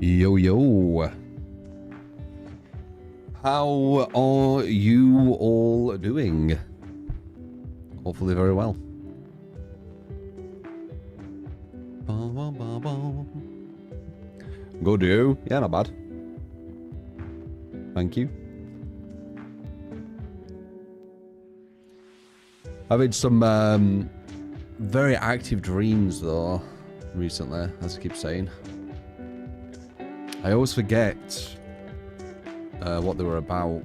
Yo, yo. How are you all doing? Hopefully very well. Good, you? Yeah, not bad. Thank you. I've had some very active dreams, though, recently, as I keep saying. I always forget what they were about.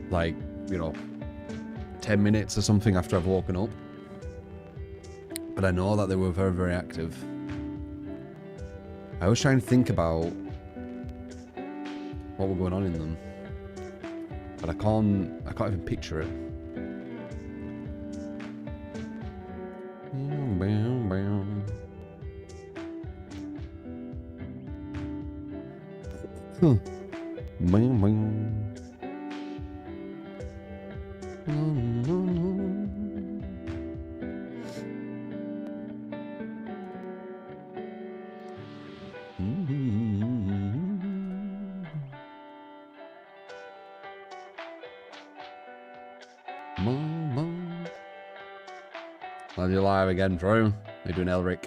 Like, you know, 10 minutes or something after I've woken up. But I know that they were very, very active. I was trying to think about what were going on in them. But I can't even picture it. Huh. Bang, bang. Glad you're live again, Drew. How you doing, Elric?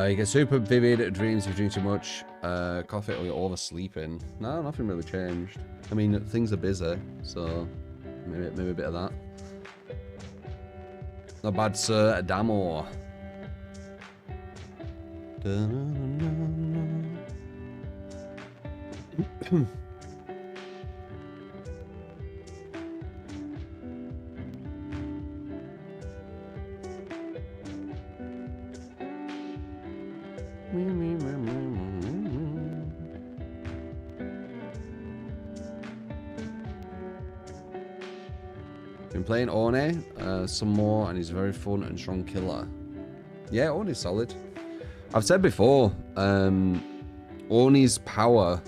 You get super vivid dreams if you drink too much coffee or you're oversleeping. No, nothing really changed. I mean, things are busy, so maybe a bit of that. Not bad, sir. Adamo. Been playing Orne some more, and he's a very fun and strong killer. Yeah, Orne's solid. I've said before, Orne's power,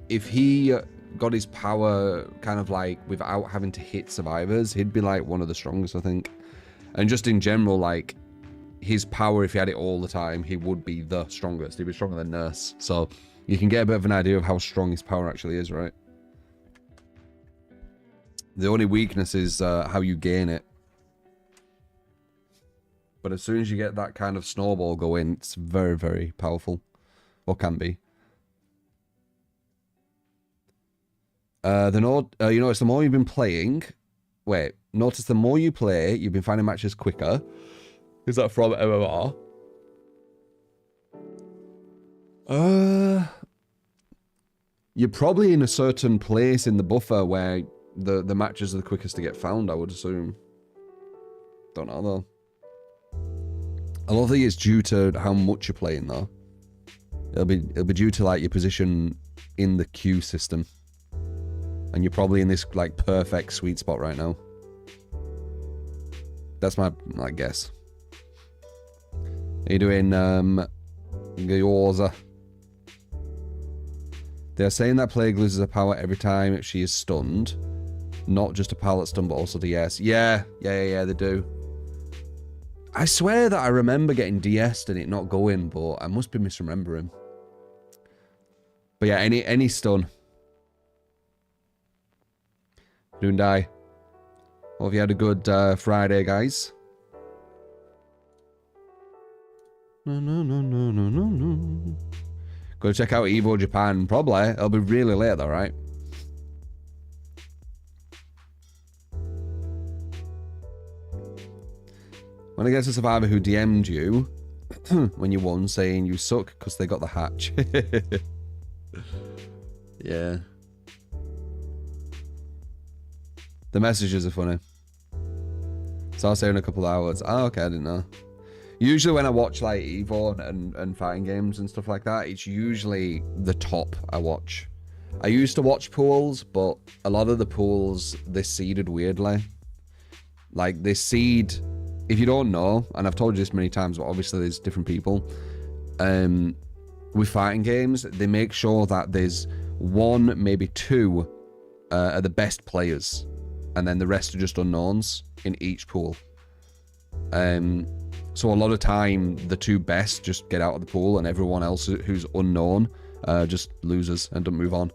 if he got his power kind of like without having to hit survivors, he'd be like one of the strongest, I think. And just in general, like his power, if he had it all the time, he would be the strongest. He'd be stronger than Nurse. So you can get a bit of an idea of how strong his power actually is, right? The only weakness is how you gain it. But as soon as you get that kind of snowball going, it's very, very powerful. Or can be. You notice the more you've been playing... Wait, notice the more you play, you've been finding matches quicker. Is that from MMR? You're probably in a certain place in the buffer where the matches are the quickest to get found, I would assume. Don't know though. I don't think it's due to how much you're playing though. It'll be due to like your position in the queue system. And you're probably in this like perfect sweet spot right now. That's my guess. How you doing, Gyorza? They're saying that Plague loses her power every time she is stunned. Not just a pallet stun, but also DS. Yeah, they do. I swear that I remember getting DS'd and it not going, but I must be misremembering. But yeah, any stun. Doing die. Hope you had a good Friday, guys. No. Go check out Evo Japan. Probably. It'll be really late though, right? When I get a survivor who DM'd you when you won saying you suck because they got the hatch. Yeah. The messages are funny. So I'll say in a couple of hours. Oh, okay, I didn't know. Usually when I watch like Evo and fighting games and stuff like that, it's usually the top I watch. I used to watch pools, but a lot of the pools, they're seeded weirdly. Like, they seed, if you don't know, and I've told you this many times, but obviously there's different people. With fighting games, they make sure that there's one, maybe two, are the best players. And then the rest are just unknowns in each pool. So a lot of time, the two best just get out of the pool, and everyone else who's unknown just loses and don't move on.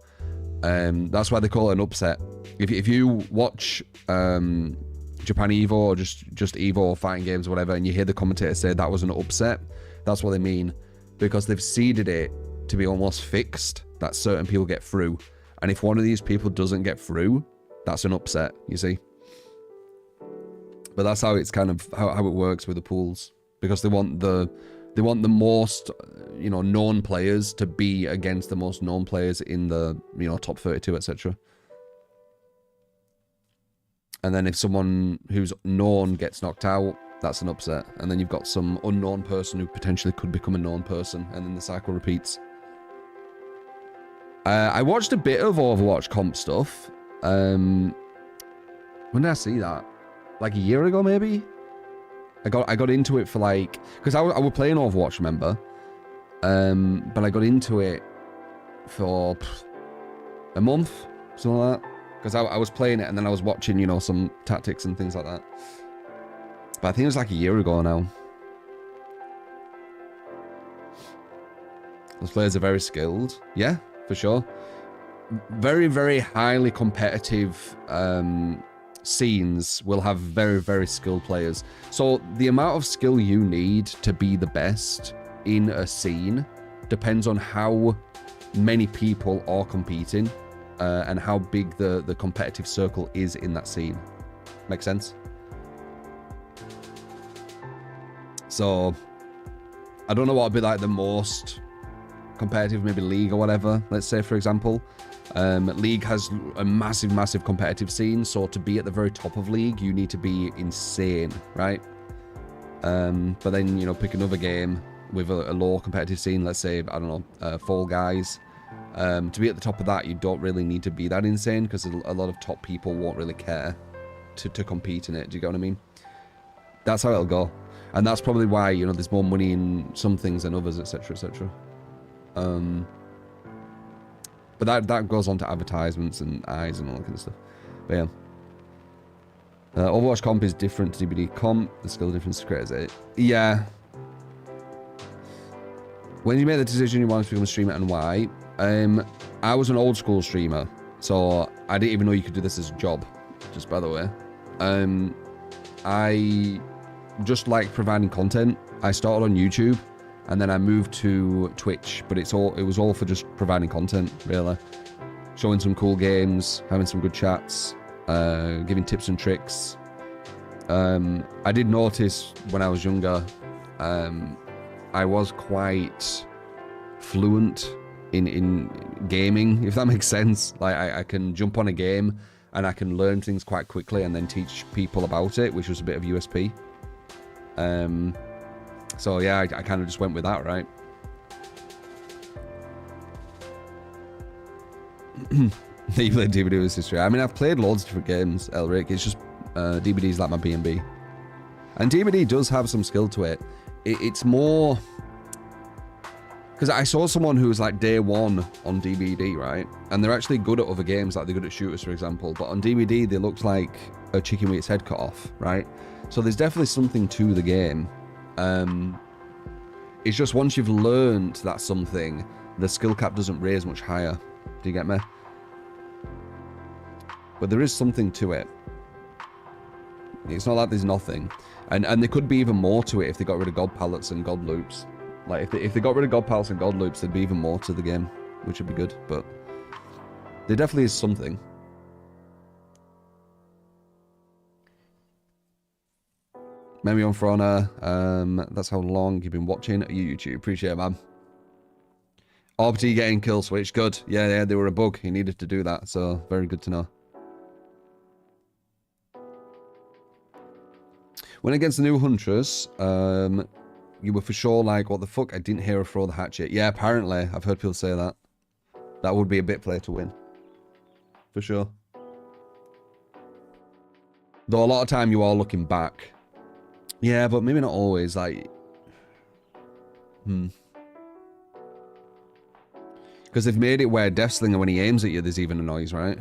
That's why they call it an upset. If you watch Japan Evo or just Evo or fighting games or whatever, and you hear the commentator say that was an upset, that's what they mean, because they've seeded it to be almost fixed that certain people get through, and if one of these people doesn't get through, that's an upset, you see. But that's how it's kind of how it works with the pools, because they want the most, you know, known players to be against the most known players in the, you know, top 32, etc. And then if someone who's known gets knocked out, that's an upset. And then you've got some unknown person who potentially could become a known person, and then the cycle repeats. I watched a bit of Overwatch comp stuff. When did I see that? Like a year ago, maybe? I got into it for like... Because I was playing Overwatch, remember? But I got into it for a month, something like that. Because I was playing it and then I was watching, you know, some tactics and things like that. But I think it was like a year ago now. Those players are very skilled. Yeah, for sure. Very, very highly competitive scenes will have very, very skilled players. So the amount of skill you need to be the best in a scene depends on how many people are competing and how big the competitive circle is in that scene. Make sense? So I don't know what would be like the most competitive, maybe League or whatever, let's say, for example. League has a massive competitive scene, so to be at the very top of League, you need to be insane, right? But then, you know, pick another game with a low competitive scene, let's say, I don't know, Fall Guys. To be at the top of that, you don't really need to be that insane, because a lot of top people won't really care to compete in it. Do you get what I mean? That's how it'll go. And that's probably why, you know, there's more money in some things than others, etc, etc. But that goes on to advertisements and eyes and all that kind of stuff. But yeah. Overwatch comp is different to DBD comp. The skill difference is crazy. Yeah. When you made the decision you wanted to become a streamer and why? I was an old school streamer, so I didn't even know you could do this as a job, just by the way. I just like providing content. I started on YouTube, and then I moved to Twitch, but it was all for just providing content, really. Showing some cool games, having some good chats, giving tips and tricks. I did notice when I was younger, I was quite fluent in gaming, if that makes sense. Like, I can jump on a game and I can learn things quite quickly and then teach people about it, which was a bit of USP. So yeah, I kind of just went with that, right? You played DBD with history. I mean, I've played loads of different games, Elric. It's just DBD's like my B&B. And DBD does have some skill to it. It's more... Because I saw someone who was like day one on DBD, right? And they're actually good at other games, like they're good at shooters, for example. But on DBD, they looked like a chicken with its head cut off, right? So there's definitely something to the game. It's just once you've learned that something, the skill cap doesn't raise much higher. Do you get me? But there is something to it. It's not like there's nothing. And there could be even more to it if they got rid of god palettes and god loops. Like, if they got rid of god palettes and god loops, there'd be even more to the game, which would be good. But there definitely is something. Maybe on Frona. That's how long you've been watching YouTube. Appreciate it, man. Orbity getting kill switch. Good. Yeah, they were a bug. He needed to do that. So, very good to know. When against the new Huntress, you were for sure like, what the fuck? I didn't hear her throw the hatchet. Yeah, apparently. I've heard people say that. That would be a bit play to win. For sure. Though a lot of time you are looking back. Yeah, but maybe not always. Like, because they've made it where Deathslinger, when he aims at you, there's even a noise, right?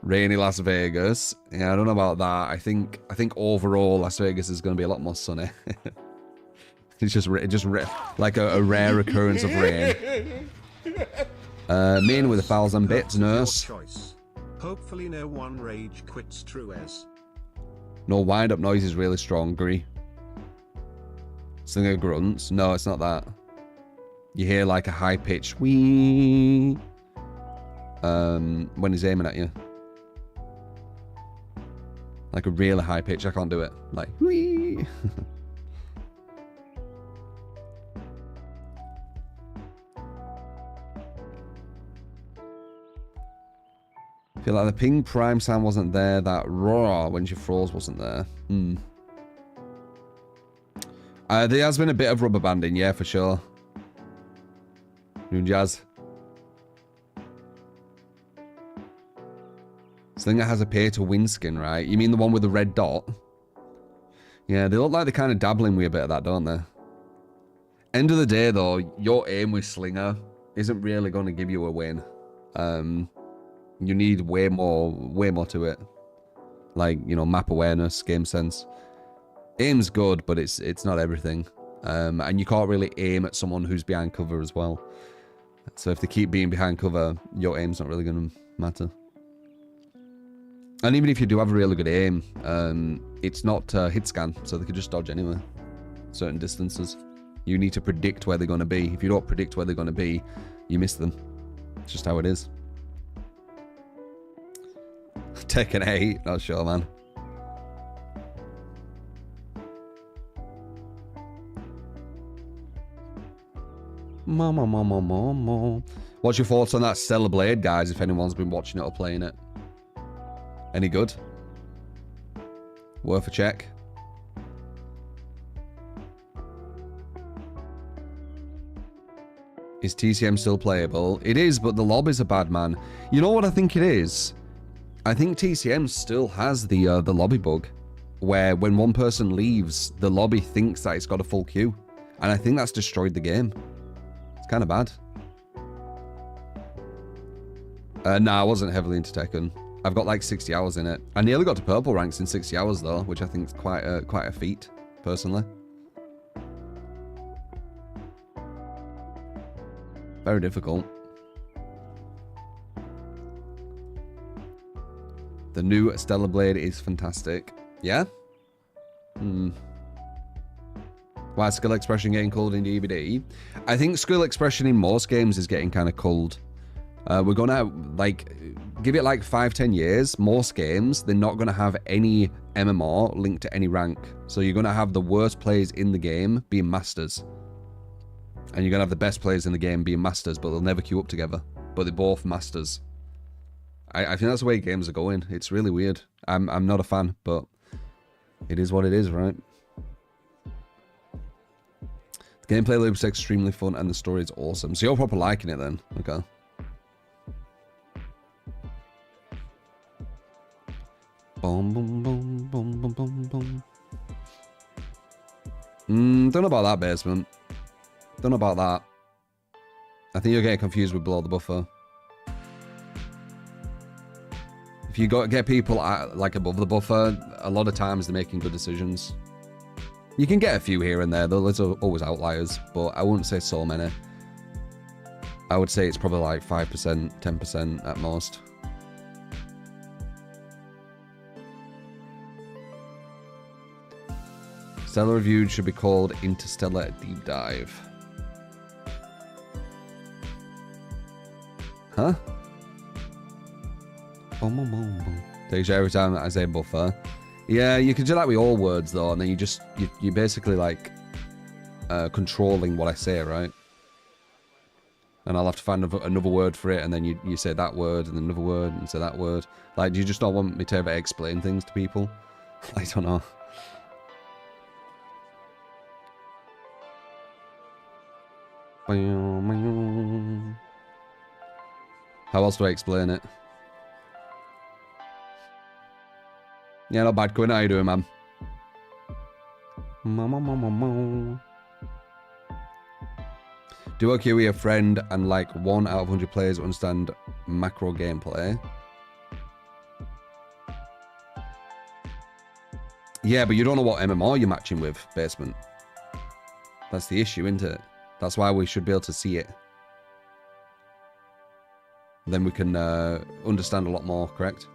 Rainy Las Vegas. Yeah, I don't know about that. I think overall Las Vegas is going to be a lot more sunny. It's just like a rare occurrence of rain. Main with 1,000 bits, nurse. Hopefully no one rage quits Truez. No wind-up noise is really strong, Gree. Slinger grunts. No, it's not that. You hear like a high-pitched wee when he's aiming at you. Like a really high pitch. I can't do it. Like wee. Feel like the ping prime sound wasn't there. That roar when she froze wasn't there. There has been a bit of rubber banding, yeah, for sure. New jazz. Slinger has a pay to win skin, right? You mean the one with the red dot? Yeah, they look like they're kind of dabbling with a bit of that, don't they? End of the day, though, your aim with Slinger isn't really going to give you a win. You need way more to it. Like, you know, map awareness, game sense. Aim's good, but it's not everything. And you can't really aim at someone who's behind cover as well. So if they keep being behind cover, your aim's not really going to matter. And even if you do have a really good aim, it's not hit scan, so they could just dodge anywhere. Certain distances. You need to predict where they're going to be. If you don't predict where they're going to be, you miss them. It's just how it is. Tekken 8, not sure, man. Mama. What's your thoughts on that Stellar Blade, guys, if anyone's been watching it or playing it? Any good? Worth a check. Is TCM still playable? It is, but the lobbies are bad, man. You know what I think it is? I think TCM still has the lobby bug, where when one person leaves, the lobby thinks that it's got a full queue. And I think that's destroyed the game. It's kind of bad. Nah, I wasn't heavily into Tekken. I've got like 60 hours in it. I nearly got to purple ranks in 60 hours though, which I think is quite a feat, personally. Very difficult. The new Stellar Blade is fantastic. Yeah? Why is skill expression getting cold in DBD? I think skill expression in most games is getting kind of cold. We're gonna like give it like 5-10 years. Most games, they're not gonna have any MMR linked to any rank. So you're gonna have the worst players in the game being masters, and you're gonna have the best players in the game being masters, but they'll never queue up together. But they're both masters. I think that's the way games are going. It's really weird. I'm not a fan, but it is what it is, right? The gameplay loop's extremely fun and the story is awesome. So you're proper liking it then? Okay. Boom, boom, boom, boom, boom, boom, boom. Don't know about that, Basement. Don't know about that. I think you're getting confused with below the buffer. If you get people at, like above the buffer, a lot of times they're making good decisions. You can get a few here and there, though. There's always outliers, but I wouldn't say so many. I would say it's probably like 5%, 10% at most. Stellar Reviewed should be called Interstellar Deep Dive. Huh? Boom, boom, boom, boom. Takes you every time that I say buffer. Yeah, you can do that with all words though, and then you basically like controlling what I say, right? And I'll have to find another word for it, and then you say that word, and then another word, and say that word. Like, do you just not want me to ever explain things to people? I don't know. How else do I explain it? Yeah, not bad, Quinn. How you doing, man? Duo queue with a friend and like 1 out of 100 players understand macro gameplay. Yeah, but you don't know what MMR you're matching with, Basement. That's the issue, isn't it? That's why we should be able to see it. Then we can understand a lot more, correct?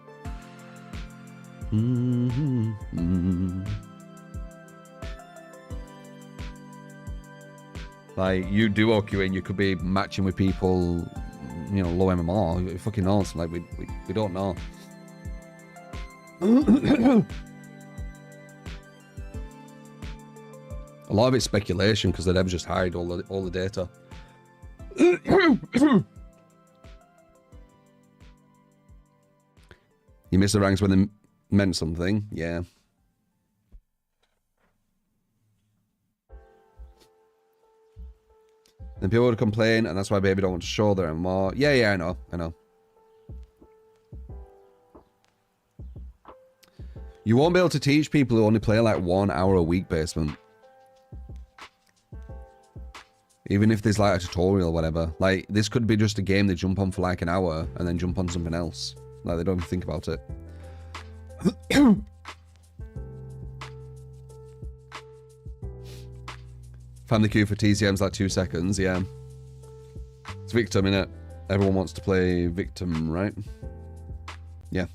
Like, you duo queuing, you could be matching with people, you know, low MMR. Who fucking knows? Like, we don't know. A lot of it's speculation because they never just hide all the data. You miss the ranks when they meant something, yeah. Then people would complain, and that's why Baby don't want to show their MMR. Yeah, I know. You won't be able to teach people who only play like 1 hour a week, Basement. Even if there's like a tutorial or whatever. Like, this could be just a game they jump on for like an hour and then jump on something else. Like, they don't even think about it. Family queue for TCM's like 2 seconds, yeah. It's Victim, innit? Everyone wants to play Victim, right? Yeah.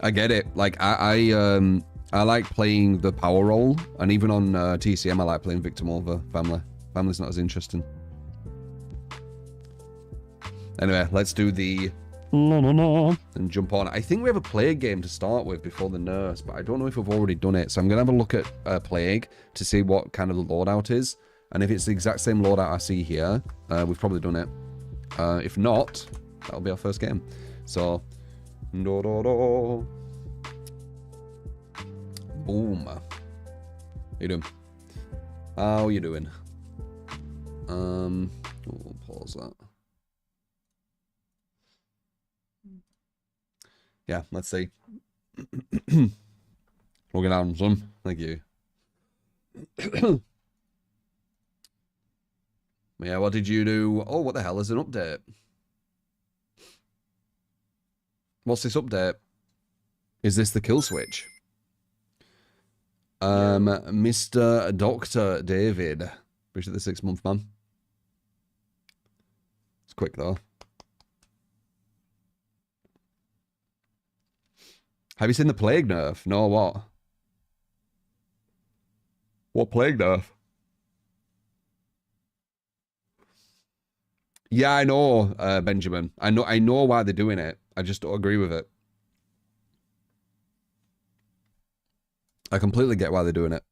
I get it. Like, I like playing the power role, and even on TCM I like playing Victim over Family. Family's not as interesting. Anyway, let's do the and jump on. I think we have a Plague game to start with before the nurse, but I don't know if we've already done it. So I'm going to have a look at Plague to see what kind of the loadout is. And if it's the exact same loadout I see here, we've probably done it. If not, that'll be our first game. So, boom. How you doing? How you doing? We'll pause that. Yeah, let's see. Looking down, son. Thank you. Yeah, what did you do? Oh, what the hell is an update? What's this update? Is this the kill switch? Mr. Dr. David. Appreciate the 6 month, man. It's quick though. Have you seen the Plague nerf? No, what? What Plague nerf? Yeah, I know, Benjamin. I know why they're doing it. I just don't agree with it. I completely get why they're doing it.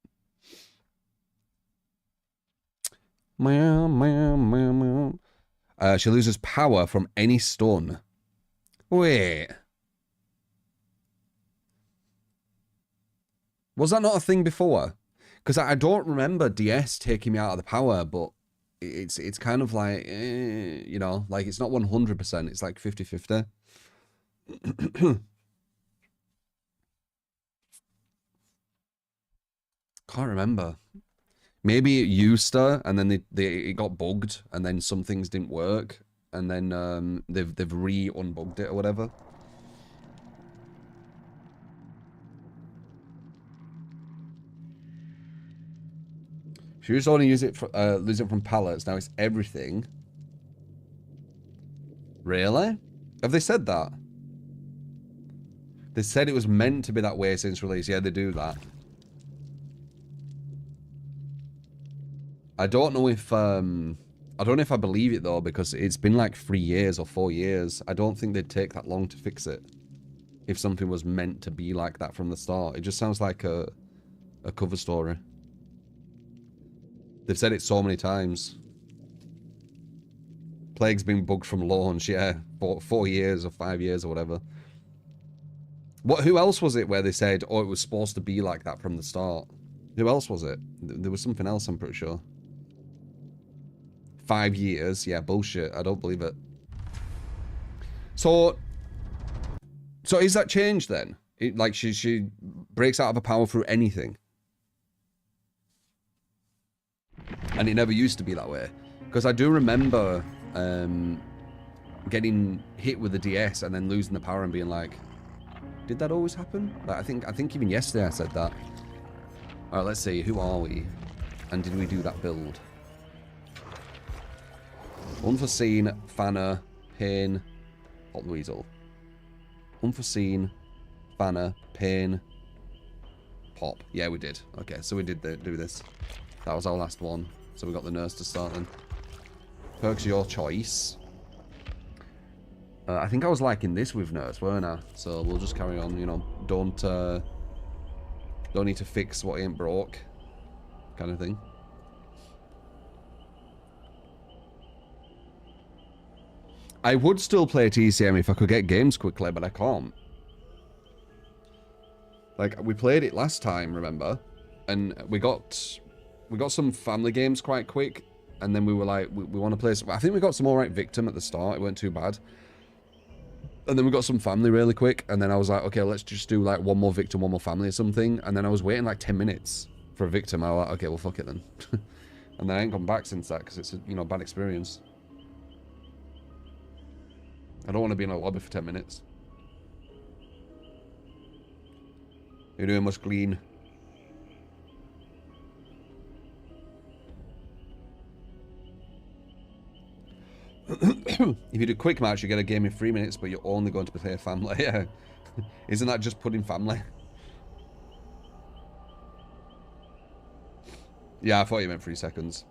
She loses power from any stun. Wait. Was that not a thing before? Because I don't remember DS taking me out of the power, but it's kind of like, you know, like it's not 100%. It's like 50-50. Can't remember. Maybe it used to, and then it got bugged, and then some things didn't work, and then they've re-unbugged it or whatever. She used to only use it for lose it from pallets. Now it's everything. Really? Have they said that? They said it was meant to be that way since release. Yeah, they do that. I don't know if I don't know if I believe it though, because it's been like 3 years or 4 years. I don't think they'd take that long to fix it. If something was meant to be like that from the start. It just sounds like a cover story. They've said it so many times. Plague's been bugged from launch, yeah. For 4 years or 5 years or whatever. Who else was it where they said, oh, it was supposed to be like that from the start? Who else was it? There was something else, I'm pretty sure. 5 years, yeah, bullshit. I don't believe it. So is that changed then? Like she breaks out of her power through anything. And it never used to be that way. Because I do remember getting hit with the DS and then losing the power and being like, did that always happen? Like, I think even yesterday I said that. Alright, let's see, who are we? And did we do that build? Unforeseen, Fanner, Pain, Hot Weasel. Unforeseen, Fanner, Pain, Pop. Yeah, we did. Okay, so we did do this. That was our last one. So we got the nurse to start then. Perks your choice. I think I was liking this with nurse, weren't I? So we'll just carry on, you know. Don't need to fix what ain't broke. Kind of thing. I would still play TCM if I could get games quickly, but I can't. Like, we played it last time, remember? And we got some family games quite quick. And then we were like, we want to play some... I think we got some alright Victim at the start. It weren't too bad. And then we got some family really quick. And then I was like, okay, let's just do like one more Victim, one more family or something. And then I was waiting like 10 minutes for a Victim. I was like, okay, well, fuck it then. And then I ain't gone back since that because it's a, you know, bad experience. I don't want to be in a lobby for 10 minutes. You're doing much clean. If you do quick match, you get a game in 3 minutes, but you're only going to play a family. Yeah. Isn't that just putting family? Yeah, I thought you meant 3 seconds.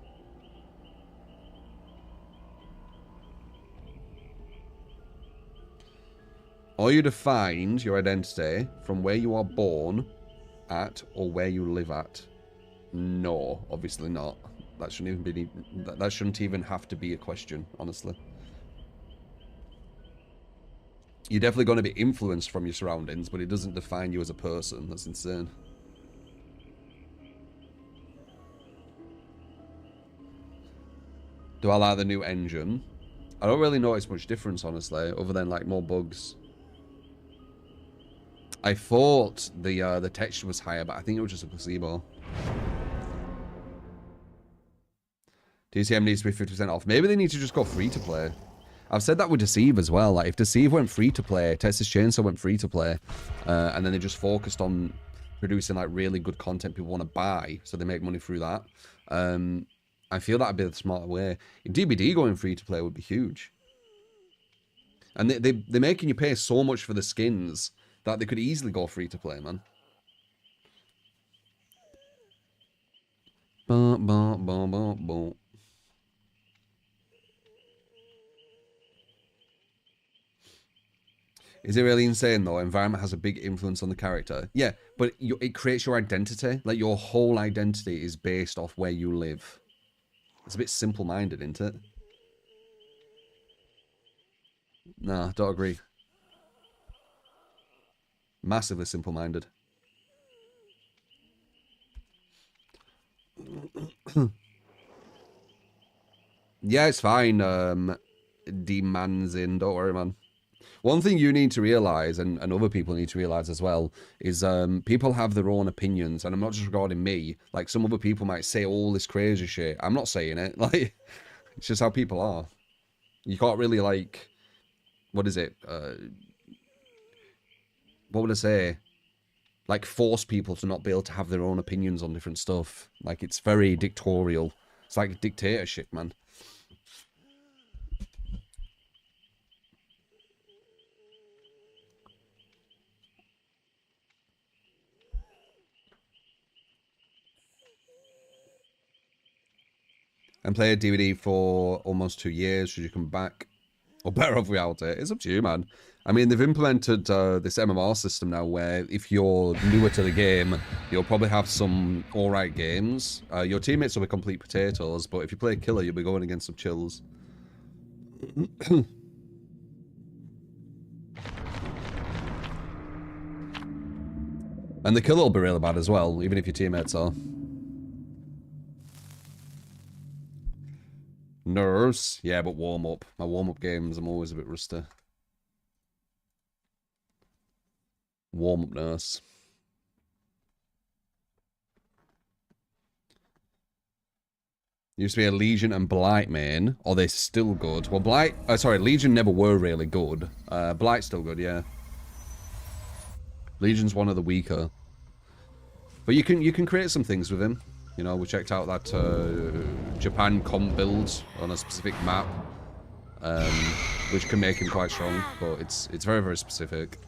Are you defined your identity from where you are born at or where you live at? No, obviously not. That shouldn't even be. That shouldn't even have to be a question, honestly. You're definitely going to be influenced from your surroundings, but it doesn't define you as a person. That's insane. Do I like the new engine? I don't really notice much difference, honestly, other than like more bugs. I thought the texture was higher, but I think it was just a placebo. TCM needs to be 50% off. Maybe they need to just go free to play. I've said that with Deceive as well. Like, if Deceive went free to play, Texas Chainsaw went free to play, and then they just focused on producing like really good content people want to buy, so they make money through that. I feel that'd be the smarter way. DBD going free to play would be huge. And they're making you pay so much for the skins that they could easily go free to play, man. Is it really insane, though? Environment has a big influence on the character. Yeah, but it creates your identity. Like, your whole identity is based off where you live. It's a bit simple-minded, isn't it? Nah, don't agree. Massively simple-minded. Yeah, it's fine. Demands in. Don't worry, man. One thing you need to realize, and other people need to realize as well, is people have their own opinions, and I'm not just regarding me. Like, some other people might say all this crazy shit. I'm not saying it. Like, it's just how people are. You can't really, like, what is it? What would I say? Like, force people to not be able to have their own opinions on different stuff. Like, it's very dictatorial. It's like dictatorship, man. and play a DVD for almost 2 years. Should you come back? Or better off without it? It's up to you, man. I mean, they've implemented this MMR system now where if you're newer to the game, you'll probably have some alright games. Your teammates will be complete potatoes, but if you play a killer, you'll be going against some chills. And the killer will be really bad as well, even if your teammates are. Nerves? Yeah, but warm up. My warm up games, I'm always a bit rusty. Warm up nurse. Used to be a Legion and Blight main. Are they still good? Well, Blight... sorry, Legion never were really good. Blight's still good, yeah. Legion's one of the weaker. But you can create some things with him. You know, we checked out that Japan comp build on a specific map. Which can make him quite strong, but it's very, very specific.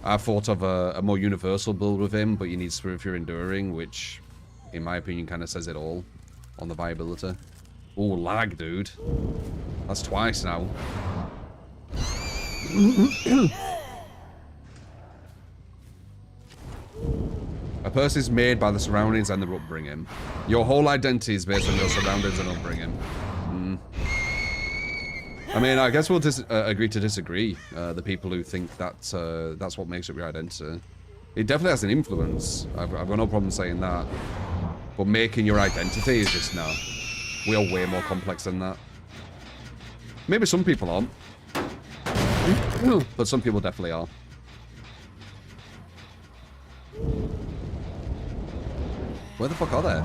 I thought of a more universal build with him, but you need Spirit Fear Enduring, which, in my opinion, kind of says it all on the viability. Oh, lag, dude. That's twice now. A person is made by the surroundings and their upbringing. Your whole identity is based on your surroundings and upbringing. I mean, I guess we'll agree to disagree. The people who think that that's what makes up your identity. It definitely has an influence. I've got no problem saying that. But making your identity is just, no. We are way more complex than that. Maybe some people aren't. But some people definitely are. Where the fuck are they?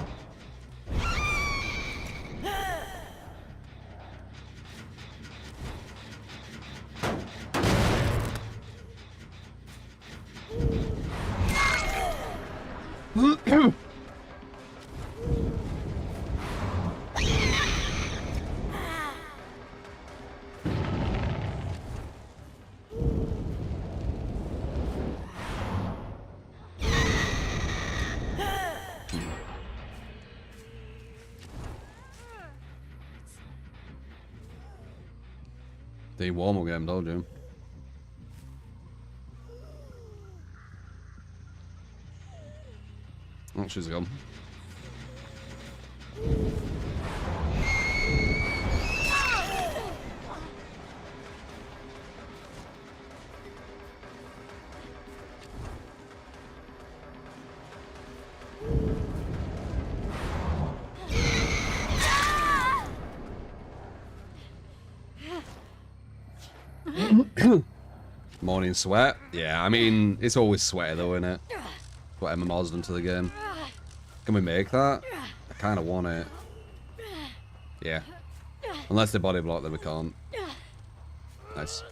The warm-up game, told you. Oh, she's gone. Morning sweat. Yeah, I mean, it's always sweaty though, isn't it? What MMR's done to the game. Can we make that? I kind of want it. Yeah. Unless they body block, then we can't. Nice.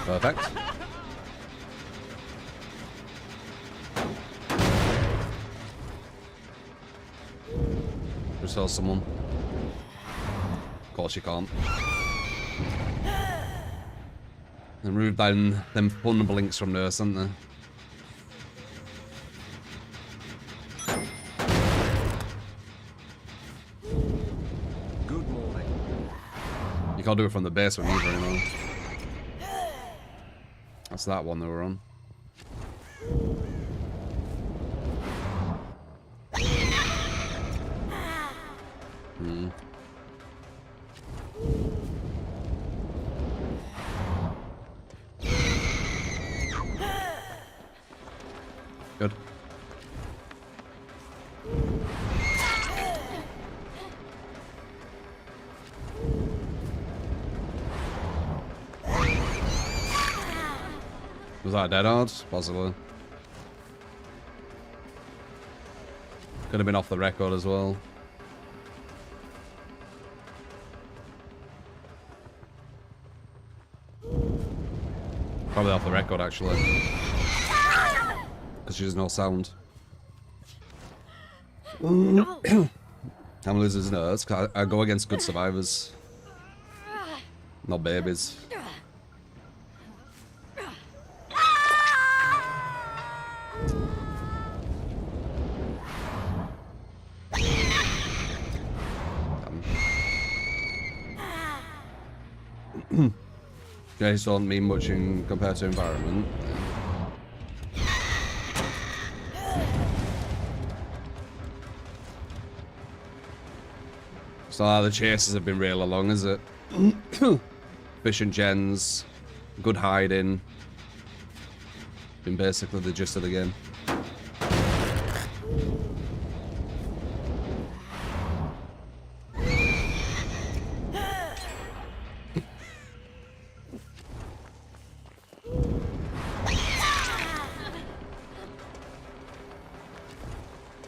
Perfect. Just tell someone. Of course you can't. And remove down them fun blinks from nurse, aren't they? Good morning. You can't do it from the basement either anymore. That's that one they were on. Good. Was that a dead hard? Possibly. Could have been off the record as well. Probably off the record actually. Because she has no sound. I'm losing nerves. I go against good survivors. Not babies. Jace don't mean much in compared to environment. So the chases have been real long, is it? Efficient gens, good hiding. Been basically the gist of the game.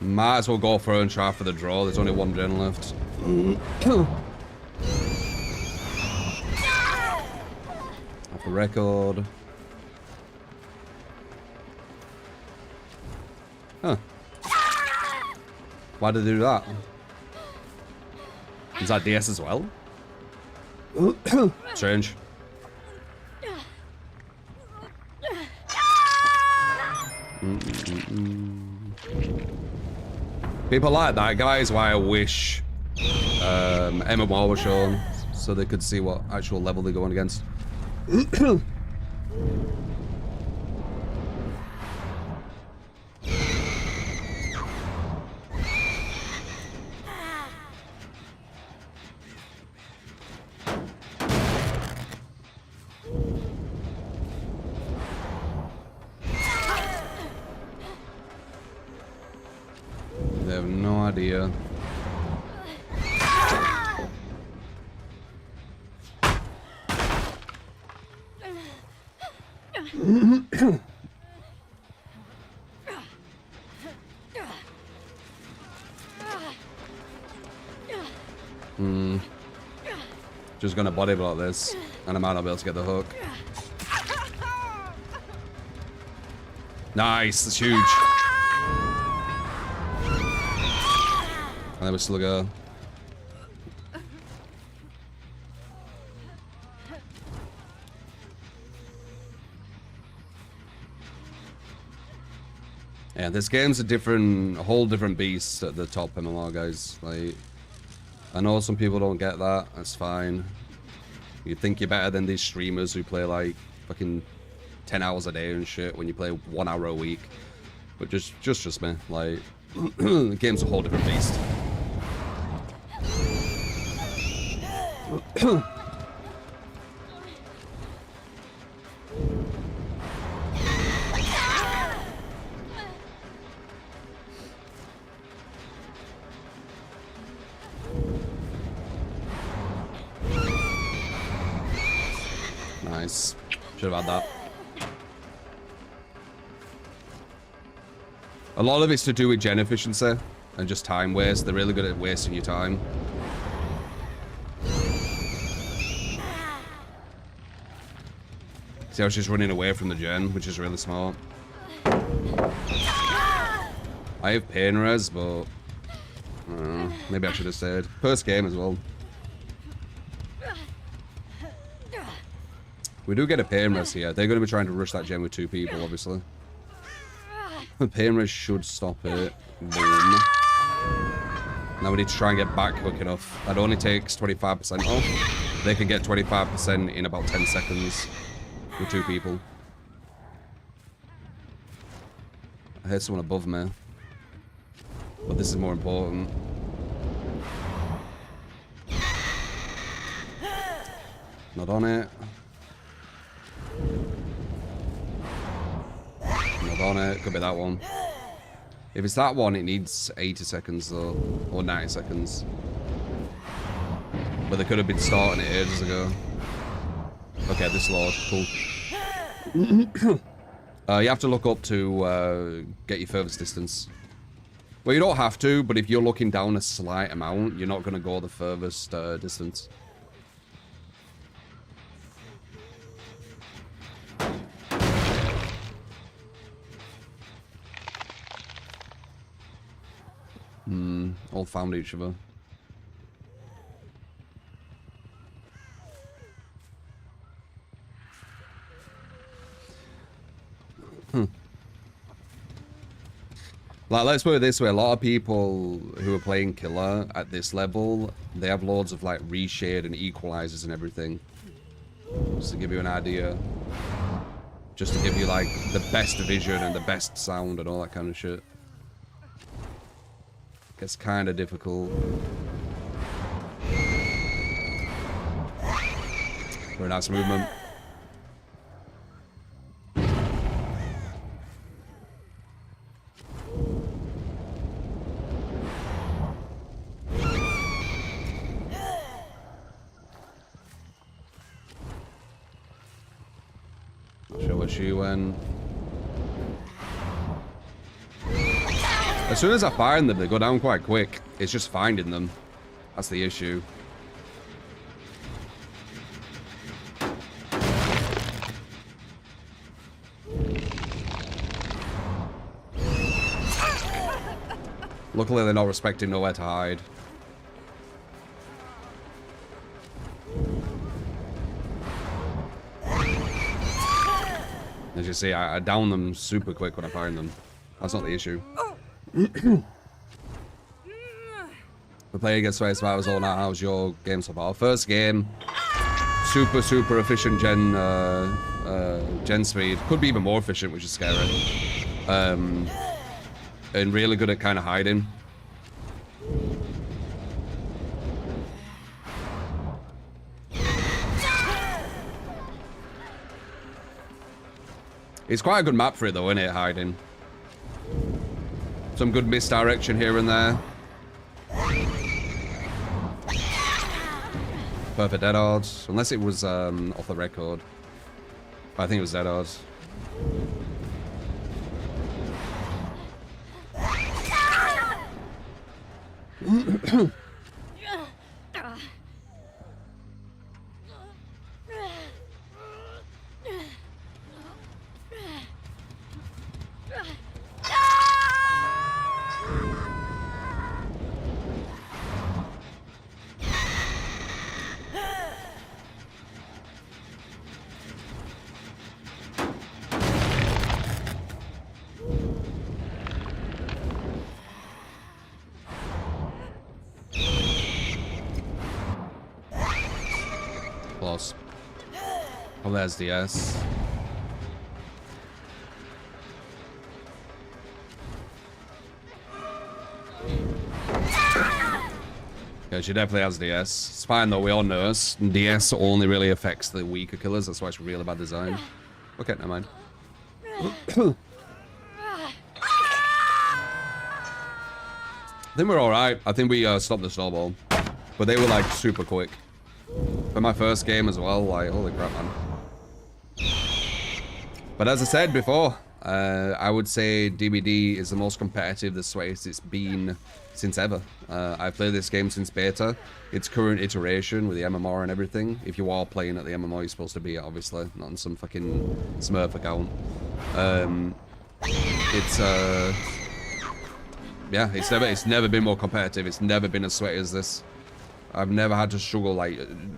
Might as well go for it and try for the draw. There's only one gen left. Off the record. Huh. Why did they do that? Is that DS as well? Strange. People like that, guys. Why I wish MMR was shown so they could see what actual level they're going against. They have no idea. Just gonna body block this, and I might not be able to get the hook. Nice, that's huge. And then we still go. Yeah, this game's a whole different beast at the top MMR, guys. Like, I know some people don't get that. That's fine. You think you're better than these streamers who play like fucking 10 hours a day and shit when you play 1 hour a week. But just me. Like, the game's a whole different beast. Nice. Should have had that. A lot of it's to do with gen efficiency and just time waste. They're really good at wasting your time. See how she's running away from the gen, which is really smart. I have pain res, but maybe I should have stayed. First game as well. We do get a pain res here. They're going to be trying to rush that gen with 2 people, obviously. The pain res should stop it. Boom. Now we need to try and get back quick enough. That only takes 25% off. They can get 25% in about 10 seconds with 2 people. I heard someone above me. But this is more important. Not on it. Not on it. Could be that one. If it's that one, it needs 80 seconds though. Or 90 seconds. But they could have been starting it ages ago. Okay, this lord. Cool. You have to look up to get your furthest distance. Well, you don't have to, but if you're looking down a slight amount, you're not going to go the furthest distance. All found each other. Like, let's put it this way, a lot of people who are playing killer at this level, they have loads of like reshade and equalizers and everything. Just to give you an idea. Just to give you like the best vision and the best sound and all that kind of shit. Gets kind of difficult. Very nice movement. Not sure where she went. As soon as I find them, they go down quite quick. It's just finding them. That's the issue. Luckily, they're not respecting nowhere to hide. As you see, I down them super quick when I find them. That's not the issue. The player gets Space Survivors all night. How's your game so far? First game, super efficient gen speed. Could be even more efficient, which is scary. And really good at kind of hiding. It's quite a good map for it though, isn't it, hiding? Some good misdirection here and there. Perfect dead odds. Unless it was off the record. But I think it was dead odds. Close. Oh, there's the S. Yeah, she definitely has DS. It's fine though, we all nurse. DS only really affects the weaker killers, that's why it's really bad design. Okay, never mind. I think we're alright. I think we stopped the snowball. But they were like super quick. For my first game as well, like, holy crap, man. But as I said before, I would say DBD is the most competitive the Sways it's been since ever. I've played this game since beta. Its current iteration with the MMR and everything. If you are playing at the MMR, you're supposed to be, obviously, not on some fucking Smurf account. Yeah, it's never been more competitive. It's never been as sweaty as this. I've never had to struggle like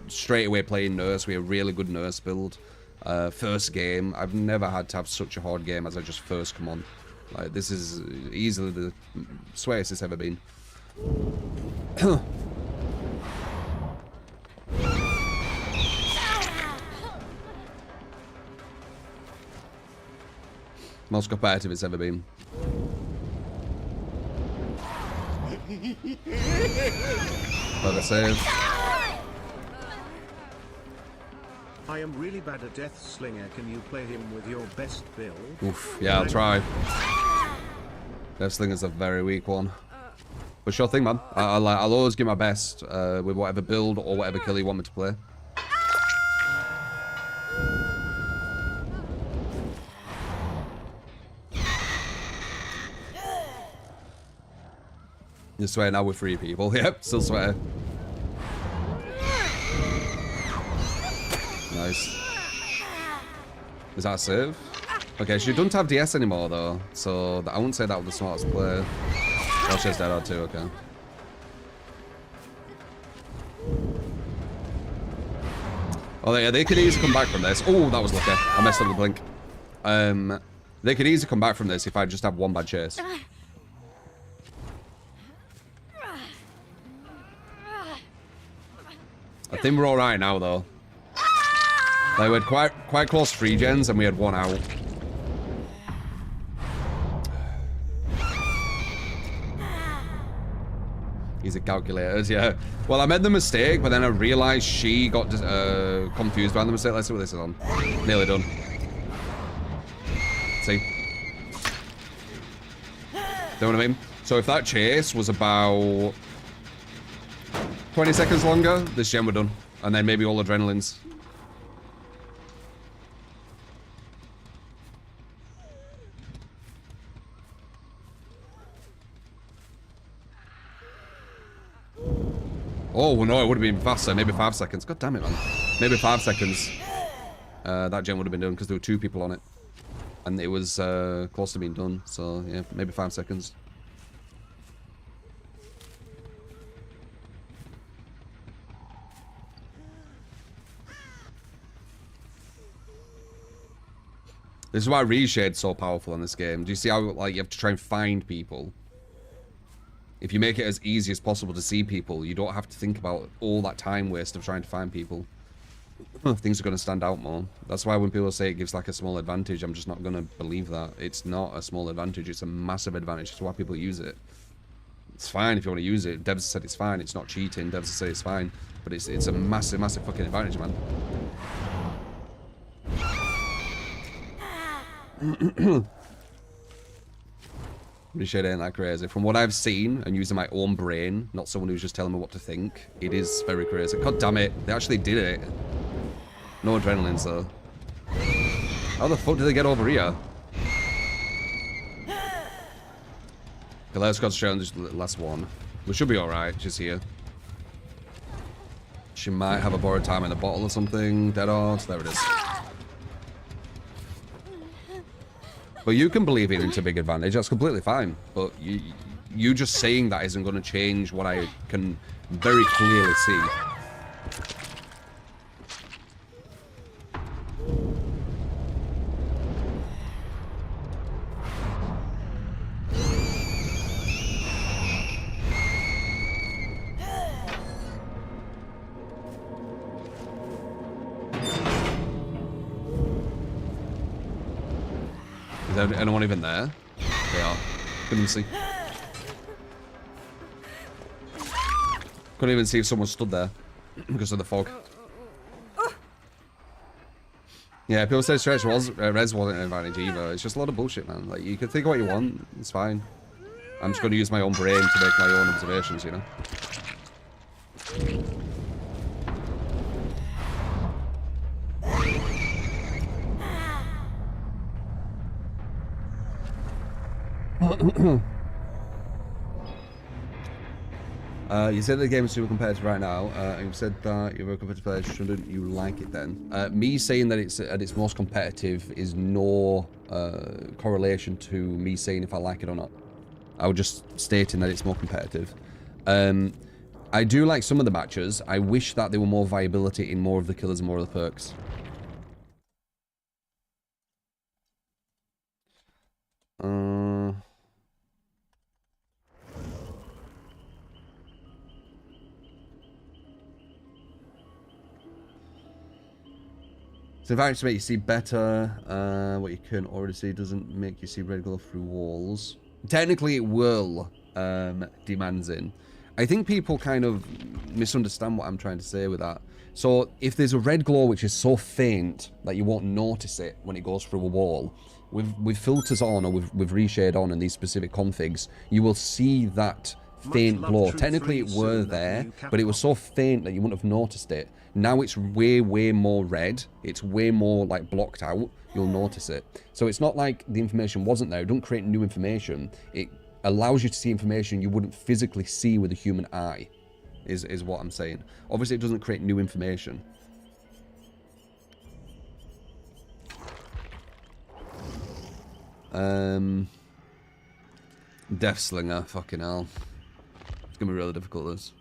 straight away playing nurse. We have a really good nurse build. First game, I've never had to have such a hard game as I just first come on. Like this is easily the sweatiest it's ever been. Most competitive it's ever been. Another save. I am really bad at Deathslinger. Can you play him with your best build? Oof, yeah, I'll try. Deathslinger's a very weak one. But sure thing, man. I'll always give my best with whatever build or whatever kill you want me to play. You swear now with 3 people. Yep, still swear. Nice. Is that a save? Okay, she doesn't have DS anymore though, so I wouldn't say that was the smartest play. Oh, she has dead too, okay. Oh, yeah, they could easily come back from this. Oh, that was lucky. I messed up the blink. They could easily come back from this if I just have one bad chase. I think we're all right now, though. Like, we had quite close free gens, and we had one out. Easy calculators, yeah. Well, I made the mistake, but then I realized she got confused by the mistake. Let's see what this is on. Nearly done. See? Know what I mean? So if that chase was about 20 seconds longer, this gen were done. And then maybe all adrenalines. Oh, well, no, it would have been faster. Maybe 5 seconds. God damn it, man. Maybe 5 seconds. That gen would have been done because there were 2 people on it. And it was close to being done. So, yeah, maybe 5 seconds. This is why reshade's so powerful in this game. Do you see how, like, you have to try and find people? If you make it as easy as possible to see people, you don't have to think about all that time waste of trying to find people. Things are going to stand out more. That's why when people say it gives like a small advantage, I'm just not going to believe that. It's not a small advantage, it's a massive advantage. That's why people use it. It's fine if you want to use it. Devs said it's fine, it's not cheating. Devs say it's fine. But it's a massive, massive fucking advantage, man. Reshade ain't that crazy. From what I've seen and using my own brain, not someone who's just telling me what to think, it is very crazy. God damn it, they actually did it. No adrenalines though. How the fuck did they get over here? Okay, let's concentrate on just the last one. We should be alright, she's here. She might have a borrowed time in the bottle or something. Dead odds, there it is. But you can believe it into big advantage, that's completely fine. But you just saying that isn't going to change what I can very clearly see. Is anyone even there? They are. Couldn't even see. Couldn't even see if someone stood there because of the fog. Yeah, people say stretch res wasn't an advantage either. It's just a lot of bullshit, man. Like, you can think what you want. It's fine. I'm just going to use my own brain to make my own observations, you know? You said the game is super competitive right now. You said that you're a competitive player. Shouldn't you like it then? Me saying that it's at its most competitive is no correlation to me saying if I like it or not. I was just stating that it's more competitive. I do like some of the matches. I wish that there were more viability in more of the killers and more of the perks. So if I actually make you see better, what you can already see doesn't make you see red glow through walls. Technically it will, demands in. I think people kind of misunderstand what I'm trying to say with that. So if there's a red glow which is so faint that you won't notice it when it goes through a wall, with filters on or with reshade on and these specific configs, you will see that faint glow. Technically it were there, but it was so faint that you wouldn't have noticed it. Now it's way, way more red. It's way more like blocked out. You'll notice it. So it's not like the information wasn't there. It doesn't create new information. It allows you to see information you wouldn't physically see with a human eye, is what I'm saying. Obviously it doesn't create new information. Deathslinger, fucking hell. It's gonna be really difficult, this.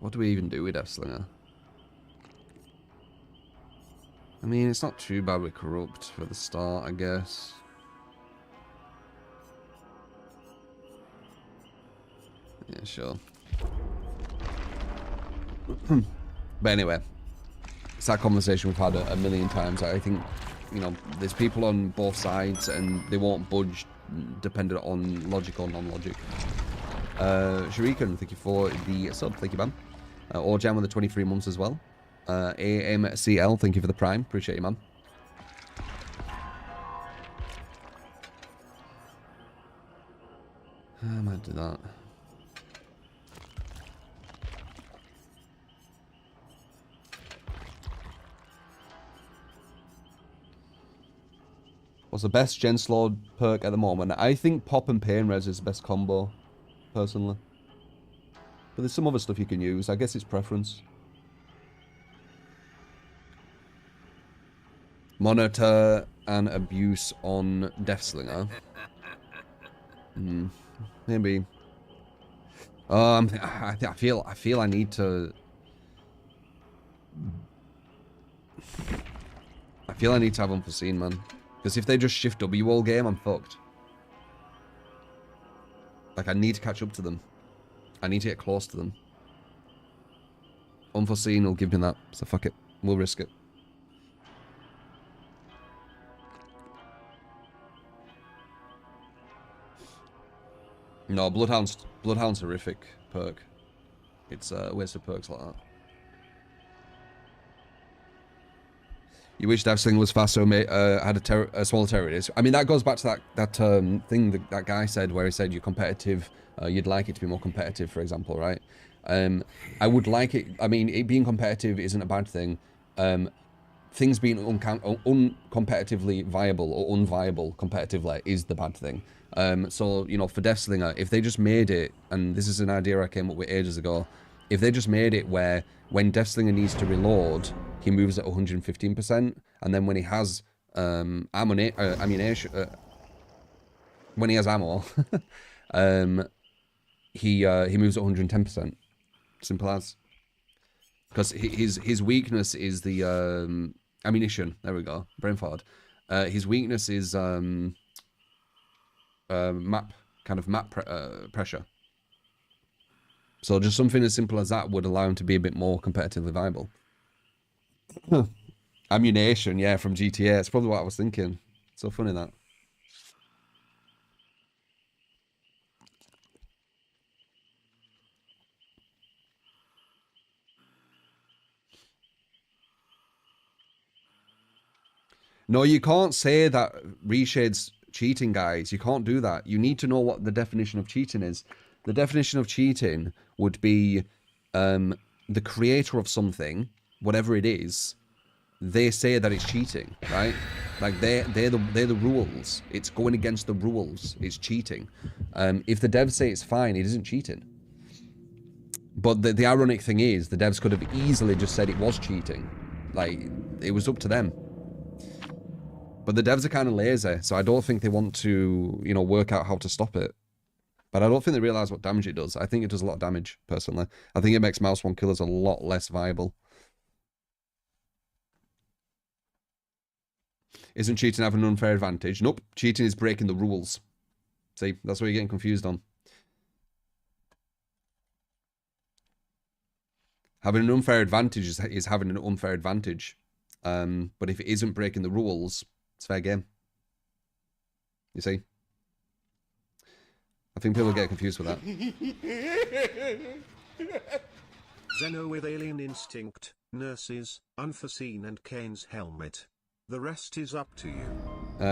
What do we even do with Deathslinger? I mean, it's not too bad with Corrupt for the start, I guess. Yeah, sure. But anyway, it's that conversation we've had a million times. I think, you know, there's people on both sides and they won't budge dependent on logic or non-logic. Shuriken, thank you for the sub. Thank you, man. Orjam with the 23 months as well. AMCL, thank you for the prime. Appreciate you, man. I might do that. What's the best Genslord perk at the moment? I think Pop and Pain Res is the best combo, personally. But there's some other stuff you can use. I guess it's preference. Monitor and abuse on Deathslinger. Maybe. I feel I need to. I feel I need to have unforeseen, man. Because if they just shift W all game, I'm fucked. Like, I need to catch up to them. I need to get close to them. Unforeseen will give me that, so fuck it. We'll risk it. No, Bloodhound's horrific perk. It's wasted perks like that. You wish Deathslinger was faster, had a smaller terrorist. I mean, that goes back to that thing that guy said, where he said you're competitive, you'd like it to be more competitive, for example, right? I would like it. I mean, it being competitive isn't a bad thing. Things being uncompetitively viable or unviable competitively is the bad thing. So, you know, for Deathslinger, if they just made it, and this is an idea I came up with ages ago, if they just made it where when Deathslinger needs to reload, he moves at 115%, and then when he has ammunition, when he has ammo, he moves at 110%. Simple as. Because his weakness is the ammunition. There we go. Brain fart. His weakness is map pressure. So just something as simple as that would allow him to be a bit more competitively viable. Ammunition, yeah, from GTA. It's probably what I was thinking. So funny that. No, you can't say that Reshade's cheating, guys. You can't do that. You need to know what the definition of cheating is. The definition of cheating would be the creator of something, whatever it is, they say that it's cheating, right? Like they're the rules. It's going against the rules. It's cheating. If the devs say it's fine, it isn't cheating. But the ironic thing is, the devs could have easily just said it was cheating. Like, it was up to them. But the devs are kind of lazy, so I don't think they want to, you know, work out how to stop it. But I don't think they realize what damage it does. I think it does a lot of damage, personally. I think it makes Mouse 1 killers a lot less viable. Isn't cheating having an unfair advantage? Nope. Cheating is breaking the rules. See, that's what you're getting confused on. Having an unfair advantage is having an unfair advantage. But if it isn't breaking the rules, it's fair game. You see? I think people get confused with that. Zeno with alien instinct, nurses, unforeseen and Kane's helmet. The rest is up to you.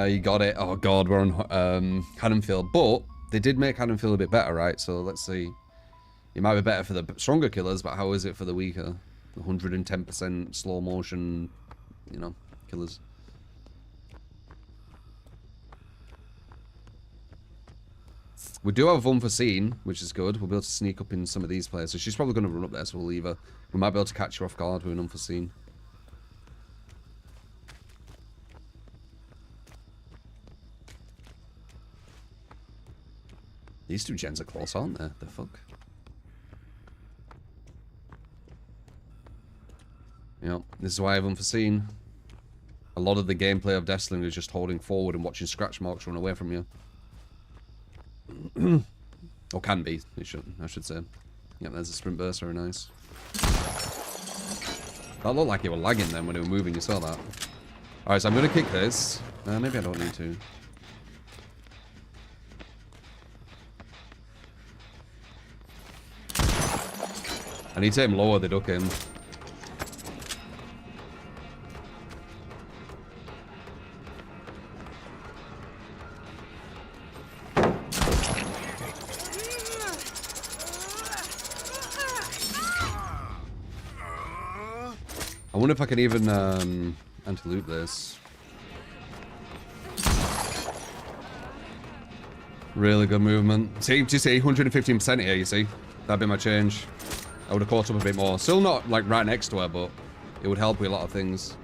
You got it. Oh god, we're on Haddonfield. But they did make Haddonfield a bit better, right? So let's see. It might be better for the stronger killers, but how is it for the weaker? 110% slow motion, you know, killers. We do have unforeseen, which is good. We'll be able to sneak up in some of these places. She's probably going to run up there, so we'll leave her. We might be able to catch her off guard with an unforeseen. These two gens are close, aren't they? The fuck? Yep, this is why I have unforeseen. A lot of the gameplay of Deathslinger is just holding forward and watching scratch marks run away from you. Or can be, I should say. Yep, there's a sprint burst, very nice. That looked like you were lagging then when you were moving, you saw that. Alright, so I'm going to kick this. Maybe I don't need to. I need to aim lower, they duck in. I wonder if I can even anti-loop this. Really good movement. See, do you see? 115% here, you see? That'd be my change. I would have caught up a bit more. Still not, like, right next to her, but it would help with a lot of things.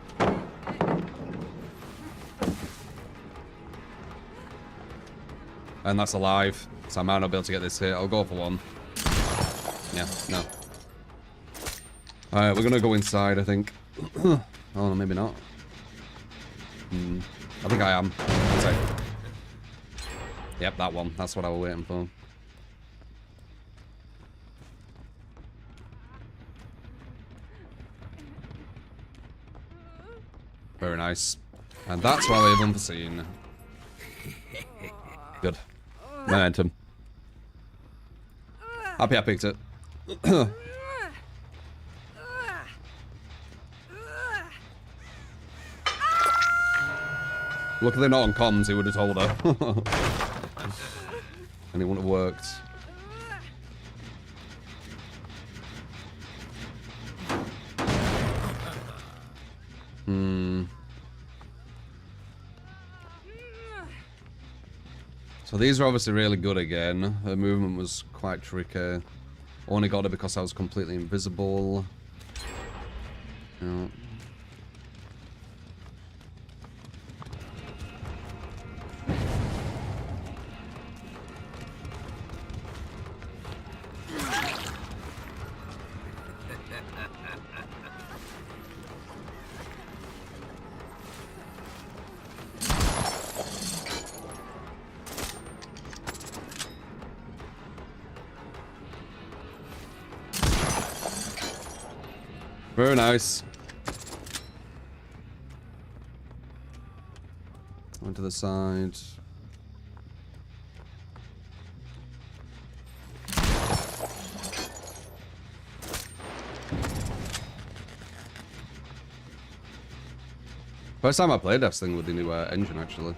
And that's alive, so I might not be able to get this hit. I'll go for one. Yeah, no. Alright, we're gonna go inside, I think. Oh, no, maybe not. I think I am. Yep, that one. That's what I was waiting for. Very nice. And that's why we have unforeseen. Good. Momentum. Happy I picked it. Luckily not on comms, he would have told her. And it wouldn't have worked. So these are obviously really good again. Her movement was quite tricky. Only got it because I was completely invisible. Yeah. Very nice. Went to the side. First time I played Deathslinger with the new engine, actually.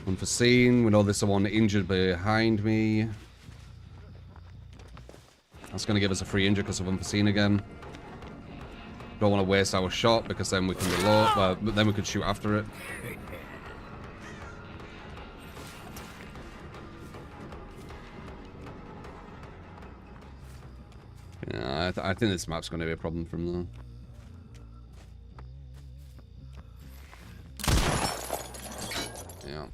Unforeseen. We know there's someone injured behind me. That's going to give us a free injury because of unforeseen again. Don't want to waste our shot because then we can reload. Well, then we could shoot after it. Yeah, I think this map's going to be a problem from there. Yeah.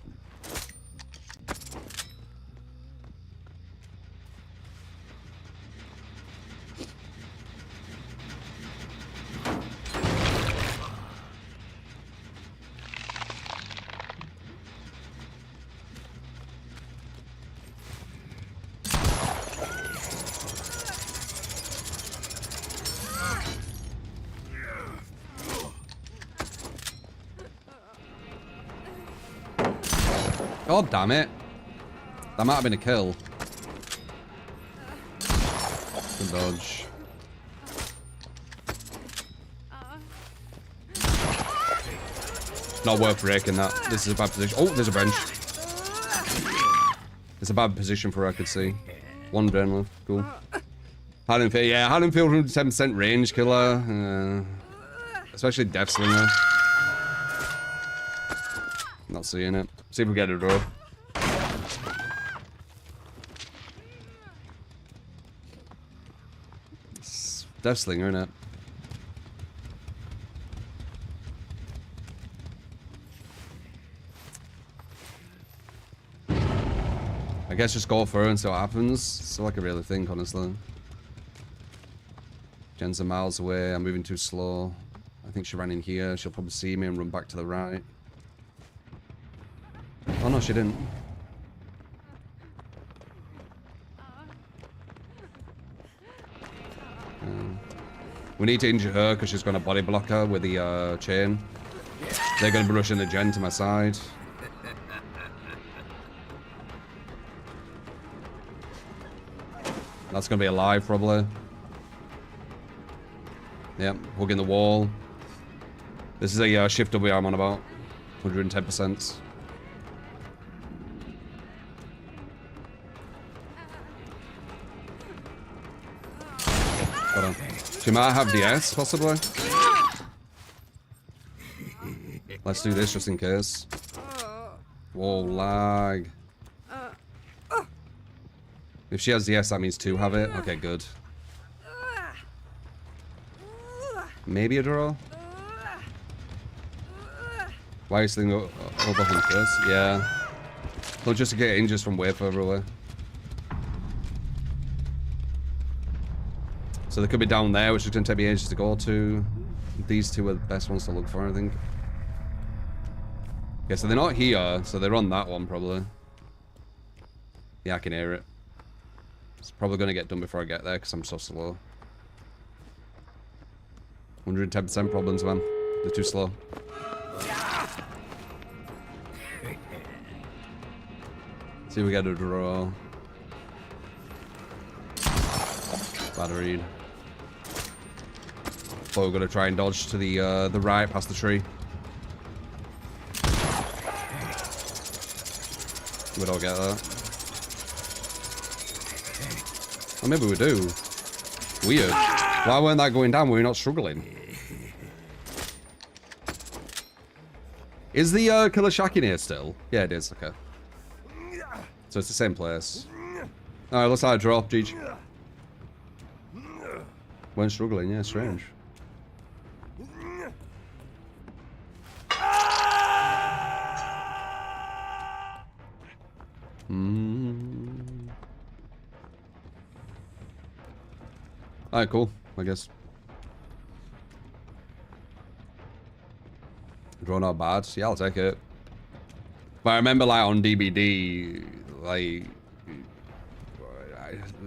God damn it. That might have been a kill. Good dodge. Not worth breaking that. This is a bad position. Oh, there's a bench. It's a bad position for her, I could see. One drain left. Cool. Haddonfield, yeah, Haddonfield 110% range killer. Especially Deathslinger. Not seeing it. See if we get a draw. It's Deathslinger, innit? I guess just go for her and see what happens. It's like a really think, honestly. Jen's a miles away. I'm moving too slow. I think she ran in here. She'll probably see me and run back to the right. Oh no, she didn't. We need to injure her because she's going to body block her with the chain. They're going to be rushing the Jen to my side. That's going to be alive, probably. Yep, hugging the wall. This is a shift W I'm on about. 110%. Hold on. She might have DS, possibly. Let's do this just in case. Whoa, lag. If she has DS, that means two have it. Okay, good. Maybe a draw? Why are you still over hunters? Yeah. They'll just get injured from way further away. So they could be down there, which is going to take me ages to go to. These two are the best ones to look for, I think. Okay, so they're not here, so they're on that one, probably. Yeah, I can hear it. It's probably going to get done before I get there, because I'm so slow. 110% problems, man. They're too slow. See if we get a draw. Bad read. But we're gonna try and dodge to the right past the tree. We don't get that. Or maybe we do. Weird. Why weren't that going down? Were we not struggling? Is the killer shack in here still? Yeah, it is. Okay. So it's the same place. Alright, looks like a drop, GG. Weren't struggling, yeah, strange. Alright, cool, I guess. Draw not bad. Yeah, I'll take it. But I remember, like, on DBD, like...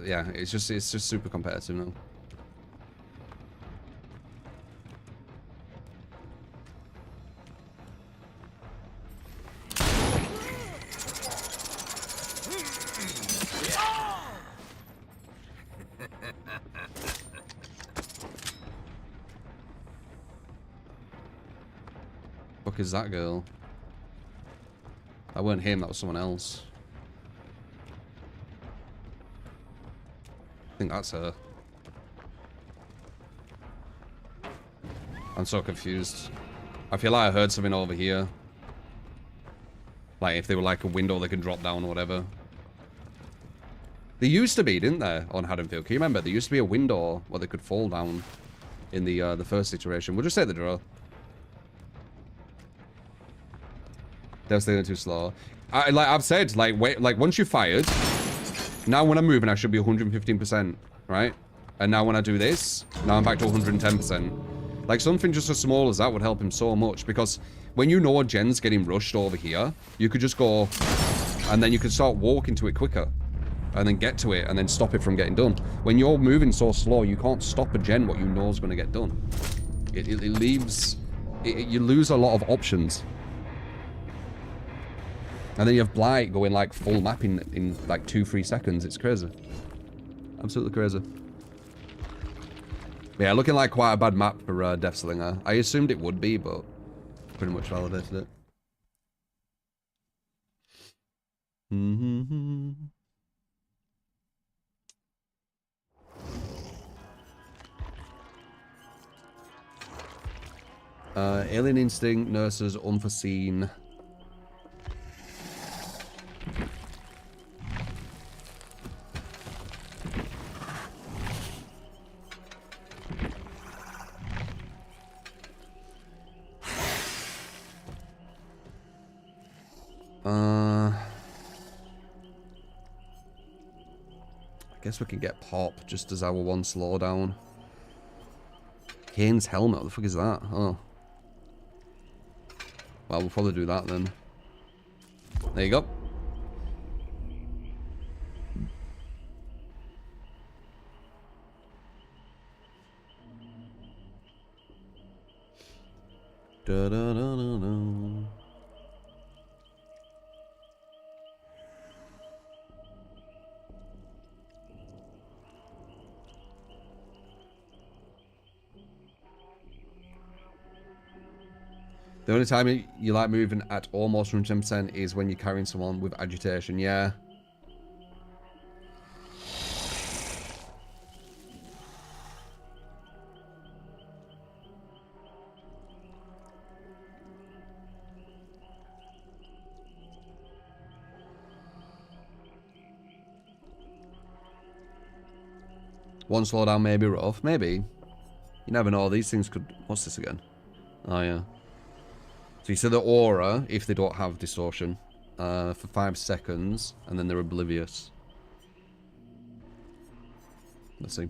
yeah, it's just super competitive now. Fuck is that girl? That weren't him, that was someone else. I think that's her. I'm so confused. I feel like I heard something over here. Like if they were like a window they could drop down or whatever. There used to be, didn't there, on Haddonfield? Can you remember? There used to be a window where they could fall down in the first iteration. We'll just say the draw. Devastating too slow. Like I've said, like wait, like once you fired, now when I'm moving I should be 115%, right? And now when I do this, now I'm back to 110%. Like something just as small as that would help him so much, because when you know Jen's getting rushed over here, you could just go and then you could start walking to it quicker and then get to it and then stop it from getting done. When you're moving so slow, you can't stop a Gen what you know is going to get done. It leaves... you lose a lot of options. And then you have Blight going like full mapping in like 2-3 seconds. It's crazy. Absolutely crazy. Yeah, looking like quite a bad map for Deathslinger. I assumed it would be, but pretty much validated it. Alien Instinct, Nurses, Unforeseen. I guess we can get Pop just as our one slowdown. Kane's helmet. What the fuck is that? Oh. Well, we'll probably do that then. There you go. Da, da, da, da, da. The only time you like moving at almost 110% is when you're carrying someone with agitation. Yeah. One slowdown may be rough. Maybe. You never know. These things could... What's this again? Oh, yeah. So you see the aura, if they don't have distortion, for 5 seconds, and then they're oblivious. Let's see.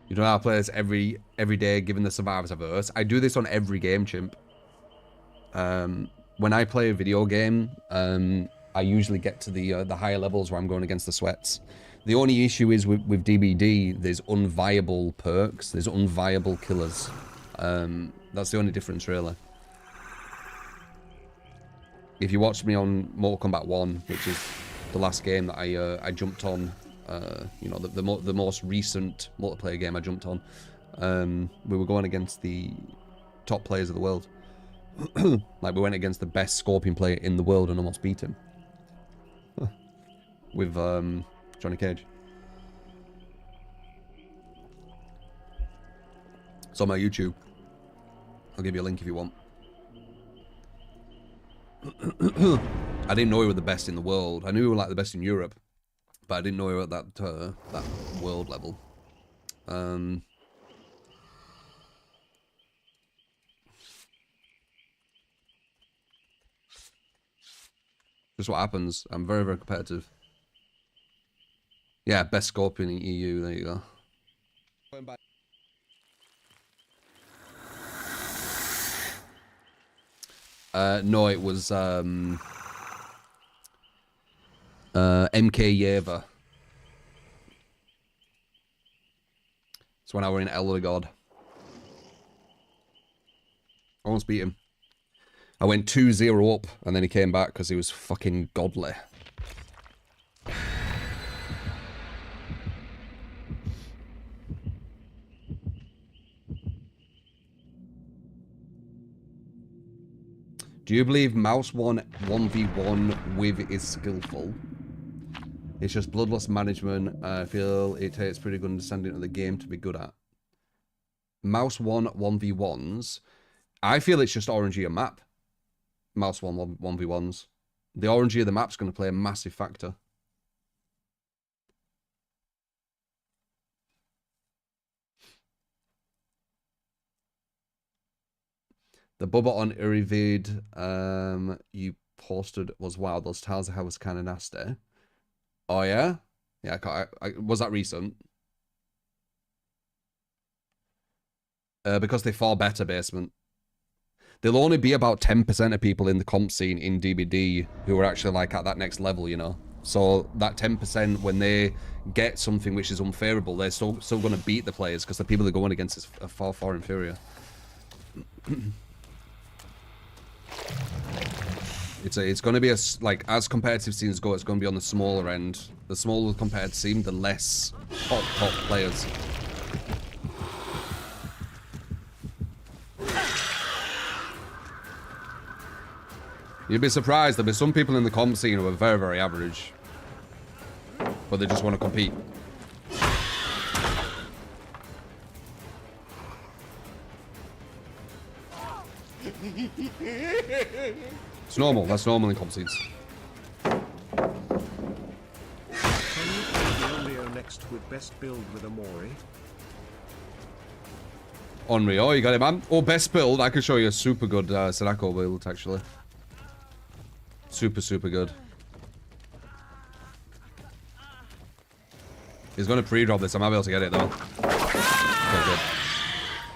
You don't have to play this every day, given the survivors averse. I do this on every game, chimp. When I play a video game, I usually get to the higher levels where I'm going against the sweats. The only issue is with DBD, there's unviable perks, there's unviable killers. That's the only difference, really. If you watched me on Mortal Kombat 1, which is the last game that I jumped on, you know, the most recent multiplayer game I jumped on, we were going against the top players of the world. Like, we went against the best Scorpion player in the world and almost beat him. With Johnny Cage. It's on my YouTube. I'll give you a link if you want. I didn't know we were the best in the world. I knew we were like the best in Europe, but I didn't know we were at that world level. Just what happens. I'm very, very competitive. Yeah, best Scorpion in EU. There you go. No, it was MK Yeva. It's when I were in Elder God. I almost beat him. I went 2-0 up, and then he came back because he was fucking godly. Do you believe Mouse 1v1 with is skillful? It's just bloodlust management. I feel it takes pretty good understanding of the game to be good at. Mouse 1v1s. I feel it's just RNG a map. Mouse 1v1s. The RNG of the map's going to play a massive factor. The Bubba on Urivid you posted was wild. Those tiles I was kind of nasty. Oh, yeah? Yeah, was that recent? Because they fall better, basement. There'll only be about 10% of people in the comp scene in DBD who are actually like at that next level, you know? So that 10%, when they get something which is unfavorable, they're still going to beat the players because the people they're going against are far, far inferior. It's going to be like, as competitive scenes go, it's going to be on the smaller end. The smaller the competitive scene, the less top players. You'd be surprised. There'll be some people in the comp scene who are very, very average, but they just want to compete. It's normal. That's normal in comp scenes. Can you play Onryo next with best build with Amori? Onryo, you got it, man. Oh, best build. I can show you a super good Sadako build, actually. Super, super good. He's going to pre-drop this. I might be able to get it, though. Okay, good.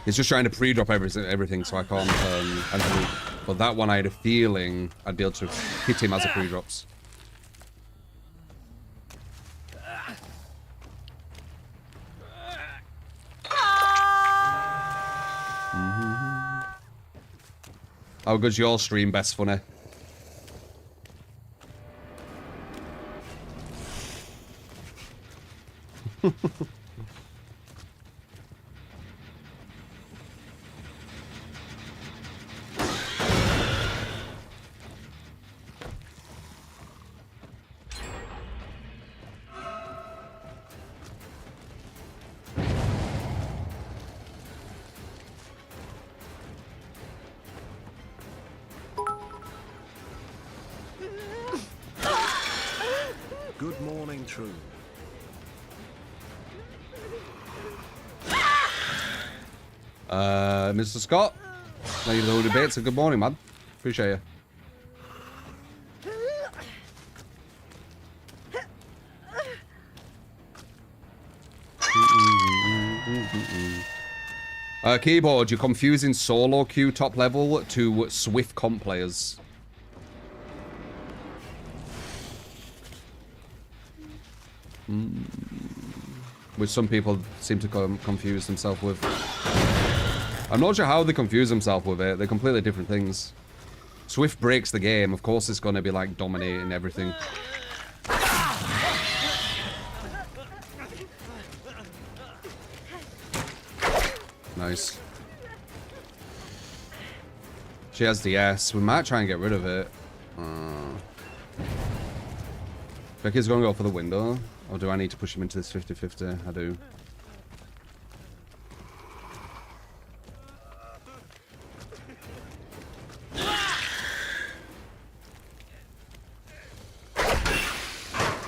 He's just trying to pre-drop everything, so I can't actually... But that one, I had a feeling I'd be able to hit him as a pre-drops. How good's your stream, Best Funny? Good morning, True. Mr. Scott, thank you for the whole debate. So good morning, man. Appreciate you. Keyboard, you're confusing solo queue top level to Swift comp players. Which some people seem to confuse themselves with. I'm not sure how they confuse themselves with it. They're completely different things. Swift breaks the game. Of course it's going to be like dominating everything. Nice. She has DS. We might try and get rid of it. Becky's going to go for the window. Or do I need to push him into this 50-50? I do.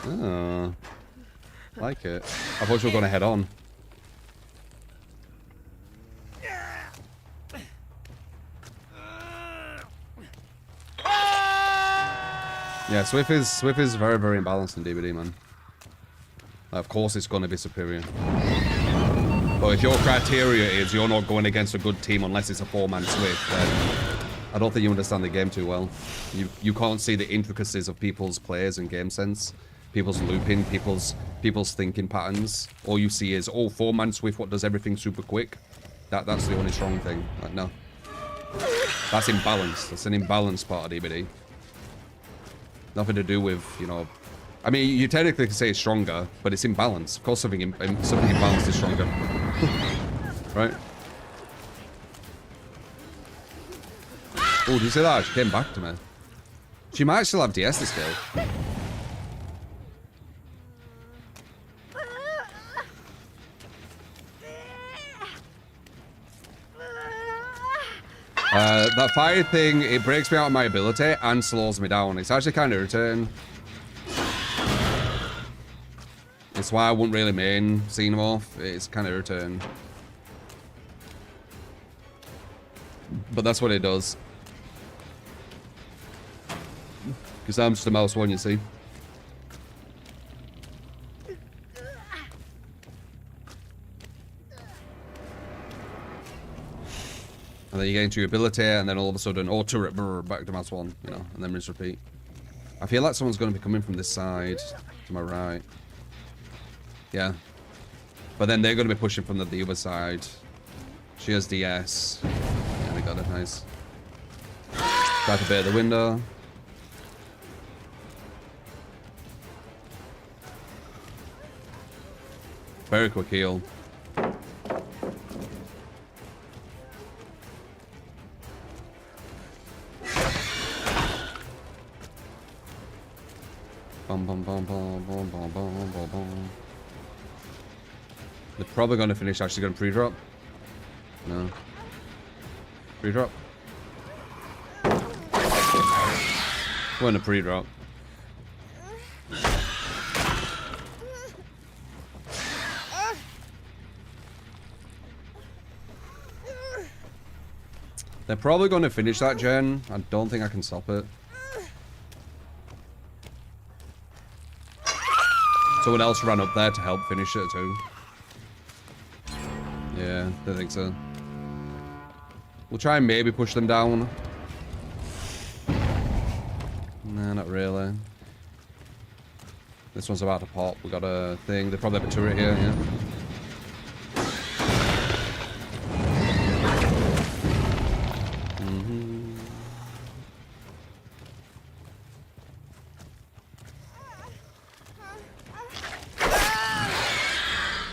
Oh. Like it. I thought you were going to head on. Yeah, Swift is very, very imbalanced in DBD, man. Of course it's going to be superior. But if your criteria is you're not going against a good team unless it's a 4-man Swift, then I don't think you understand the game too well. You can't see the intricacies of people's plays and game sense, people's looping, people's thinking patterns. All you see is, oh, 4-man Swift, what does everything super quick? That's the only strong thing. Like, no. That's imbalanced. That's an imbalanced part of DBD. Nothing to do with, you know... I mean, you technically can say it's stronger, but it's imbalanced. Of course something imbalanced is stronger. Right? Oh, did you see that? She came back to me. She might still have DS this game. That fire thing, it breaks me out of my ability and slows me down. It's actually kind of irritating. It's why I wouldn't really main Xenomorph. It's kind of irritating. But that's what it does. Because I'm just a mouse one, you see. And then you get into your ability, and then all of a sudden, oh, turret, brr, back to mouse one, you know, and then rinse repeat. I feel like someone's going to be coming from this side, to my right. Yeah. But then they're going to be pushing from the other side. She has DS. Yeah, they got it, nice. Try to bait the window. Very quick heal. Bum, bum, bum, bum, bum, bum, bum, bum, bum. They're probably going to finish actually going to pre-drop. No. Pre-drop. We're in a pre-drop. They're probably going to finish that gen. I don't think I can stop it. Someone else ran up there to help finish it too. Yeah, I think so. We'll try and maybe push them down. Nah, not really. This one's about to pop. We got a thing. They probably have a turret here, yeah.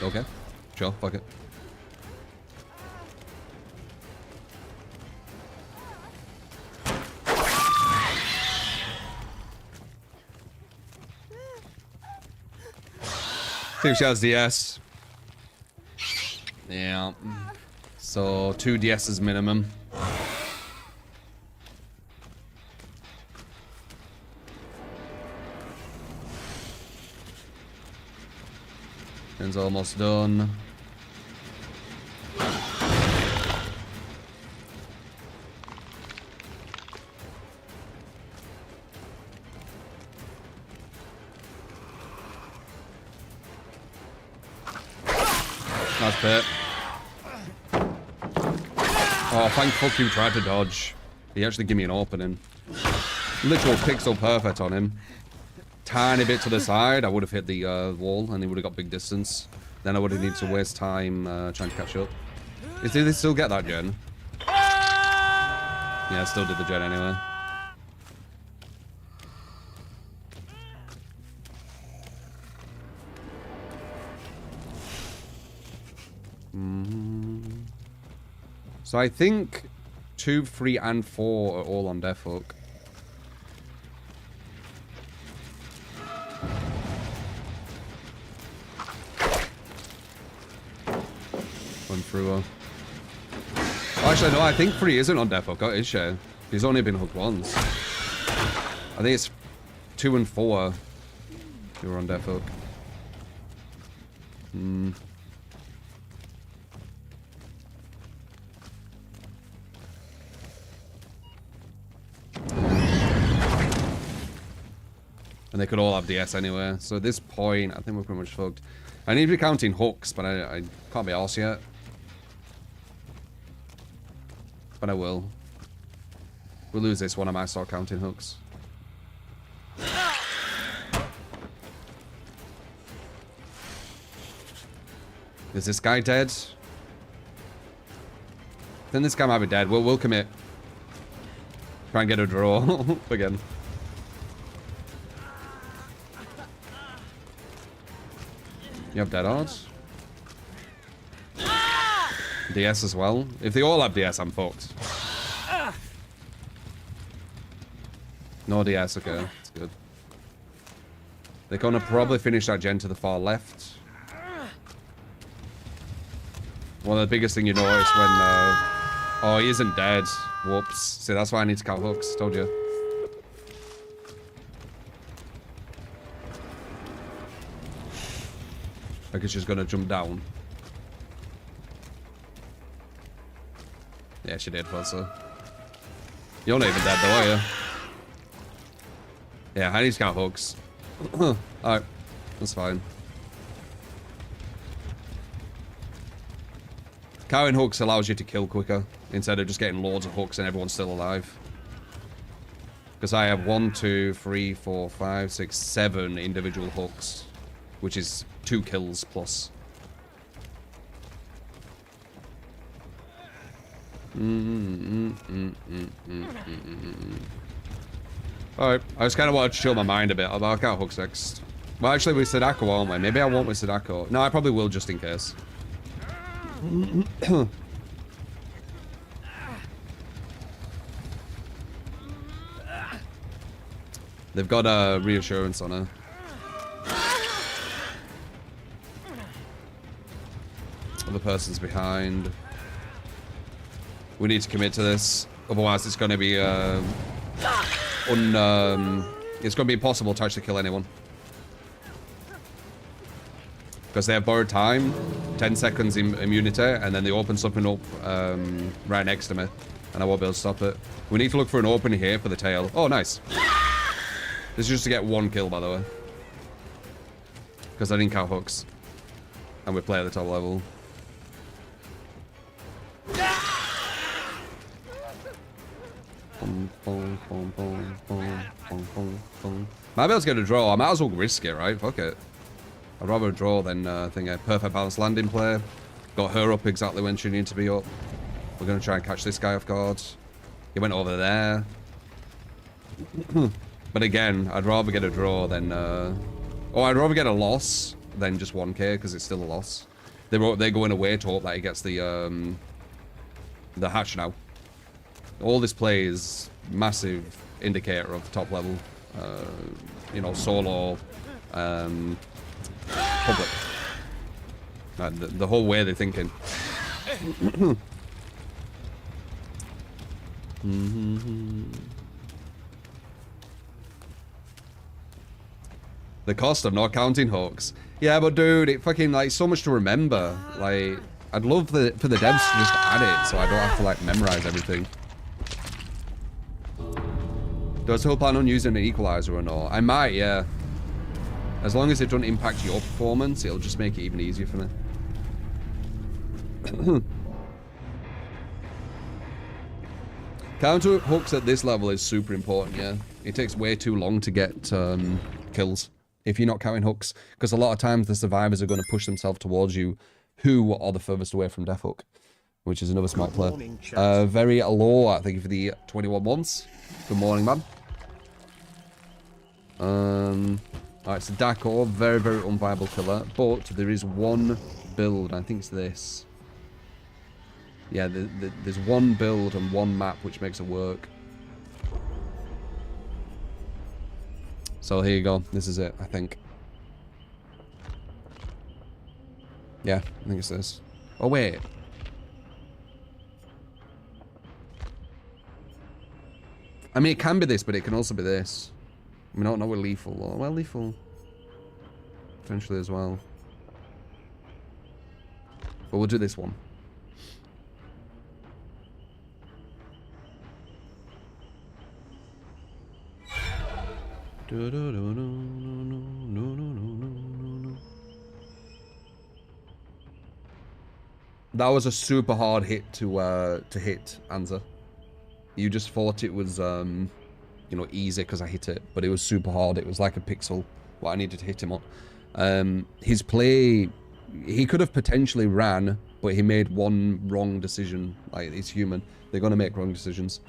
Okay. Sure, fuck it. See if she has DS. Yeah. So 2 DS's minimum. It's almost done. Nice bit. Oh, thank fuck you tried to dodge. He actually gave me an opening. Literal pixel perfect on him. Tiny bit to the side, I would have hit the wall and he would have got big distance. Then I would have needed to waste time trying to catch up. Did they still get that gen? Yeah, I still did the gen anyway. So I think 2, 3, and 4 are all on Death Hook. Run through her. Oh, actually, no, I think 3 isn't on Death Hook, is she? He's only been hooked once. I think it's 2 and 4 who are on Death Hook. And they could all have DS anyway. So at this point, I think we're pretty much fucked. I need to be counting hooks, but I can't be arse yet. But I will. We'll lose this one, I might start counting hooks. Is this guy dead? I think this guy might be dead. We'll commit. Try and get a draw again. You have dead odds? DS as well. If they all have DS, I'm fucked. No DS, okay. That's good. They're gonna probably finish that gen to the far left. One of the biggest thing you notice when... oh, he isn't dead. Whoops. See, that's why I need to count hooks. Told you. Like it's just gonna jump down. Yeah, she did, so. You're not even dead though, are you? Yeah, I need to count hooks. Alright, that's fine. Counting hooks allows you to kill quicker, instead of just getting loads of hooks and everyone's still alive. Because I have 1, 2, 3, 4, 5, 6, 7 individual hooks, which is 2 kills plus. Alright, I just kind of wanted to chill my mind a bit. I'll count hooks next. Well, actually, with Sadako, won't we? Maybe I won't with Sadako. No, I probably will just in case. They've got a reassurance on her. Other person's behind. We need to commit to this. Otherwise, it's going to be it's going to be impossible to actually kill anyone. Because they have borrowed time, 10 seconds immunity, and then they open something up right next to me, and I won't be able to stop it. We need to look for an opening here for the tail. Oh, nice. This is just to get 1 kill, by the way. Because I didn't count hooks. And we play at the top level. Might be able to get a draw. I might as well risk it, right? Fuck it. I'd rather a draw than think a perfect balanced landing play. Got her up exactly when she needed to be up. We're going to try and catch this guy off guard. He went over there. But again, I'd rather get a draw than... or I'd rather get a loss than just 1k, because it's still a loss. They're going away to hope that he gets the hatch now. All this play is massive indicator of top level. You know, solo, public. The whole way they're thinking. The cost of not counting hooks. Yeah, but dude, it fucking, like, so much to remember. Like, I'd love for the devs to just add it so I don't have to, like, memorize everything. Do I still plan on using an equalizer or not? I might, yeah. As long as it doesn't impact your performance, it'll just make it even easier for me. Counter hooks at this level is super important, yeah. It takes way too long to get kills if you're not counting hooks, because a lot of times the survivors are going to push themselves towards you who are the furthest away from death hook, which is another smart play. Very aloha, thank you for the 21 months. Good morning, man. Alright, Sadako, very, very unviable killer, but there is one build, I think it's this. Yeah, there's one build and one map which makes it work. So here you go. This is it, I think. Yeah, I think it's this. Oh, wait. I mean, it can be this, but it can also be this. I mean, I don't know with lethal. Or, well, lethal. Potentially as well. But we'll do this one. That was a super hard hit to hit, Anza. You just thought it was, you know, easy because I hit it, but it was super hard. It was like a pixel, what I needed to hit him on. His play, he could have potentially ran, but he made one wrong decision. Like, he's human. They're going to make wrong decisions.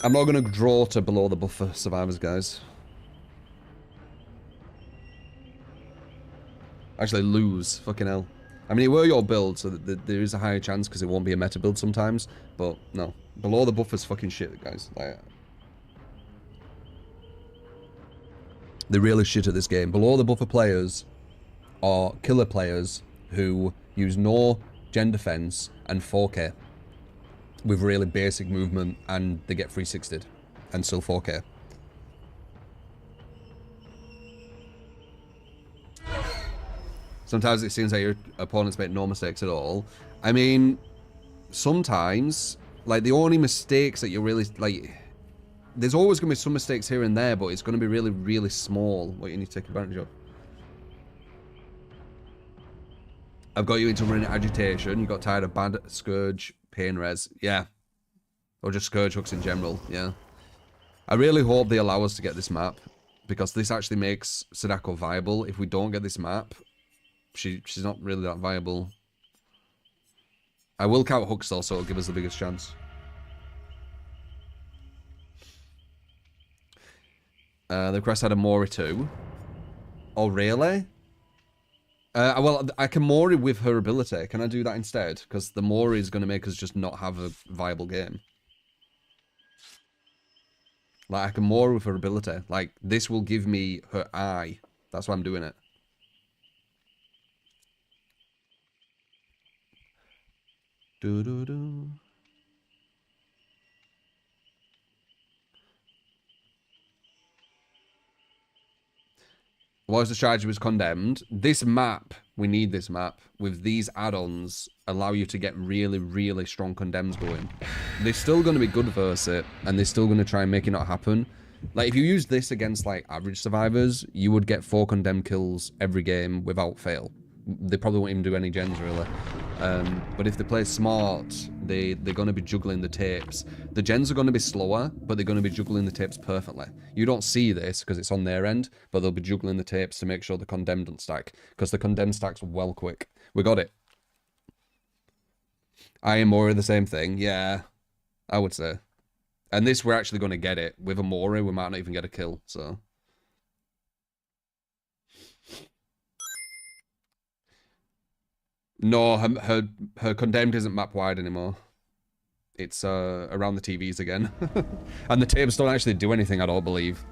I'm not going to draw to below the buffer survivors, guys. Actually, lose. Fucking hell. I mean, it were your build, so that there is a higher chance because it won't be a meta build sometimes. But, no. Below the buffer's fucking shit, guys. Like, they're really shit at this game. Below the buffer players are killer players who use no gen defense and 4K. With really basic movement, and they get 360'd and still 4K. Sometimes it seems like your opponents make no mistakes at all. I mean, sometimes, like, the only mistakes that you're really, like, there's always going to be some mistakes here and there, but it's going to be really, really small what you need to take advantage of. I've got you into running agitation. You got tired of bad scourge. Pain res, yeah. Or just scourge hooks in general, yeah. I really hope they allow us to get this map, because this actually makes Sadako viable. If we don't get this map, she's not really that viable. I will count hooks though, so it'll give us the biggest chance. The quest had a Mori too. Oh, really? Well, I can Mori with her ability. Can I do that instead? Because the Mori is going to make us just not have a viable game. Like, I can Mori with her ability. Like, this will give me her eye. That's why I'm doing it. Do-do-do. What was the strategy was condemned. This map, we need this map. With these add-ons, allow you to get really, really strong condemns going. They're still going to be good versus it, and they're still going to try and make it not happen. Like, if you use this against, like, average survivors, you would get 4 condemned kills every game without fail. They probably won't even do any gens, really. But if they play smart, they're going to be juggling the tapes. The gens are going to be slower, but they're going to be juggling the tapes perfectly. You don't see this because it's on their end, but they'll be juggling the tapes to make sure the condemned don't stack. Because the condemned stacks well quick. We got it. I am more of the same thing. Yeah, I would say. And this, we're actually going to get it. With Amori, we might not even get a kill, so... No, her condemned isn't map wide anymore. It's around the TVs again. And the tapes don't actually do anything, I don't believe.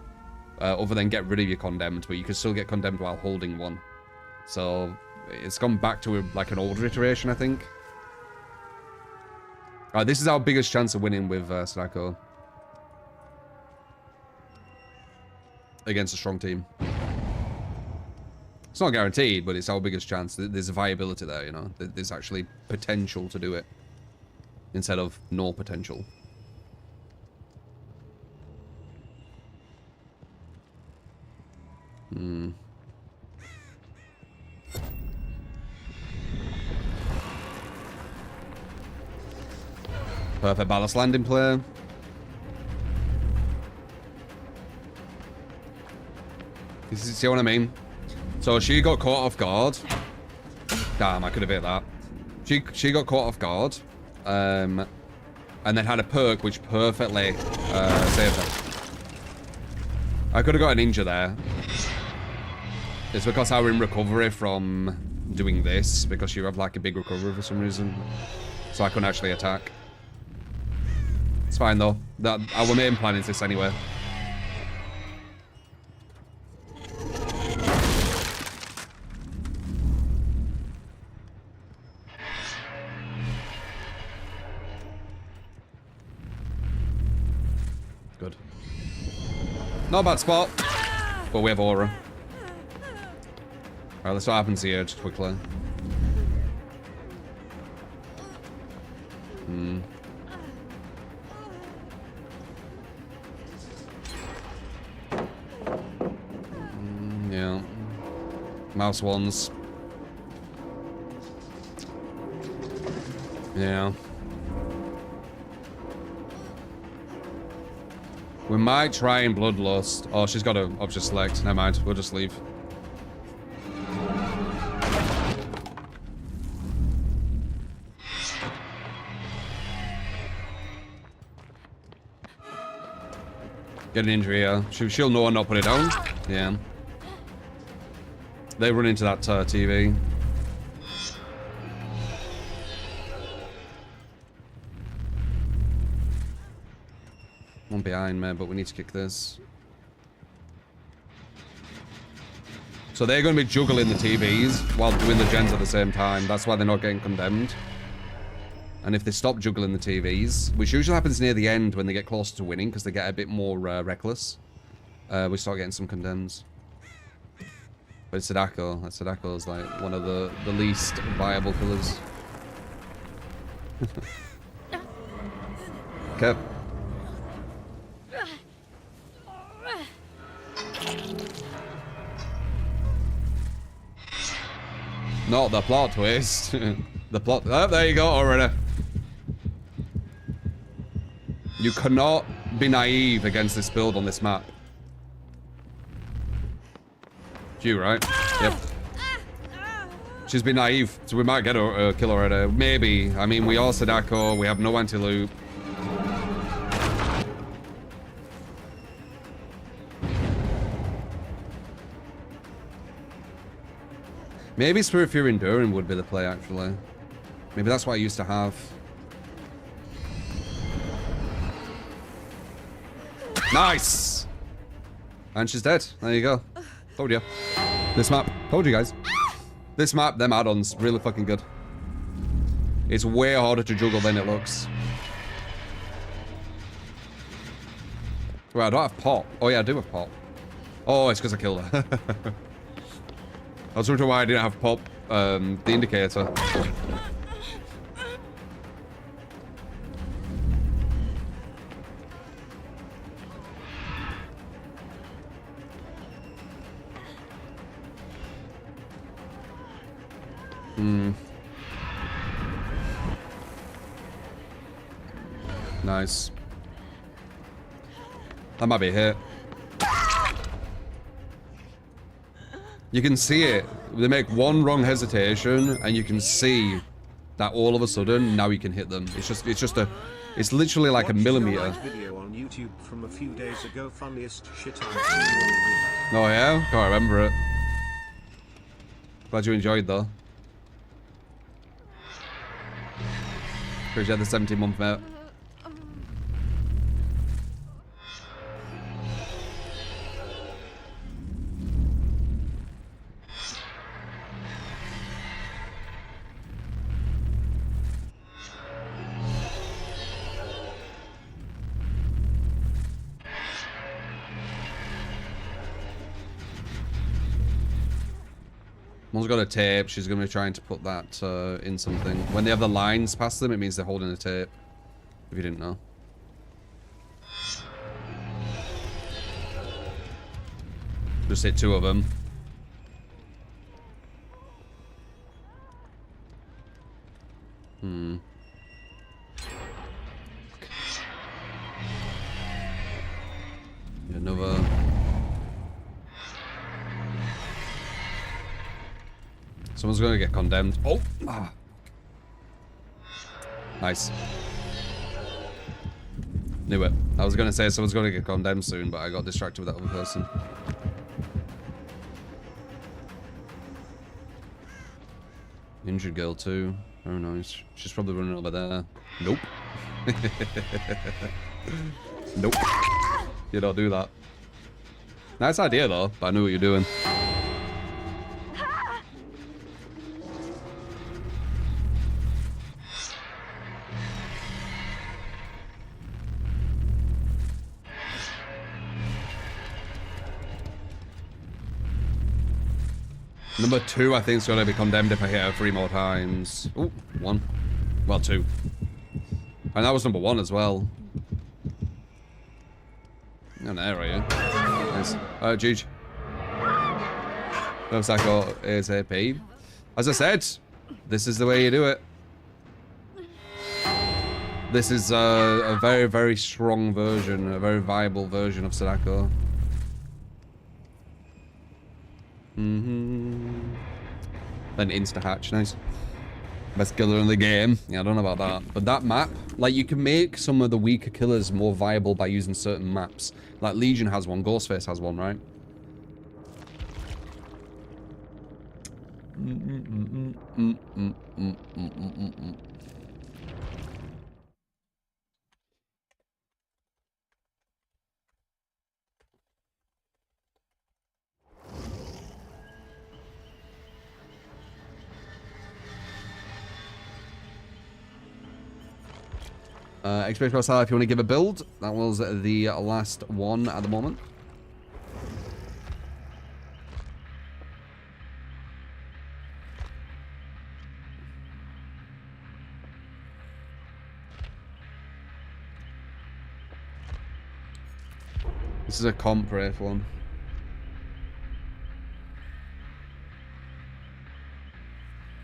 Other than get rid of your condemned, but you can still get condemned while holding one. So, it's gone back to like an older iteration, I think. Alright, this is our biggest chance of winning with Sadako. Against a strong team. It's not guaranteed, but it's our biggest chance. There's a viability there, you know. There's actually potential to do it. Instead of no potential. Perfect ballast landing play. You see what I mean? So she got caught off guard. Damn, I could have hit that. She got caught off guard. And then had a perk which perfectly saved her. I could have got a ninja there. It's because I were in recovery from doing this, because you have like a big recovery for some reason. So I couldn't actually attack. It's fine though. Our main plan is this anyway. Good. Not a bad spot, but we have aura. Alright, let's see what happens here just quickly. Yeah. Mouse ones. Yeah. We might try and bloodlust. Oh, she's got a object select. Never mind. We'll just leave. Get an injury here. She'll know and not put it down. Yeah. They run into that TV. One behind me, but we need to kick this. So they're going to be juggling the TVs while doing the gens at the same time. That's why they're not getting condemned. And if they stop juggling the TVs, which usually happens near the end when they get closer to winning, because they get a bit more reckless, we start getting some condemns. But it's Sadako. Sadako is like one of the least viable killers. Okay. Not the plot twist. The plot. Oh, there you go already. You cannot be naive against this build on this map. It's you, right? Yep. She's been naive, so we might get a kill already. Maybe. I mean, we are Sadako. We have no anti-loop. Maybe Spirit Fury Enduring would be the play, actually. Maybe that's what I used to have. Nice! And she's dead. There you go. Told you. This map. Told you guys. This map, them add-ons, really fucking good. It's way harder to juggle than it looks. Well, I don't have pop. Oh yeah, I do have pop. Oh, it's because I killed her. I was wondering why I didn't have pop, the indicator. Hmm. Nice. That might be a hit. You can see it. They make one wrong hesitation, and you can see that all of a sudden now you can hit them. It's literally like a millimeter. Video on YouTube from a few days ago, funniest shit I've seen. Oh yeah? Can't remember it. Glad you enjoyed though. Appreciate the 17-month mate. One's got a tape. She's going to be trying to put that in something. When they have the lines past them, it means they're holding a tape. If you didn't know. Just hit 2 of them. Hmm. Another... Someone's going to get condemned. Oh! Ah. Nice. Knew it. I was going to say someone's going to get condemned soon, but I got distracted with that other person. Injured girl too. Oh nice. She's probably running over there. Nope. Nope. You don't do that. Nice idea though, but I knew what you're doing. Number 2, I think, is going to be condemned if I hit her 3 more times. Ooh, 1. Well, 2. And that was number 1 as well. And there are you. Nice. Juge. No Sadako ASAP. As I said, this is the way you do it. This is a very, very strong version, a very viable version of Sadako. Then insta-hatch, nice. Best killer in the game. Yeah, I don't know about that. But that map, like, you can make some of the weaker killers more viable by using certain maps. Like, Legion has one, Ghostface has one, right? Experience Crosshair, if you want to give a build. That was the last one at the moment. This is a comp for F1.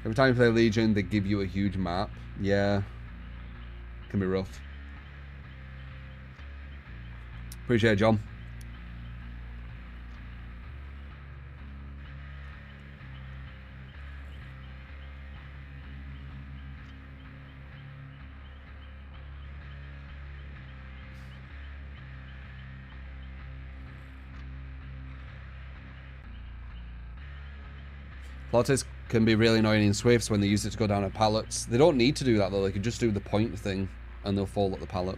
Every time you play Legion, they give you a huge map. Yeah. Can be rough. Appreciate it, John. Plotters can be really annoying in Swifts when they use it to go down at pallets. They don't need to do that though, they can just do the point thing and they'll fall at the pallet.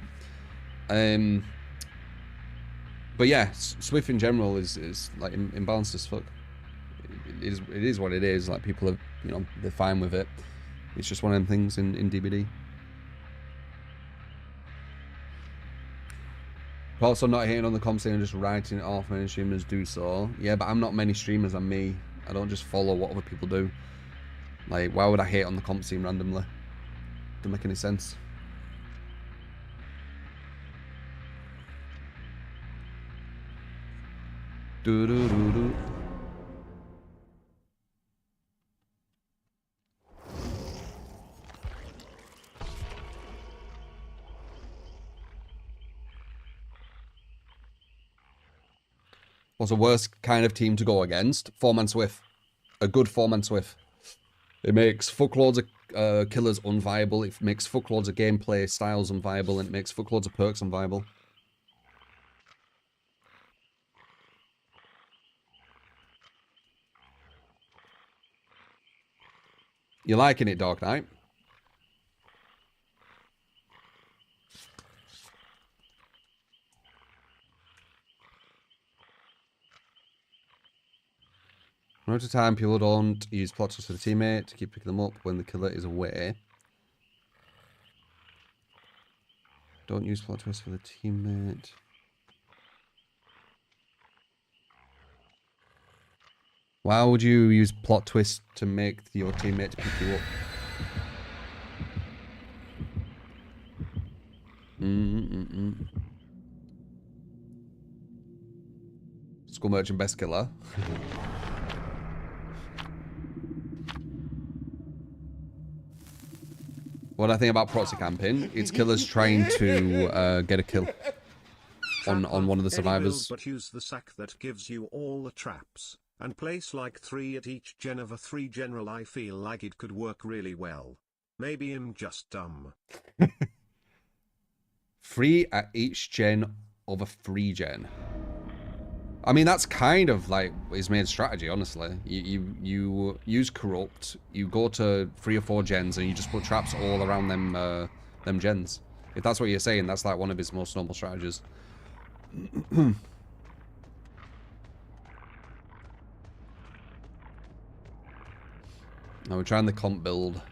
But yeah, Swift in general is like imbalanced as fuck. It is what it is, like people are, you know, they're fine with it. It's just one of them things in DBD. Also not hating on the comp scene and just writing it off. Many streamers do so. Yeah, but I'm not many streamers, I'm me. I don't just follow what other people do. Like, why would I hate on the comp scene randomly? Doesn't make any sense. Do do do do. What's the worst kind of team to go against? 4-man Swift. A good 4-man Swift. It makes fuckloads of killers unviable. It makes fuckloads of gameplay styles unviable. And it makes fuckloads of perks unviable. You liking it, Dark Knight? Most of the time, people don't use plot twists for the teammate to keep picking them up when the killer is away. Don't use plot twists for the teammate. Why would you use plot twists to make your teammate pick you up? School merchant best killer. What I think about proxy camping, it's killers trying to get a kill on one of the survivors. But use the sack that gives you all the traps, and place like 3 at each gen of a 3 general. I feel like it could work really well. Maybe I'm just dumb. 3 at each gen of a 3 gen. I mean, that's kind of like his main strategy, honestly. You use corrupt, you go to 3 or 4 gens, and you just put traps all around them gens. If that's what you're saying, that's like one of his most normal strategies. Now we're trying the comp build.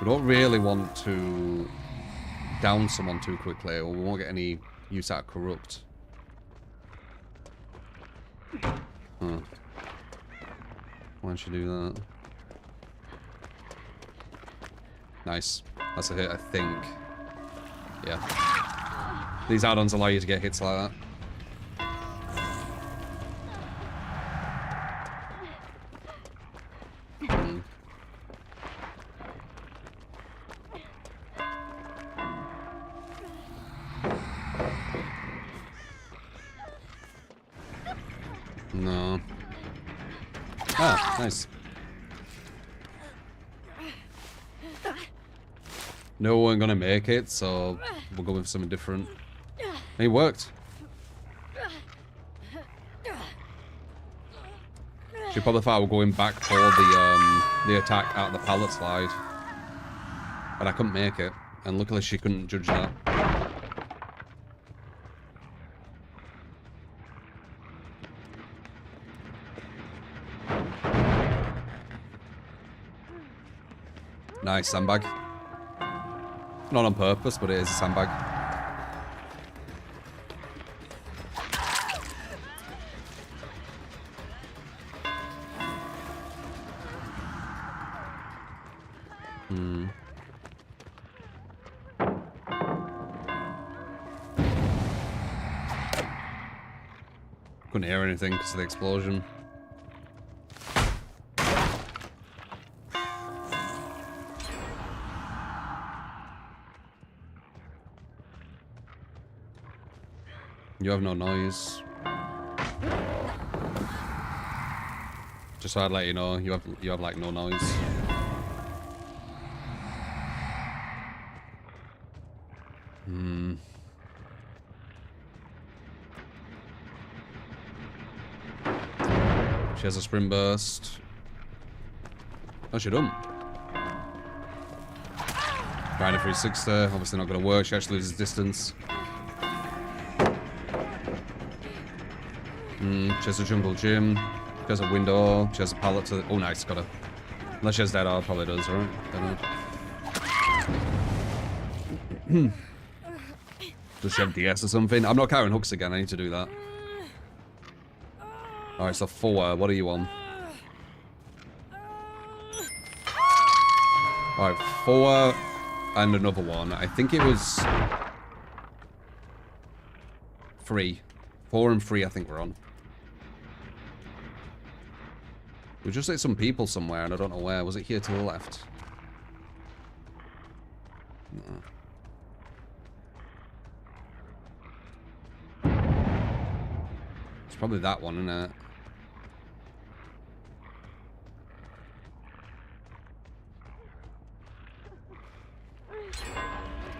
We don't really want to down someone too quickly, or we won't get any use out of corrupt. Huh. Why don't you do that? Nice. That's a hit, I think. Yeah. These add-ons allow you to get hits like that. No. Ah, nice. No one gonna make it, so we'll go with something different. It worked. She probably thought I was going back for the attack out of the pallet slide, but I couldn't make it, and luckily she couldn't judge that. Nice sandbag. Not on purpose, but it is a sandbag. Couldn't hear anything because of the explosion. You have no noise. Just so I'd let you know, you have like no noise. She has a sprint burst. Oh, she done. Trying a 360, obviously not going to work. She actually loses distance. She has a jungle gym. She has a window. She has a pallet to... Oh, nice. Got her. Unless she has dead eye, probably does, right? Don't know. Does she have DS or something? I'm not carrying hooks again. I need to do that. Alright, so 4. What are you on? Alright, 4 and another one. I think it was 3. 4 and 3 I think we're on. We just hit some people somewhere, and I don't know where. Was it here to the left? No. It's probably that one, isn't it?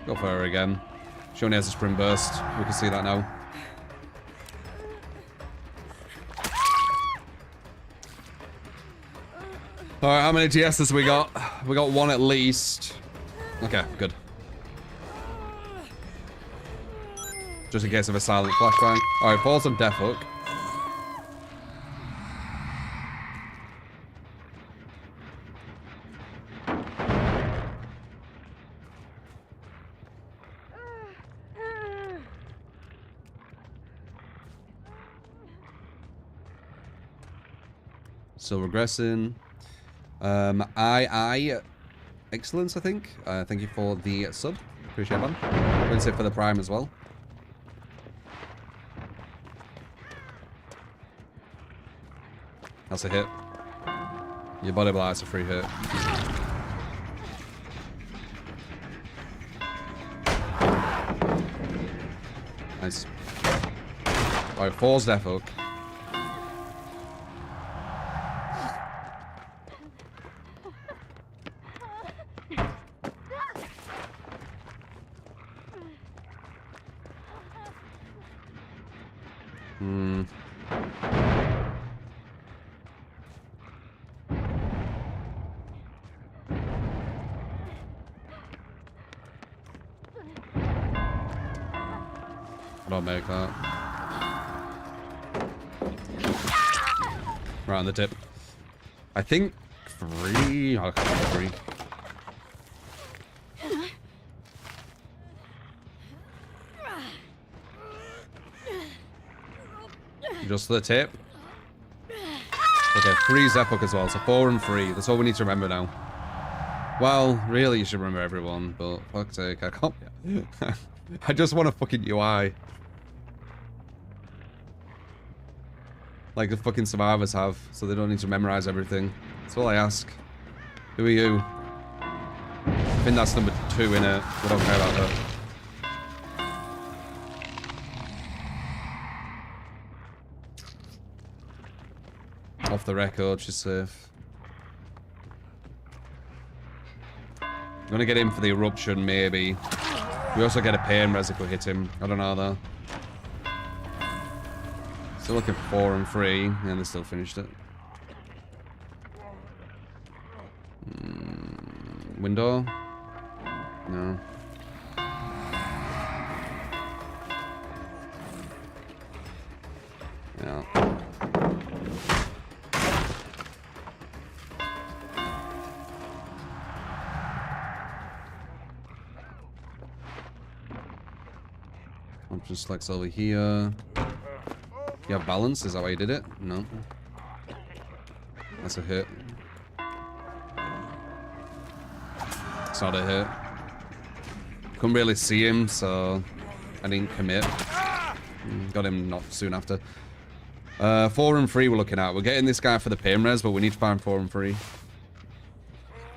Go for her again. She only has a sprint burst. We can see that now. Alright, how many GSs we got? We got one at least. Okay, good. Just in case of a silent flashbang. Alright, pause on Death Hook. Still regressing. Excellence, I think. Thank you for the sub. Appreciate it, man. Thanks for the prime as well. That's a hit. Your body blight's a free hit. Nice. Alright, 4's Death Hook. Don't make that. Right on the tip. I think 3. I can't remember 3. Just the tip. Okay, 3's Death Hook as well, so 4 and 3. That's all we need to remember now. Well, really, you should remember everyone, but fuck's sake, I can't. I just want a fucking UI. Like the fucking survivors have, so they don't need to memorize everything. That's all I ask. Who are you? I think that's number 2, innit? We don't care about that. Off the record, she's safe. I'm gonna get him for the eruption, maybe. We also get a pain res if we hit him. I don't know though. Still looking for 4 and 3, and they still finished it. Window? No. Yeah. Just selects over here. You have balance? Is that why you did it? No. That's a hit. It's not a hit. Couldn't really see him, so I didn't commit. Got him not soon after. 4 and 3 we're looking at. We're getting this guy for the pain res, but we need to find 4 and 3.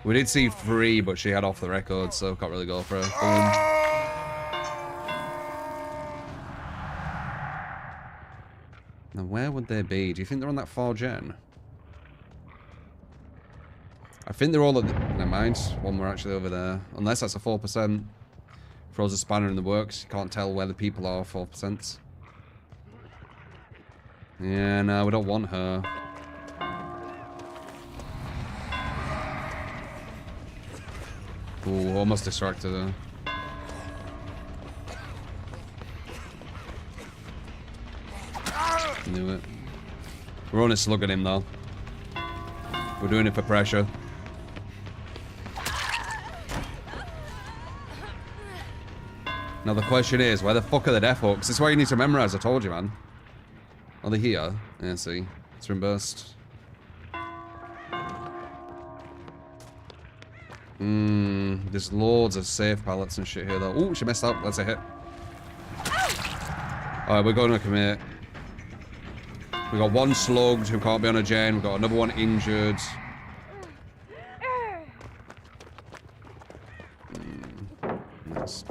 We did see 3, but she had off the record, so can't really go for her. Boom. Now, where would they be? Do you think they're on that 4 gen? I think they're all at the... Never mind. One were actually over there. Unless that's a 4%. Throws a spanner in the works. You can't tell where the people are 4%. Yeah, no, we don't want her. Ooh, almost distracted her. Knew it. We're only slugging him though. We're doing it for pressure. Now the question is, where the fuck are the Death Hooks? This is why you need to memorize, I told you, man. Are they here? Yeah, see. It's reimbursed. There's loads of safe pallets and shit here though. Ooh, she messed up. That's a hit. Alright, we're going to commit. We got one slugged who can't be on a gen. We got another one injured. Nice.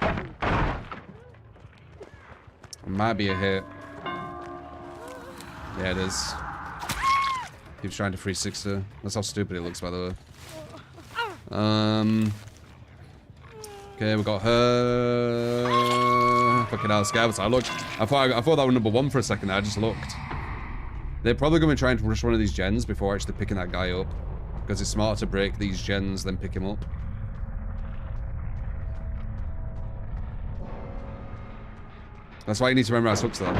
It might be a hit. Yeah, it is. Keeps trying to 360. That's how stupid it looks, by the way. Okay, we got her. Fucking hell, scouts. I thought that was number 1 for a second. I just looked. They're probably going to be trying to rush one of these gens before actually picking that guy up, because it's smarter to break these gens than pick him up. That's why you need to memorize hooks, though.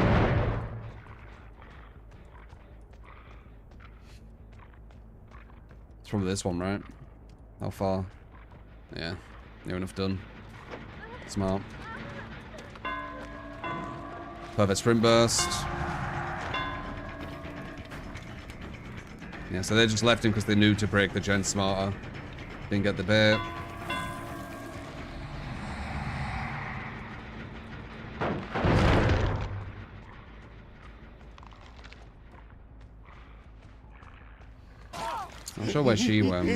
It's probably this one, right? How far? Yeah, near enough done. Smart. Perfect sprint burst. Yeah, so they just left him because they knew to break the gen smarter. Didn't get the bait. Not sure where she went.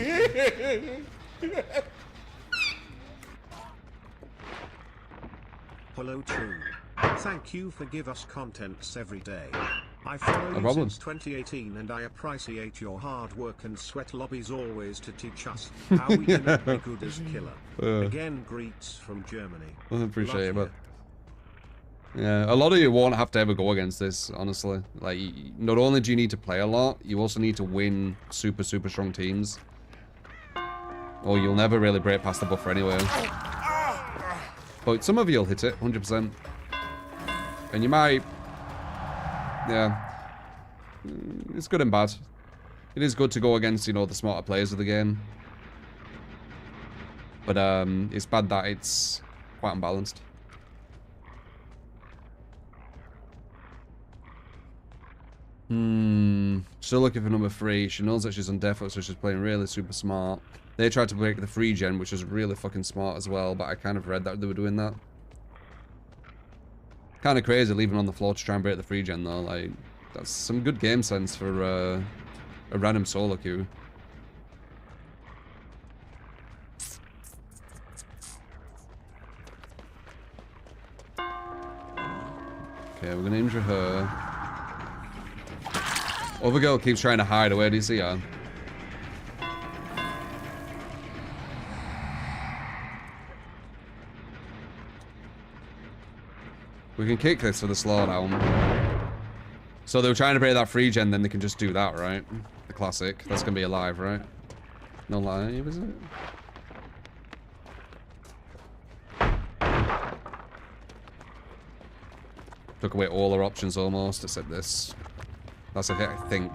Hello True. Thank you for give us contents every day. I follow you problem. since 2018 and I appreciate your hard work and sweat lobbies always to teach us how we can be good as killer. Again, greets from Germany. I appreciate it, Love but... Yeah, a lot of you won't have to ever go against this, honestly. Like, not only do you need to play a lot, you also need to win super, super strong teams. Or you'll never really break past the buffer anyway. But some of you'll hit it, 100%. And you might... Yeah. It's good and bad. It is good to go against, you know, the smarter players of the game. But it's bad that it's quite unbalanced. Still looking for number 3. She knows that she's on defo, so she's playing really super smart. They tried to break the free gen, which was really fucking smart as well, but I kind of read that they were doing that. Kind of crazy leaving on the floor to try and break the free gen though. Like, that's some good game sense for a random solo queue. Okay, we're gonna injure her. Other girl keeps trying to hide. Where do you see her? We can kick this for the slowdown. So they were trying to break that free gen, then they can just do that, right? The classic. That's gonna be alive, right? No live, is it? Took away all our options almost, except this. That's a hit, I think.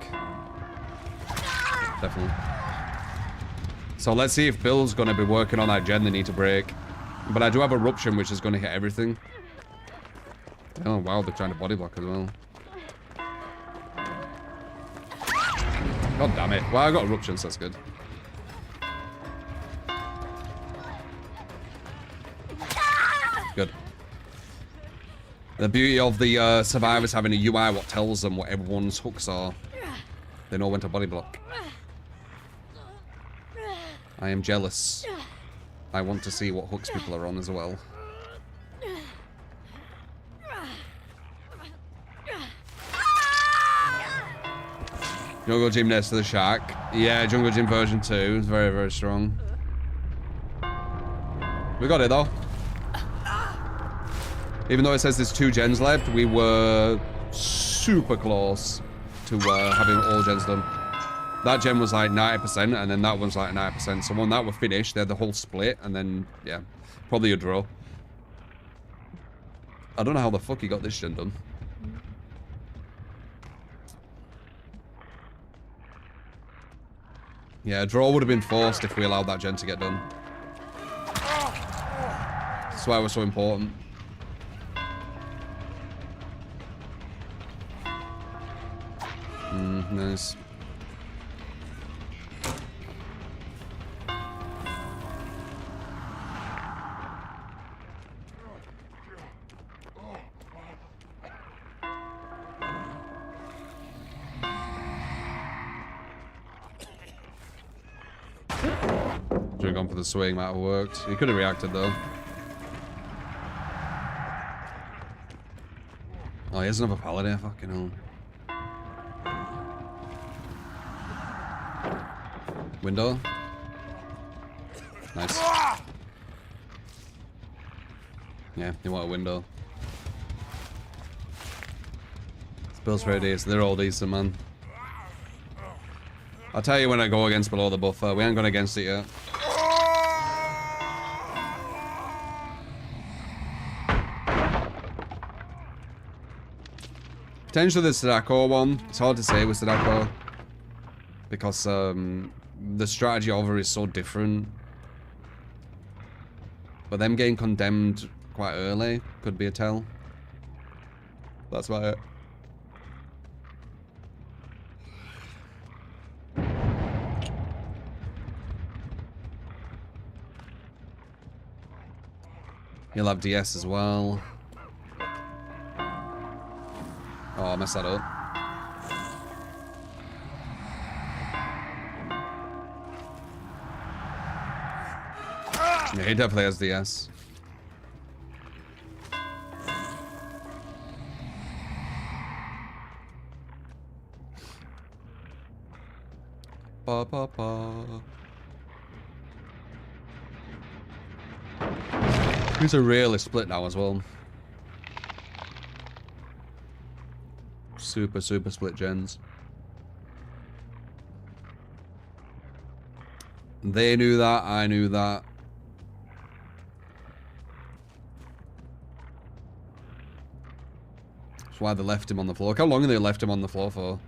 Definitely. So let's see if Bill's going to be working on that gen they need to break. But I do have Eruption, which is going to hit everything. Oh, wow, they're trying to body block as well. God damn it. Well, I got Eruption, so that's good. Good. The beauty of the survivors having a UI what tells them what everyone's hooks are. They know when to body block. I am jealous. I want to see what hooks people are on as well. Jungle Gym next to the shack. Yeah, Jungle Gym version 2 is very, very strong. We got it though. Even though it says there's 2 gens left, we were super close to having all gens done. That gen was like 90%, and then that one's like 90%. So when that were finished, they had the whole split, and then, yeah, probably a draw. I don't know how the fuck he got this gen done. Yeah, a draw would have been forced if we allowed that gen to get done. That's why it was so important. Nice. Should have gone for the swing, might have worked. He could have reacted though. Oh, he has another paladin, fucking hell. Window. Nice. Yeah, he want a window. Spill's very decent. They're all decent, man. I'll tell you when I go against below the buffer. We ain't gone against it yet. Potentially the Sadako one. It's hard to say with Sadako. Because the strategy of her is so different. But them getting condemned quite early could be a tell. That's about it. He'll have DS as well. Oh, I messed that up. Yeah, he definitely has DS. Ba ba ba. These are really split now as well. Super split gens. They knew that, I knew that. That's why they left him on the floor. Look how long they left him on the floor for.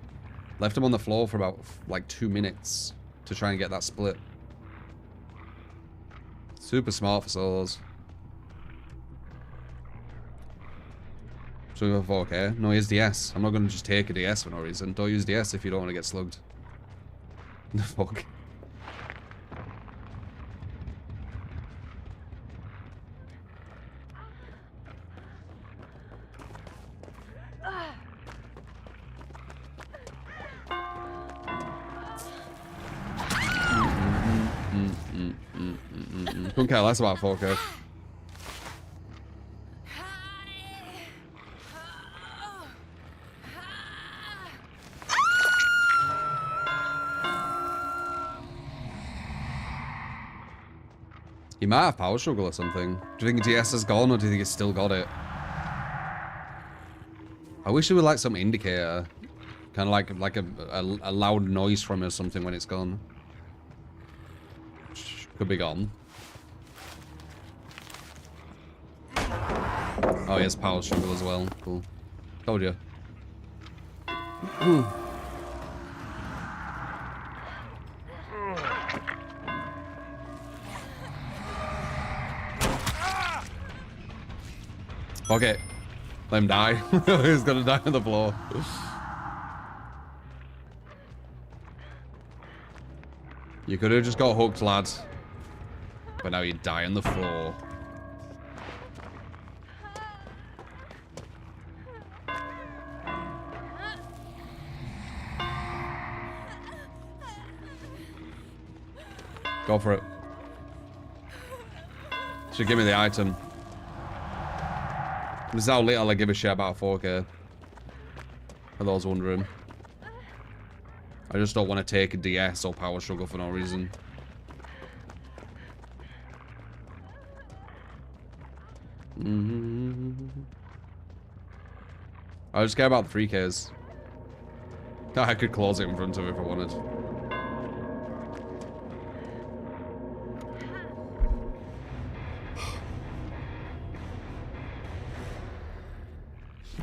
Left him on the floor for about like 2 minutes to try and get that split. Super smart for solos. So we have 4K. No, he has DS. I'm not going to just take a DS for no reason. Don't use DS if you don't want to get slugged. The fuck? Couldn't care less about 4K. He might have power struggle or something. Do you think DS has gone, or do you think he's still got it? I wish it was like some indicator. Kind of like a loud noise from it or something when it's gone. Could be gone. Oh, he has power struggle as well. Cool. Told you. Okay. Let him die. He's gonna die on the floor. You could have just got hooked, lad. But now you die on the floor. Go for it. Should give me the item. This is how little I give a shit about 4K. For those wondering. I just don't want to take a DS or power struggle for no reason. I just care about the 3Ks. I could close it in front of it if I wanted.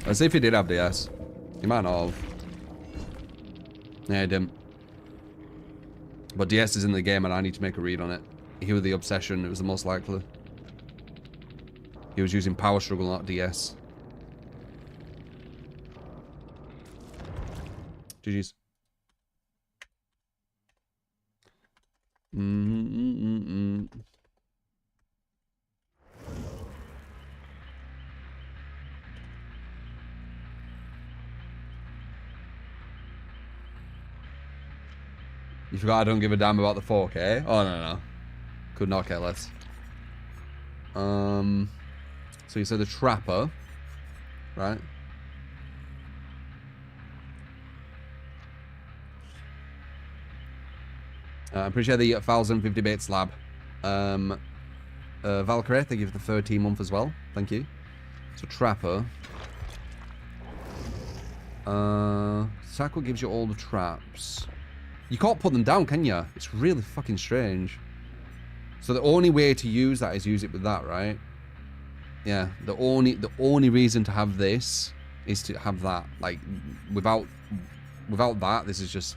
Let's see if he did have DS. He might not have. Yeah, he didn't. But DS is in the game and I need to make a read on it. He was the obsession, it was the most likely. He was using power struggle, not DS. GG's. You forgot I don't give a damn about the 4K? Oh, no. Could not care less. So you said the trapper, right? I'm pretty sure the 1,050 bait slab. Valkyrie, thank you for the 13 month as well. Thank you. So trapper. Sadako gives you all the traps. You can't put them down, can you? It's really fucking strange. So the only way to use that is use it with that, right? Yeah. The only reason to have this is to have that. Like without that, this is just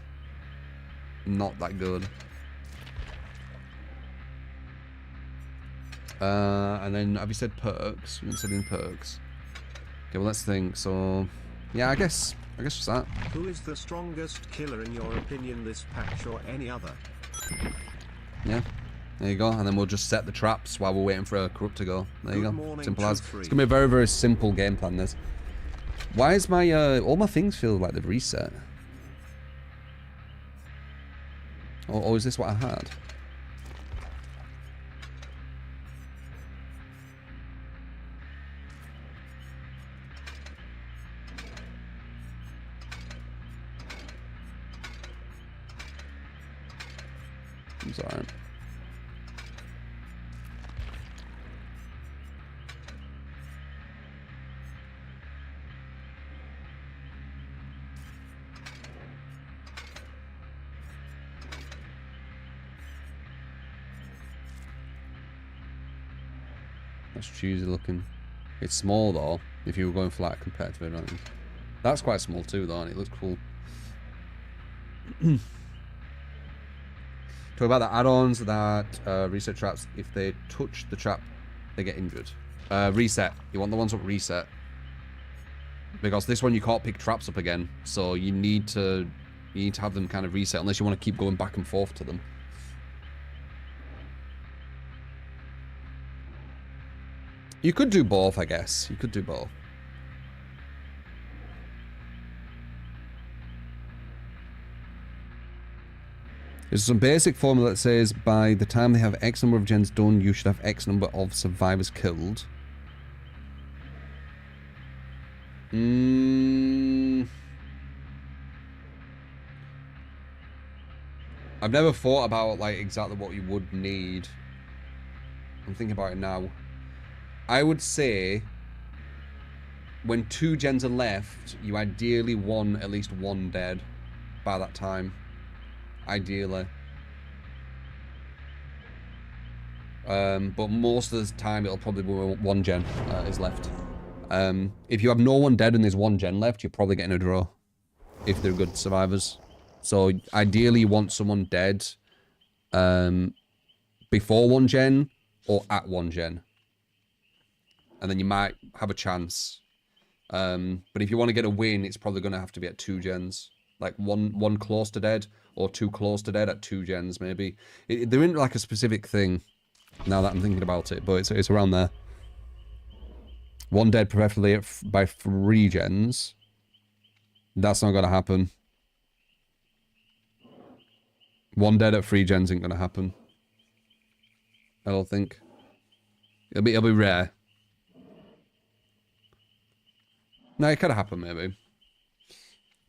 not that good. And then have you said perks? You haven't said any perks. Okay, well let's think. So yeah, I guess just that. Who is the strongest killer in your opinion, this patch or any other? Yeah. There you go. And then we'll just set the traps while we're waiting for a corrupt to go. There you go. Simple as. It's gonna be a very, very simple game plan, this. Why is my all my things feel like they've reset? Or is this what I had? It's alright. That's choosy looking. It's small though, if you were going for like competitive, don't you? That's quite small too though, and it looks cool. Talk about the add-ons that reset traps. If they touch the trap, they get injured. Reset. You want the ones that reset. Because this one you can't pick traps up again. So you need to have them kind of reset unless you want to keep going back and forth to them. You could do both, I guess. You could do both. There's some basic formula that says by the time they have X number of gens done, you should have X number of survivors killed. I've never thought about like exactly what you would need. I'm thinking about it now. I would say when 2 gens are left, you ideally want at least 1 dead by that time. Ideally. But most of the time it'll probably be 1 gen is left. If you have no one dead and there's 1 gen left, you're probably getting a draw. If they're good survivors. So ideally you want someone dead before 1 gen or at 1 gen. And then you might have a chance. But if you want to get a win, it's probably going to have to be at 2 gens. Like one close to dead or 2 close to dead at 2 gens maybe. There isn't like a specific thing now that I'm thinking about it, but it's around there. 1 dead preferably by 3 gens. That's not going to happen. 1 dead at 3 gens ain't going to happen. I don't think. It'll be rare. No, it could happen maybe.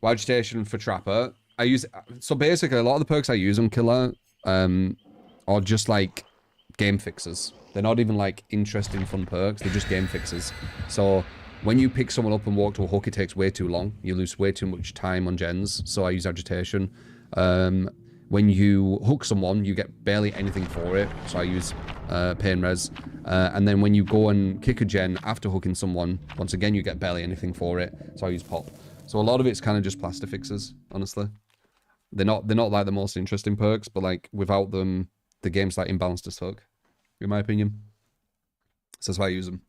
Agitation for Trapper. I use so basically a lot of the perks I use on Killer are just like game fixers. They're not even like interesting fun perks, they're just game fixers. So when you pick someone up and walk to a hook, it takes way too long. You lose way too much time on gens, so I use agitation. When you hook someone, you get barely anything for it, so I use pain res. And then when you go and kick a gen after hooking someone, once again you get barely anything for it, so I use pop. So a lot of it's kind of just plaster fixes, honestly. They're not like the most interesting perks, but like without them, the game's like imbalanced as fuck, in my opinion. So that's why I use them.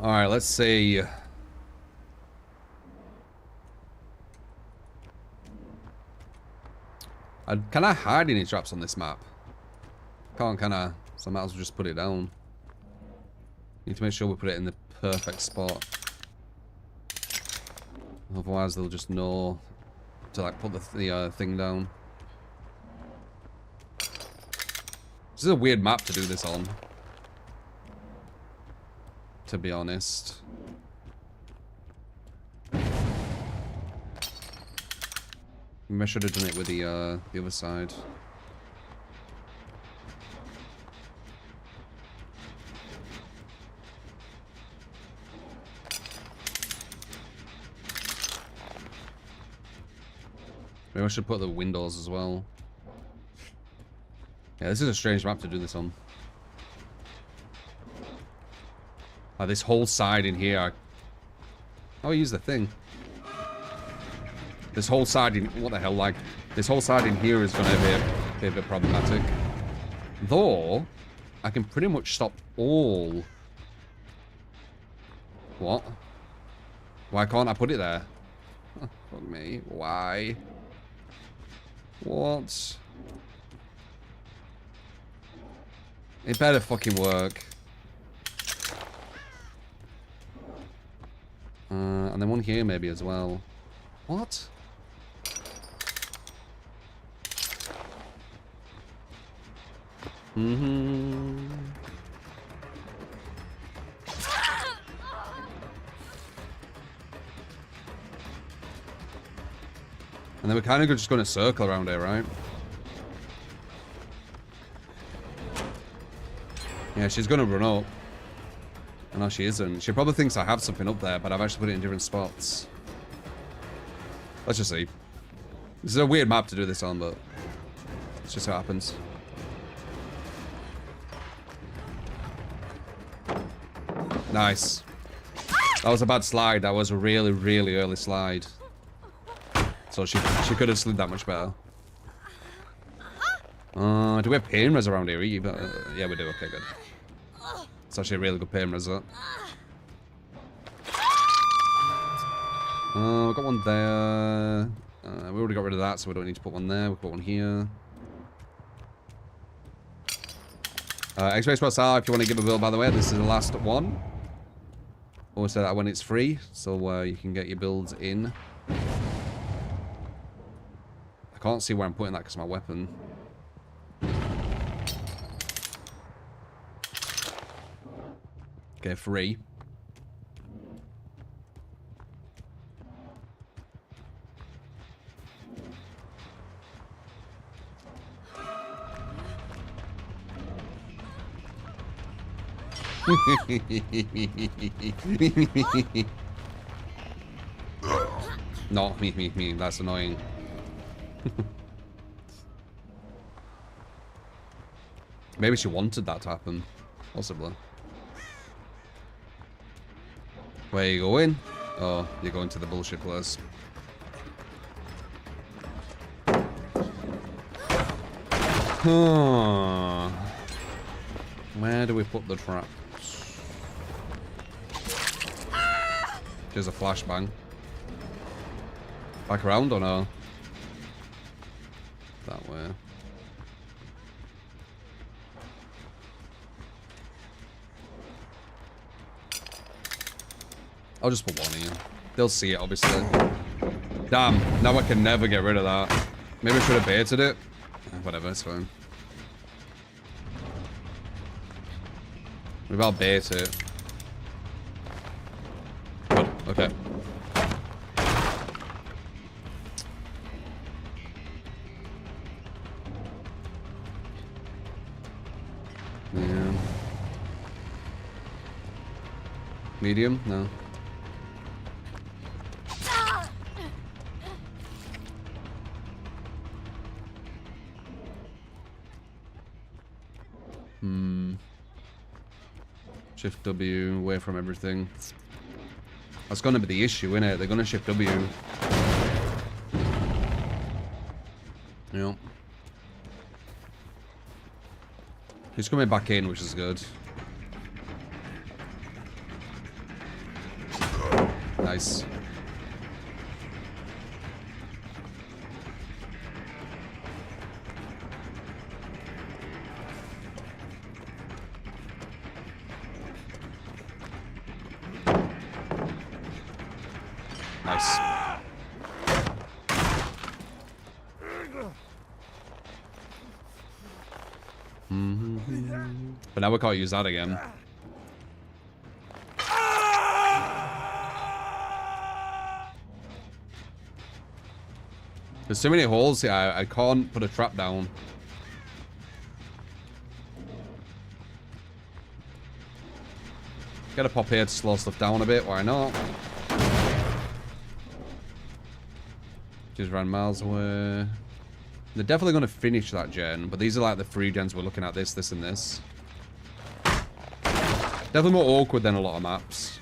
All right, let's see. Can I hide any traps on this map? Can't, can I? So I might as well just put it down. Need to make sure we put it in the perfect spot. Otherwise, they'll just know to like put the thing down. This is a weird map to do this on, to be honest. Maybe I should have done it with the other side. Maybe I should put the windows as well. Yeah, this is a strange map to do this on. This whole side in here. Oh, I use the thing. This whole side in... What the hell, like... This whole side in here is going to be a bit problematic. Though, I can pretty much stop all... What? Why can't I put it there? Oh, fuck me. Why? What? It better fucking work. And then one here maybe as well. What? Mm-hmm. And then we're kind of just going to circle around here, right? Yeah, she's going to run up. No, she isn't. She probably thinks I have something up there, but I've actually put it in different spots. Let's just see. This is a weird map to do this on, but it's just how it happens. Nice. That was a bad slide. That was a really, really early slide. So she could have slid that much better. Do we have pain res around here? Yeah, we do. Okay, good. It's actually a really good pain res. We've got one there. We already got rid of that, so we don't need to put one there. We'll put one here. X-Ray Star, if you want to give a build, by the way, this is the last one. Always say that when it's free, so you can get your builds in. I can't see where I'm putting that because of my weapon. Okay, free. No, me, that's annoying. Maybe she wanted that to happen. Possibly. Where are you going? Oh, you're going to the bullshit place. Where do we put the traps? There's a flashbang. Back around or no? That way. I'll just put one here. They'll see it, obviously. Damn, now I can never get rid of that. Maybe I should have baited it. Whatever, it's fine. Maybe I'll bait it. Good, okay. Yeah. Medium? No. Shift W, away from everything. That's gonna be the issue, isn't it? They're gonna shift W. Yep. He's coming back in, which is good. Nice. Nice. But now we can't use that again. There's too many holes here. I can't put a trap down. Gotta pop here to slow stuff down a bit. Why not? Just ran miles away. They're definitely going to finish that gen, but these are like the 3 gens we're looking at. This, and this. Definitely more awkward than a lot of maps.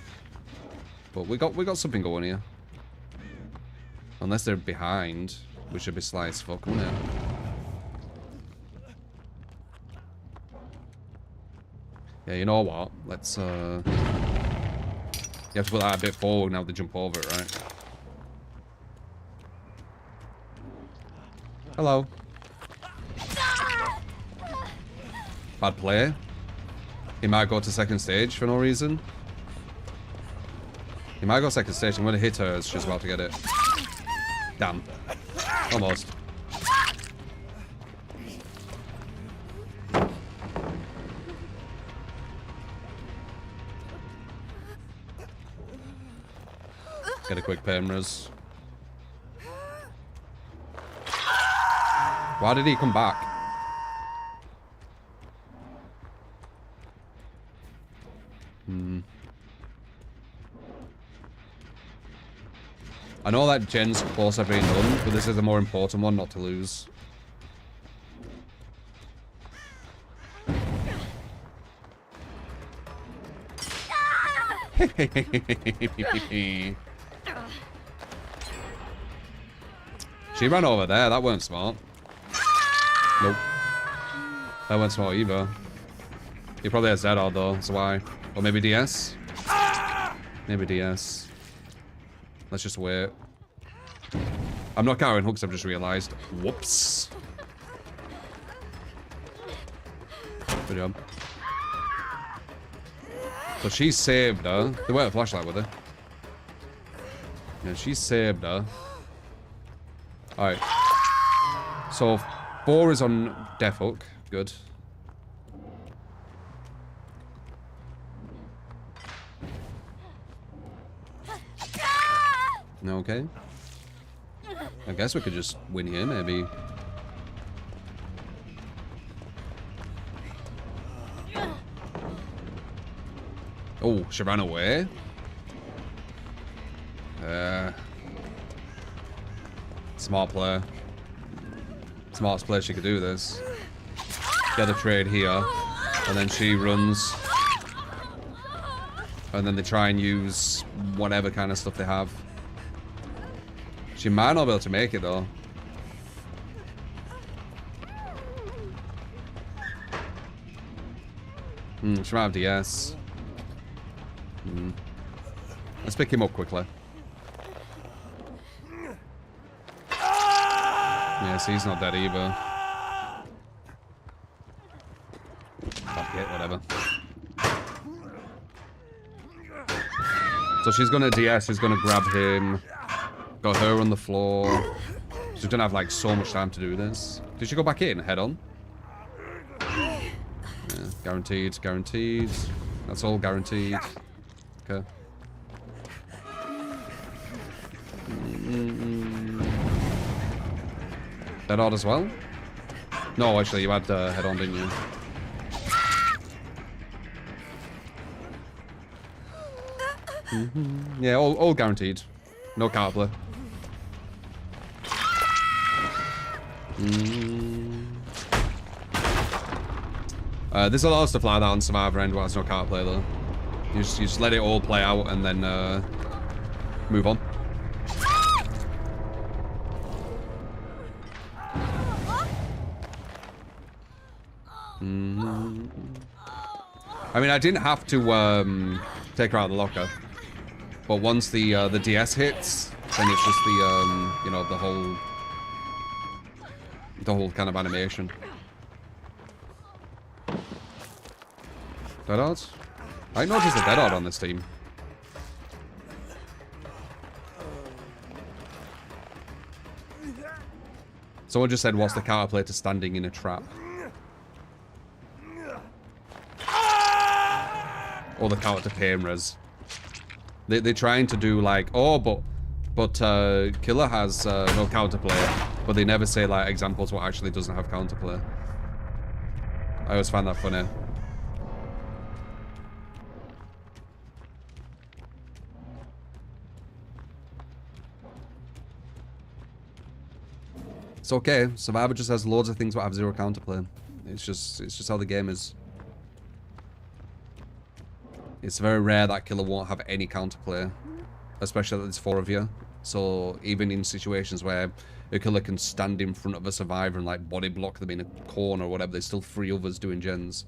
But we got something going here. Unless they're behind, which should be sly as fuck, wouldn't it? Yeah, you know what? Let's you have to put that a bit forward now to jump over it, right? Hello. Bad play. He might go to second stage for no reason. He might go second stage. I'm going to hit her as she's about to get it. Damn. Almost. Get a quick Pemras. Why did he come back? I know that gen's close to being done, but this is a more important one not to lose. She ran over there. That weren't smart. Nope. That weren't smart either. He probably has ZR though, that's why. Or maybe DS? Maybe DS. Let's just wait. I'm not carrying hooks, I've just realised. Whoops. Good job. So she saved her. They weren't a flashlight with her. Yeah, she saved her. Alright. So 4 is on Death Hook. Good. Okay. I guess we could just win here, maybe. Oh, she ran away? Smart player. Smartest player, she could do this. Get a trade here. And then she runs. And then they try and use whatever kind of stuff they have. She might not be able to make it though. She might have DS. Let's pick him up quickly. Yes, he's not dead either. Fuck it, whatever. So she's gonna DS, she's gonna grab him. Got her on the floor. She's gonna have like so much time to do this. Did she go back in head on? Yeah, guaranteed, guaranteed. That's all guaranteed. Okay. Dead on as well? No, actually, you had head on, didn't you? Yeah, all guaranteed. No counterplay. There's a lot of stuff like that on Survivor End where there's no counterplay though. You just let it all play out and then move on. I mean, I didn't have to take her out of the locker, but once the DS hits, then it's just the you know, the whole kind of animation. Dead odds? I noticed a dead odd on this team. Someone just said, what's the counterplay to standing in a trap? or the counter to pain res. They're trying to do like, oh, but killer has no counterplay, but they never say like examples what actually doesn't have counterplay. I always find that funny. It's okay. Survivor just has loads of things that have zero counterplay. It's just how the game is. It's very rare that killer won't have any counterplay, especially that there's 4 of you. So even in situations where a killer can stand in front of a survivor and like body block them in a corner or whatever, there's still 3 others doing gens,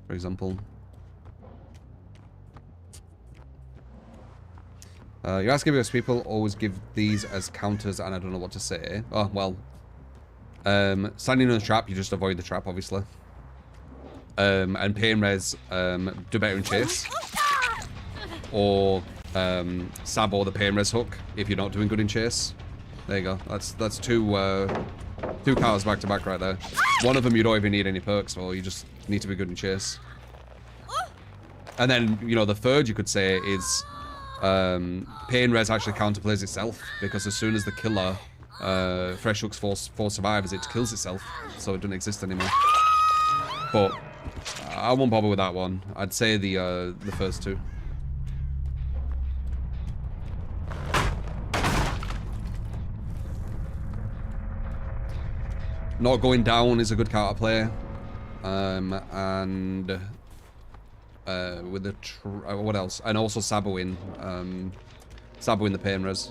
for example. You're asking because people always give these as counters and I don't know what to say. Oh, well. Standing in a trap, you just avoid the trap, obviously. And pain res, do better in chase. Or sabo the pain res hook if you're not doing good in chase. There you go. That's two counters back to back right there. One of them you don't even need any perks for, you just need to be good in chase. And then, you know, the third you could say is pain res actually counterplays itself, because as soon as the killer fresh hooks for survivors, it kills itself, so it doesn't exist anymore. But I won't bother with that one. I'd say the first 2. Not going down is a good counterplay, and with the what else? And also saboing the pain res.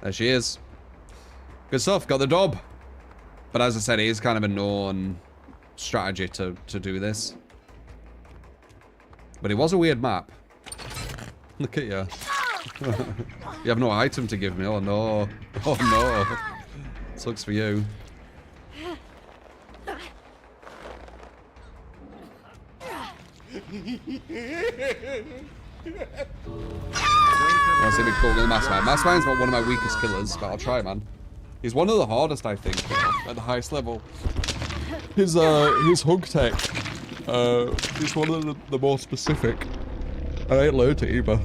There she is. Good stuff. Got the dub. But as I said, it is kind of a known strategy to do this. But it was a weird map. Look at you. You have no item to give me. Oh no. Oh no. Sucks for you. I see me call the Mastermind. Mastermind's not one of my weakest killers, but I'll try, man. He's one of the hardest, I think, at the highest level. His hug tech is one of the more specific. I ain't learned it either.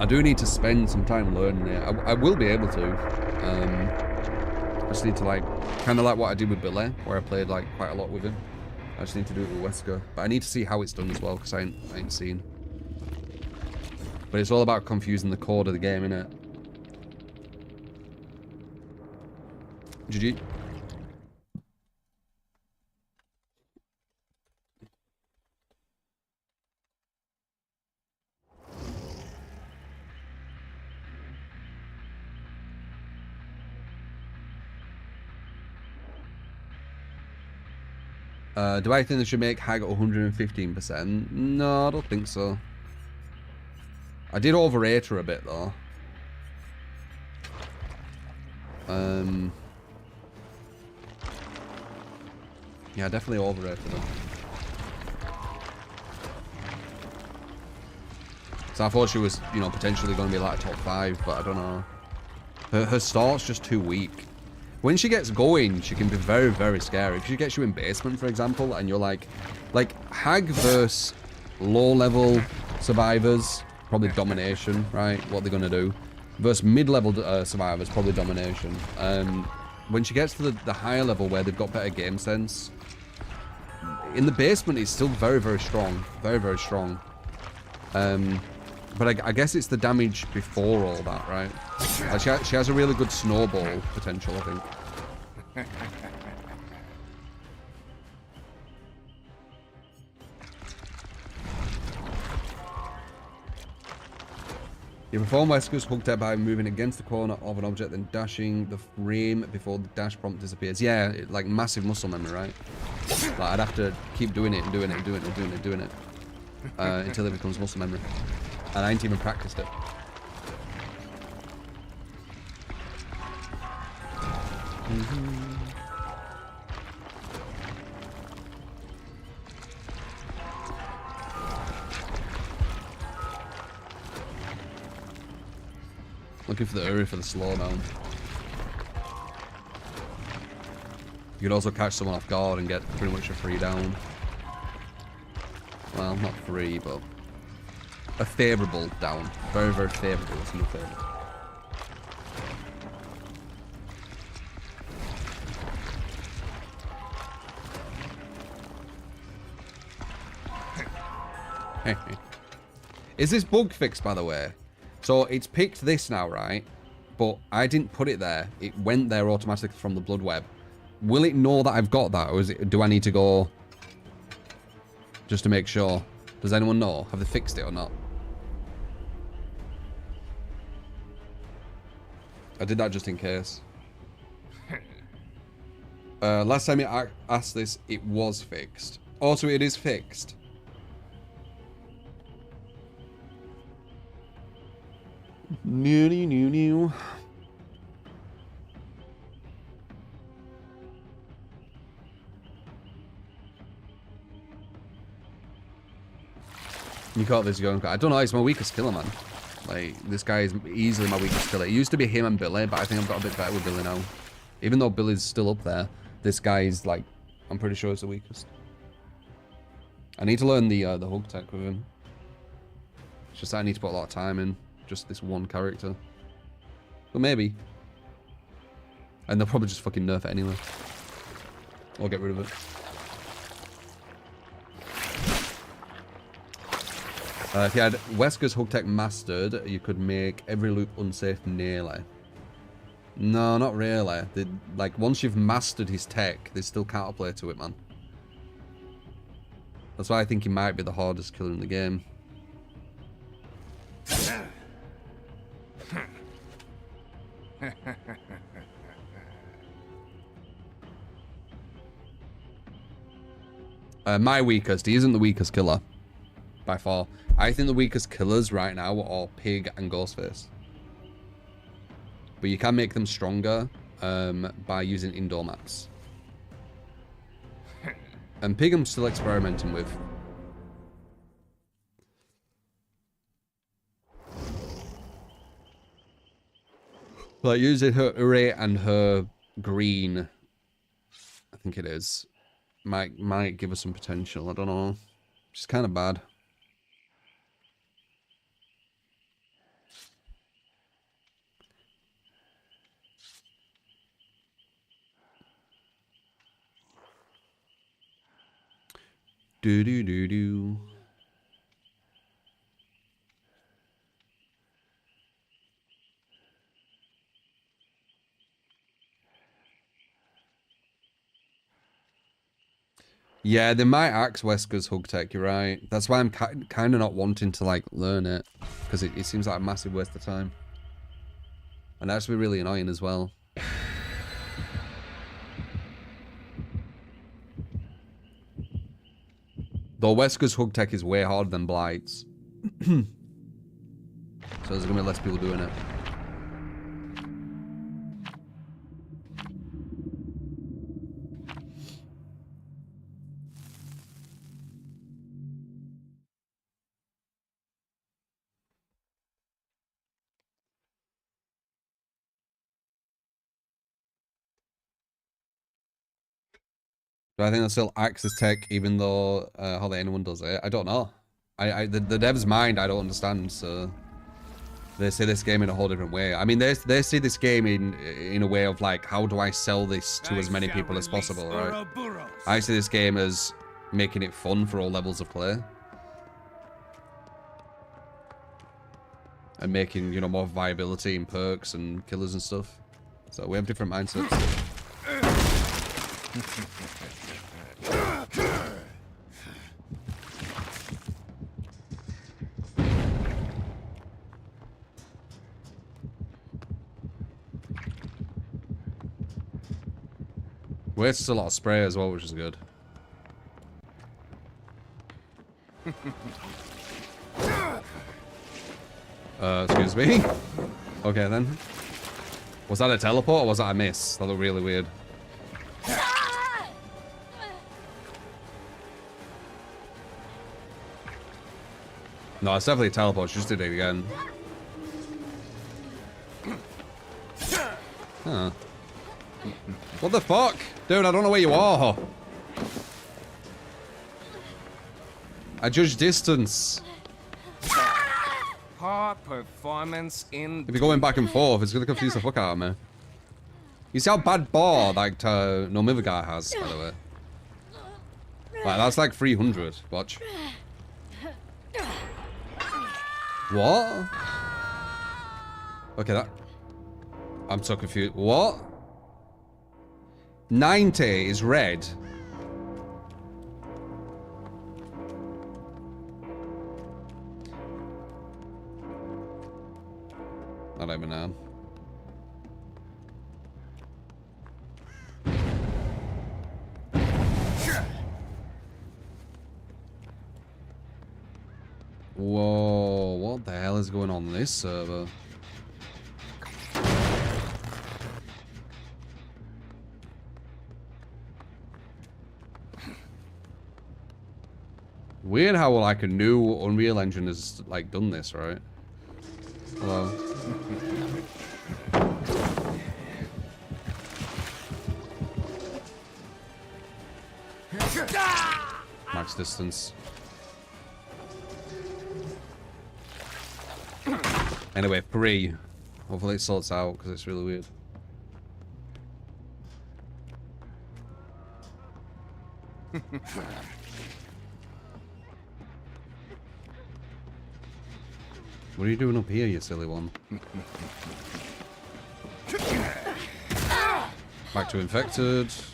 I do need to spend some time learning it. I will be able to. I just need to like, kind of like what I did with Billy, where I played like quite a lot with him. I just need to do it with Wesker. But I need to see how it's done as well, because I ain't seen. But it's all about confusing the core of the game, innit? GG. Do I think they should make Hag 115%? No, I don't think so. I did overrate her a bit though. Yeah, I definitely overrated her. So I thought she was, you know, potentially going to be like a top 5, but I don't know. Her start's just too weak. When she gets going, she can be very, very scary. If she gets you in basement, for example, and you're like Hag versus low-level survivors, probably domination, right? What they're gonna do. Versus mid-level survivors, probably domination. When she gets to the higher level where they've got better game sense, in the basement it's still very, very strong. Very, very strong. But I guess it's the damage before all that, right? Like she has a really good snowball potential, I think. You perform Wesker's hook tech by moving against the corner of an object, then dashing the frame before the dash prompt disappears. Yeah, like massive muscle memory, right? Like I'd have to keep doing it and doing it and doing it and doing it and doing it until it becomes muscle memory. And I ain't even practiced it. Looking for the Uri for the slowdown. You could also catch someone off guard and get pretty much a free down. Well, not free, but a favourable down. Very, very favourable. It's not favourable. Is this bug fixed, by the way? So it's picked this now, right? But I didn't put it there. It went there automatically from the blood web. Will it know that I've got that, or is it, do I need to go just to make sure? Does anyone know? Have they fixed it or not? I did that just in case. Last time I asked this, it was fixed. Also, it is fixed. New. You caught this going. I don't know, he's my weakest killer, man. Like, this guy is easily my weakest killer. It used to be him and Billy, but I think I've got a bit better with Billy now. Even though Billy's still up there, this guy is, like, I'm pretty sure he's the weakest. I need to learn the hug tech with him. It's just that I need to put a lot of time in. Just this one character. But maybe. And they'll probably just fucking nerf it anyway. Or get rid of it. If you had Wesker's hug tech mastered, you could make every loop unsafe nearly. No, not really. Like, once you've mastered his tech, there's still counterplay to it, man. That's why I think he might be the hardest killer in the game. My weakest. He isn't the weakest killer. By far. I think the weakest killers right now are all Pig and Ghostface. But you can make them stronger by using indoor maps. And Pig I'm still experimenting with. Like using her Ure and her green, I think it is, might give us some potential. I don't know. It's kind of bad. Do. Yeah, they might axe Wesker's hug tech, you're right. That's why I'm kind of not wanting to, like, learn it. Because it seems like a massive waste of time. And actually really annoying as well. Though Wesker's hug tech is way harder than Blight's. So there's going to be less people doing it. Do I think they'll still access tech even though hardly anyone does it? I don't know. The dev's mind I don't understand, so they see this game in a whole different way. I mean, they see this game in a way of like, how do I sell this to as many people as possible, right? I see this game as making it fun for all levels of play. And making, you know, more viability and perks and killers and stuff. So we have different mindsets. Wastes a lot of spray as well, which is good. Excuse me. Okay then. Was that a teleport or was that a miss? That looked really weird. No, it's definitely a teleport. She just did it again. Huh. What the fuck? Dude, I don't know where you are. I judge distance. Poor performance in. If you're going back and forth, it's gonna confuse the fuck out of me. You see how bad bar like Nomiva guy has, by the way. Like, that's like 300. Watch. What? Okay, that. I'm so confused. What? 90 is red. I don't even know. Whoa, what the hell is going on this server? Weird how like a new Unreal Engine has like done this, right? Hello. Max distance. Anyway, 3. Hopefully it sorts out because it's really weird. What are you doing up here, you silly one? Back to infected. Is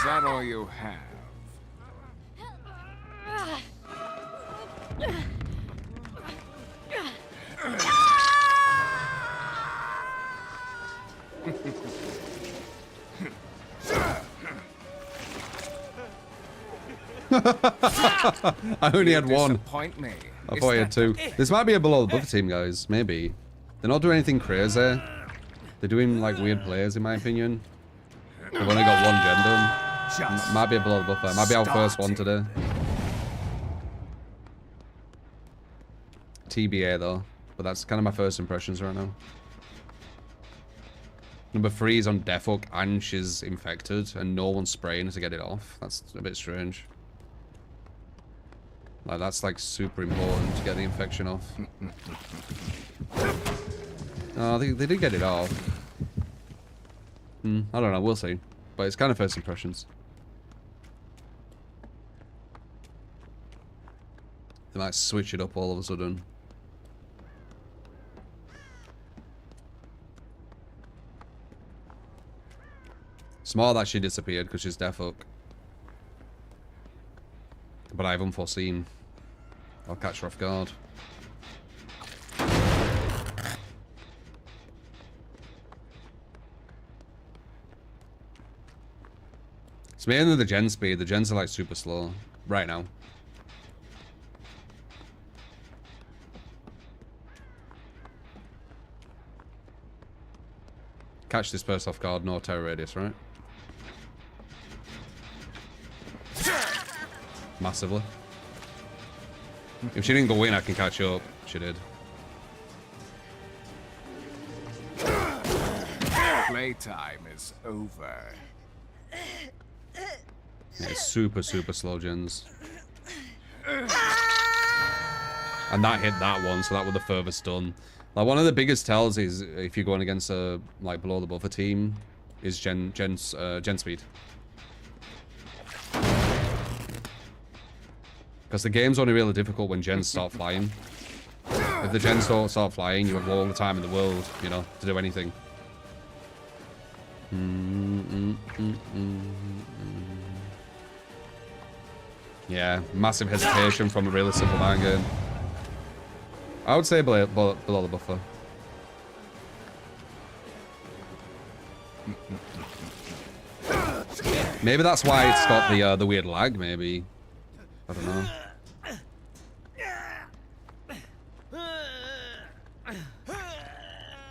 that all you have? I only had one. Disappoint me. I thought I had 2. This might be a below the buffer team, guys. Maybe. They're not doing anything crazy. They're doing like weird plays, in my opinion. They've only got 1 gen done. Might be a below the buffer. Might be our first one today. TBA though. But that's kind of my first impressions right now. Number 3 is on death hook and she's infected and no one's spraying to get it off. That's a bit strange. Like, that's like super important to get the infection off. Oh, they did get it off. I don't know, we'll see. But it's kind of first impressions. They might switch it up all of a sudden. Smart that she disappeared because she's death hook. But I have unforeseen. I'll catch her off guard. It's mainly the gen speed. The gens are like super slow right now. Catch this person off guard, no terror radius, right? Massively. If she didn't go in, I can catch up. She did. Playtime is over. Yeah, it's super, super slow gens. And that hit that one, so that was the furthest done. Like, one of the biggest tells is if you're going against a like below the buffer team is gen speed. Because the game's only really difficult when gens start flying. If the gens don't start flying, you have all the time in the world, you know, to do anything. Yeah, massive hesitation from a really simple mind game. I would say below the buffer. Maybe that's why it's got the weird lag, maybe. I don't know.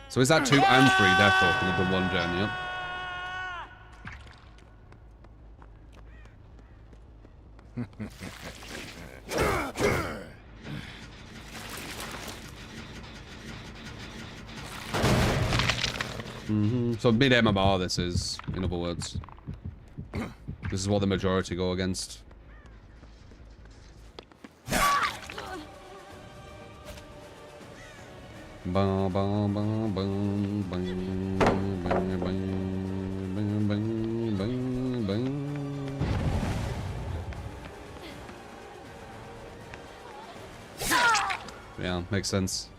So is that 2 and 3 death hook and they've done 1 gen, yep. So mid MMR this is, in other words. This is what the majority go against. Bum, bum, bum, bum, bum, bum, bum, bum, bum, bum, bum. Yeah, makes sense.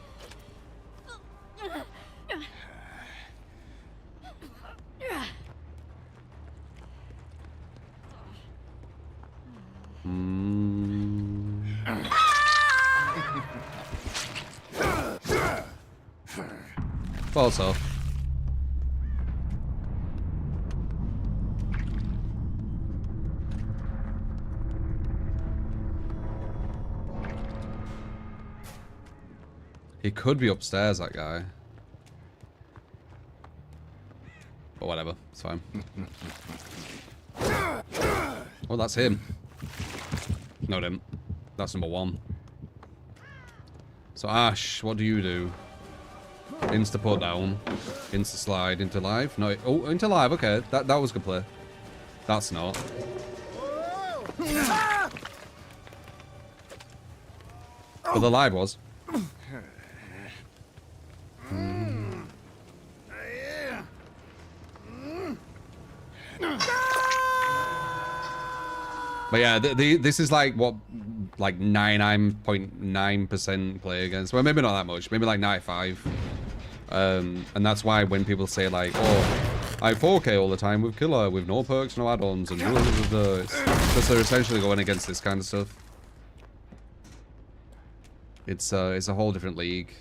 Also, he could be upstairs, that guy. But whatever, it's fine. Oh, that's him. No, it didn't. That's number one. So Ash, what do you do? Insta put down, insta slide, into live. No, oh, into live. Okay, that was good play. That's not. But the live was. But yeah, this is like what, like 99.9% play against. Well, maybe not that much. Maybe like 95. And that's why when people say like, oh, I 4K all the time with killer, with no perks, no add-ons, and it's because they're essentially going against this kind of stuff. It's a whole different league.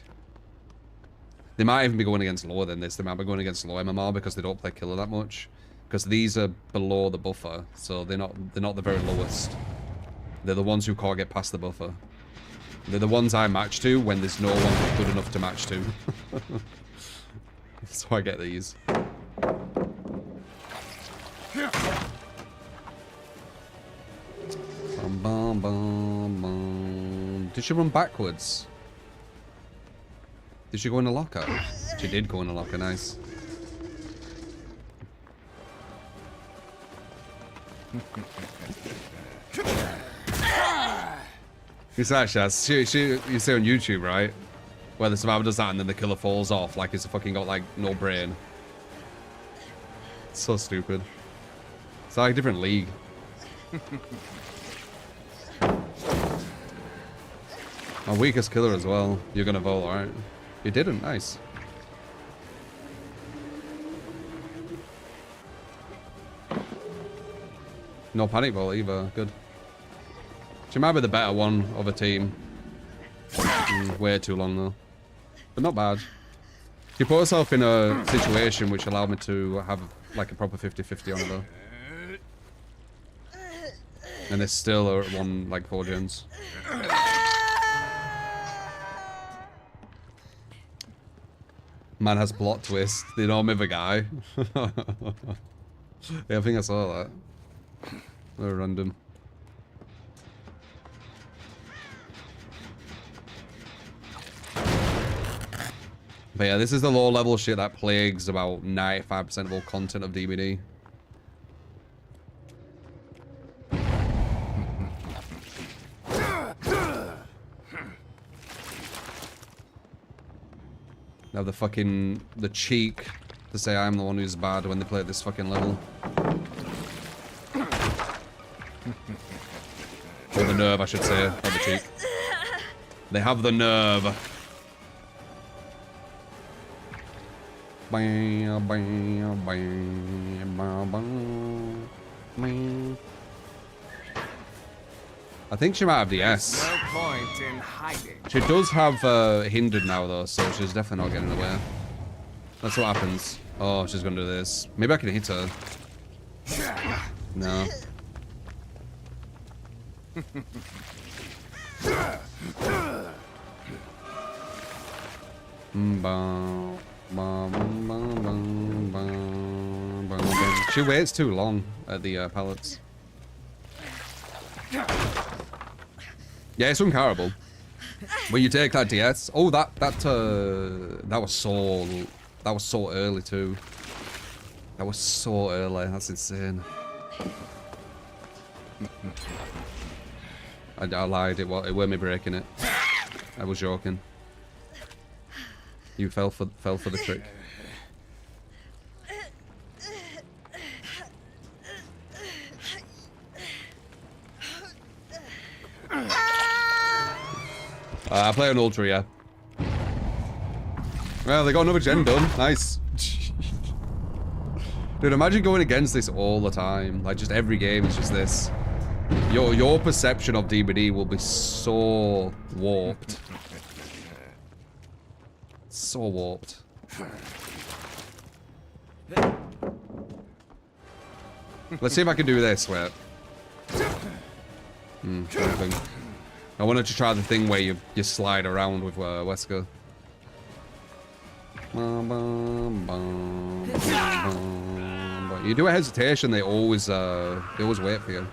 They might even be going against lower than this. They might be going against low MMR because they don't play killer that much. Because these are below the buffer, so they're not the very lowest. They're the ones who can't get past the buffer. They're the ones I match to when there's no one good enough to match to. So I get these. Bum, bum, bum, bum. Did she run backwards? Did she go in a locker? She did go in a locker, nice. It's actually, you see on YouTube, right? Where the survivor does that and then the killer falls off like it's fucking got like no brain. It's so stupid. It's like a different league. Our weakest killer as well. You're gonna vote, right? You didn't, nice. No panic ball either, good. She might be the better one of a team. Way too long though. But not bad. She put herself in a situation which allowed me to have like a proper 50-50 on her though. And they still are at one, like 4 gens. Man has plot twist. The other guy. Yeah, I think I saw that. They're random. But yeah, this is the low level shit that plagues about 95% of all content of DBD. They have the cheek to say I'm the one who's bad when they play at this fucking level. Or the nerve, I should say, not the cheek. They have the nerve. I think she might have the S. No point in hiding. She does have hindered now though, so she's definitely not getting away. That's what happens. Oh, she's gonna do this. Maybe I can hit her. No. She waits too long at the pallets. Yeah, it's uncarable. When you take that DS, oh that was so early too. That was so early. That's insane. I lied. It weren't me breaking it. I was joking. You fell for the trick. I play on Ultra, yeah. Well, they got another gen done. Nice. Dude, imagine going against this all the time. Like, just every game is just this. Your perception of DBD will be so warped. So warped. Let's see if I can do this. Wait. Something. I wanted to try the thing where you slide around with Wesker. You do a hesitation, they always wait for you.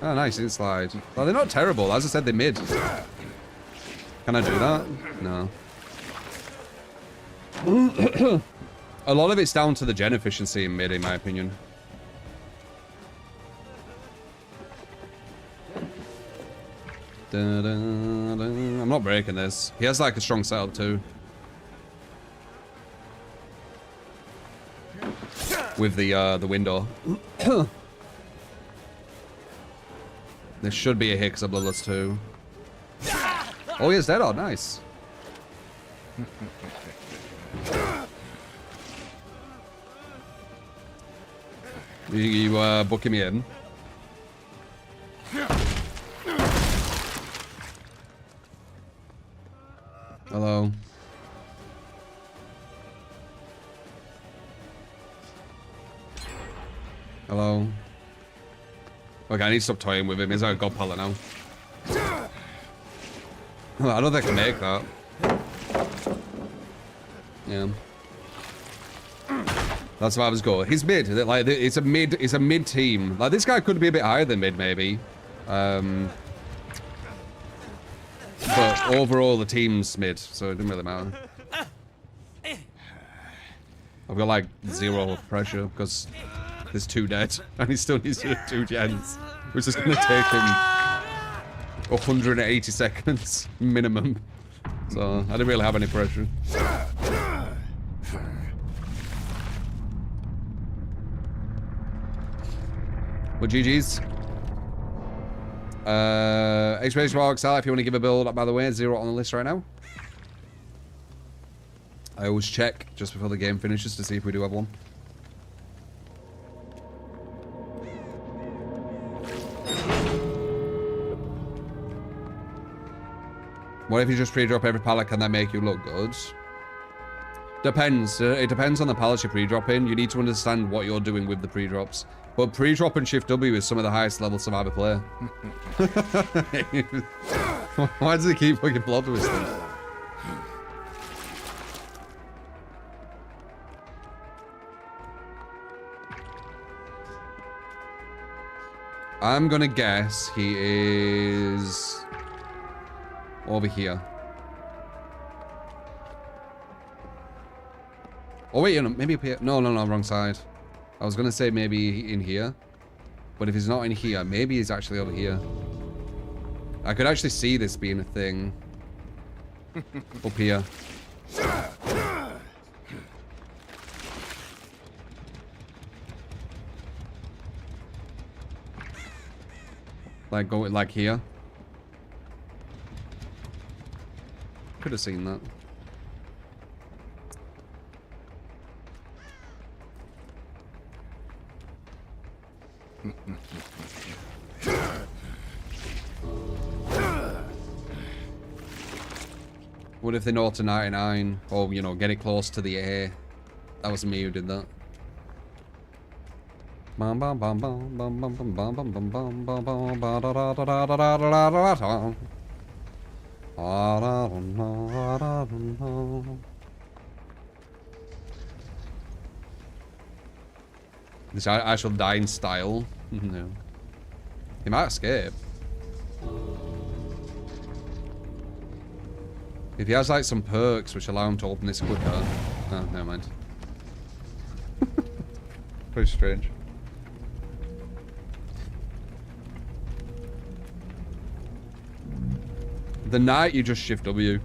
Oh, nice, you didn't slide. Well, they're not terrible. As I said, they're mid. Can I do that? No. A lot of it's down to the gen efficiency in mid, in my opinion. I'm not breaking this. He has like a strong setup too. With the window. There should be a hit because I'm bloodless too. Oh, he is dead. Oh, nice. You booking me in? Hello. Hello. Okay, I need to stop toying with him. He's like a god pallet now. I don't think I can make that. Yeah. That's why I was going. He's mid. Like it's a mid team. Like this guy could be a bit higher than mid, maybe. But overall, the team's mid, so it didn't really matter. I've got like 0 pressure because there's 2 dead, and he still needs 2 gens, which is going to take him 180 seconds minimum. So I didn't really have any pressure. Well, GG's. Expedition Marks out if you want to give a build up, by the way, 0 on the list right now. I always check just before the game finishes to see if we do have one. What if you just pre-drop every pallet? Can that make you look good? Depends. It depends on the pallets you're pre-dropping. You need to understand what you're doing with the pre-drops. But pre-drop and shift W is some of the highest level Survivor play. Why does he keep fucking blood whistling? I'm gonna guess he is over here. Oh wait, maybe up here. No, wrong side. I was gonna say maybe in here, but if he's not in here, maybe he's actually over here. I could actually see this being a thing. Up here. Like go like here. Could have seen that. What if they know to 99? Or, you know, get it close to the A. That was me who did that. This I shall die in style. No. He might escape. If he has like some perks which allow him to open this quicker. Oh, never mind. Very strange. The night you just shift W.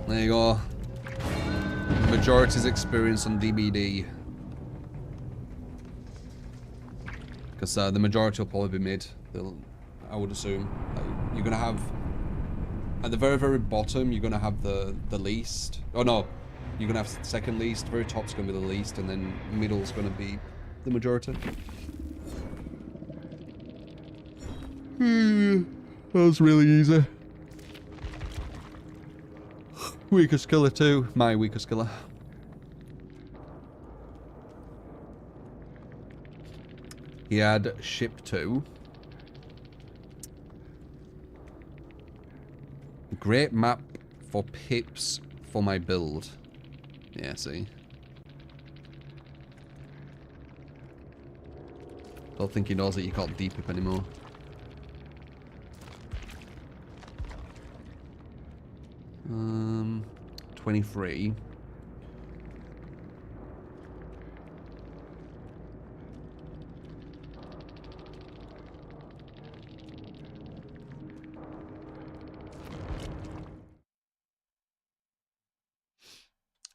There you go. Majority's experience on DBD. Because the majority will probably be mid. I would assume. You're going to have... At the very, very bottom, you're going to have the least. Oh no. You're going to have second least. Very top's going to be the least. And then middle's going to be the majority. That was really easy. Weakest killer too. My weakest killer. He had ship 2. Great map for pips for my build. Yeah, see. Don't think he knows that you can't D-pip anymore. Um, 23.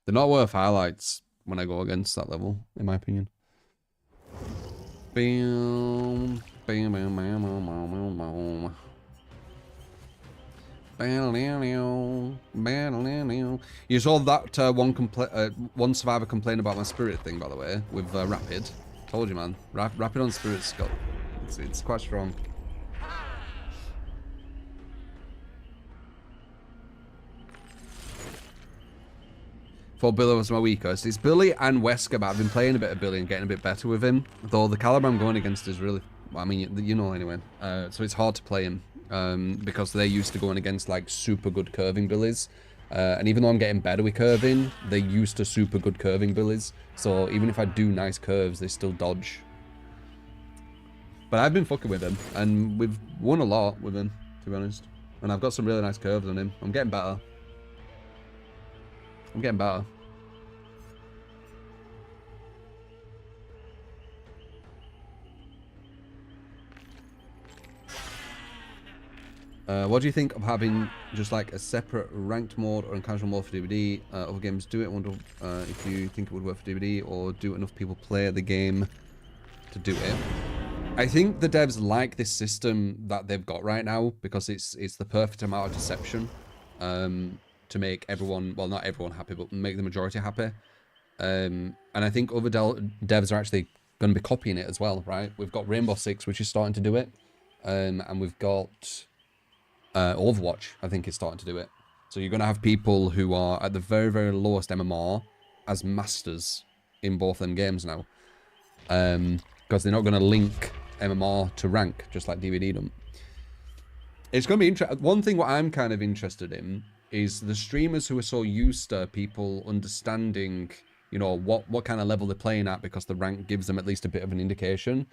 They're not worth highlights when I go against that level, in my opinion. Bam, bam, bam, bam, bam, bam, bam. You saw that one survivor complain about my spirit thing, by the way, with Rapid. Told you, man. Rapid on spirit skill. It's quite strong. For Billy was my weakest. It's Billy and Wesker, but I've been playing a bit of Billy and getting a bit better with him. Though the caliber I'm going against is really... I mean, you know anyway. So it's hard to play him. Because they're used to going against like super good curving Billies. And even though I'm getting better with curving, they're used to super good curving Billies. So even if I do nice curves, they still dodge. But I've been fucking with him. And we've won a lot with him, to be honest. And I've got some really nice curves on him. I'm getting better. I'm getting better. What do you think of having just like a separate ranked mode or a casual mode for DVD? Other games do it. I wonder if you think it would work for DVD or do enough people play the game to do it. I think the devs like this system that they've got right now because it's the perfect amount of deception to make everyone, well, not everyone happy, but make the majority happy. And I think other devs are actually going to be copying it as well, right? We've got Rainbow Six, which is starting to do it, and we've got Overwatch, I think, is starting to do it. So you're going to have people who are at the very, very lowest MMR as masters in both them games now. Because they're not going to link MMR to rank, just like DVD don't. It's going to be interesting. One thing what I'm kind of interested in is the streamers who are so used to people understanding, you know, what kind of level they're playing at because the rank gives them at least a bit of an indication.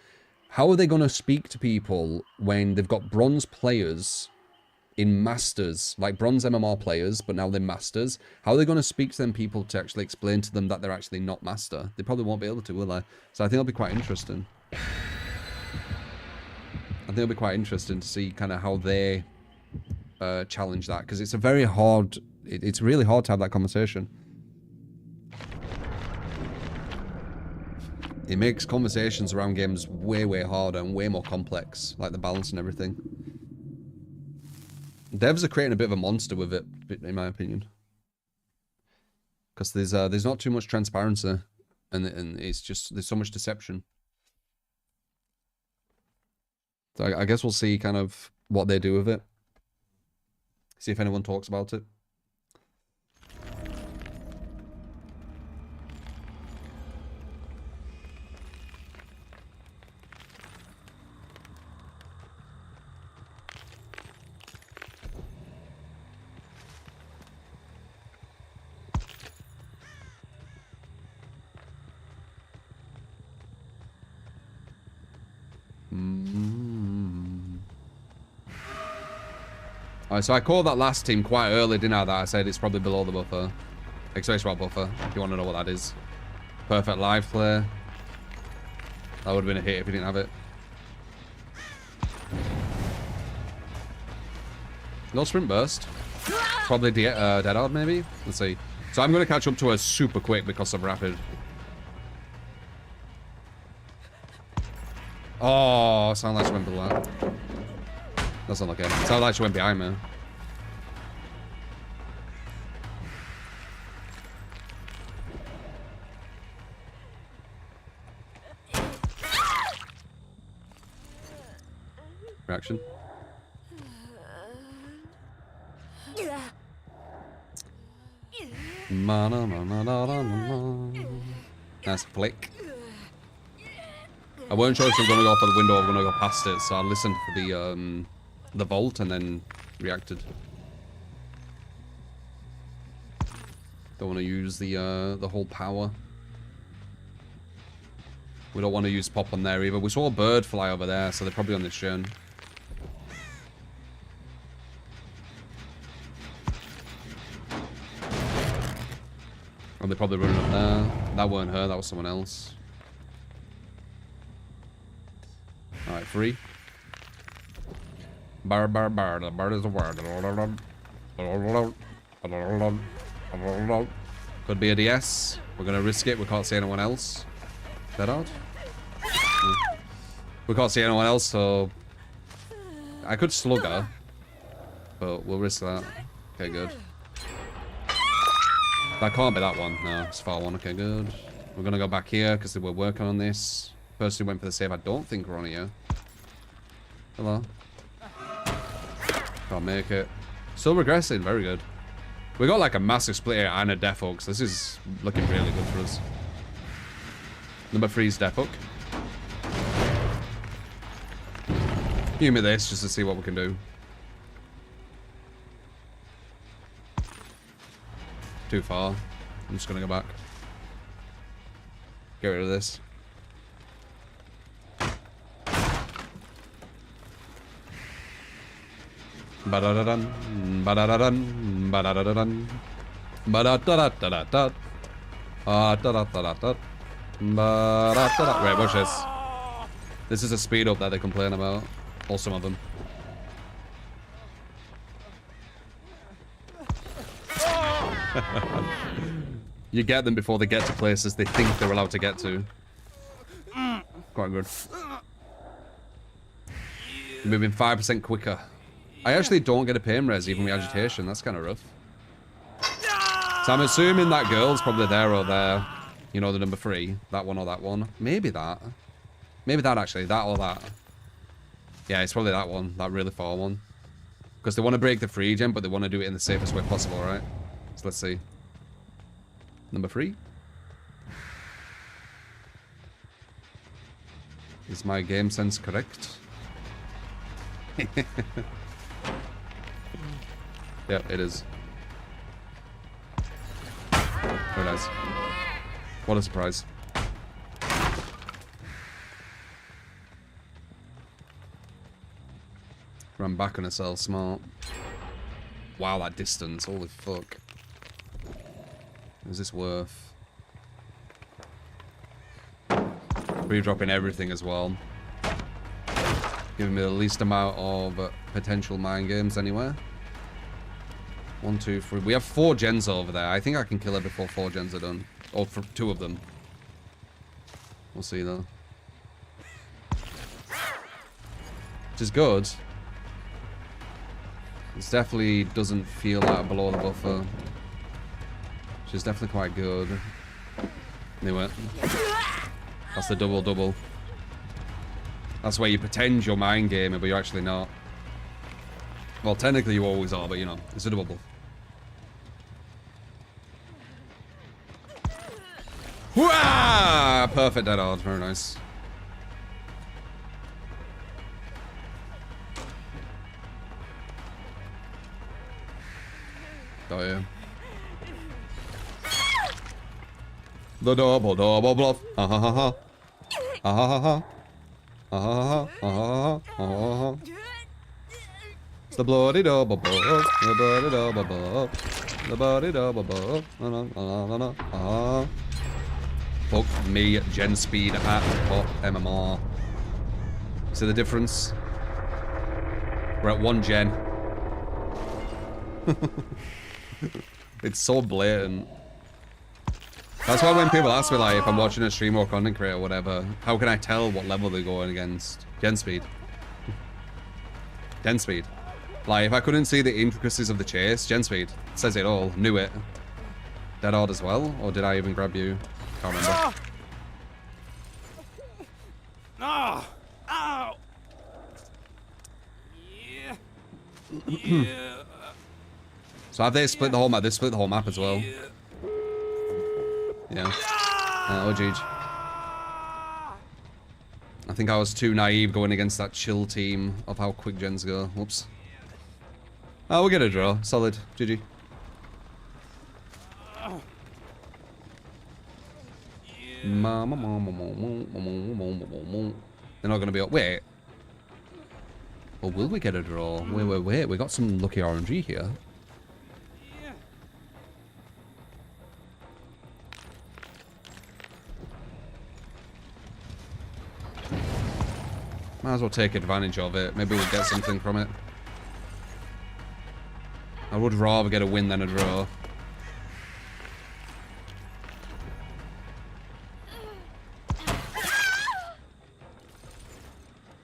How are they going to speak to people when they've got bronze players in masters, like bronze MMR players, but now they're masters? How are they going to speak to them people to actually explain to them that they're actually not master? They probably won't be able to, will they? So I think it'll be quite interesting. I think it'll be quite interesting to see kind of how they challenge that, because it's a very hard, it's really hard to have that conversation. It makes conversations around games way, way harder and way more complex, like the balance and everything. Devs are creating a bit of a monster with it, in my opinion, because there's not too much transparency, and it's just there's so much deception. So I guess we'll see kind of what they do with it. See if anyone talks about it. Alright, so I called that last team quite early, didn't I? That I said it's probably below the buffer. X-Race Rock buffer, if you want to know what that is. Perfect live play. That would have been a hit if you didn't have it. No sprint burst. Probably dead hard, maybe? Let's see. So I'm going to catch up to her super quick because of rapid. Oh, sound like she went below that. That's not okay. Sound like she went behind me. Reaction. Nice flick. I weren't sure if I was going to go for the window or going to go past it, so I listened for the vault and then reacted. Don't want to use the whole power. We don't want to use pop on there either. We saw a bird fly over there, so they're probably on this gen. And they're probably running up there. That weren't her, that was someone else. Alright, free. Bar, bar, bar. The bird is a word. Could be a DS. We're going to risk it. We can't see anyone else. Dead out? We can't see anyone else, so... I could slug her. But we'll risk that. Okay, good. That can't be that one. No, it's far one. Okay, good. We're going to go back here because we're working on this. First who went for the save, I don't think we're on here. Hello. Can't make it. Still regressing. Very good. We got like a massive split here and a death hook, so this is looking really good for us. Number 3 is death hook. Give me this just to see what we can do. Too far. I'm just gonna go back. Get rid of this. Ba-da-da-dun, ba-da-da-dun, ba-da-da-da-dun, ba-da-da-da-da-da-da, ba-da-da-da-da-da, ba-da-da-da. Wait, watch this. This is a speed up that they complain about. Or some of them. You get them before they get to places they think they're allowed to get to. Quite good. Moving 5% quicker. I actually don't get a pain res even with agitation. That's kind of rough. So I'm assuming that girl's probably there or there. You know, the number 3. That one or that one. Maybe that. Maybe that actually. That or that. Yeah, it's probably that one. That really far one. Because they want to break the free gen, but they want to do it in the safest way possible, right? So let's see. Number 3. Is my game sense correct? Yep, it is. Very nice. What a surprise. Run back on herself, smart. Wow, that distance, holy fuck. Is this worth? Re-dropping everything as well. Giving me the least amount of potential mind games anywhere. 1, 2, 3. We have 4 gens over there. I think I can kill her before 4 gens are done. Or for 2 of them. We'll see though. Which is good. It definitely doesn't feel like below the buffer. Which is definitely quite good. Knew it. That's the double-double. That's where you pretend you're mind gaming, but you're actually not. Well, technically you always are, but you know, it's a double. Whoa! Perfect dead hard, very nice. Got you. The double bluff. Ha ha ha ha. Ha ha ha ha. It's the bloody double ball, the bloody double ball, the bloody double ball. Fuck me, gen speed at top MMR. See the difference? We're at 1 gen. It's so blatant. That's why when people ask me, like, if I'm watching a streamer or content creator or whatever, how can I tell what level they're going against? Gen speed. Gen speed. Like, if I couldn't see the intricacies of the chase, gen speed. Says it all. Knew it. Dead hard as well? Or did I even grab you? Can't remember. Oh! Ow! Yeah. Yeah. So have they split the whole map? They split the whole map as well. Yeah. Oh, jeez. I think I was too naive going against that chill team of how quick gens go. Whoops. Oh, we'll get a draw. Solid. GG. They're not going to be up. Wait. Or will we get a draw? Wait. We got some lucky RNG here. Might as well take advantage of it. Maybe we'll get something from it. I would rather get a win than a draw.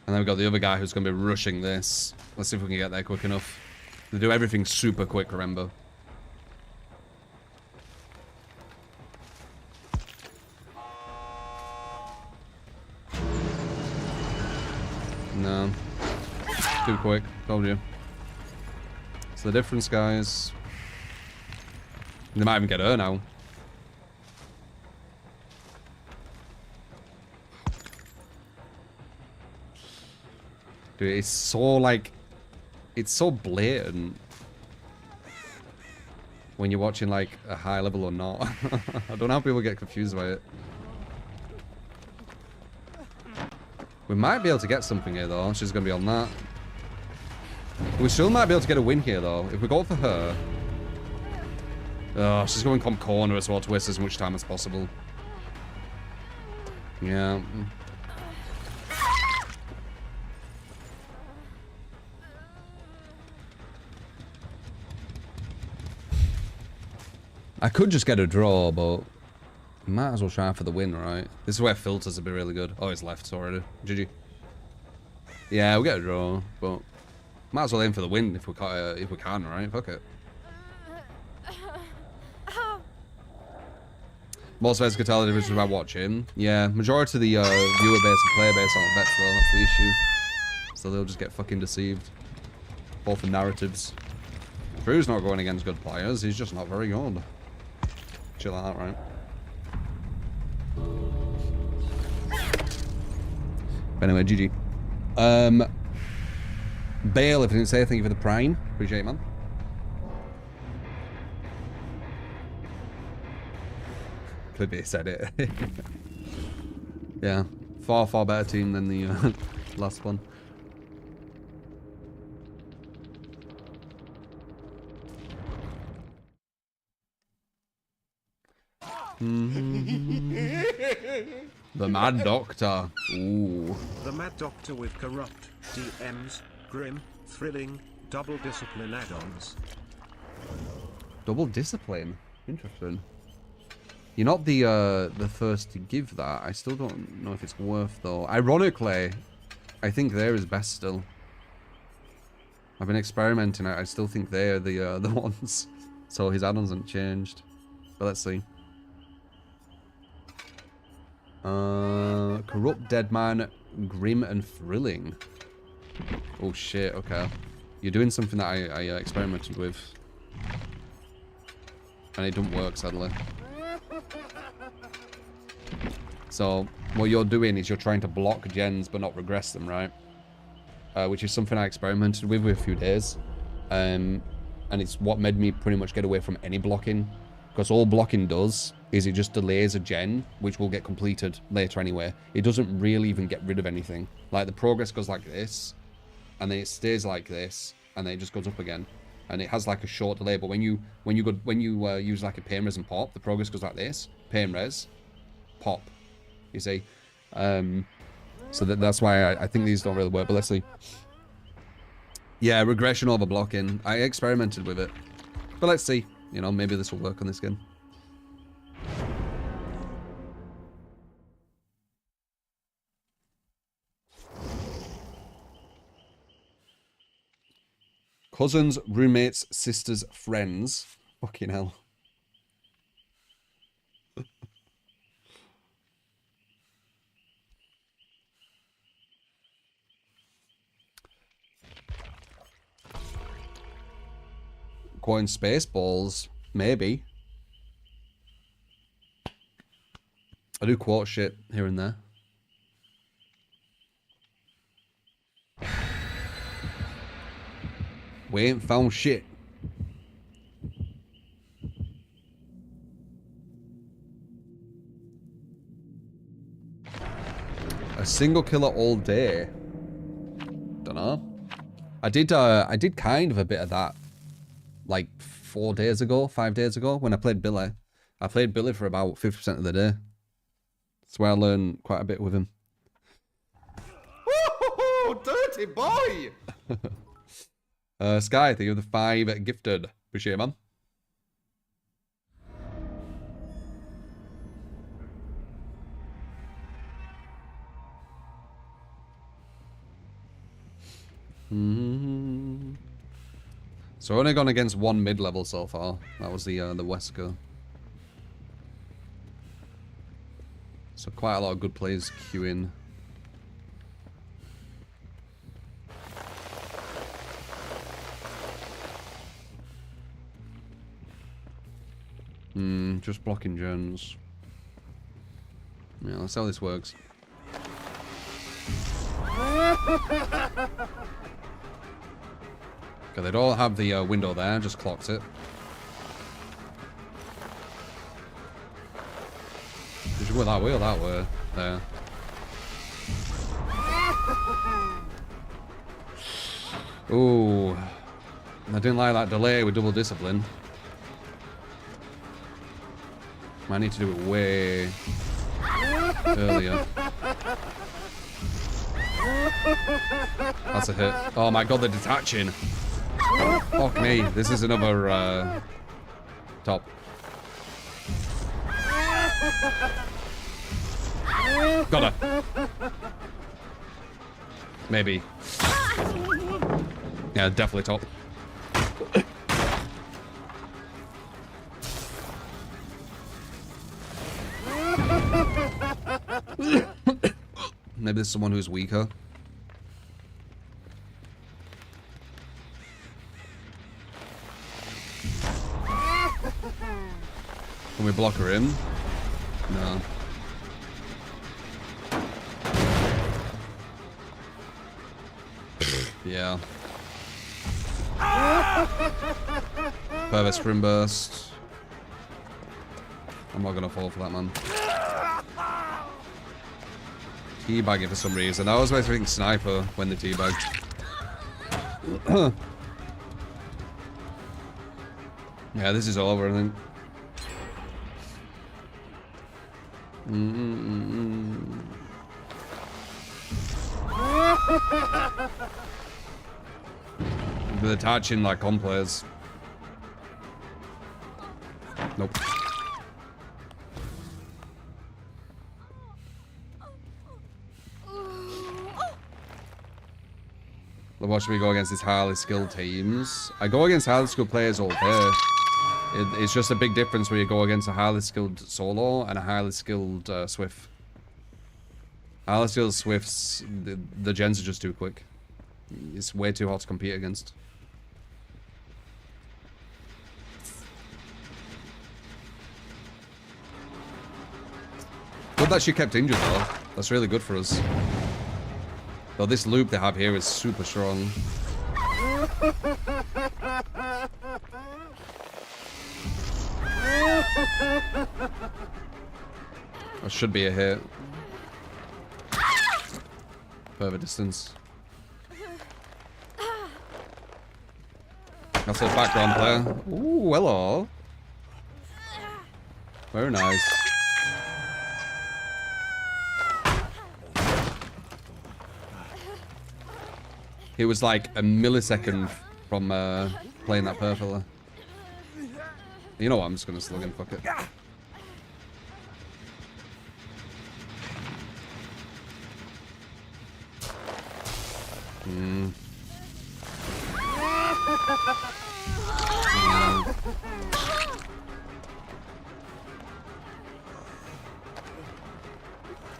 And then we've got the other guy who's going to be rushing this. Let's see if we can get there quick enough. They do everything super quick, remember. No. Too quick. Told you. It's the difference, guys. They might even get her now. Dude, it's so, like... It's so blatant. When you're watching, like, a high level or not. I don't know how people get confused by it. We might be able to get something here, though. She's going to be on that. We still might be able to get a win here, though. If we go for her. Oh, she's going comp corner as well to waste as much time as possible. Yeah. I could just get a draw, but might as well try for the win, right? This is where filters would be really good. Oh, he's left already. GG. Yeah, we'll get a draw, but might as well aim for the win if we can, right? Fuck it. Most vets could tell the difference by watching. Yeah, majority of the viewer base and player base aren't vets though. That's the issue. So they'll just get fucking deceived. Both for narratives. Drew's not going against good players. He's just not very good. Chill out, right? But anyway, GG. Bale, if you didn't say, thank you for the prime. Appreciate it, man. Clippy said it. Yeah. Far, far better team than the last one. The Mad Doctor. Ooh. The Mad Doctor with corrupt DMs, grim, thrilling, double discipline add-ons. Double discipline. Interesting. You're not the first to give that. I still don't know if it's worth though. Ironically, I think there is best still. I've been experimenting. I still think they're the ones. So his add-ons haven't changed. But let's see. Corrupt Deadman, grim and thrilling. Oh shit, okay. You're doing something that I experimented with. And it don't work, sadly. So, what you're doing is you're trying to block gens but not regress them, right? Which is something I experimented with a few days. And it's what made me pretty much get away from any blocking. Because all blocking does is it just delays a gen, which will get completed later anyway. It doesn't really even get rid of anything. Like, the progress goes like this, and then it stays like this, and then it just goes up again. And it has like a short delay, but when you use like a pain res and pop, the progress goes like this: pain res, pop. You see, so that's why I think these don't really work. But let's see. Yeah, regression over blocking. I experimented with it, but let's see. You know, maybe this will work on this game. Cousins, roommates, sisters, friends. Fucking hell. Quoting Spaceballs, maybe. I do quote shit here and there. We ain't found shit. A single killer all day. Dunno. I did kind of a bit of that. Like 5 days ago, when I played Billy. I played Billy for about 50% of the day. That's where I learned quite a bit with him. Woo-hoo-hoo, dirty boy! Sky, thank you for the 5 gifted. Appreciate it, man. So only gone against 1 mid-level so far. That was the Wesker. So quite a lot of good plays queuing. Just blocking gens. Yeah, let's see how this works. Okay, they don't have the window there, just clocked it. Did you go that way or that way? There. Ooh. I didn't like that delay with double discipline. I need to do it way earlier. That's a hit. Oh my god, they're detaching. Fuck me. This is another top. Got her. Maybe. Yeah, definitely top. Maybe there's someone who's weaker. Can we block her in? No. Yeah. Perfect sprint burst. I'm not gonna fall for that, man. Teabag it for some reason. I was thinking sniper when the teabag. Yeah, this is over, I think. With attaching like on players. Nope. Watch me go against these highly skilled teams. I go against highly skilled players all day. It's just a big difference where you go against a highly skilled solo and a highly skilled Swift. Highly skilled Swifts, the gens are just too quick. It's way too hard to compete against. Good that she kept injured though. That's really good for us. Though this loop they have here is super strong. That should be a hit. Further distance. That's a background player. Ooh, hello. Very nice. He was like a millisecond from playing that perfectly. You know what? I'm just gonna slug him. Fuck it.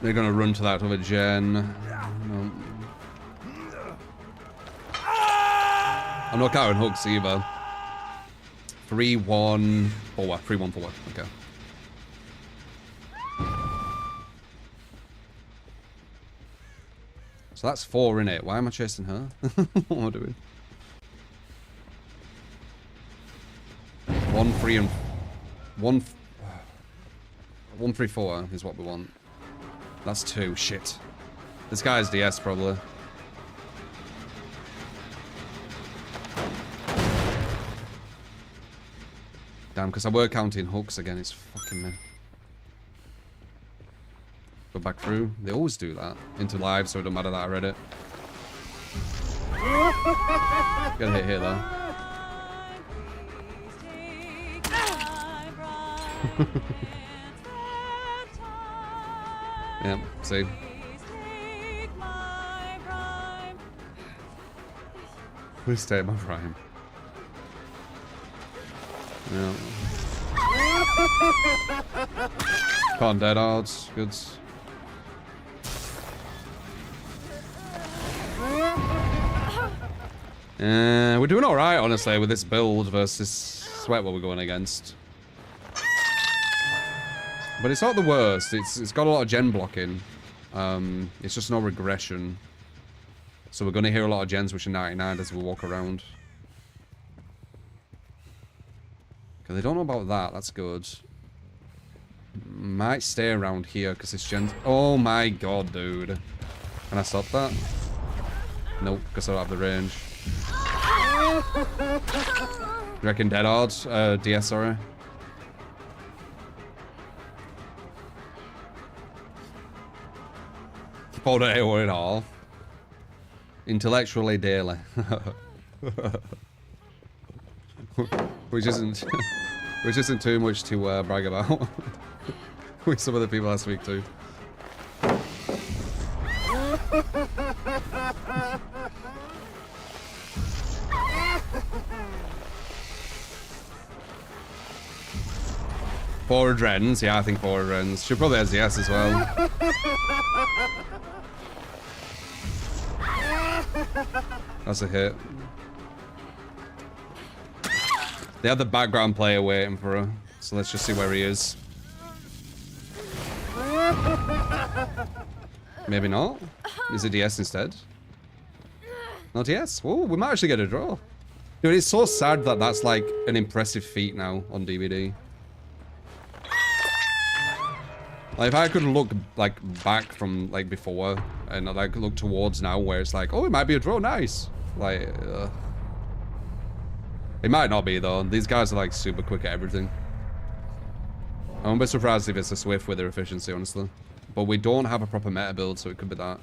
They're gonna run to that other gen. No. I'm not counting hooks either. 3-1 forward. 3-1 forward. Okay. So that's 4 in it. Why am I chasing her? What am I doing? 1, 3, and 1, 1, 3, 4 is what we want. That's 2. Shit. This guy's DS probably. Damn, because I were counting hooks again. It's fucking me. Go back through. They always do that. Into live, so it don't matter that I read it. Get a hit here though. Yeah, see. Please take my prime. Yeah. Can't dead odds. Good. We're doing alright, honestly, with this build versus Sweat what we're going against. But it's not the worst. It's got a lot of gen blocking. It's just no regression. So we're going to hear a lot of gens which are 99 as we walk around. Okay, they don't know about that. That's good. Might stay around here because it's gen... Oh my god, dude. Can I stop that? Nope, because I don't have the range. You reckon dead odds? DS, sorry. Hold it in all. Intellectually daily. which isn't too much to brag about. With some of the people I speak to. Forward Rens, yeah, I think forward Rens. She probably has the S as well. That's a hit. They have the background player waiting for her, so let's just see where he is. Maybe not. Is it DS instead? No DS. Oh, we might actually get a draw. Dude, it's so sad that that's like an impressive feat now on DVD. Like, if I could look like back from like before and like look towards now where it's like, oh, it might be a draw, nice. Like, it might not be though. These guys are like super quick at everything. I won't be surprised if it's a Swift with their efficiency, honestly. But we don't have a proper meta build, so it could be that.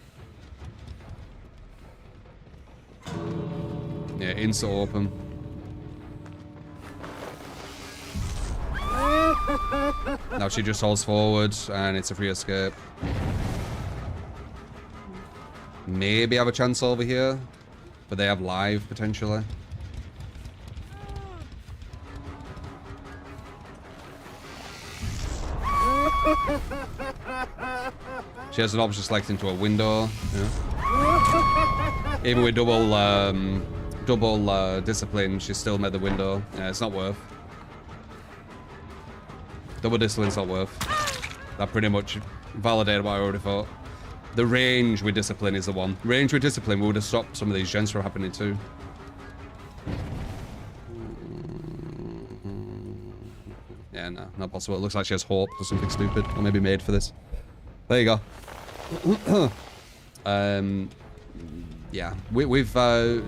Yeah, insert open. Now she just holds forward, and it's a free escape. Maybe have a chance over here, but they have live, potentially. She has an option select into a window. Yeah. Even with double discipline, she still made the window. Yeah, it's not worth. Double discipline's not worth. That pretty much validated what I already thought. The range with discipline is the one. Range with discipline would have stopped some of these gens from happening too. Yeah, Yeah, no, not possible. It looks like she has hope or something stupid, or maybe made for this. There you go. Yeah, with the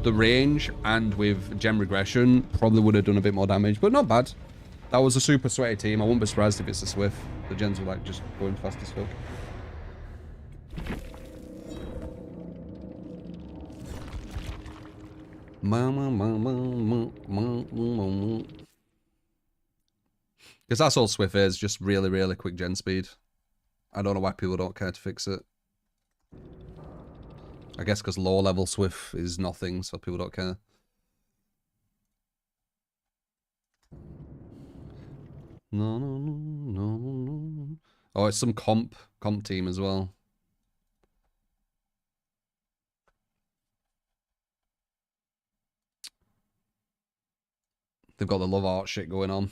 range and with gem regression, probably would have done a bit more damage, but not bad. That was a super sweaty team. I wouldn't be surprised if it's a Swift. The gens were like just going fast as fuck. Because that's all Swift is, just really, really quick gen speed. I don't know why people don't care to fix it. I guess because low level Swift is nothing, so people don't care. No. Oh, it's some comp team as well. They've got the love art shit going on.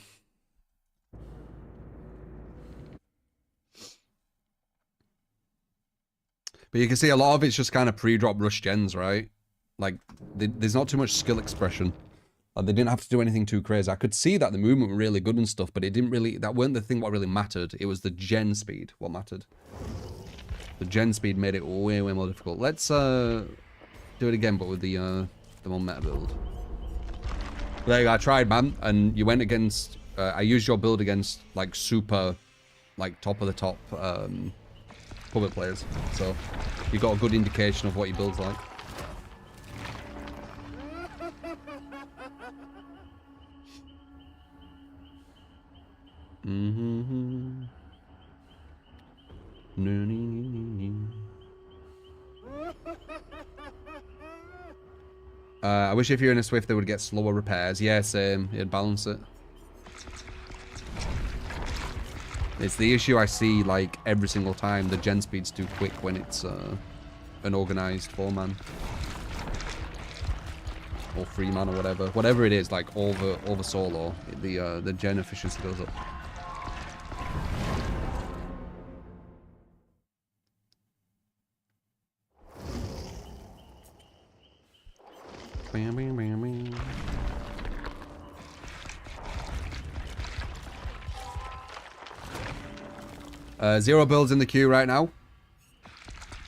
But you can see a lot of it's just kind of pre-drop rush gens, right? Like, there's not too much skill expression. Like, they didn't have to do anything too crazy. I could see that the movement were really good and stuff, but it didn't really... That weren't the thing what really mattered. It was the gen speed what mattered. The gen speed made it way, way more difficult. Let's do it again, but with the more meta build. There you go, I tried, man. And you went against... I used your build against, like, super... Like, top of the top... public players, so you got a good indication of what your build's like. I wish if you're in a Swift they would get slower repairs. Yeah, same. It'd balance it. It's the issue I see, like, every single time. The gen speed's too quick when it's an organized 4-man. Or 3-man or whatever. Whatever it is, like, over solo, the gen efficiency goes up. Bam, bam, bam, bam. Zero builds in the queue right now.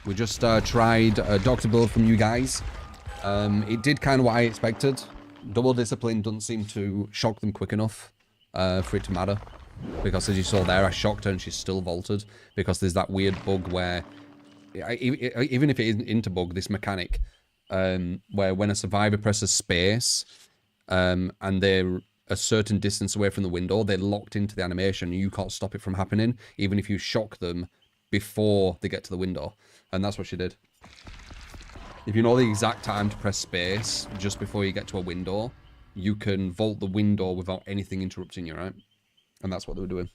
We just tried a doctor build from you guys. It did kind of what I expected. Double discipline doesn't seem to shock them quick enough for it to matter. Because as you saw there, I shocked her and she still vaulted. Because there's that weird bug where, even if it isn't into bug, this mechanic, where when a survivor presses space and they're a certain distance away from the window, they're locked into the animation. You can't stop it from happening, even if you shock them before they get to the window. And that's what she did. If you know the exact time to press space just before you get to a window, you can vault the window without anything interrupting you, right? And that's what they were doing.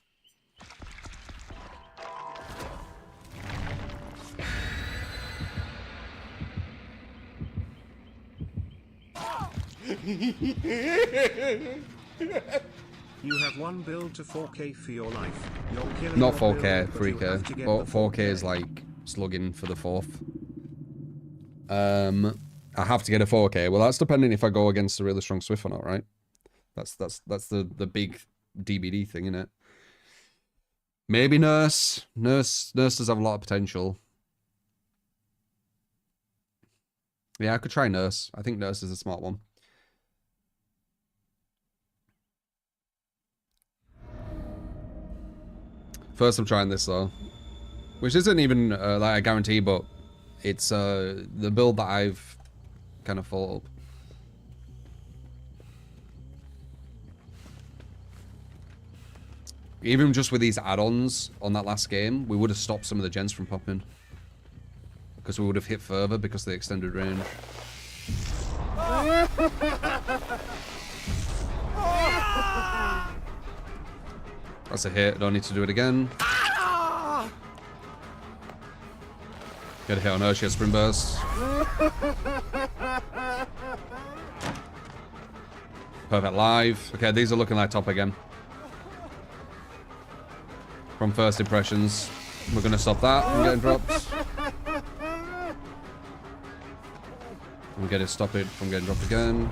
You have one build to 4K for your life. You're killing Not your 4K, build, but you 3K. have to get But the 4K is like slugging for the 4th. I have to get a 4K. Well, that's depending if I go against a really strong Swift or not, right? That's the big DBD thing, innit? Maybe Nurse. Nurse does have a lot of potential. Yeah, I could try Nurse. I think Nurse is a smart one. First I'm trying this though. Which isn't even like a guarantee, but it's the build that I've kind of followed up. Even just with these add-ons on that last game, we would have stopped some of the gens from popping. Because we would have hit further because of the extended range. That's a hit, don't need to do it again. Get a hit on her, she has sprint burst. Perfect live. Okay, these are looking like top again. From first impressions. We're gonna stop that from getting dropped. We'll get it, stop it from getting dropped again.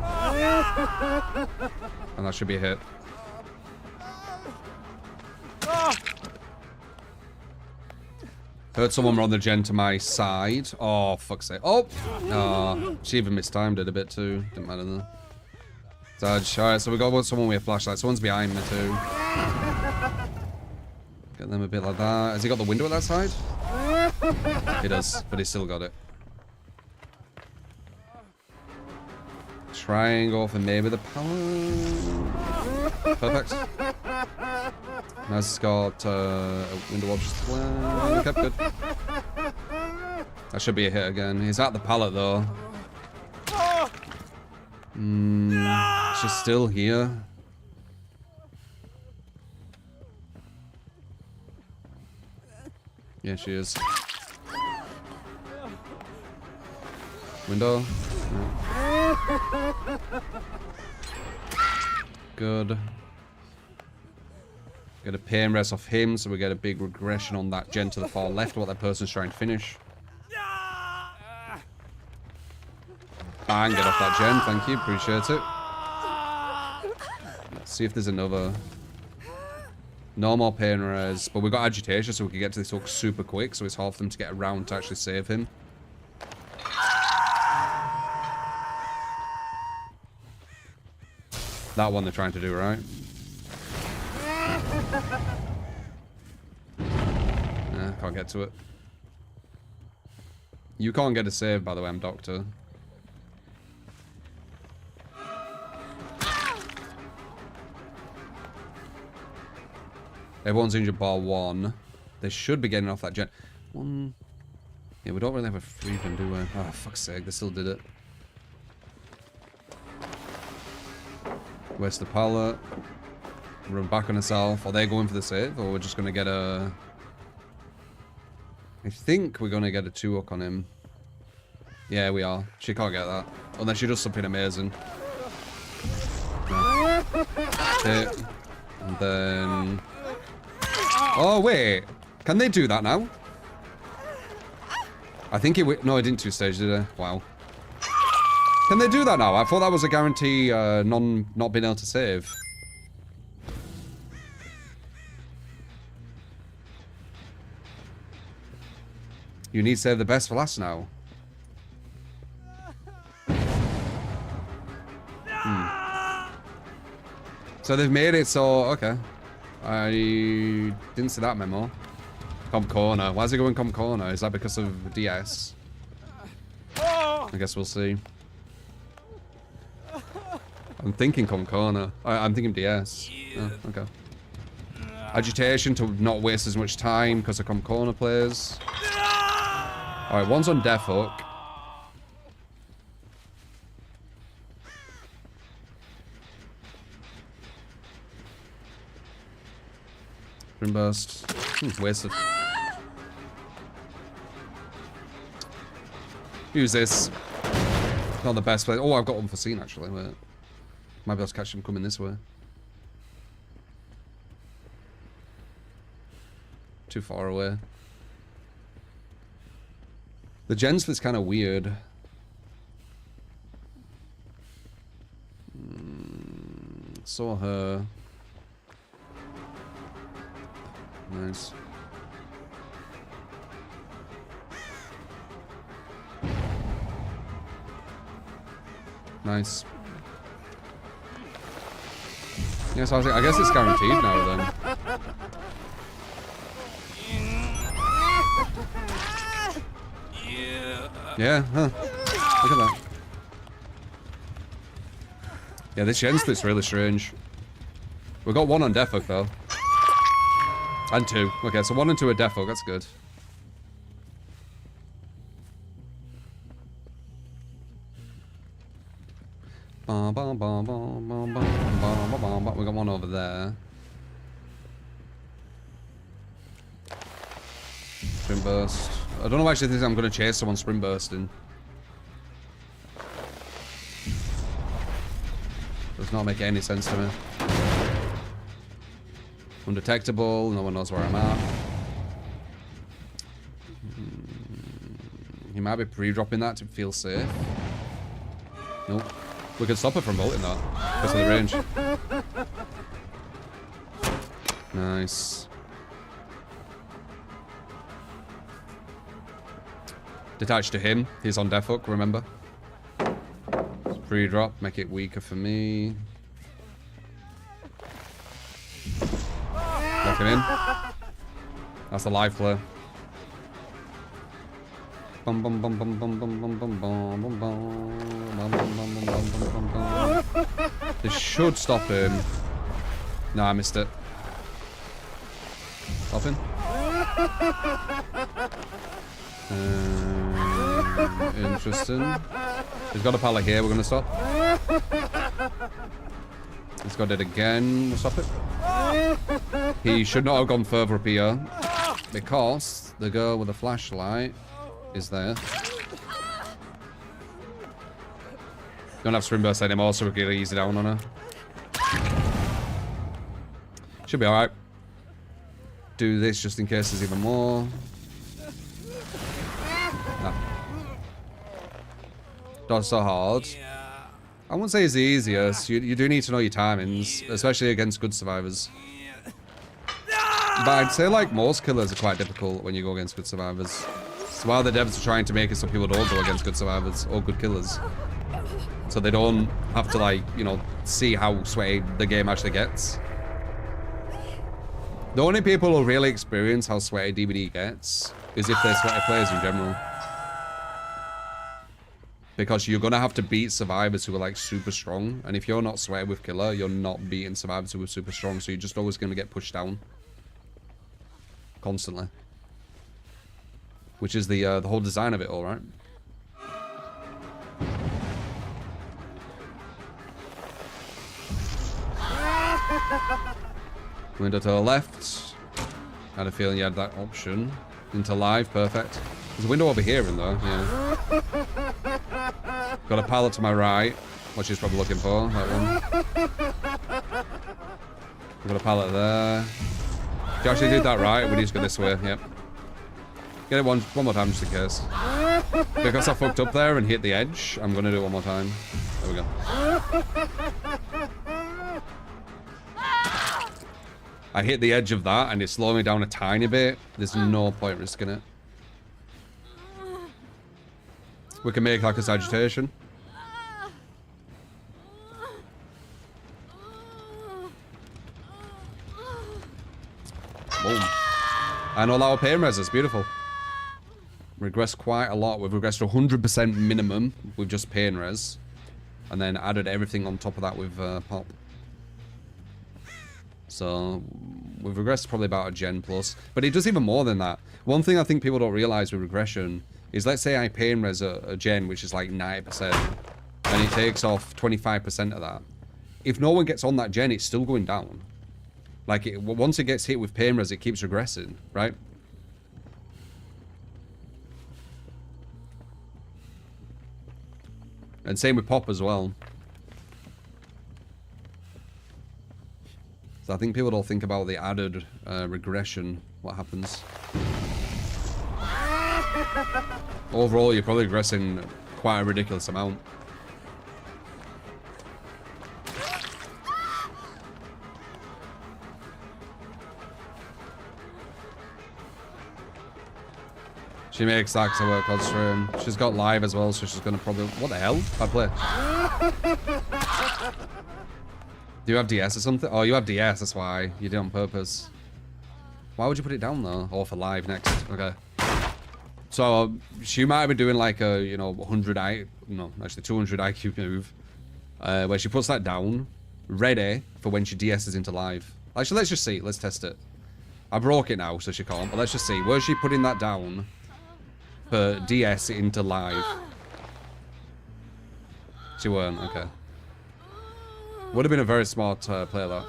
And that should be a hit. Heard someone run the gen to my side. Oh, fuck's sake. Oh! Oh, she even mistimed it a bit too. Didn't matter though. Dodge. Alright, so we got someone with a flashlight. Someone's behind me too. Get them a bit like that. Has he got the window at that side? He does, but he's still got it. Triangle for maybe the power. Perfect. Nice, got a window watch as well. Okay, good. That should be a hit again. He's at the pallet though. She's still here. Yeah, she is. Window. Yeah. Good. Get a pain rest off him, so we get a big regression on that gen to the far left, what that person's trying to finish. Bang, get off that gen, thank you, appreciate it. Let's see if there's another. No more pain res, but we've got agitation, so we can get to this hook super quick, so it's hard for them to get around to actually save him. That one they're trying to do, right? Can't get to it. You can't get a save, by the way, I'm Doctor. Everyone's injured bar one. They should be getting off that gen. One. Yeah, we don't really have a free one, do we? Oh, fuck's sake, they still did it. Where's the pallet? Run back on herself. Are they going for the save? Or we're just going to get a... I think we're going to get a 2-hook on him. Yeah, we are. She can't get that. Unless she does something amazing. Yeah. Hit. And then... Oh, wait. Can they do that now? I think it... No, it didn't 2-stage, did it? Wow. Can they do that now? I thought that was a guarantee not being able to save. You need to save the best for last now. So they've made it so... Okay. I didn't see that memo. Comp corner. Why is it going comp corner? Is that because of DS? I guess we'll see. I'm thinking comp corner. I'm thinking DS. Oh, okay. Agitation to not waste as much time because of comp corner players. Alright, one's on Death Hook. Spring Burst. Wasted. Use this. Not the best place. Oh, I've got unforeseen actually. Wait. Might be able to catch him coming this way. Too far away. The gens was kind of weird. Saw her. Nice. Nice. Yeah, so I guess it's guaranteed now then. Yeah, huh. Look at that. Yeah, this gen split's really strange. We've got one on Death Hook though. And 2. Okay, so 1 and 2 are Death Hook, that's good. We got one over there. Spring Burst. I don't know why she thinks I'm going to chase someone Spring Bursting. Does not make any sense to me. Undetectable, no one knows where I'm at. He might be pre-dropping that to feel safe. Nope. We can stop her from bolting that. Because of the range. Nice. Detached to him. He's on death hook, remember? Free drop, make it weaker for me. Lock him in. That's a live play. Bum bum bum bum bum bum bum bum bum bum bum bum bum bum. This should stop him. No, I missed it. Stop him. Interesting. He's got a pallet here, we're gonna stop. He's got it again, we'll stop it. He should not have gone further up here because the girl with the flashlight is there. Don't have spring burst anymore, so we can ease it down on her. Should be alright. Do this just in case there's even more. Not so hard. I wouldn't say it's the easiest. You do need to know your timings, especially against good survivors. But I'd say like most killers are quite difficult when you go against good survivors. So while the devs are trying to make it so people don't go against good survivors or good killers. So they don't have to like, you know, see how sweaty the game actually gets. The only people who really experience how sweaty DBD gets is if they're sweaty players in general. Because you're gonna have to beat survivors who are like super strong. And if you're not sweaty with killer, you're not beating survivors who are super strong. So you're just always gonna get pushed down. Constantly. Which is the whole design of it all, right? Window to the left. I had a feeling you had that option. Into live, perfect. There's a window over here in there, yeah. Got a pallet to my right, what she's probably looking for, that one. Got a pallet there. If you actually did that right, we need to go this way, yep. Get it one more time just in case. Because I fucked up there and hit the edge, I'm gonna do it one more time. There we go. I hit the edge of that and it slowed me down a tiny bit. There's no point risking it. We can make like a sagitation. Boom. And all our pain res is beautiful. Regressed quite a lot. We've regressed to 100% minimum with just pain res. And then added everything on top of that with pop. So we've regressed probably about a gen plus. But it does even more than that. One thing I think people don't realize with regression is, let's say I pain res a gen, which is like 90%, and it takes off 25% of that. If no one gets on that gen, it's still going down. Like, once it gets hit with pain res, it keeps regressing, right? And same with pop as well. So I think people don't think about the added regression, what happens. Overall, you're probably regressing quite a ridiculous amount. She makes that to work on stream. She's got live as well, so she's gonna probably... What the hell? Bad play. Do you have DS or something? Oh, you have DS, that's why. You did it on purpose. Why would you put it down though? Oh, for live next. Okay. So, she might have been doing like a, you know, 200 IQ move. Where she puts that down, ready for when she DS's into live. Actually, let's just see. Let's test it. I broke it now, so she can't. But let's just see. Where's she putting that down for DS into live? She weren't. Okay. Would have been a very smart play, that.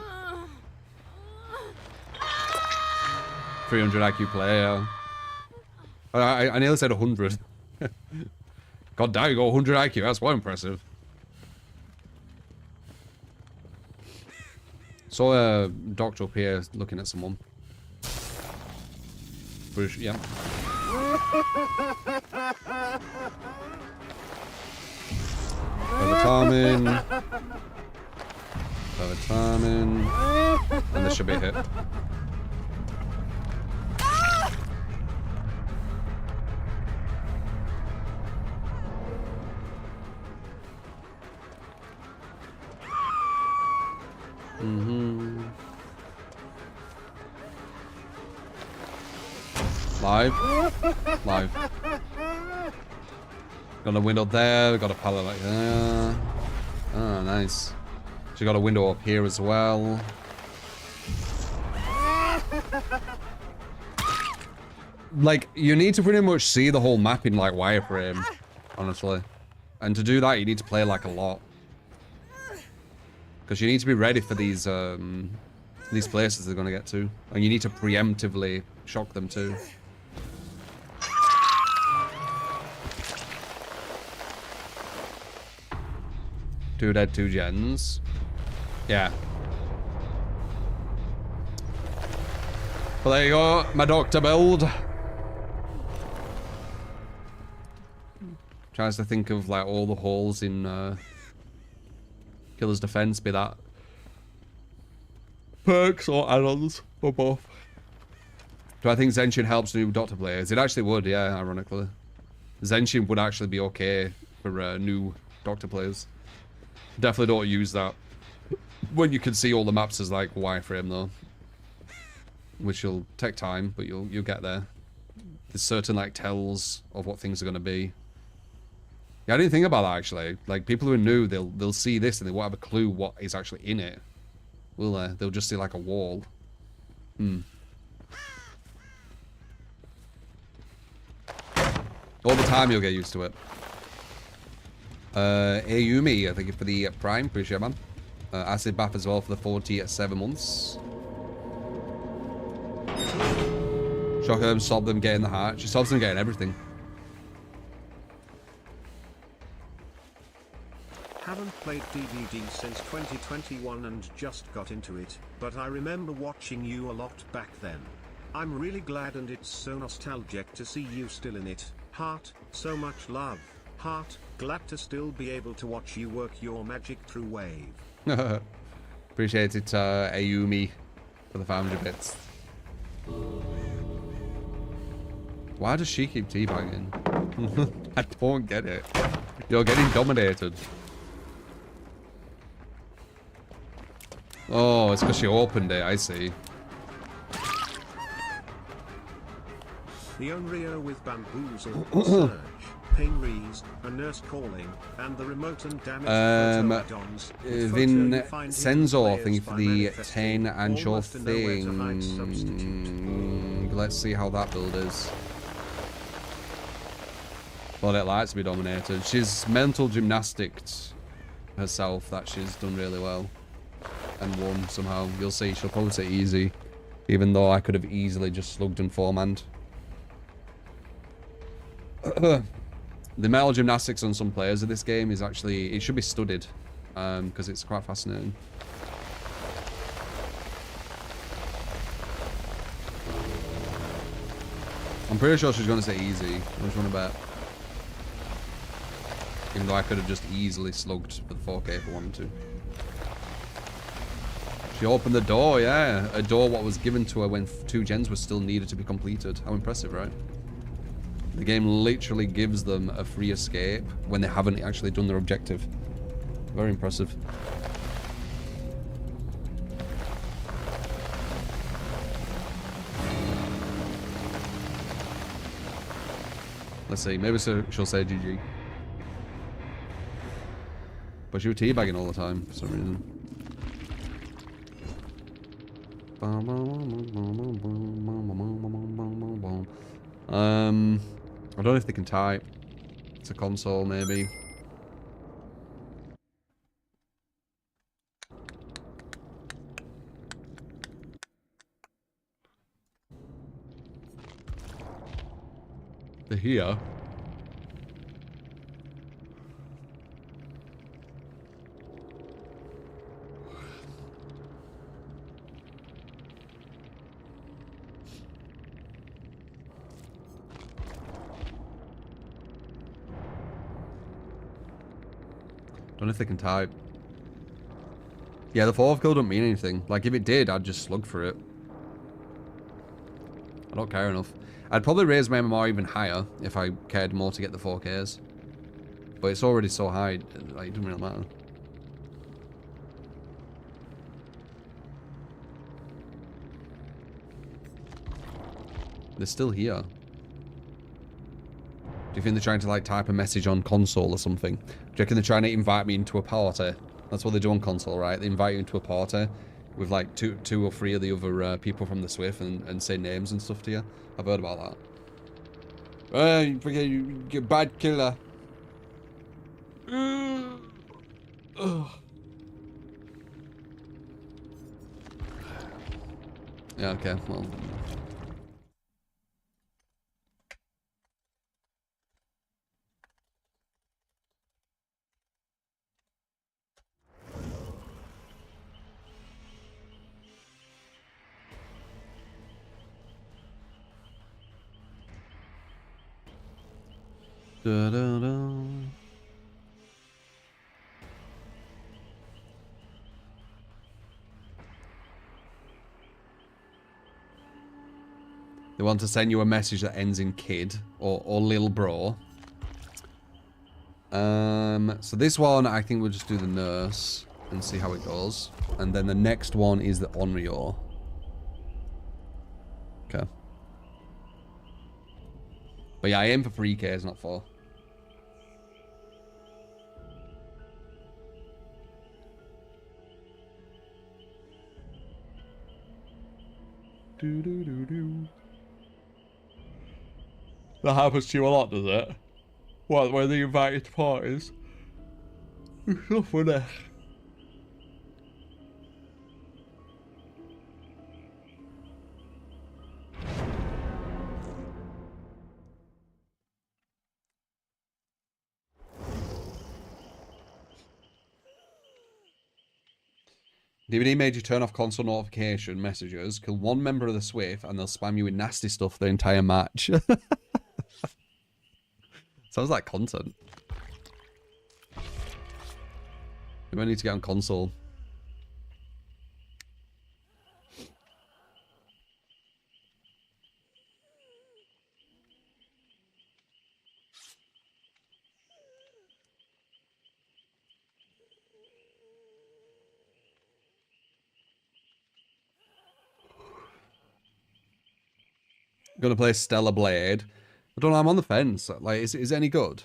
300 IQ player. I nearly said 100. God damn, you got 100 IQ. That's quite impressive. Saw a doctor up here looking at someone. Bruce, yeah. Further timing. Further timing. And this should be a hit. Live. Live. Got a window there, got a pallet like there. Oh, nice. She got a window up here as well. Like, you need to pretty much see the whole map in, like, wireframe, honestly. And to do that, you need to play, like, a lot. Because you need to be ready for these places they're going to get to. And you need to preemptively shock them, too. 2 dead, 2 gens. Yeah. Well, there you go, my doctor build. Tries to think of like all the holes in Killer's defense, be that perks or add-ons or both. Do I think Zenshin helps new doctor players? It actually would, yeah, ironically. Zenshin would actually be okay for new doctor players. Definitely don't use that when you can see all the maps as like wireframe though, which will take time, but you'll get there. There's certain like tells of what things are going to be. Yeah, I didn't think about that actually. Like people who are new, they'll see this and they won't have a clue what is actually in it, will they? They'll just see like a wall. Over time you'll get used to it. Ayumi, I think for the Prime, appreciate it, man. Acid Bath as well for the 47 months. Shock them, stop them getting the heart. She stops them getting everything. Haven't played DVD since 2021 and just got into it, but I remember watching you a lot back then. I'm really glad and it's so nostalgic to see you still in it. Heart, so much love. Heart, glad to still be able to watch you work your magic through Wave. Appreciate it, Ayumi, for the 500 bits. Why does she keep teabagging? I don't get it. You're getting dominated. Oh, it's because she opened it, I see. The Onryo with bamboozle, surge, pain rees, a nurse calling, and the remote and damaged Vincenzo, I think, for the 10 Ancho thing. Let's see how that build is. Well, it likes to be dominated. She's mental gymnasticked herself that she's done really well. And won somehow. You'll see, she'll probably say easy. Even though I could have easily just slugged and four-manned. The mental gymnastics on some players of this game is actually, it should be studied, because it's quite fascinating. I'm pretty sure she's going to say easy. I just want to bet. Even though I could have just easily slugged for the 4K if I wanted to. She opened the door, yeah. A door what was given to her when 2 gens were still needed to be completed. How impressive, right? The game literally gives them a free escape when they haven't actually done their objective. Very impressive. Let's see, maybe she'll say GG. But she was teabagging all the time for some reason. I don't know if they can type. It's a console, maybe. They're here. Don't know if they can type. Yeah, the 4th kill don't mean anything. Like, if it did, I'd just slug for it. I don't care enough. I'd probably raise my MMR even higher if I cared more to get the 4Ks. But it's already so high, like, it doesn't really matter. They're still here. Do you think they're trying to like type a message on console or something? Do you reckon they're trying to invite me into a party? That's what they do on console, right? They invite you into a party with like two or three of the other people from the Swift and say names and stuff to you. I've heard about that. You bad killer. Yeah, okay, well. Da, da, da. They want to send you a message that ends in kid or lil bro. So this one, I think we'll just do the nurse and see how it goes. And then the next one is the Onryo. Okay. But yeah, I aim for 3Ks, not 4. Do do do do. That happens to you a lot, does it? What, when they invite you to parties? It's so funny. DVD made you turn off console notification messages, kill one member of the Swift, and they'll spam you with nasty stuff the entire match. Sounds like content. We might need to get on console. Gonna play Stellar Blade. I don't know, I'm on the fence. Like, is it any good?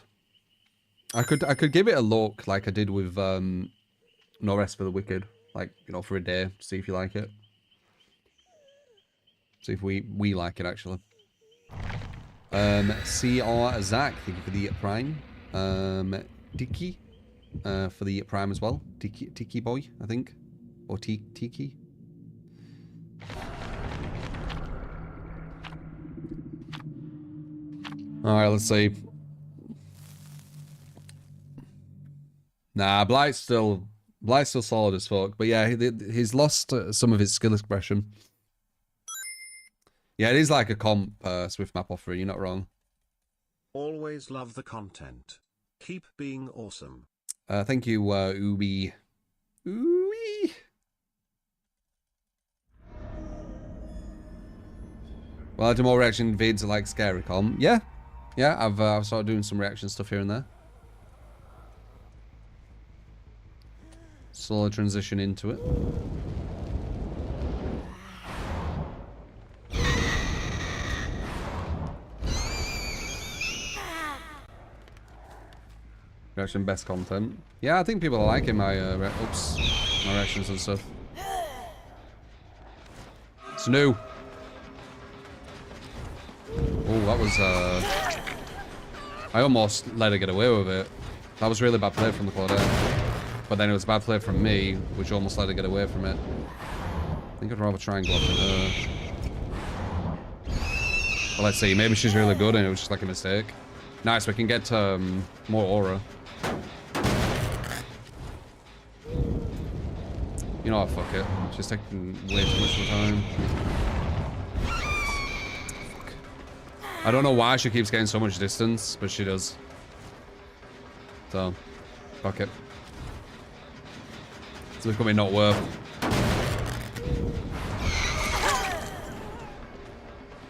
I could give it a look like I did with No Rest for the Wicked. Like, you know, for a day. See if you like it. See if we like it, actually. CR Zach, thank you for the Prime. Tiki for the Prime as well. Tiki Boy, I think. Or Tiki. Alright, let's see. Nah, Blight's still solid as fuck. But yeah, he's lost some of his skill expression. Yeah, it is like a comp Swift map offer, you're not wrong. Always love the content. Keep being awesome. Thank you, Ubi. Ooh-wee. Well, I do more reaction vids like Scary Com. Yeah. Yeah, I've started doing some reaction stuff here and there. Slowly transition into it. Reaction best content. Yeah, I think people are liking my my reactions and stuff. It's new. Oh, that was I almost let her get away with it. That was really bad play from the Claudette. But then it was bad play from me, which almost let her get away from it. I think I'd rather try and go after her. Well, let's see. Maybe she's really good and it was just like a mistake. Nice, we can get more aura. You know what, fuck it. She's taking way too much of the time. Fuck. I don't know why she keeps getting so much distance, but she does. So, fuck it. It's becoming not worth.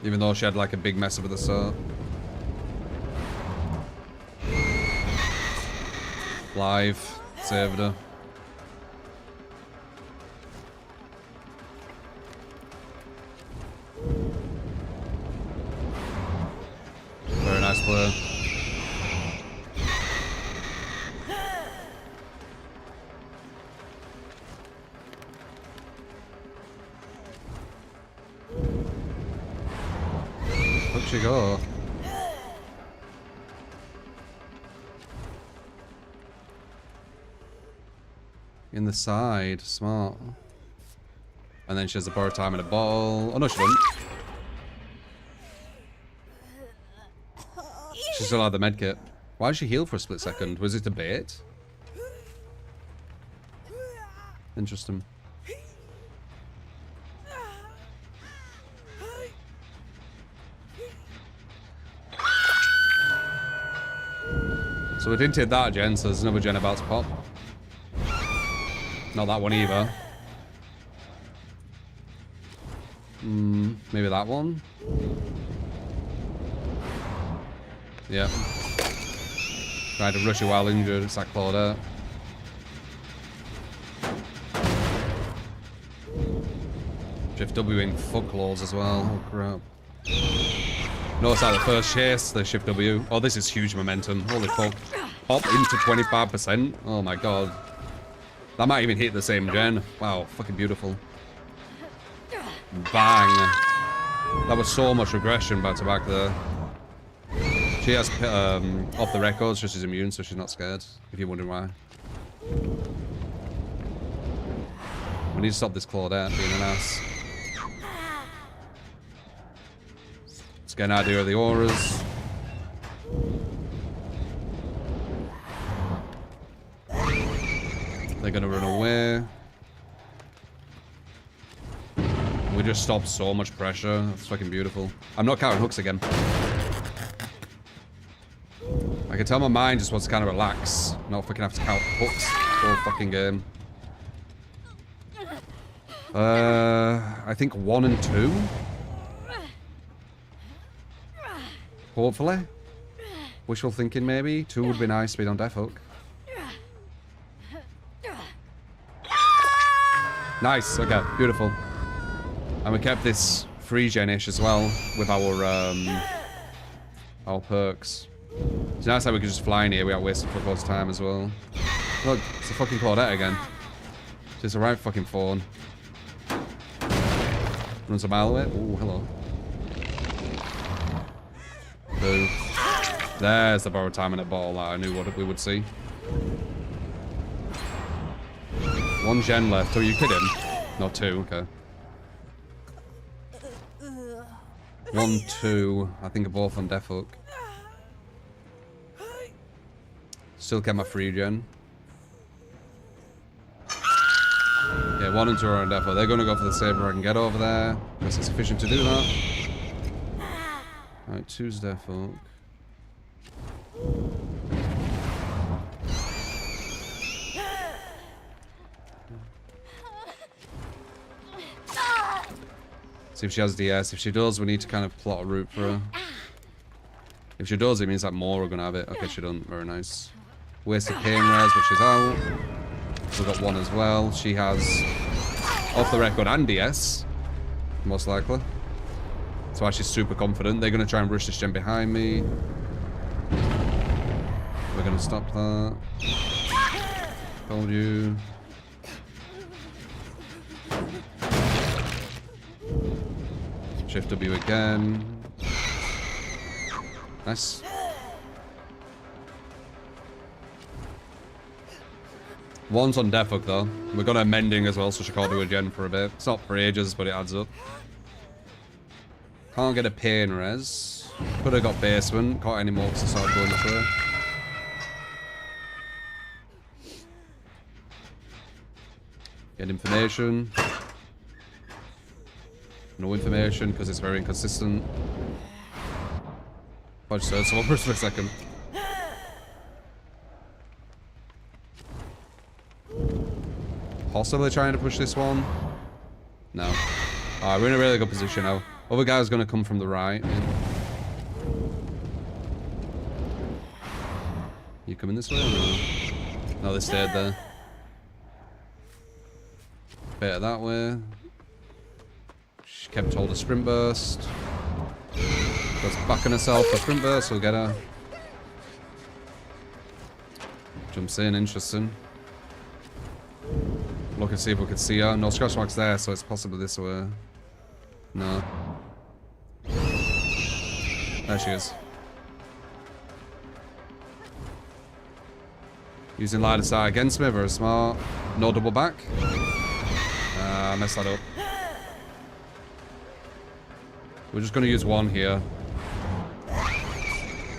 Even though she had like a big mess up at the start. Live. Saved her. clear. Where'd she go? In the side, smart. And then she has a borrow time in a bottle. Oh no, she doesn't. She still had the medkit. Why did she heal for a split second? Was it a bait? Interesting. So we didn't hit that gen, so there's another gen about to pop. Not that one either. Maybe that one? Yeah. Tried to rush it while injured, it's like Claudette. Drift W-ing fuckloads as well. Oh crap. Notice like the first chase, the shift W. Oh, this is huge momentum. Holy fuck. Pop into 25%. Oh my god. That might even hit the same gen. Wow, fucking beautiful. Bang. That was so much regression back to back there. She has off the records, just she's immune, so she's not scared, if you're wondering why. We need to stop this Claudette being an ass. Let's get an idea of the auras. They're gonna run away. We just stopped so much pressure. That's fucking beautiful. I'm not counting hooks again. I can tell my mind just wants to kind of relax. Not fucking have to count hooks the whole fucking game. I think 1 and 2. Hopefully. Wishful thinking maybe. 2 would be nice, speed on death hook. Nice, okay, beautiful. And we kept this free gen-ish as well with our perks. It's nice how we could just fly in here without wasting for close time as well. Look, it's a fucking Claudette again. She's the right fucking phone. Runs a mile away. Ooh, hello. Boo. There's the borrowed time in a bottle that I knew what we would see. 1 gen left. Are you kidding? No, 2. Okay. 1, 2. I think are both on death hook. Still kept my free gen. Yeah, 1 and 2 are on death hook. They're going to go for the saber I can get over there. Guess it's sufficient to do that. Alright, 2's death hook. See if she has DS. If she does, we need to kind of plot a route for her. If she does, it means that more are going to have it. Okay, she doesn't. Very nice. Wasted pain res, but she's out. We've got 1 as well. She has off the record and DS, most likely. So she's super confident. They're going to try and rush this gen behind me. We're going to stop that. Told you. Shift W again. Nice. One's on death hook though. We're gonna mending as well, so she can't do a gen for a bit. It's not for ages, but it adds up. Can't get a pain res. Could have got basement. Can't any more because I started going through. Get information. No information because it's very inconsistent. I just heard someone for a second. Possibly trying to push this one. No. Alright, we're in a really good position now. Other guy's gonna come from the right. You coming this way or no? No, they stayed there. Better that way. She kept hold of sprint burst. Goes back on herself for front burst, we'll get her. Jumps in, interesting. Look and see if we can see her. No scratch marks there, so it's possibly this way. No. There she is. Using line of sight against me, very smart. No double back. Messed that up. We're just going to use one here.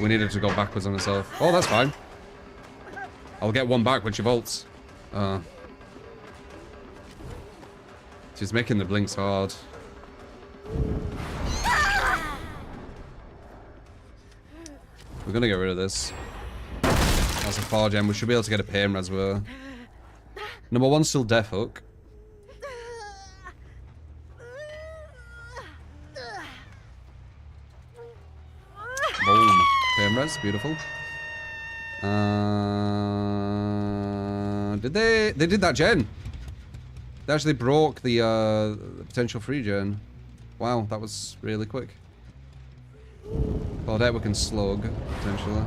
We needed to go backwards on herself. Oh, that's fine. I'll get one back when she vaults. She's making the blinks hard. We're going to get rid of this. That's a 4 gem. We should be able to get a pain res with her. Number 1's still Death Hook. Boom. Pain res. Beautiful. Did they? They did that gen. They actually broke the potential free gen. Wow, that was really quick. Claudette we can slug, potentially.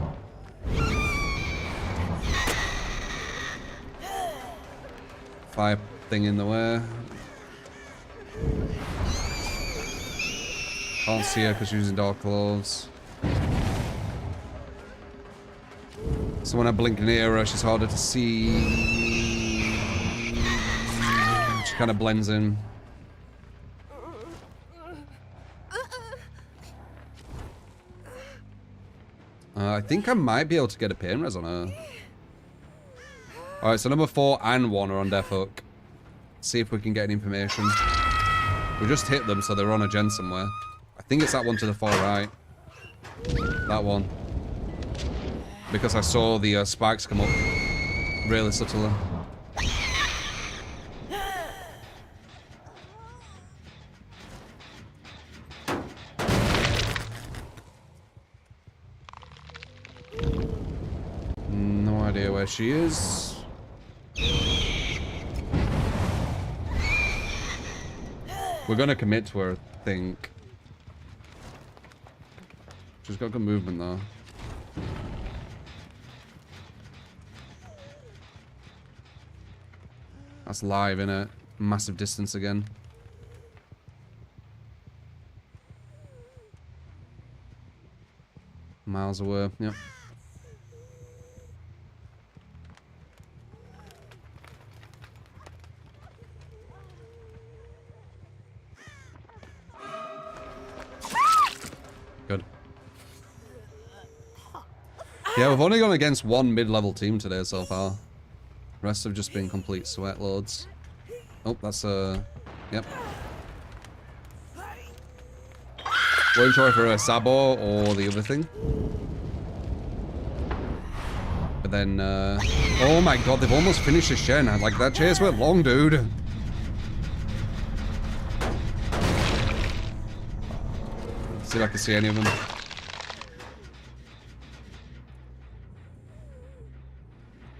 Fire thing in the way. Can't see her because she's using dark clothes. So when I blink near her, she's harder to see. She kind of blends in. I think I might be able to get a pain res on her. Alright, so number 4 and 1 are on Death Hook. See if we can get any information. We just hit them, so they're on a gen somewhere. I think it's that one to the far right. That one. Because I saw the spikes come up really subtly. No idea where she is. We're gonna commit to her, I think. She's got good movement though. That's live, innit? Massive distance again. Miles away, yep. Good. Yeah, we've only gone against one mid-level team today so far. The rest have just been complete sweat loads. Oh, that's yep. Weren't sure if for a Sabo or the other thing. But then, oh my god, they've almost finished this gen. Like, that chase went long, dude. See if I can see any of them.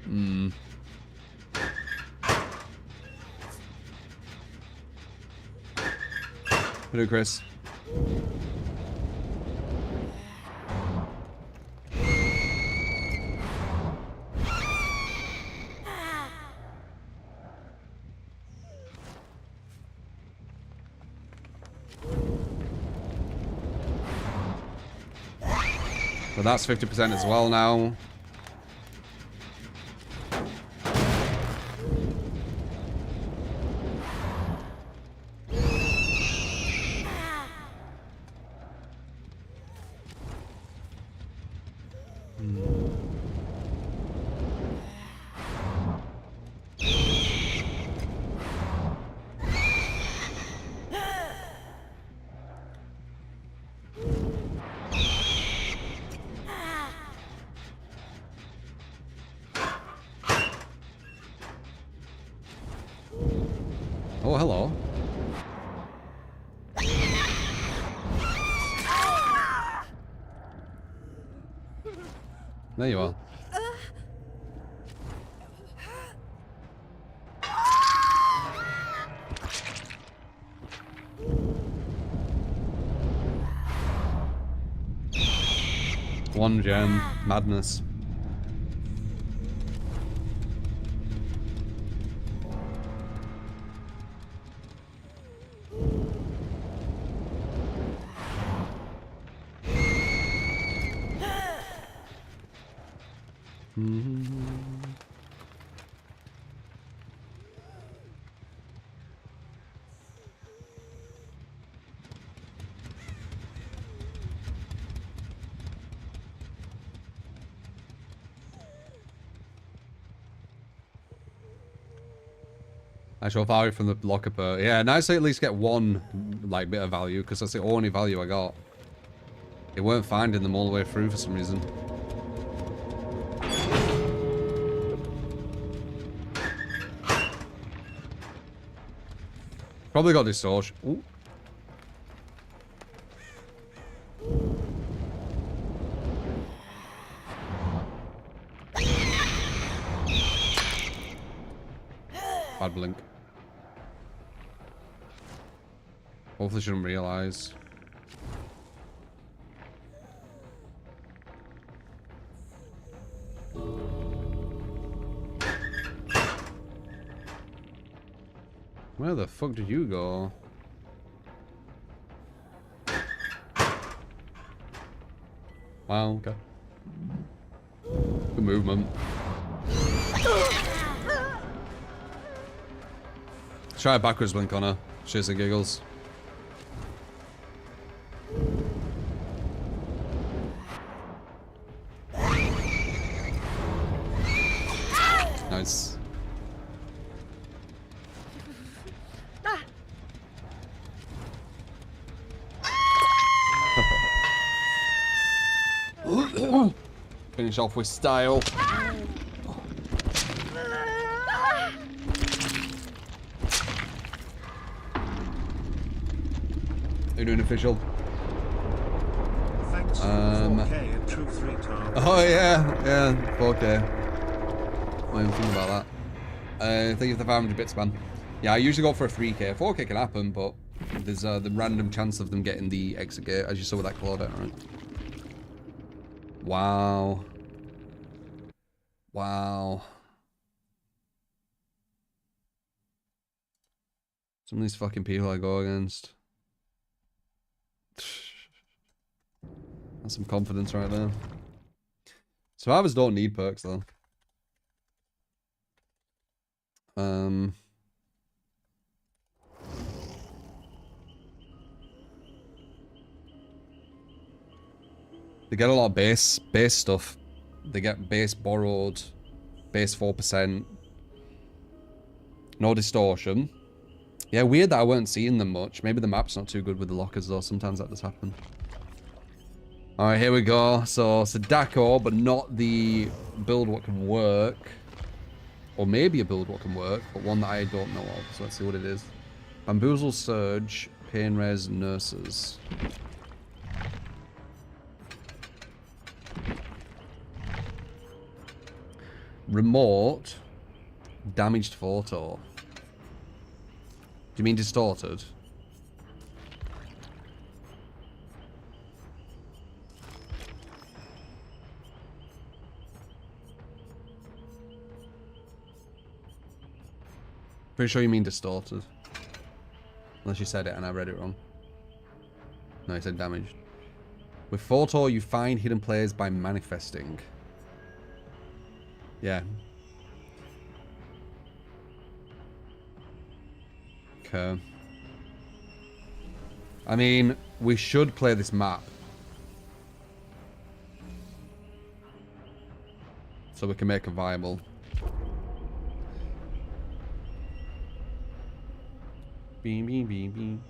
Hmm. Hello, Chris. But that's 50% as well now. Oh, hello. There you are. 1 gem. Madness. Actual value from the locker per. Yeah, nice to at least get one like bit of value, because that's the only value I got. They weren't finding them all the way through for some reason. Probably got distortion. Ooh. Bad blink. Hopefully shouldn't realize. Where the fuck did you go? Wow, okay. Good movement. Try a backwards blink on her. Shits and giggles. Nice. Finish off with style. You're doing official. Thanks for 4K and Truth Retard. Oh yeah, 4K. Not even thinking about that. Thank you for the 500 bits, man. Yeah, I usually go for a 3K. 4K can happen, but there's the random chance of them getting the exit gate, as you saw with that Claudette, right? Wow. Wow. Some of these fucking people I go against. That's some confidence right there. Survivors don't need perks though. They get a lot of base stuff. They get base borrowed, base 4%. No distortion. Yeah, weird that I weren't seeing them much. Maybe the map's not too good with the lockers though. Sometimes that does happen. Alright, here we go. So, Sadako, but not the build what can work. Or maybe a build what can work, but one that I don't know of. So let's see what it is. Bamboozle Surge, Pain Res, Nurses. Remote, Damaged Photo. Do you mean distorted? Pretty sure you mean distorted. Unless you said it and I read it wrong. No, you said damaged. With photo, you find hidden players by manifesting. Yeah. Okay. I mean, we should play this map. So we can make it viable. Beam, beam, beam, beam.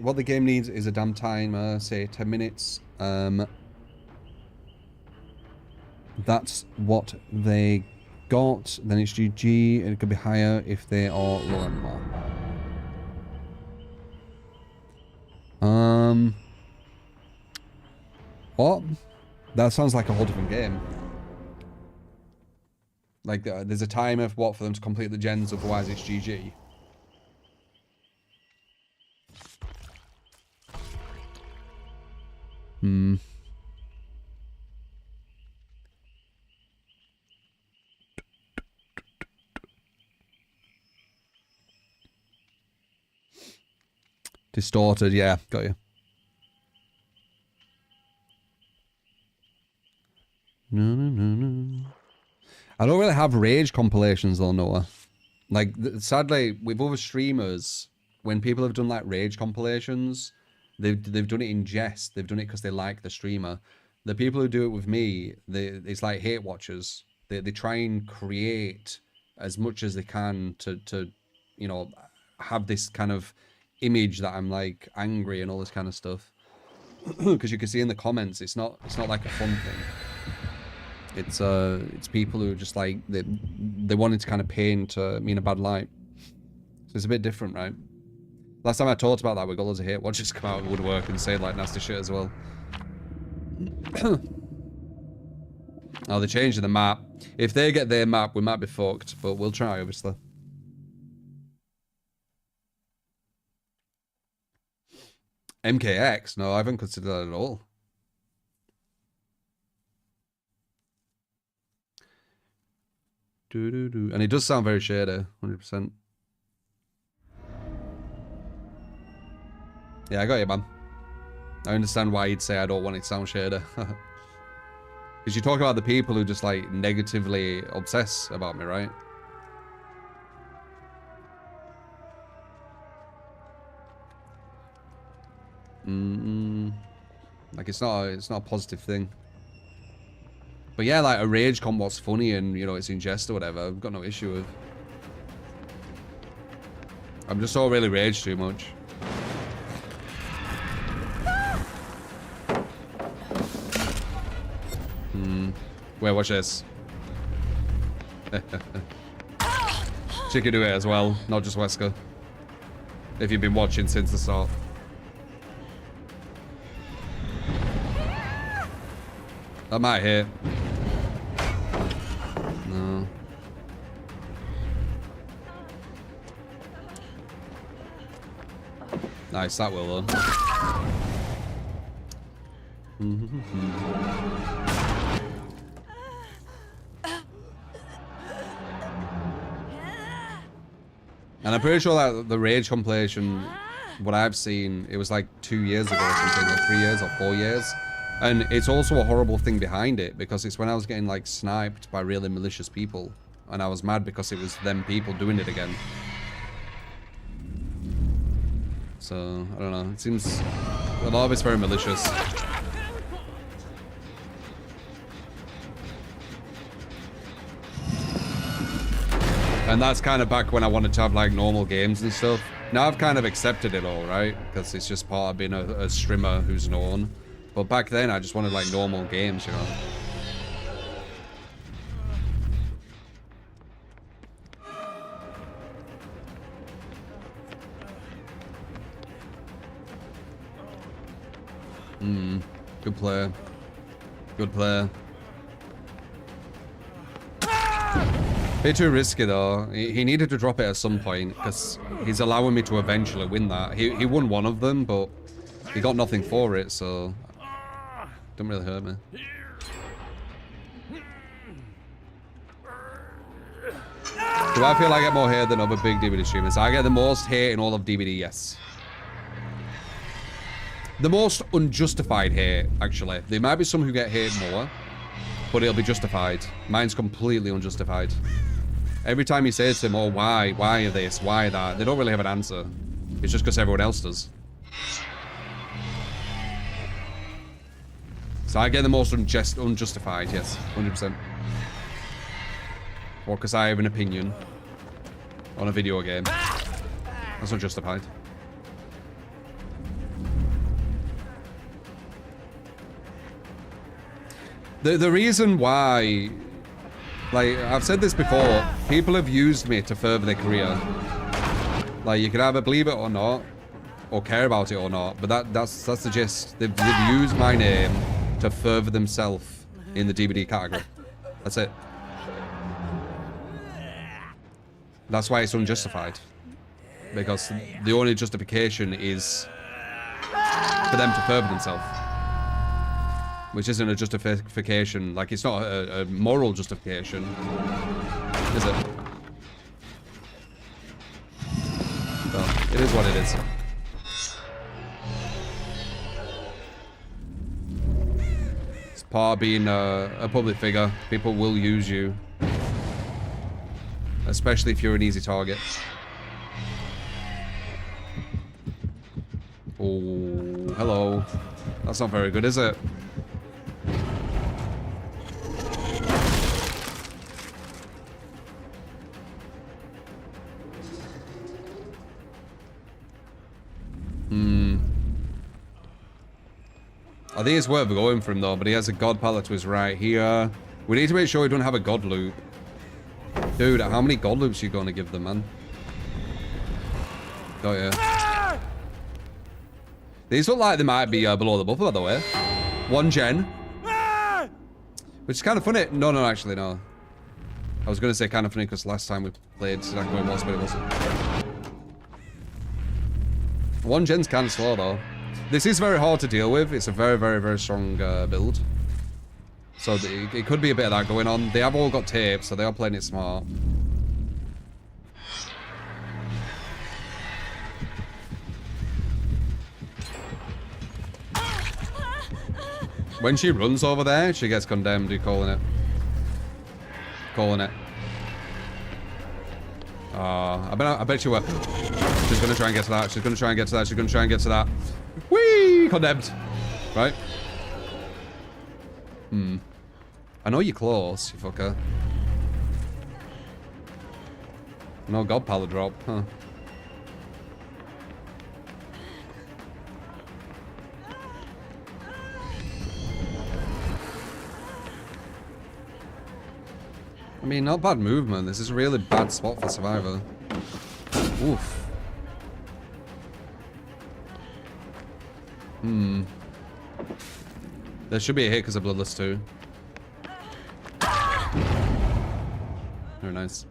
What the game needs is a damn timer, say 10 minutes. That's what they got. Then it's GG, and it could be higher if they are lower and more. What? That sounds like a whole different game. Like, there's a timer for them to complete the gens, otherwise it's GG. Distorted, yeah, got you. No. I don't really have rage compilations though, Noah. Like, sadly, with other streamers, when people have done like rage compilations, they've done it in jest. They've done it because they like the streamer. The people who do it with me, it's like hate watchers. They try and create as much as they can to you know, have this kind of image that I'm like angry and all this kind of stuff. Because you can see in the comments, it's not like a fun thing. It's people who are just like they wanted to kind of paint me in a bad light. So it's a bit different, right? Last time I talked about that, we got loads of hate watchers come out of woodwork and say like nasty shit as well. Oh, they changed the map. If they get their map, we might be fucked, but we'll try, obviously. MKX? No, I haven't considered that at all. And it does sound very shady, 100%. Yeah, I got you, man. I understand why you'd say I don't want it to sound shady. Because you talk about the people who just, like, negatively obsess about me, right? Like, it's not a positive thing. But yeah, like, a rage combat's funny and, you know, it's in jest or whatever. I've got no issue with. I'm just all really rage too much. Wait, watch this. She can do it as well, not just Wesker. If you've been watching since the start. That might hit. No. Nice, that will though. And I'm pretty sure that the rage compilation, what I've seen, it was like 2 years ago or something, or 3 years or 4 years. And it's also a horrible thing behind it, because it's when I was getting like sniped by really malicious people. And I was mad because it was them people doing it again. So, I don't know, it seems, a lot of it's very malicious. And that's kind of back when I wanted to have like normal games and stuff. Now I've kind of accepted it all, right? Because it's just part of being a streamer who's known. But back then I just wanted like normal games, you know? Good player. Good player. Bit too risky though. He needed to drop it at some point because he's allowing me to eventually win that. He won one of them, but he got nothing for it, so don't really hurt me. Do I feel like I get more hate than other big DVD streamers? I get the most hate in all of DVD, yes. The most unjustified hate, actually. There might be some who get hate more, but it'll be justified. Mine's completely unjustified. Every time you say to them, oh, why this, why that, they don't really have an answer. It's just because everyone else does. So I get the most unjustified, yes, 100%. Or because I have an opinion on a video game. That's unjustified. The reason why, like, I've said this before, people have used me to further their career. Like, you can either believe it or not, or care about it or not, but that's the gist. They've used my name to further themselves in the DVD category. That's it. That's why it's unjustified. Because the only justification is for them to further themselves. Which isn't a justification. Like, it's not a moral justification. Is it? Well, it is what it is. It's part of being a public figure. People will use you. Especially if you're an easy target. Oh, hello. That's not very good, is it? I think it's worth going for him though, but he has a god pallet to his right here. We need to make sure we don't have a god loop. Dude, how many god loops are you going to give them, man? Oh yeah. These look like they might be below the buffer, by the way. 1 gen. Which is kind of funny. No, actually, no. I was going to say kind of funny because last time we played Sadako it was, but it wasn't. 1 gen's kind of slow, though. This is very hard to deal with. It's a very, very, very strong build. So it could be a bit of that going on. They have all got tape, so they are playing it smart. When she runs over there, she gets condemned. You calling it? Calling it. I bet you were. She's gonna try and get to that. She's gonna try and get to that. She's gonna try and get to that. Whee! Condemned. Right? I know you're close, you fucker. No god pallet drop, huh? I mean, not bad movement. This is a really bad spot for Survivor. Oof. There should be a hit because of Bloodless too. Very nice.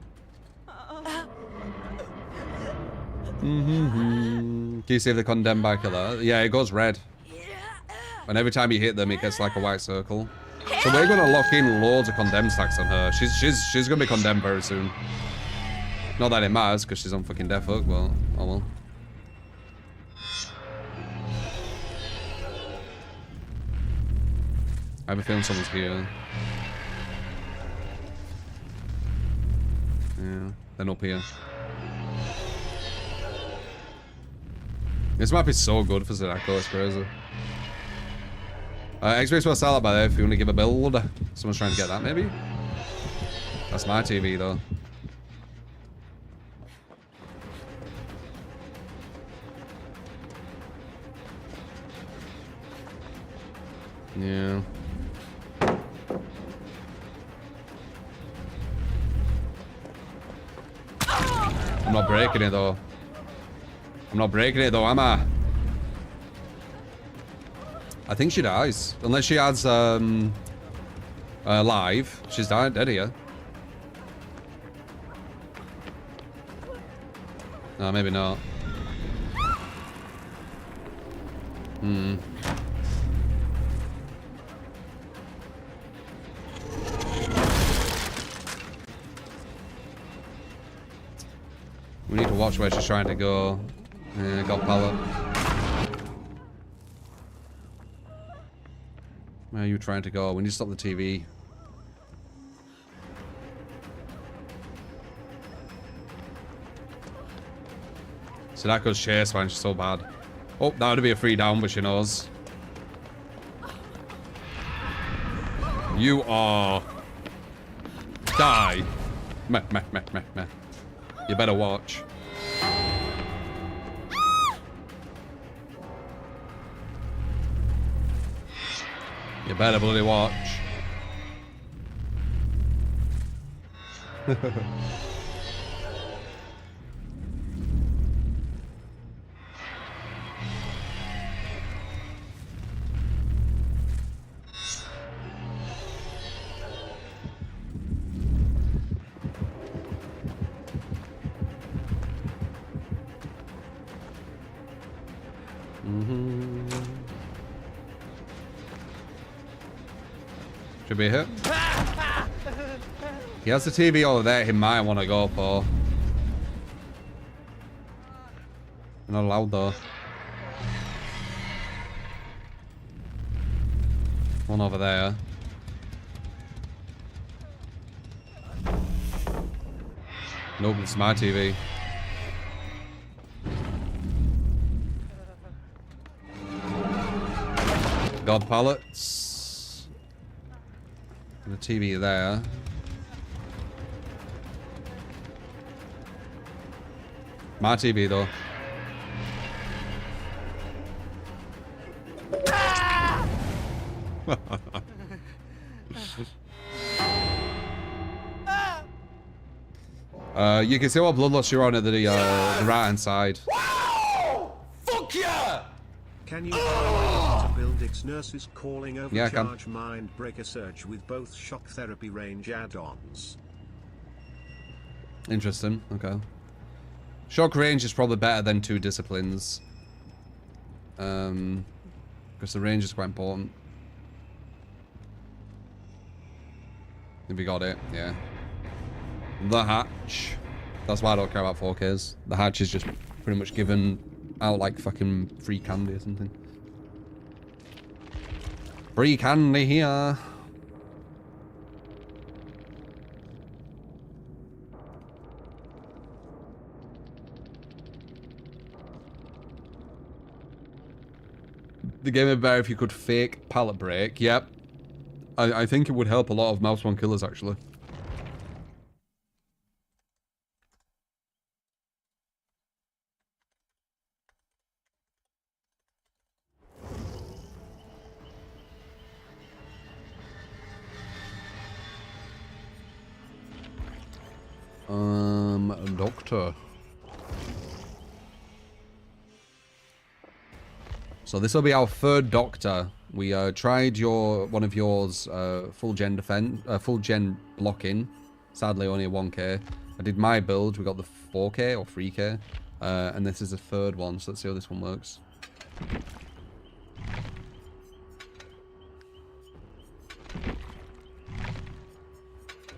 Can you save the Condemn by killer? Yeah, it goes red. And every time you hit them, it gets like a white circle. So we're gonna lock in loads of Condemn stacks on her. She's gonna be condemned very soon. Not that it matters because she's on fucking death hook, but oh well. I have a feeling someone's here. Yeah, they're up here. This map is so good for Sadako, it's crazy. X-Rays for sellout by there if you want to give a build. Someone's trying to get that, maybe? That's my TV, though. Yeah. I'm not breaking it, though. I'm not breaking it, though, am I? I think she dies. Unless she adds, live. She's dead here. No, maybe not. We need to watch where she's trying to go. Yeah, got pallet. Where are you trying to go? We need to stop the TV. Sadako's chase, man, she's so bad. Oh, that would be a free down, but she knows. You are... Die. Meh, meh, meh, meh, meh. You better watch. You better bloody watch. Should be a hit. He has the TV over there he might want to go for. Not allowed though. One over there. Nope, it's my TV. God pallets. The TV there. My TV though. You can see what bloodlust you're on at the right hand side. Wow! Fuck yeah! Can you to build its nurses calling Yeah, I can. overcharge mind breaker search with both shock therapy range add-ons? Interesting. Okay. Shock range is probably better than 2 disciplines. Because the range is quite important. Have we got it? Yeah. The hatch. That's why I don't care about 4Ks. The hatch is just pretty much given out like fucking free candy or something. Free candy here. The game would be better if you could fake pallet break. Yep. I think it would help a lot of mouse one killers actually. Doctor. So this will be our 3rd doctor. We tried one of yours full gen defense, full gen blocking. Sadly only a 1K. I did my build. We got the 4K or 3K, and this is the 3rd one. So let's see how this one works.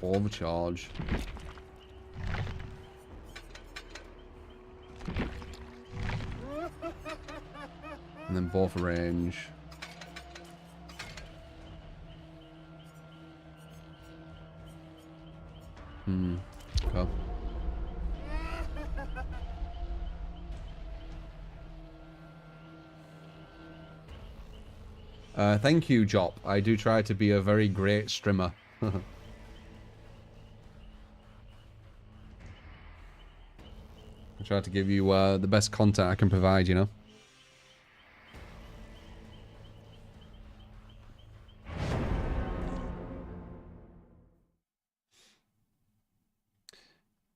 Overcharge. And then both range. Okay. Thank you, Jop. I do try to be a very great streamer. I try to give you the best content I can provide, you know?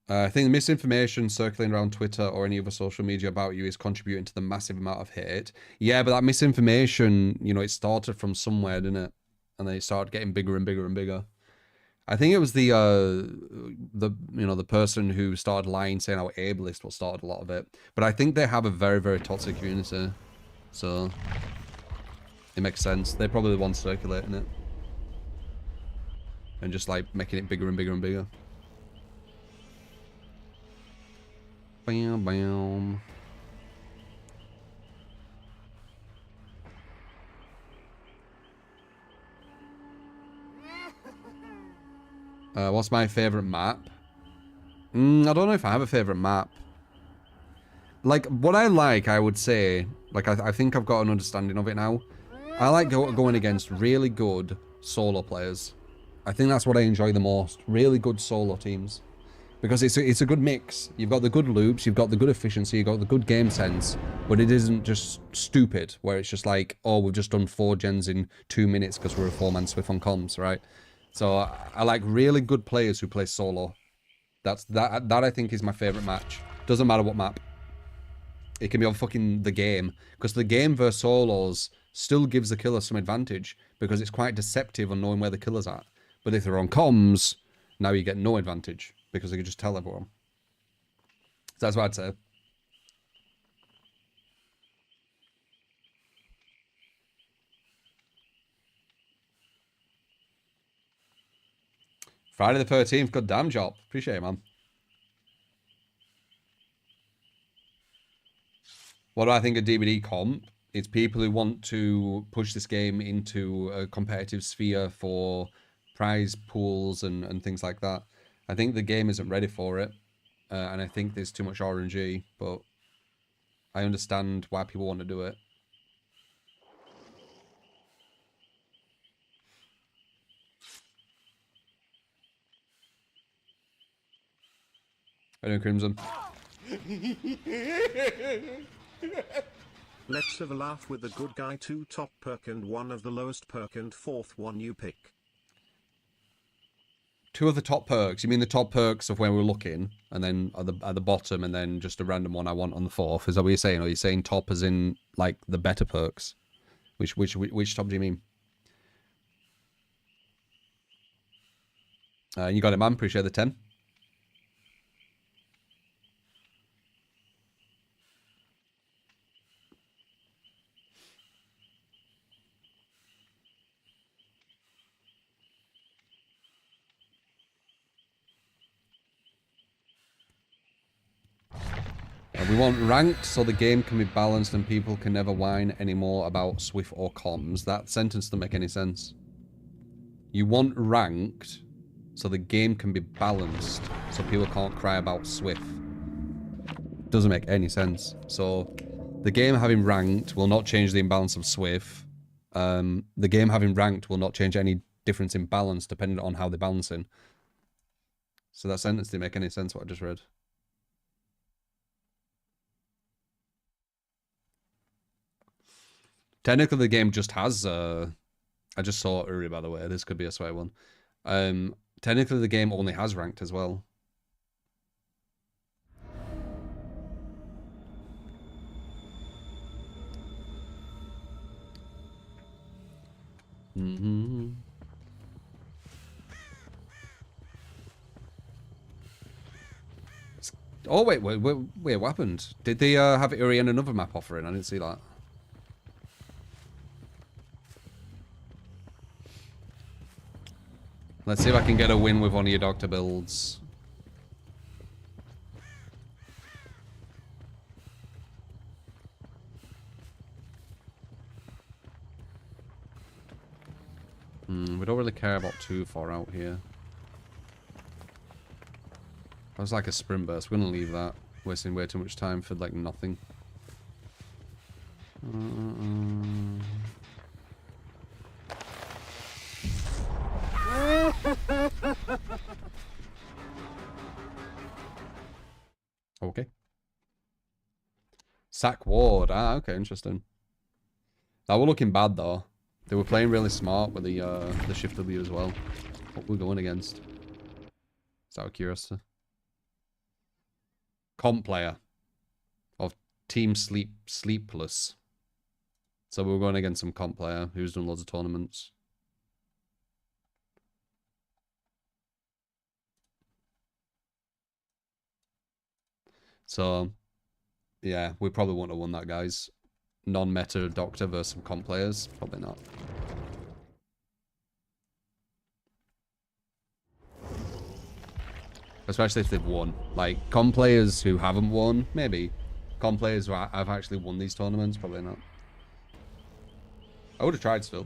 I think the misinformation circulating around Twitter or any other social media about you is contributing to the massive amount of hate. Yeah, but that misinformation, you know, it started from somewhere, didn't it? And then it started getting bigger and bigger and bigger. I think it was the person who started lying, saying how ableist what started a lot of it. But I think they have a very, very toxic community. So it makes sense. They're probably the ones circulating it. And just like making it bigger and bigger and bigger. Bam, bam. What's my favorite map? I don't know if I have a favorite map. Like, what I would say, like, I think I've got an understanding of it now. I like going against really good solo players. I think that's what I enjoy the most. Really good solo teams. Because it's a good mix. You've got the good loops, you've got the good efficiency, you've got the good game sense, but it isn't just stupid, where it's just like, oh, we've just done 4 gens in 2 minutes because we're a 4-man Swift on comms, right? So I like really good players who play solo. That I think is my favorite match. Doesn't matter what map. It can be on fucking the game, because the game versus solos still gives the killer some advantage, because it's quite deceptive on knowing where the killer's at. But if they're on comms, now you get no advantage, because they can just tell everyone. So that's what I'd say. Friday the 13th, good damn job. Appreciate it, man. What do I think of DVD comp? It's people who want to push this game into a competitive sphere for prize pools and things like that. I think the game isn't ready for it. And I think there's too much RNG, but I understand why people want to do it. I know, Crimson. Let's have a laugh with the good guy, 2 top perk and 1 of the lowest perk and 4th one you pick. 2 of the top perks. You mean the top perks of where we're looking, and then at the bottom, and then just a random one I want on the 4th? Is that what you're saying? Or are you saying top as in like the better perks? Which top do you mean? You got it, man. Appreciate the 10. We want ranked so the game can be balanced and people can never whine anymore about Swift or comms. That sentence doesn't make any sense. You want ranked so the game can be balanced so people can't cry about Swift. Doesn't make any sense. So the game having ranked will not change the imbalance of Swift. The game having ranked will not change any difference in balance depending on how they're balancing. So that sentence didn't make any sense what I just read. Technically, the game just has, I just saw Uri, by the way. This could be a swear one. Technically, the game only has ranked as well. Mm-hmm. Oh, wait, what happened? Did they have Uri and another map offering? I didn't see that. Let's see if I can get a win with one of your doctor builds. We don't really care about too far out here. That was like a sprint burst. We're gonna leave that. Wasting way too much time for like nothing. Okay. Sack Ward. Ah, okay, interesting. That were looking bad though. They were playing really smart with the shift W as well. What we're going against. Is out of curiosity. Comp player. Of Team Sleepless. So we were going against some comp player who's done loads of tournaments. So, yeah, we probably wouldn't have won that, guys. Non-meta doctor versus some comp players. Probably not. Especially if they've won. Like, comp players who haven't won, maybe. Comp players who have actually won these tournaments, probably not. I would have tried still.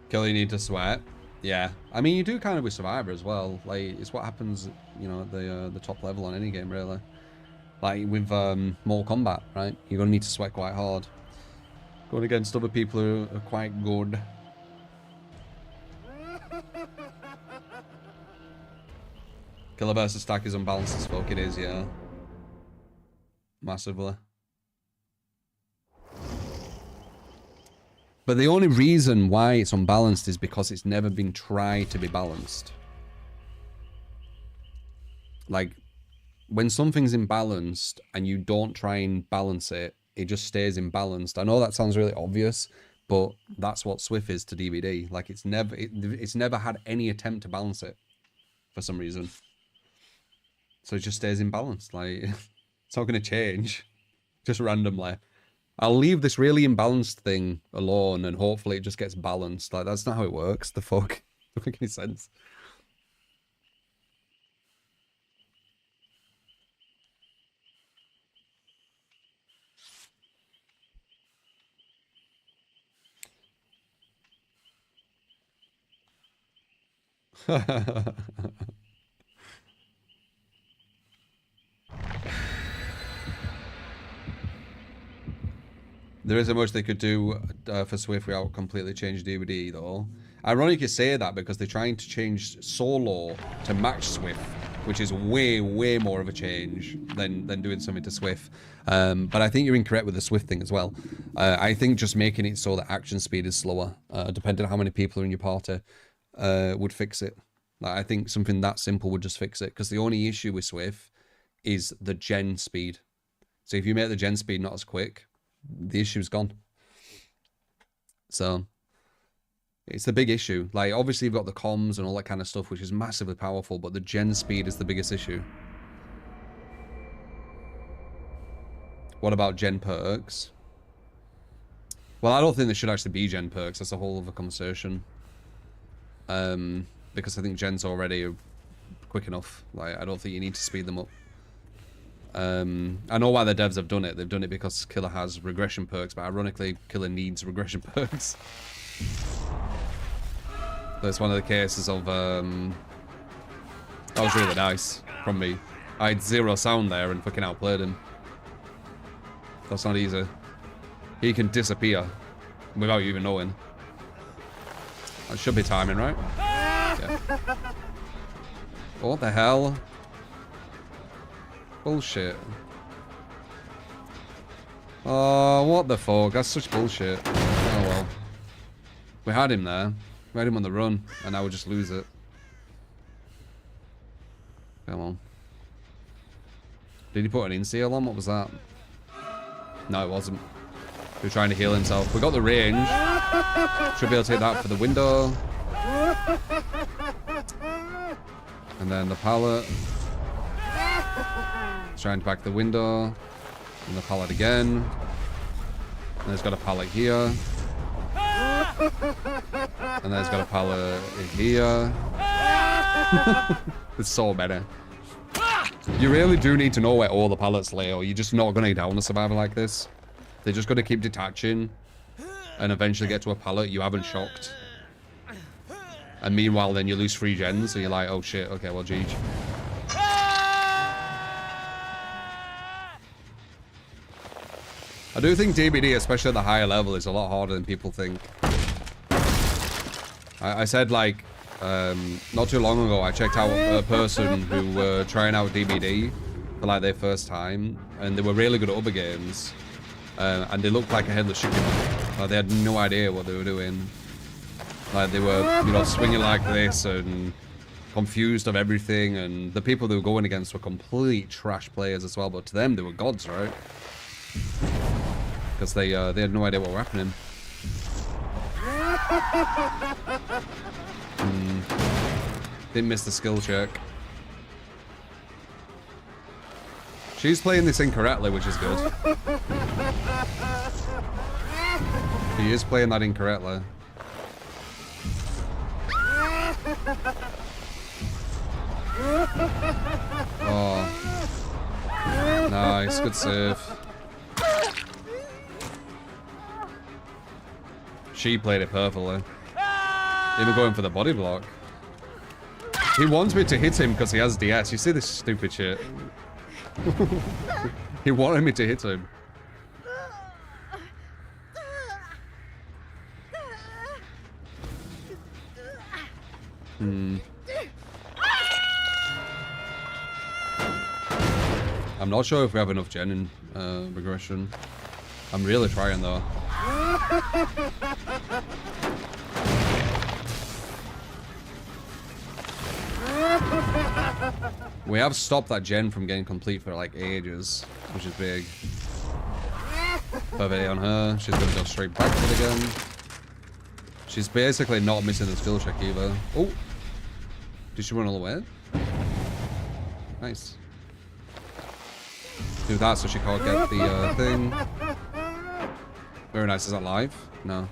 Kill you need to sweat. Yeah, I mean you do kind of with Survivor as well. Like it's what happens, you know, at the top level on any game really. Like with Mortal Kombat, right? You're gonna need to sweat quite hard. Going against other people who are quite good. Killer versus stack is unbalanced as fuck. It is, yeah. Massively. But the only reason why it's unbalanced is because it's never been tried to be balanced. Like, when something's imbalanced and you don't try and balance it, it just stays imbalanced. I know that sounds really obvious, but that's what Swift is to DBD. Like, it's never had any attempt to balance it for some reason. So it just stays imbalanced. Like, it's not going to change just randomly. I'll leave this really imbalanced thing alone and hopefully it just gets balanced. Like, that's not how it works. The fuck? Doesn't make any sense. There isn't much they could do for Swift without completely changing DVD though. Ironic you say that because they're trying to change Solo to match Swift, which is way, way more of a change than doing something to Swift. But I think you're incorrect with the Swift thing as well. I think just making it so that action speed is slower, depending on how many people are in your party, would fix it. Like, I think something that simple would just fix it, because the only issue with Swift is the gen speed. So if you make the gen speed not as quick, the issue's gone. So it's the big issue. Like, obviously you've got the comms and all that kind of stuff, which is massively powerful, but the gen speed is the biggest issue. What about gen perks? Well, I don't think there should actually be gen perks. That's a whole other conversation. Because I think gens already quick enough. Like, I don't think you need to speed them up. I know why the devs have done it. They've done it because Killer has regression perks, but ironically, Killer needs regression perks. So it's one of the cases of, that was really nice from me. I had 0 sound there and fucking outplayed him. That's not easy. He can disappear without you even knowing. That should be timing, right? Yeah. What the hell? Bullshit. Oh, what the fuck? That's such bullshit. Oh well. We had him there. We had him on the run, and now we just lose it. Come on. Did he put an in-seal on? What was that? No, it wasn't. He was trying to heal himself. We got the range. Should be able to take that for the window. And then the pallet. Trying to back the window. And the pallet again. And there's got a pallet here. And there's got a pallet here. It's so better. You really do need to know where all the pallets lay, or you're just not going to down a survivor like this. They're just going to keep detaching and eventually get to a pallet you haven't shocked. And meanwhile, then you lose 3 gens, so you're like, oh shit, okay, well, GG. I do think DBD, especially at the higher level, is a lot harder than people think. I said, like, not too long ago, I checked out a person who were trying out DBD for, like, their first time, and they were really good at other games, and they looked like a headless chicken. They had no idea what they were doing. Like, they were, you know, swinging like this and confused of everything, and the people they were going against were complete trash players as well, but to them, they were gods, right? Because they had no idea what were happening. Didn't miss the skill check. She's playing this incorrectly, which is good. She is playing that incorrectly. Oh. Nice, good save. She played it perfectly. Even going for the body block. He wants me to hit him because he has DS. You see this stupid shit? He wanted me to hit him. I'm not sure if we have enough gen in regression. I'm really trying though. We have stopped that gen from getting complete for like ages, which is big. Perfect on her. She's gonna go straight back to it again. She's basically not missing the skill check either. Oh! Did she run all the way? Nice. Do that so she can't get the thing. Very nice. Is that live? No.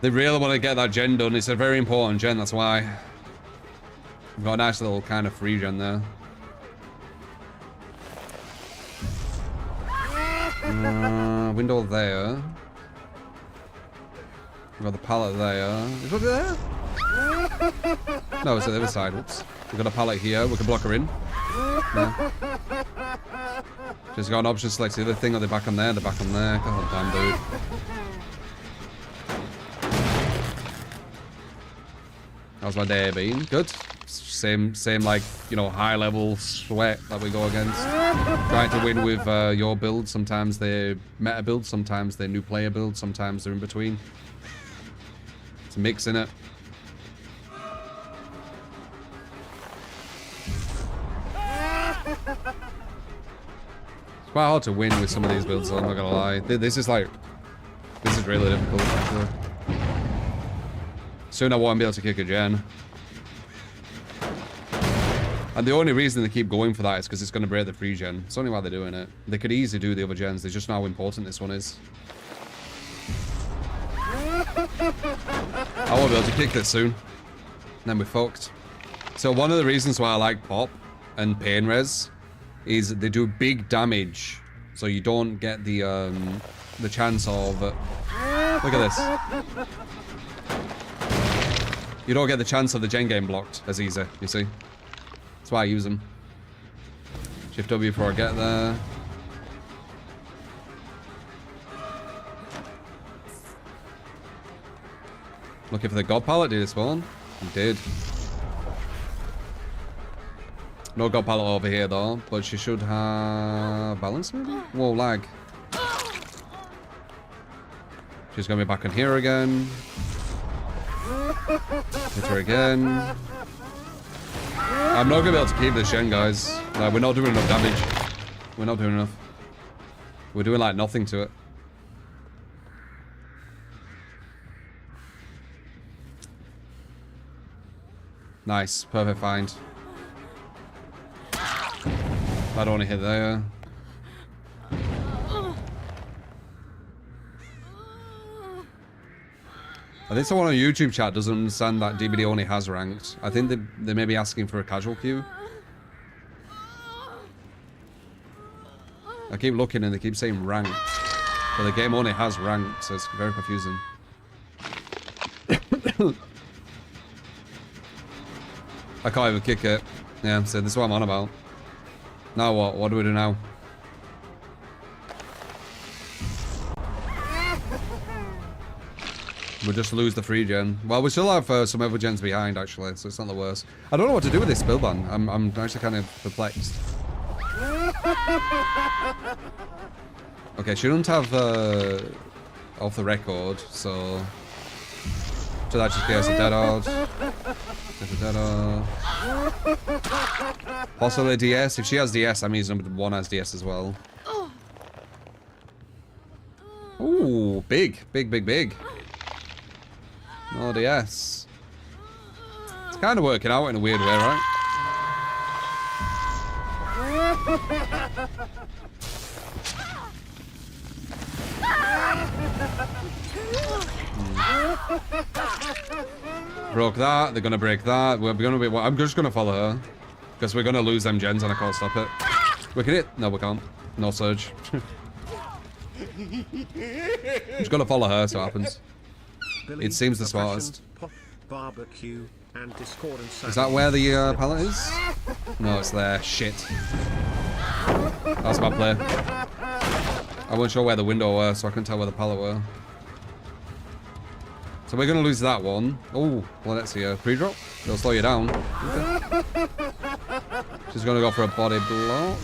They really want to get that gen done. It's a very important gen, that's why. We've got a nice little kind of free gen there. Window there. We've got the pallet there. Is it there? No, it's at the other side. Whoops. We've got a pallet here. We can block her in. No. She's got an option to select the other thing. Are they back on there? They're back on there. God damn, dude. How's my day been? Good. Same like, you know, high level sweat that we go against. Trying to win with your build. Sometimes they're meta build, sometimes they're new player build, sometimes they're in between. It's a mix, innit? It's quite hard to win with some of these builds, though, I'm not gonna lie. This is really difficult, actually. Soon I won't be able to kick a gen. And the only reason they keep going for that is because it's going to break the free gen. It's only why they're doing it. They could easily do the other gens. They just know how important this one is. I won't be able to kick this soon. Then we're fucked. So one of the reasons why I like Pop and Pain Res is they do big damage. So you don't get the chance of... look at this. You don't get the chance of the gen game blocked as easy, you see. That's why I use them. Shift W before I get there. Looking for the God Pallet, did it spawn? It did. No God Pallet over here though, but she should have balance maybe? Whoa, lag. She's gonna be back in here again. Hit her again. I'm not gonna be able to keep this gen, guys. We're not doing enough damage. We're not doing enough. We're doing like nothing to it. Nice, perfect find. I'd only hit there. I think someone on YouTube chat doesn't understand that DBD only has ranked. I think they may be asking for a casual queue. I keep looking and they keep saying ranked. But the game only has ranked, so it's very confusing. I can't even kick it. Yeah, so this is what I'm on about. Now what? What do we do now? We'll just lose the free gen. Well, we still have some other gens behind, actually, so it's not the worst. I don't know what to do with this build, man. I'm actually kind of perplexed. Okay, she doesn't have off the record, so... So that just gets a dead hard. Get a dead hard. Possibly DS. If she has DS, that means number 1 has DS as well. Ooh, big. Big, big, big. No DS. It's kind of working out in a weird way, right? Broke that. They're gonna break that. We're gonna be. I'm just gonna follow her because we're gonna lose them gens and I can't stop it. We can hit. No, we can't. No surge. I'm just gonna follow her. So it happens. It seems the smartest. Barbecue and Discord and is that where the pallet is? No, it's there. Shit. That's my play. I wasn't sure where the window were, so I couldn't tell where the pallet were. So we're gonna lose that one. Oh, well, let's see. Pre-drop. It'll slow you down. Okay. She's gonna go for a body blow.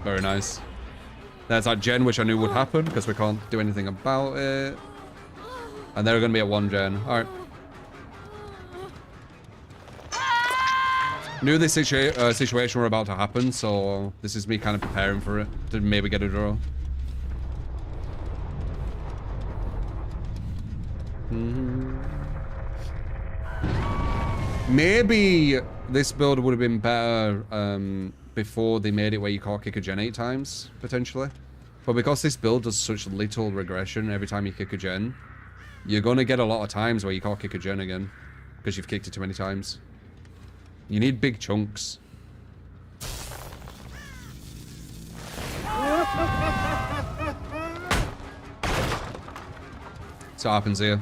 Very nice. There's that gen which I knew would happen because we can't do anything about it. And they're going to be at 1 gen. Alright. Knew this situation were about to happen, so this is me kind of preparing for it. To maybe get a draw. Maybe this build would have been better before they made it where you can't kick a gen 8 times, potentially. But because this build does such little regression every time you kick a gen, you're going to get a lot of times where you can't kick a gen again. Because you've kicked it too many times. You need big chunks. So what happens here.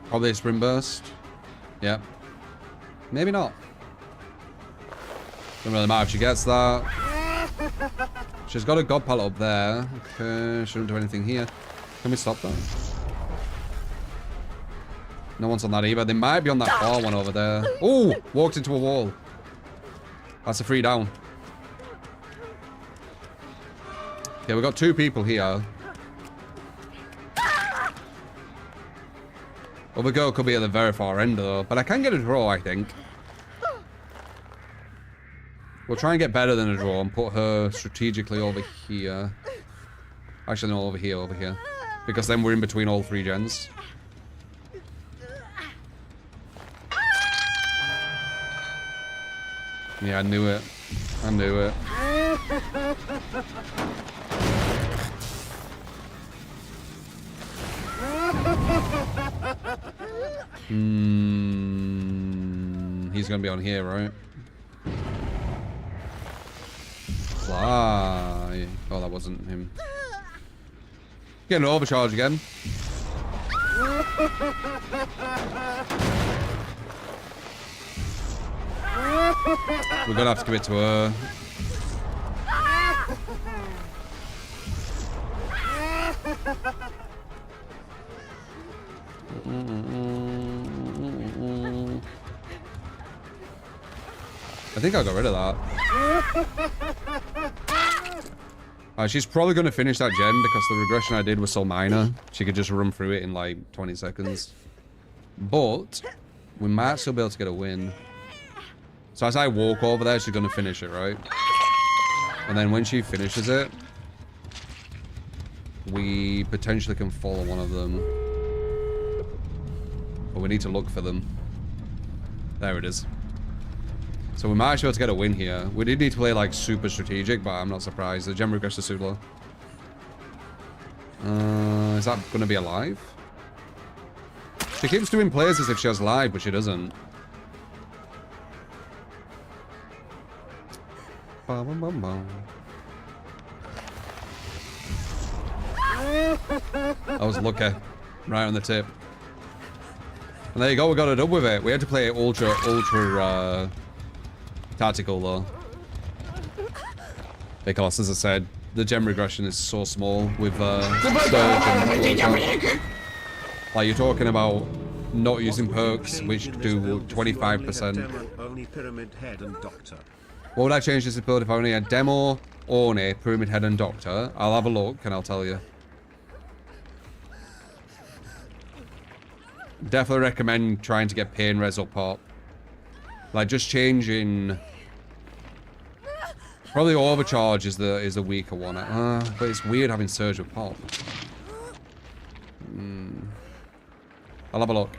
Probably a sprint burst. Yep. Maybe not. Doesn't really matter if she gets that. She's got a god pallet up there. Okay, shouldn't do anything here. Can we stop that? No one's on that either. They might be on that far one over there. Oh, walked into a wall. That's a 3 down. Okay, we've got 2 people here. Other girl could be at the very far end though, but I can get a draw, I think. We'll try and get better than a draw and put her strategically over here. Actually, no, over here. Because then we're in between all 3 gens. Yeah, I knew it. I knew it. He's gonna be on here, right? Fly. Oh, that wasn't him. Getting an overcharge again. We're gonna have to give it to her. I think I got rid of that. She's probably going to finish that gen because the regression I did was so minor. She could just run through it in like 20 seconds. But we might still be able to get a win. So as I walk over there, she's going to finish it, right? And then when she finishes it, we potentially can follow one of them. But we need to look for them. There it is. So we might actually be able to get a win here. We did need to play like super strategic, but I'm not surprised. The gem regress is too low. Is that going to be alive? She keeps doing plays as if she has live, but she doesn't. Bum, bum, bum, bum. That was lucky. Right on the tip. And there you go, we got a dub with it. We had to play it ultra tactical though. Because as I said, the gem regression is so small with surge and like you're talking about not using perks which do 25%. Only pyramid head and doctor. What would I change this build if I only had demo, Oni, pyramid head and doctor? I'll have a look and I'll tell you. Definitely recommend trying to get pain res up pop. Like just changing. Probably overcharge is the weaker one. But it's weird having surge with pop. I'll have a look.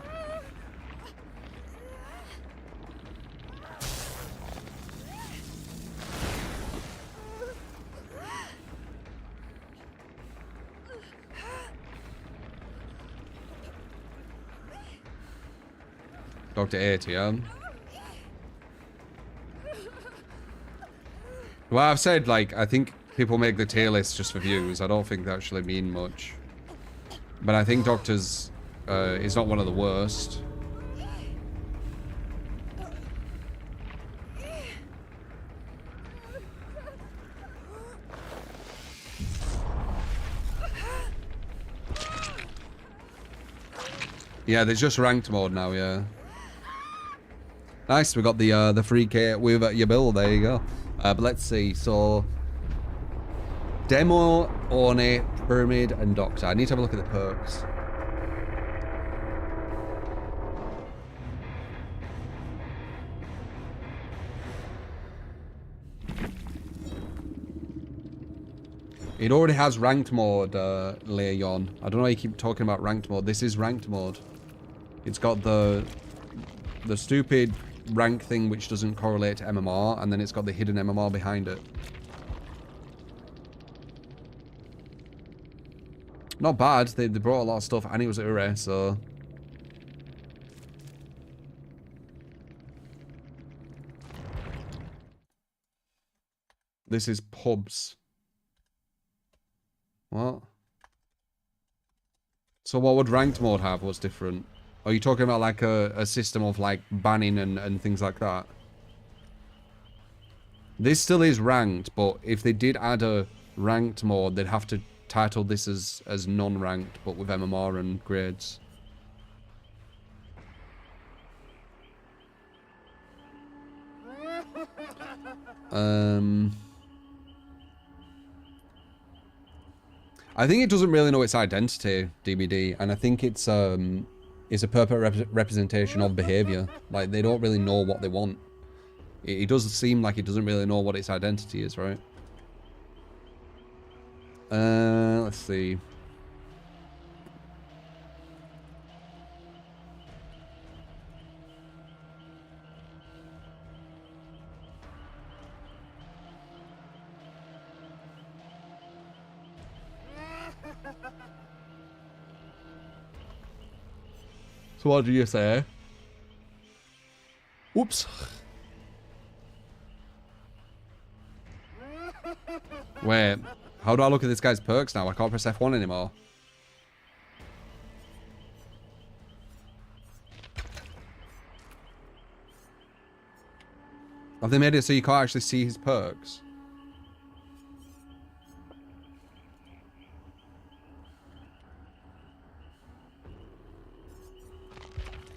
Dr. ATM. Well, I've said, like, I think people make the tier list just for views. I don't think they actually mean much. But I think Doctor's is not one of the worst. Yeah, there's just ranked mode now, yeah. Nice, we got the free kit with your bill. There you go. But let's see. So, Demo, Orne, Pyramid, and Doctor. I need to have a look at the perks. It already has ranked mode, Leon. I don't know why you keep talking about ranked mode. This is ranked mode. It's got the stupid rank thing which doesn't correlate to MMR, and then it's got the hidden MMR behind it. Not bad. They brought a lot of stuff, and it was Ure, so... This is pubs. What? So what would ranked mode have? What's different? Are you talking about like a system of like banning and things like that? This still is ranked, but if they did add a ranked mode, they'd have to title this as non-ranked, but with MMR and grades. I think it doesn't really know its identity, DBD, and I think it's a perfect representation of behavior. Like, they don't really know what they want. It does seem like it doesn't really know what its identity is, right? Let's see. So what do you say? Oops. Wait, how do I look at this guy's perks now? I can't press F1 anymore. Have they made it so you can't actually see his perks?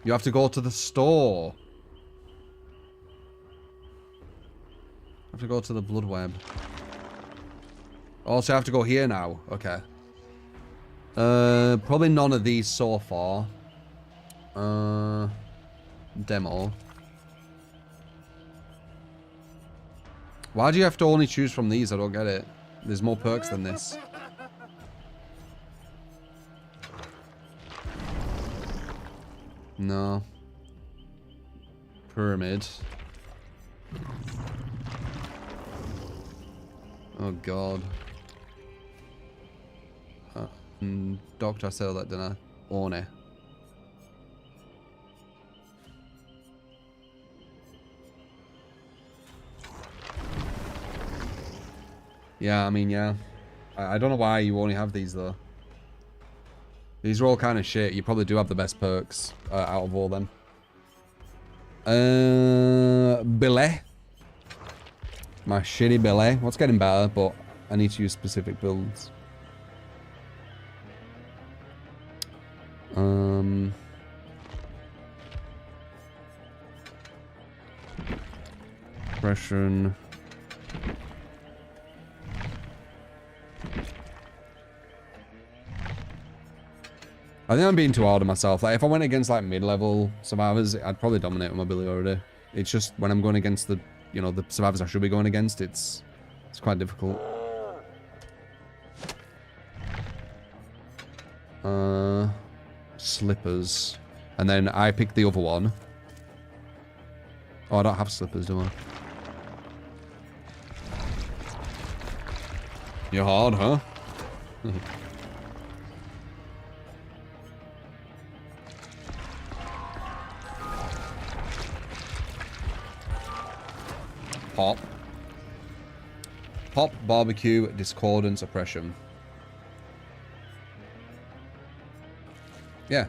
You have to go to the store. I have to go to the blood web. Also, I have to go here now. Okay. Probably none of these so far. Demo. Why do you have to only choose from these? I don't get it. There's more perks than this. No. Pyramid. Oh god. Doctor, I said that, didn't I? Orne. Yeah, I mean, yeah. I don't know why you only have these, though. These are all kind of shit. You probably do have the best perks out of all them. Billet. My shitty billet. What's getting better, but I need to use specific builds. Regression. I think I'm being too hard on myself. Like, if I went against, like, mid-level survivors, I'd probably dominate with my ability already. It's just when I'm going against the, you know, the survivors I should be going against, it's quite difficult. Slippers. And then I pick the other one. Oh, I don't have slippers, do I? You're hard, huh? Pop. Pop, barbecue, discordance, oppression. Yeah.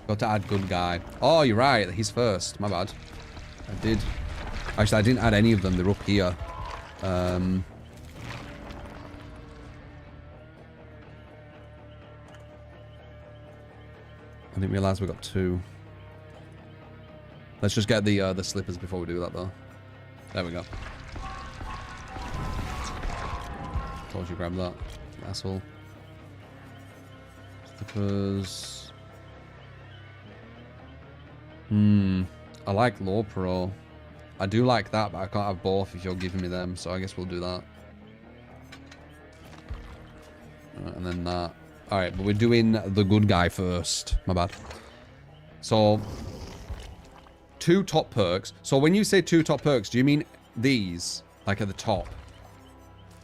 Got to add good guy. Oh, you're right. He's first. My bad. I did. Actually, I didn't add any of them. They're up here. I didn't realize we got 2. Let's just get the slippers before we do that, though. There we go. Told you grab that, asshole. Slippers. I like low pro. I do like that, but I can't have both if you're giving me them, so I guess we'll do that. And then that. Alright, but we're doing the good guy first. My bad. So, 2 top perks. So when you say 2 top perks, do you mean these? Like at the top?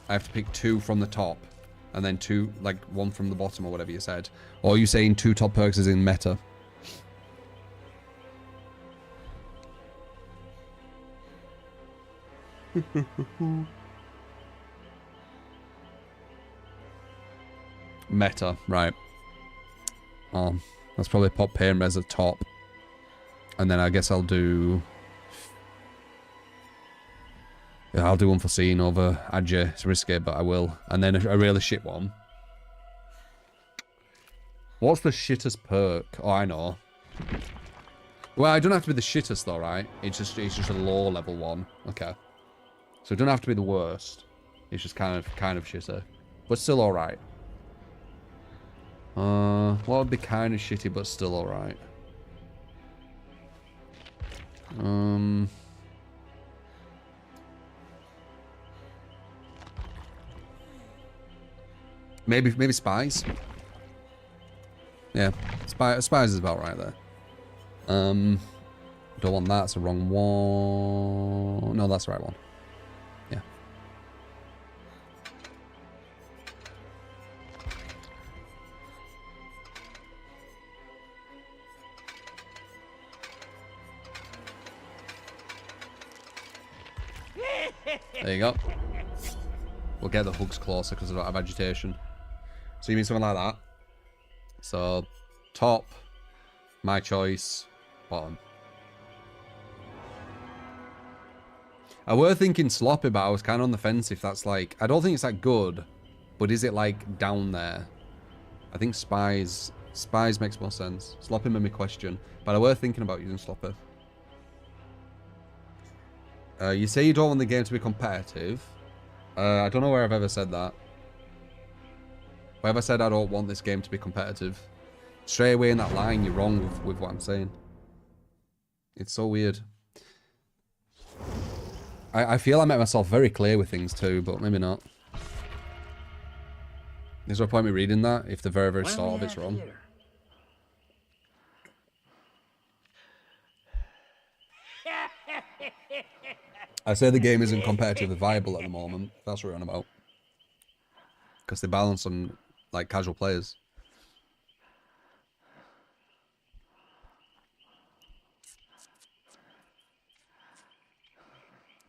I have to pick 2 from the top. And then 2, like 1 from the bottom or whatever you said. Or are you saying 2 top perks is in meta? Meta, right. That's probably pop pay and res at top. And then I guess I'll do... Yeah, I'll do Unforeseen over Adja. It's risky, but I will. And then a really shit one. What's the shittest perk? Oh, I know. Well, I don't have to be the shittest though, right? It's just a low level one. Okay. So it doesn't have to be the worst. It's just kind of shitter. But still alright. What would be kind of shitty but still alright? Maybe spies. Yeah, spies is about right there. Don't want that. It's the wrong one. No, that's the right one. Yeah. There you go. We'll get the hooks closer because I don't have agitation. So you mean something like that? So, top, my choice, bottom. I were thinking sloppy, but I was kind of on the fence if that's like... I don't think it's that good, but is it like down there? I think spies makes more sense. Sloppy made me question, but I were thinking about using sloppy. You say you don't want the game to be competitive. I don't know where I've ever said that. Where have I said I don't want this game to be competitive? Straight away in that line, you're wrong with what I'm saying. It's so weird. I feel I make myself very clear with things too, but maybe not. Is there a point me reading that if the very, very start of it's wrong? I say the game isn't competitively viable at the moment. That's what we're on about. Because they balance on, like, casual players.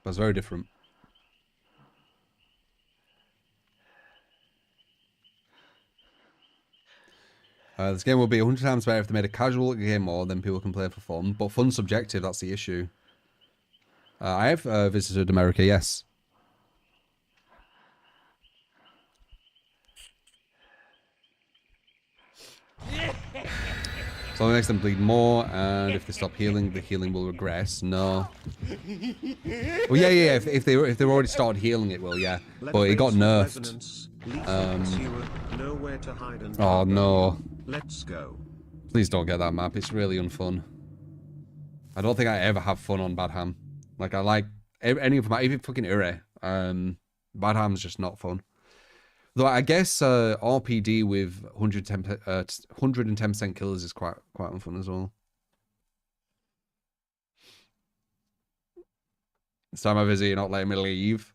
But it's very different. This game will be 100 times better if they made a casual game more, then people can play for fun. But fun's subjective, that's the issue. I have visited America, yes. So it makes them bleed more, and if they stop healing, the healing will regress. No. Well, yeah. If they already started healing, it will, yeah. But it got nerfed. Oh no. Let's go. Please don't get that map. It's really unfun. I don't think I ever have fun on Badham. Like I like any of my, even fucking Ure. Badham's just not fun. Though I guess RPD with 110% kills is quite unfun as well. This time I visit, you're not letting me leave.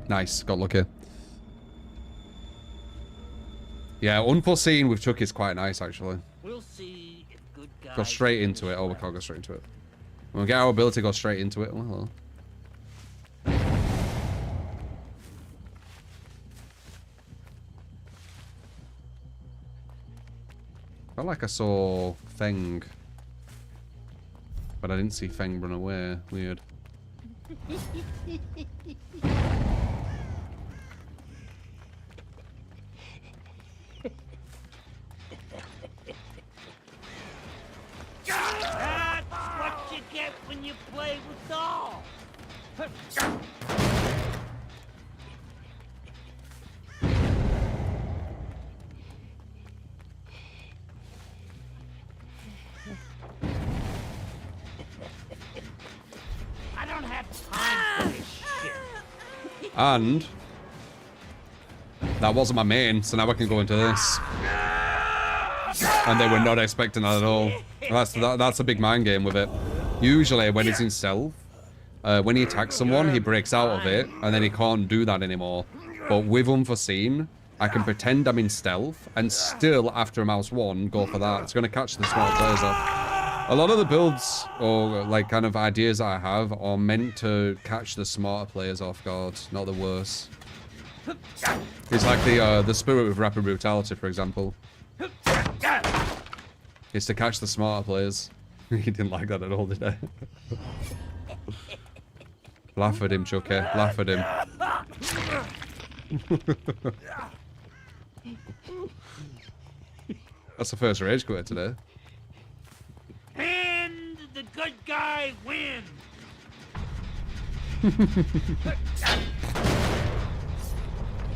Nice, got lucky. Yeah, unforeseen with Chuck is quite nice actually. We'll see if good guys Go straight into it. Oh, we can't go straight into it. When we get our ability to go straight into it. Oh, hello. Felt like I saw Feng. But I didn't see Feng run away. Weird. That's what you get when you play with dolls. I don't have time for this shit. And that wasn't my main, so now I can go into this. And they were not expecting that at all. That's a big mind game with it. Usually when it's in stealth, when he attacks someone, he breaks out of it, and then he can't do that anymore. But with unforeseen, I can pretend I'm in stealth, and still, after a mouse 1, go for that. It's going to catch the smart players up. A lot of the builds, or like kind of ideas that I have, are meant to catch the smarter players off guard, not the worse. It's like the spirit with rapid brutality, for example. It's to catch the smarter players. He didn't like that at all, did he? Laugh at him, Chucky. Laugh at him. That's the first rage quit today. And the good guy wins. Look at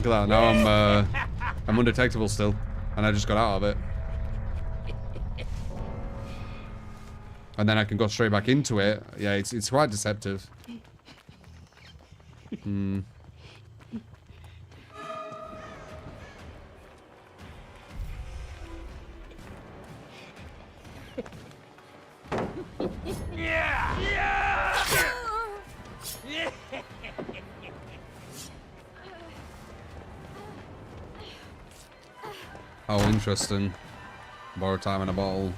that. Now I'm undetectable still, and I just got out of it. And then I can go straight back into it. Yeah, it's quite deceptive. Hmm. Oh, interesting. Borrow time in a bottle.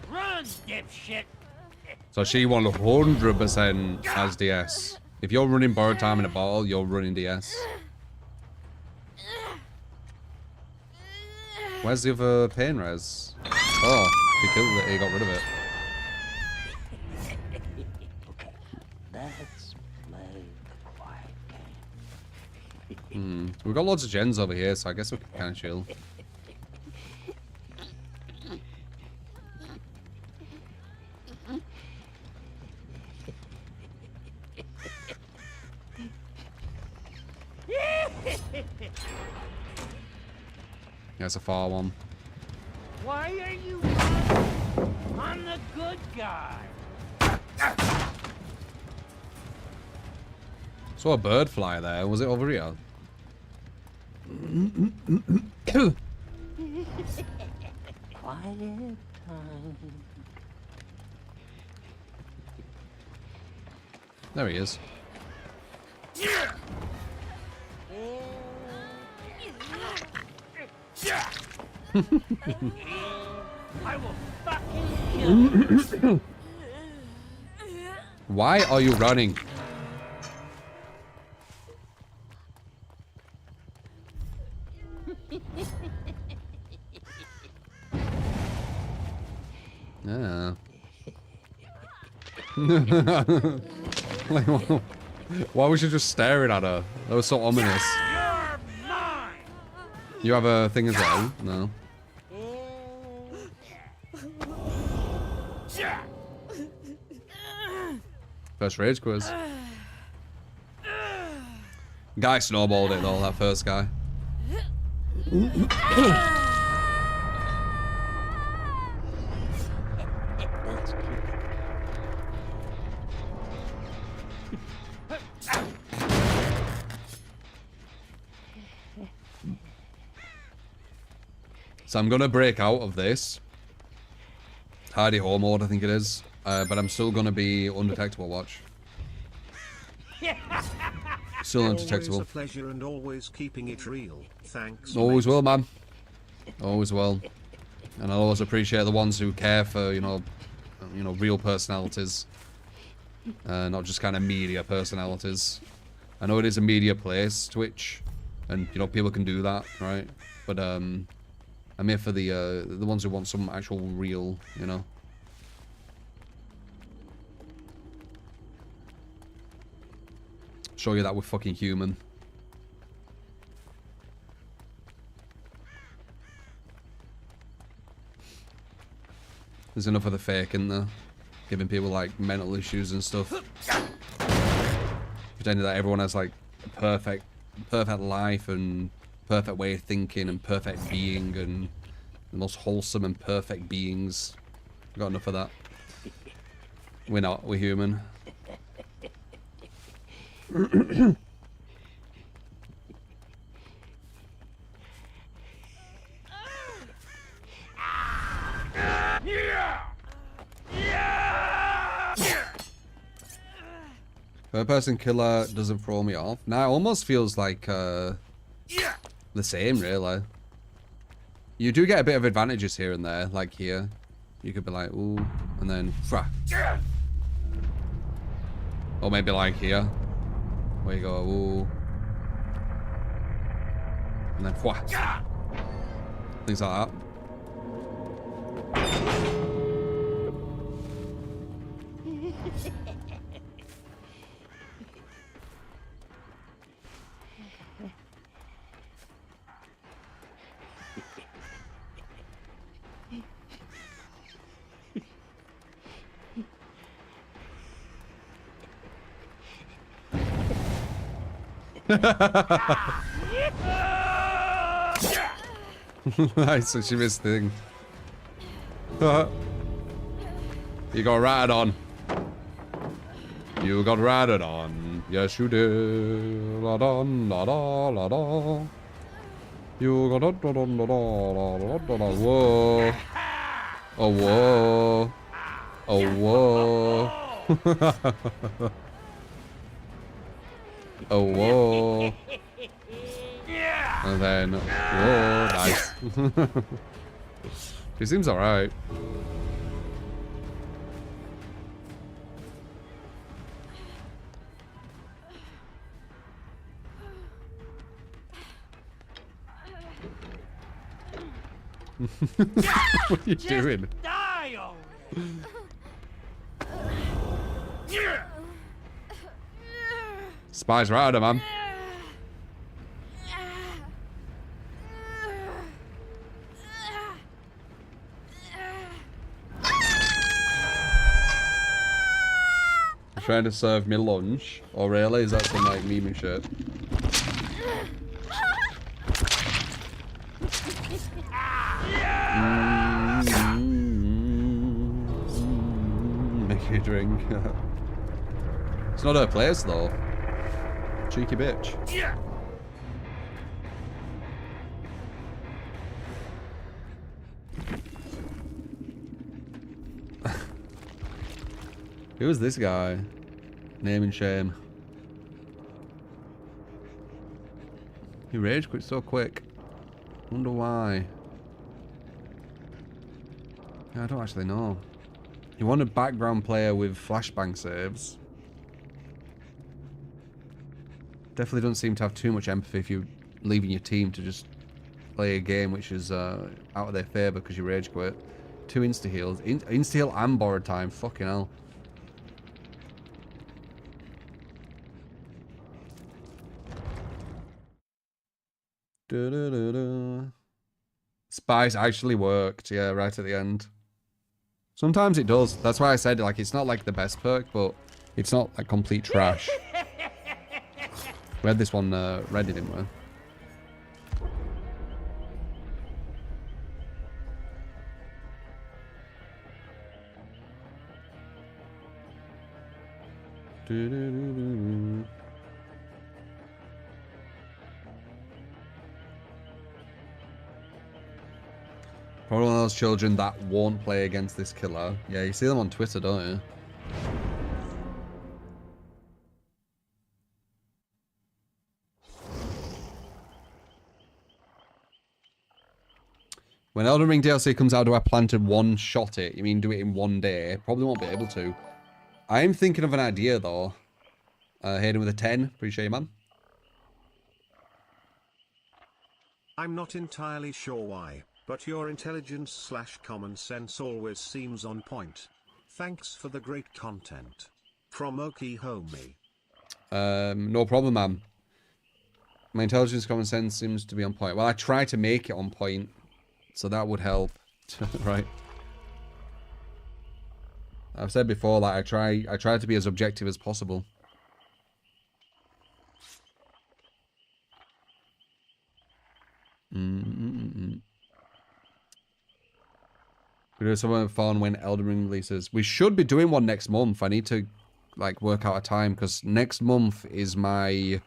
Run, dipshit. So she 100% has DS. If you're running borrowed time in a bottle, you're running DS. Where's the other pain res? Oh, he killed it. He got rid of it. Let's play the quiet game. We've got lots of gens over here, so I guess we can kind of chill. That's a far one. Why are you on the good guy? Saw a bird fly there. Was it over here? Quiet time. There he is. I will fucking kill you. Why are you running? Yeah. Like, why was you just staring at her? That was so ominous. You're mine. You have a thing as well? No. First rage quiz. Guy snowballed it though, that first guy. So I'm gonna break out of this. Hardy home mode, I think it is. But I'm still gonna be undetectable, watch. Still undetectable. Always a pleasure and always keeping it real. Thanks. Always will, man. Always will. And I always appreciate the ones who care for, you know, real personalities. Not just kind of media personalities. I know it is a media place, Twitch, and you know people can do that, right? But I'm here for the ones who want some actual real, you know. Show you that we're fucking human. There's enough of the fake in there, giving people like mental issues and stuff. Pretending that everyone has like a perfect life and perfect way of thinking and perfect being and the most wholesome and perfect beings. Got enough of that. We're not. We're human. Third person killer doesn't throw me off. Now it almost feels like the same, really. You do get a bit of advantages here and there, like here. You could be like, ooh, and then fra. Or maybe like here, where you go, ooh, and then fwa. Things like that. Nice, so she missed thing. You got ratted on. You got ratted on. Yes, you did. La da la da la da. You got da da da da da da da. Whoa. Oh whoa. Oh whoa. Oh whoa. And then whoa, nice. He seems alright. What are you doing? Die already. Spy's right at him, man. Trying to serve me lunch. Oh really? Is that some like meme and shit? Make you a drink. It's not her place though. Cheeky bitch. Who is this guy? Name and shame. He rage quit so quick. Wonder why. Yeah, I don't actually know. You want a background player with flashbang saves. Definitely don't seem to have too much empathy if you're leaving your team to just play a game which is out of their favour because you rage quit. 2 insta-heals. Insta-heal and borrowed time. Fucking hell. Spice actually worked, yeah, right at the end. Sometimes it does. That's why I said, like, it's not like the best perk, but it's not like complete trash. We had this one ready, didn't we? Probably one of those children that won't play against this killer. Yeah, you see them on Twitter, don't you? When Elden Ring DLC comes out, do I plan to one-shot it? You mean do it in one day? Probably won't be able to. I am thinking of an idea, though. Hayden with a 10. Appreciate you, man. I'm not entirely sure why, but your intelligence / common sense always seems on point. Thanks for the great content. From Okie Homie. No problem, man. My intelligence, common sense seems to be on point. Well, I try to make it on point, so that would help. Right. I've said before, like, I try to be as objective as possible. We do something fun when Elden Ring releases. We should be doing one next month. I need to, like, work out a time, because next month is my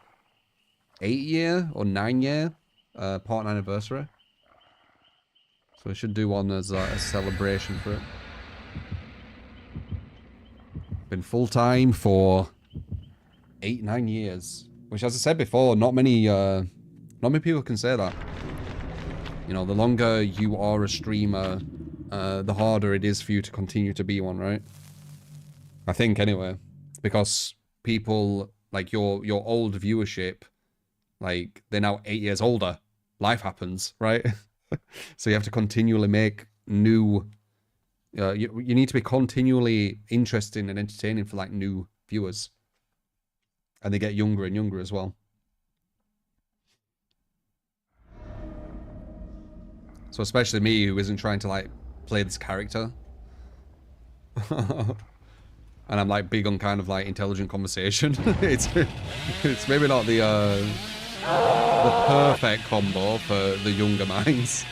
8-year or 9-year partner anniversary. So we should do one as a celebration for it. Been full-time for 8-9 years. Which, as I said before, not many people can say that. You know, the longer you are a streamer, the harder it is for you to continue to be one, right? I think, anyway. Because people, like, your old viewership, like, they're now 8 years older. Life happens, right? So you have to continually make new... you need to be continually interesting and entertaining for, like, new viewers. And they get younger and younger as well. So especially me, who isn't trying to, like, play this character. And I'm, like, big on kind of, like, intelligent conversation. it's maybe not the perfect combo for the younger minds.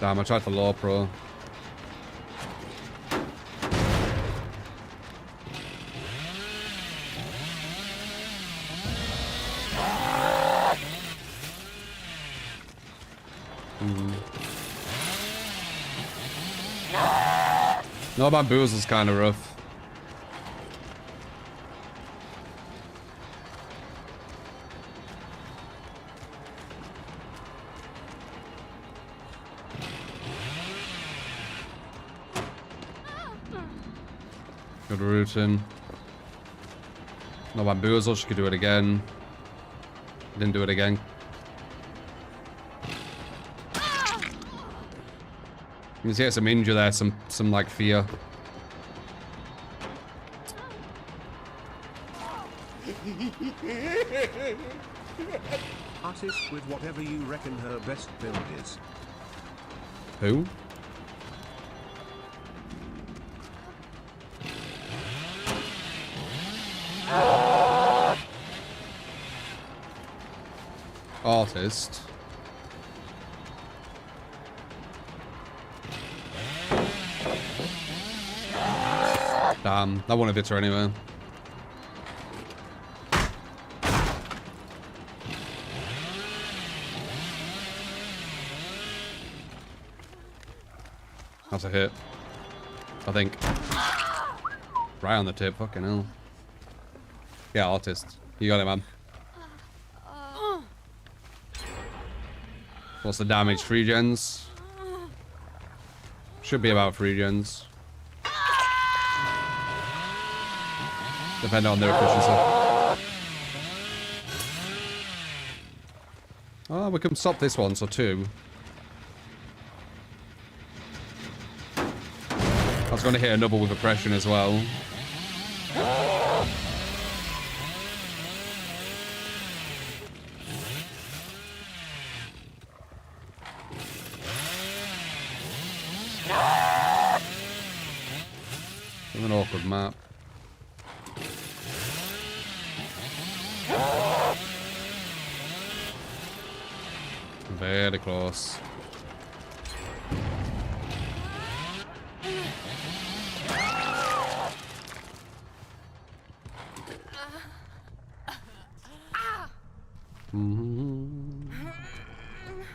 Damn, I tried for low pro. No, bamboozle's kind of rough. Good routing. No bamboozle, she could do it again. Didn't do it again. You can see some injury there, some like fear. Artist with whatever you reckon her best build is. Who? Artist. Damn, that wouldn't have hit her anyway. That's a hit. I think. Right on the tip, fucking hell. Yeah, artist. You got it, man. What's the damage? 3 gens? Should be about 3 gens. Depending on their efficiency. Oh, we can stop this one, so 2. I was going to hit a double with oppression as well. An awkward map. Very close.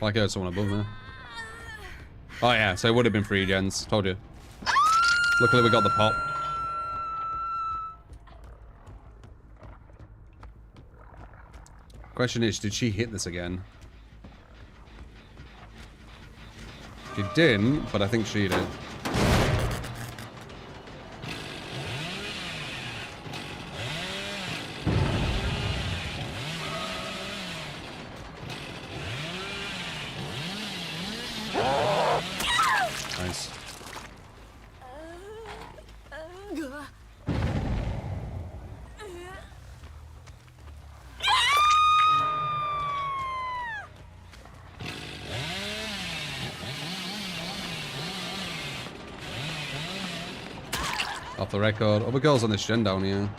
Like I heard someone above me. Oh yeah, so it would have been 3 gens. Told you. Luckily we got the pop. Question is, did she hit this again? She didn't, but I think she did. Nice. Off the record. Other girls on this gen down here.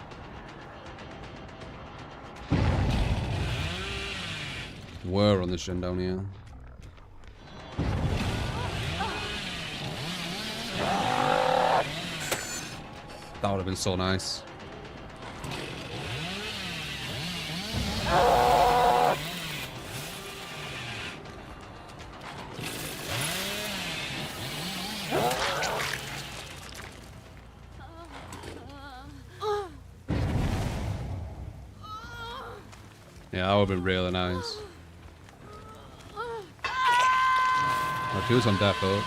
Were on this gen down here. That would have been so nice. Yeah, that would have been really nice. Oh, she was on death though.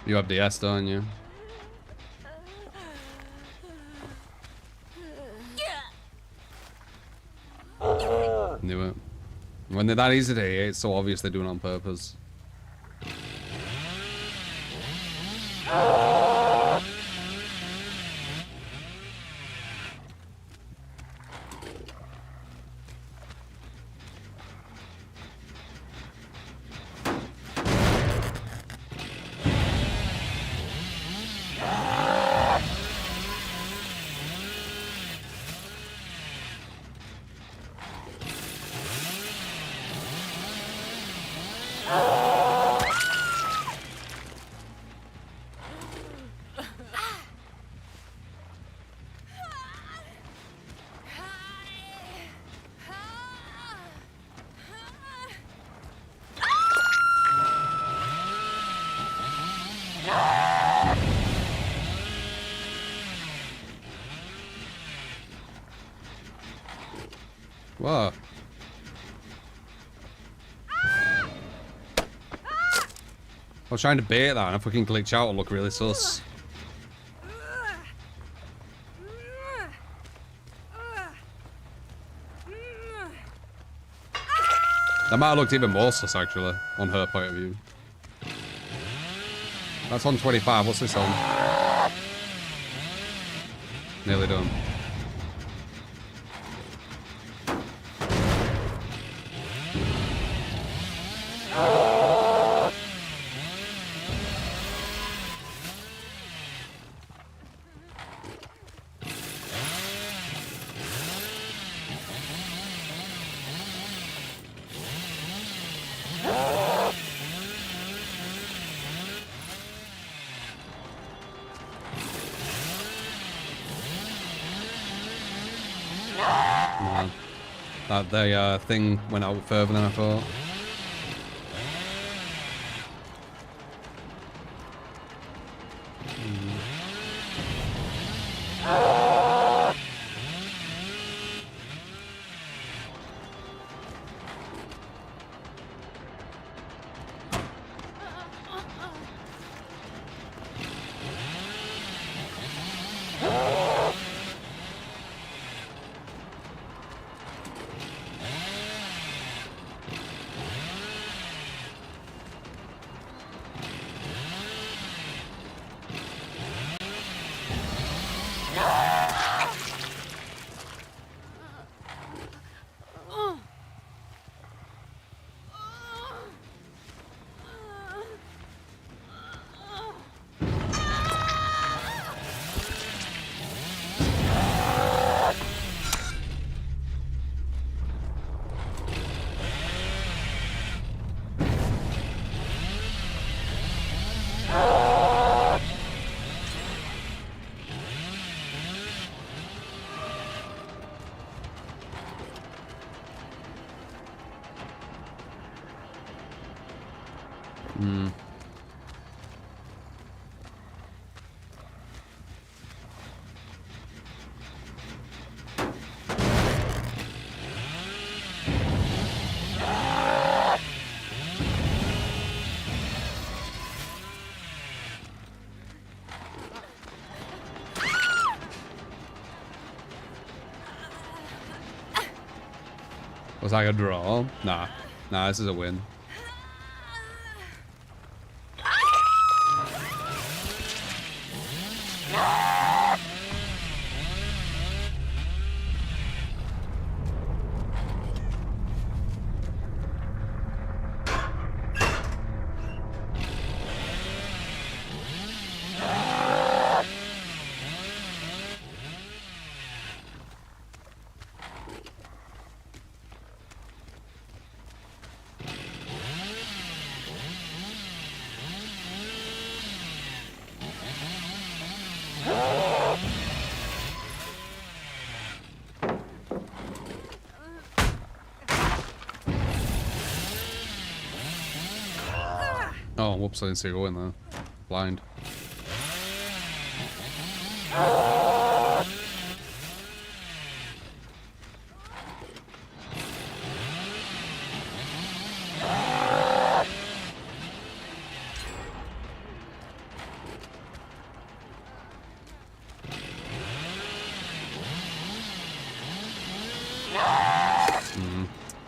You have DS, don't you? Knew it. When they're that easy to hit, it's so obvious they're doing it on purpose. What? I was trying to bait that and I fucking glitch out and look really sus. That might have looked even more sus actually, on her point of view. That's on 25, what's this on? Nearly done. That the thing went out further than I thought. Hmm. Was that a draw? Nah. Nah, this is a win. Oh, whoops, I didn't see it go in there. Blind.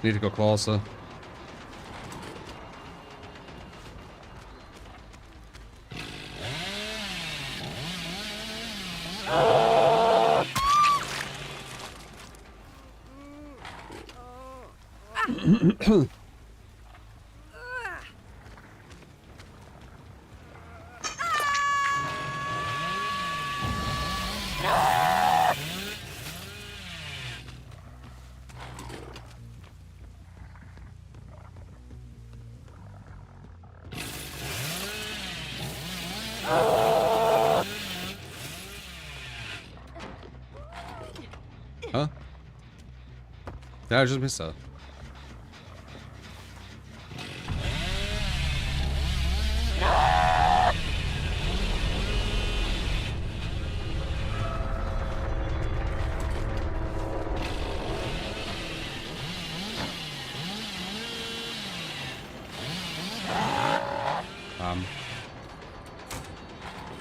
Need to go closer. Huh? Yeah, I just missed that.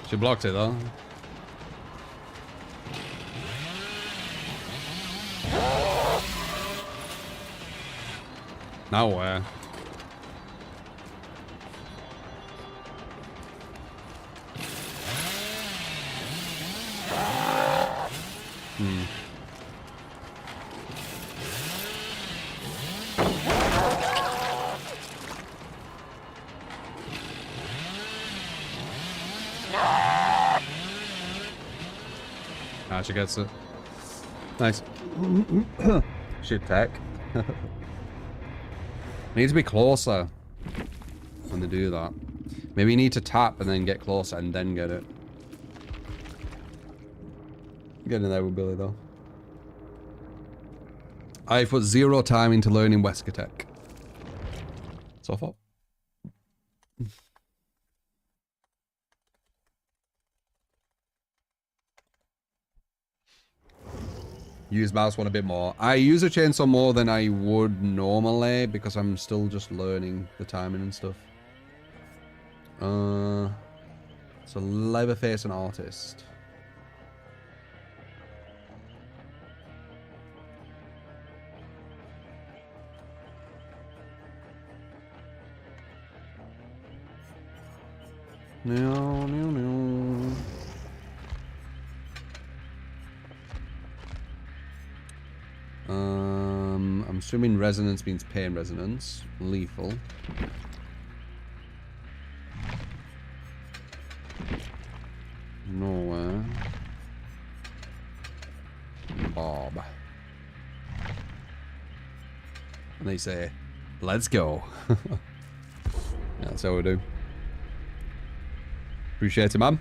She blocked it though. Now where? Ah, she gets it. Nice. Shit tech. Need to be closer when they do that. Maybe you need to tap and then get closer and then get it. Get in there with Billy though. I've put 0 time into learning Wesker tech. So far. Use mouse one a bit more. I use a chainsaw more than I would normally because I'm still just learning the timing and stuff. So Leatherface and Artist. No, no, no. I'm assuming resonance means pain resonance. Lethal. Nowhere. Bob. And they say, let's go. Yeah, that's how we do. Appreciate it, man.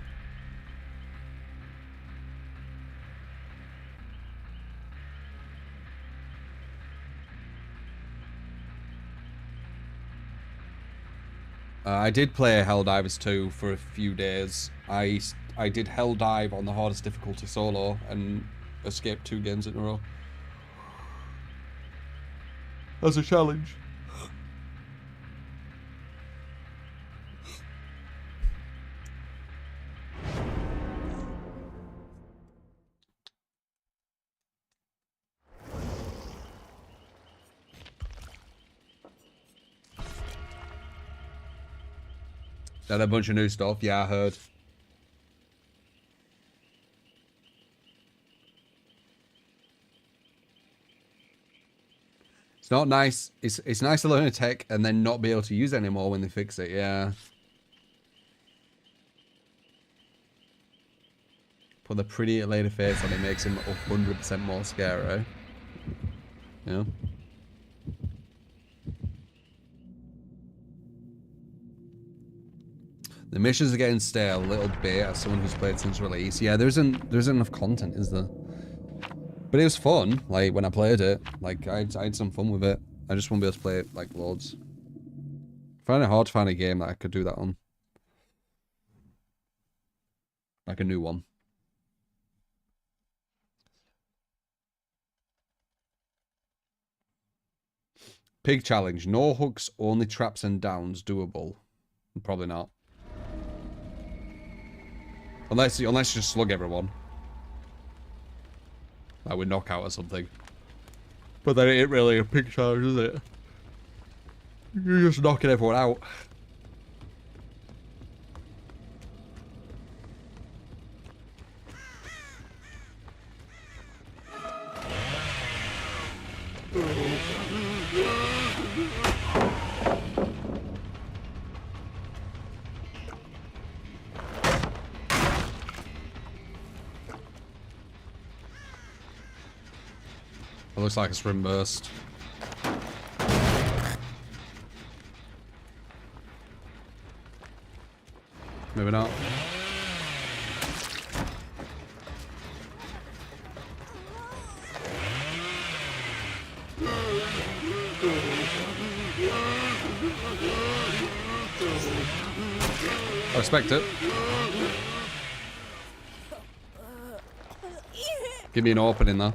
I did play Helldivers 2 for a few days. I did Helldive on the hardest difficulty solo and escaped 2 games in a row. As a challenge. Had a bunch of new stuff. Yeah, I heard. It's not nice. It's nice to learn a tech and then not be able to use it anymore when they fix it. Yeah. Put the pretty lady face on it makes him 100% more scary. Yeah. The missions are getting stale a little bit as someone who's played since release. Yeah, there isn't enough content, is there? But it was fun, like, when I played it. Like, I had some fun with it. I just won't be able to play it, like, loads. I find it hard to find a game that I could do that on. Like a new one. Pig challenge. No hooks, only traps and downs. Doable. Probably not. Unless you just slug everyone. Like with knockout or something. But then it ain't really a pig challenge, is it? You're just knocking everyone out. It looks like a sprint burst. Maybe not. I respect it. Give me an opening though.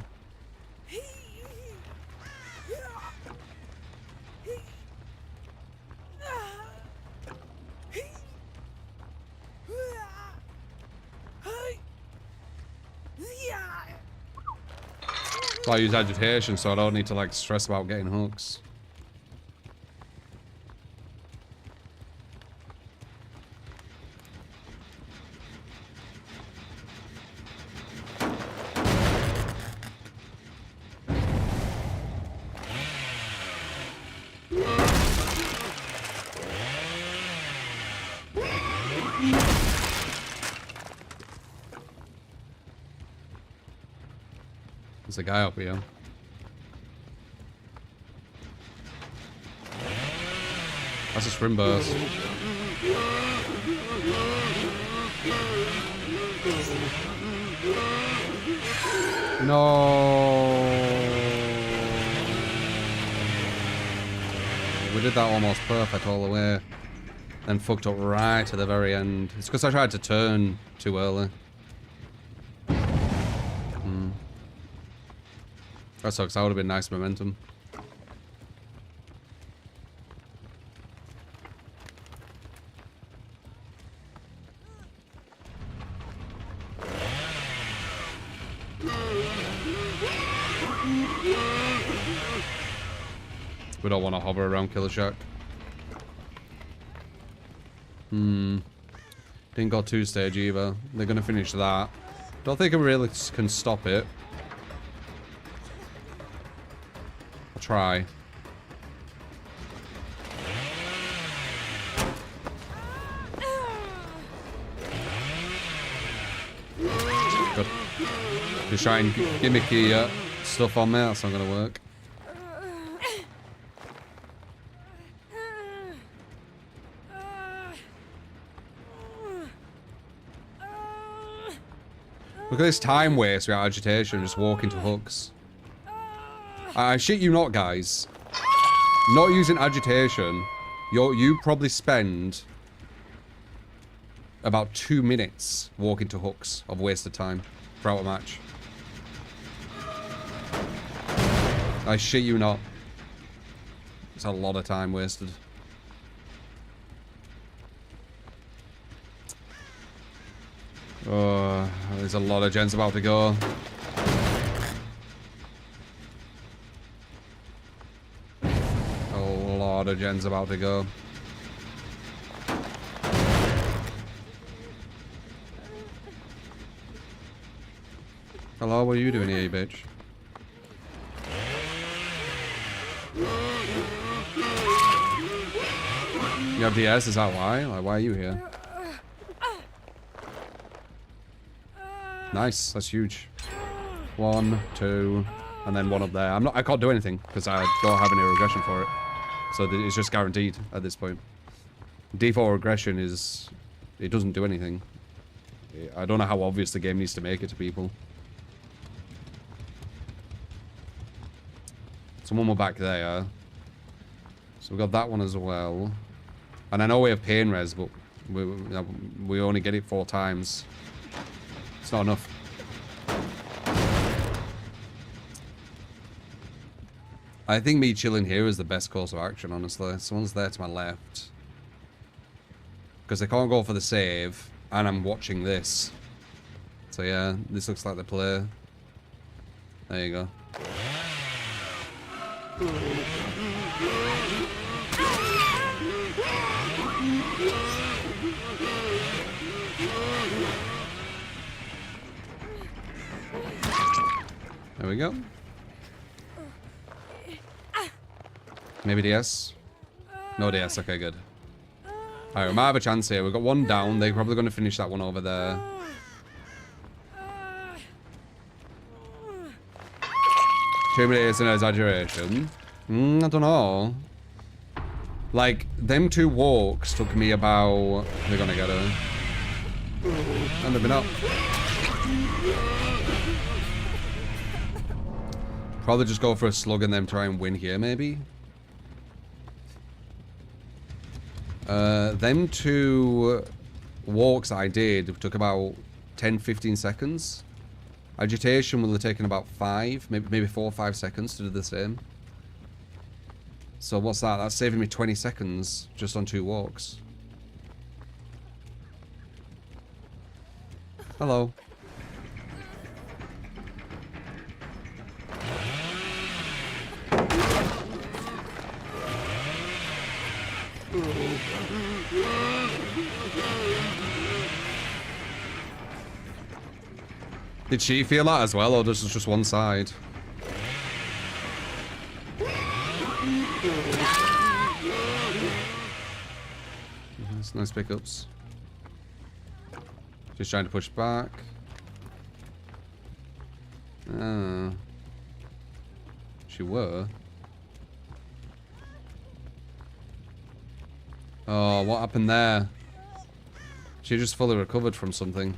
I use agitation, so I don't need to like stress about getting hooks. There's a guy up here. That's a sprint burst. No. We did that almost perfect all the way. Then fucked up right to the very end. It's because I tried to turn too early. That sucks. That would have been nice momentum. We don't want to hover around Killer Shack. Didn't go 2-stage either. They're going to finish that. Don't think I really can stop it. Try. Good. Just try and gimmicky stuff on there. That's not gonna work. Look at this time waste without agitation, just walking to hooks. I shit you not, guys. Not using agitation You probably spend about 2 minutes walking to hooks of wasted time throughout a match. I shit you not. It's a lot of time wasted. Oh, there's a lot of gens about to go. A lot of gens about to go. Hello, what are you doing here, you bitch? You have DS, is that why? Like, why are you here? Nice, that's huge. 1, 2, and then 1 up there. I can't do anything because I don't have any regression for it. So it's just guaranteed at this point. Default regression is, it doesn't do anything. I don't know how obvious the game needs to make it to people. Someone more back there. So we've got that one as well. And I know we have pain res, but we only get it 4 times. It's not enough. I think me chilling here is the best course of action, honestly. Someone's there to my left. Because they can't go for the save, and I'm watching this. So yeah, this looks like the play. There you go. There we go. Maybe DS? No DS, okay, good. Alright, we might have a chance here. We've got 1 down. They're probably going to finish that one over there. 2 minutes is an exaggeration. I don't know. Like, them 2 walks took me about... They're going to get her. And they've been up. Probably just go for a slug and then try and win here, maybe. Them 2 walks I did took about 10-15 seconds. Agitation will have taken about 5, maybe 4 or 5 seconds to do the same. So what's that? That's saving me 20 seconds just on 2 walks. Hello. Did she feel that as well, or does it just one side? That's nice pickups. Just trying to push back. She were. Oh, what happened there? She just fully recovered from something.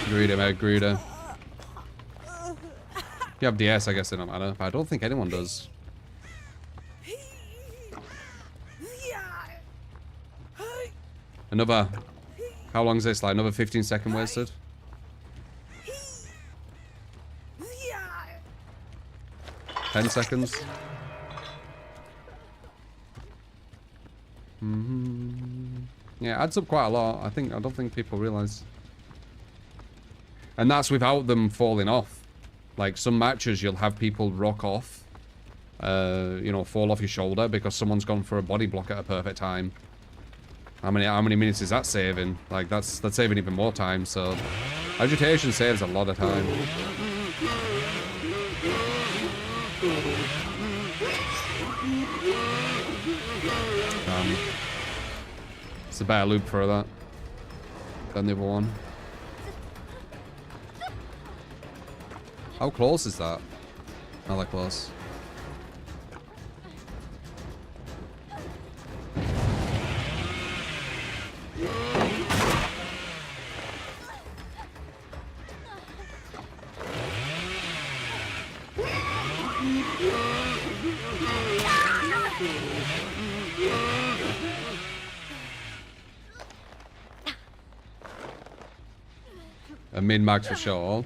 Greeter, mate, greeter. You have DS, I guess it don't matter. But I don't think anyone does. Another... How long is this? Like another 15-second wasted? Ten seconds. Yeah, it adds up quite a lot. I don't think people realize. And that's without them falling off. Like some matches, you'll have people rock off, you know, fall off your shoulder because someone's gone for a body block at a perfect time. How many minutes is that saving? Like that's saving even more time. So agitation saves a lot of time. It's a better loop for that than the other one. How close is that? Not that close. A min-max for sure.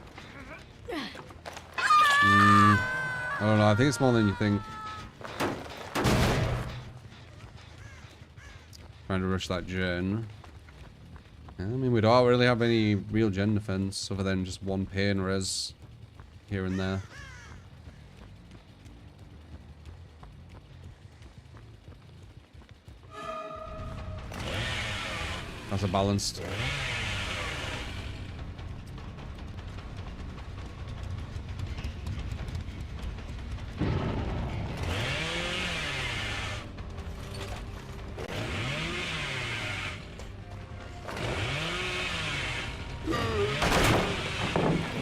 I don't know, I think it's more than you think. Trying to rush that gen. Yeah, I mean, we don't really have any real gen defense other than just one pain res here and there. That's a balanced.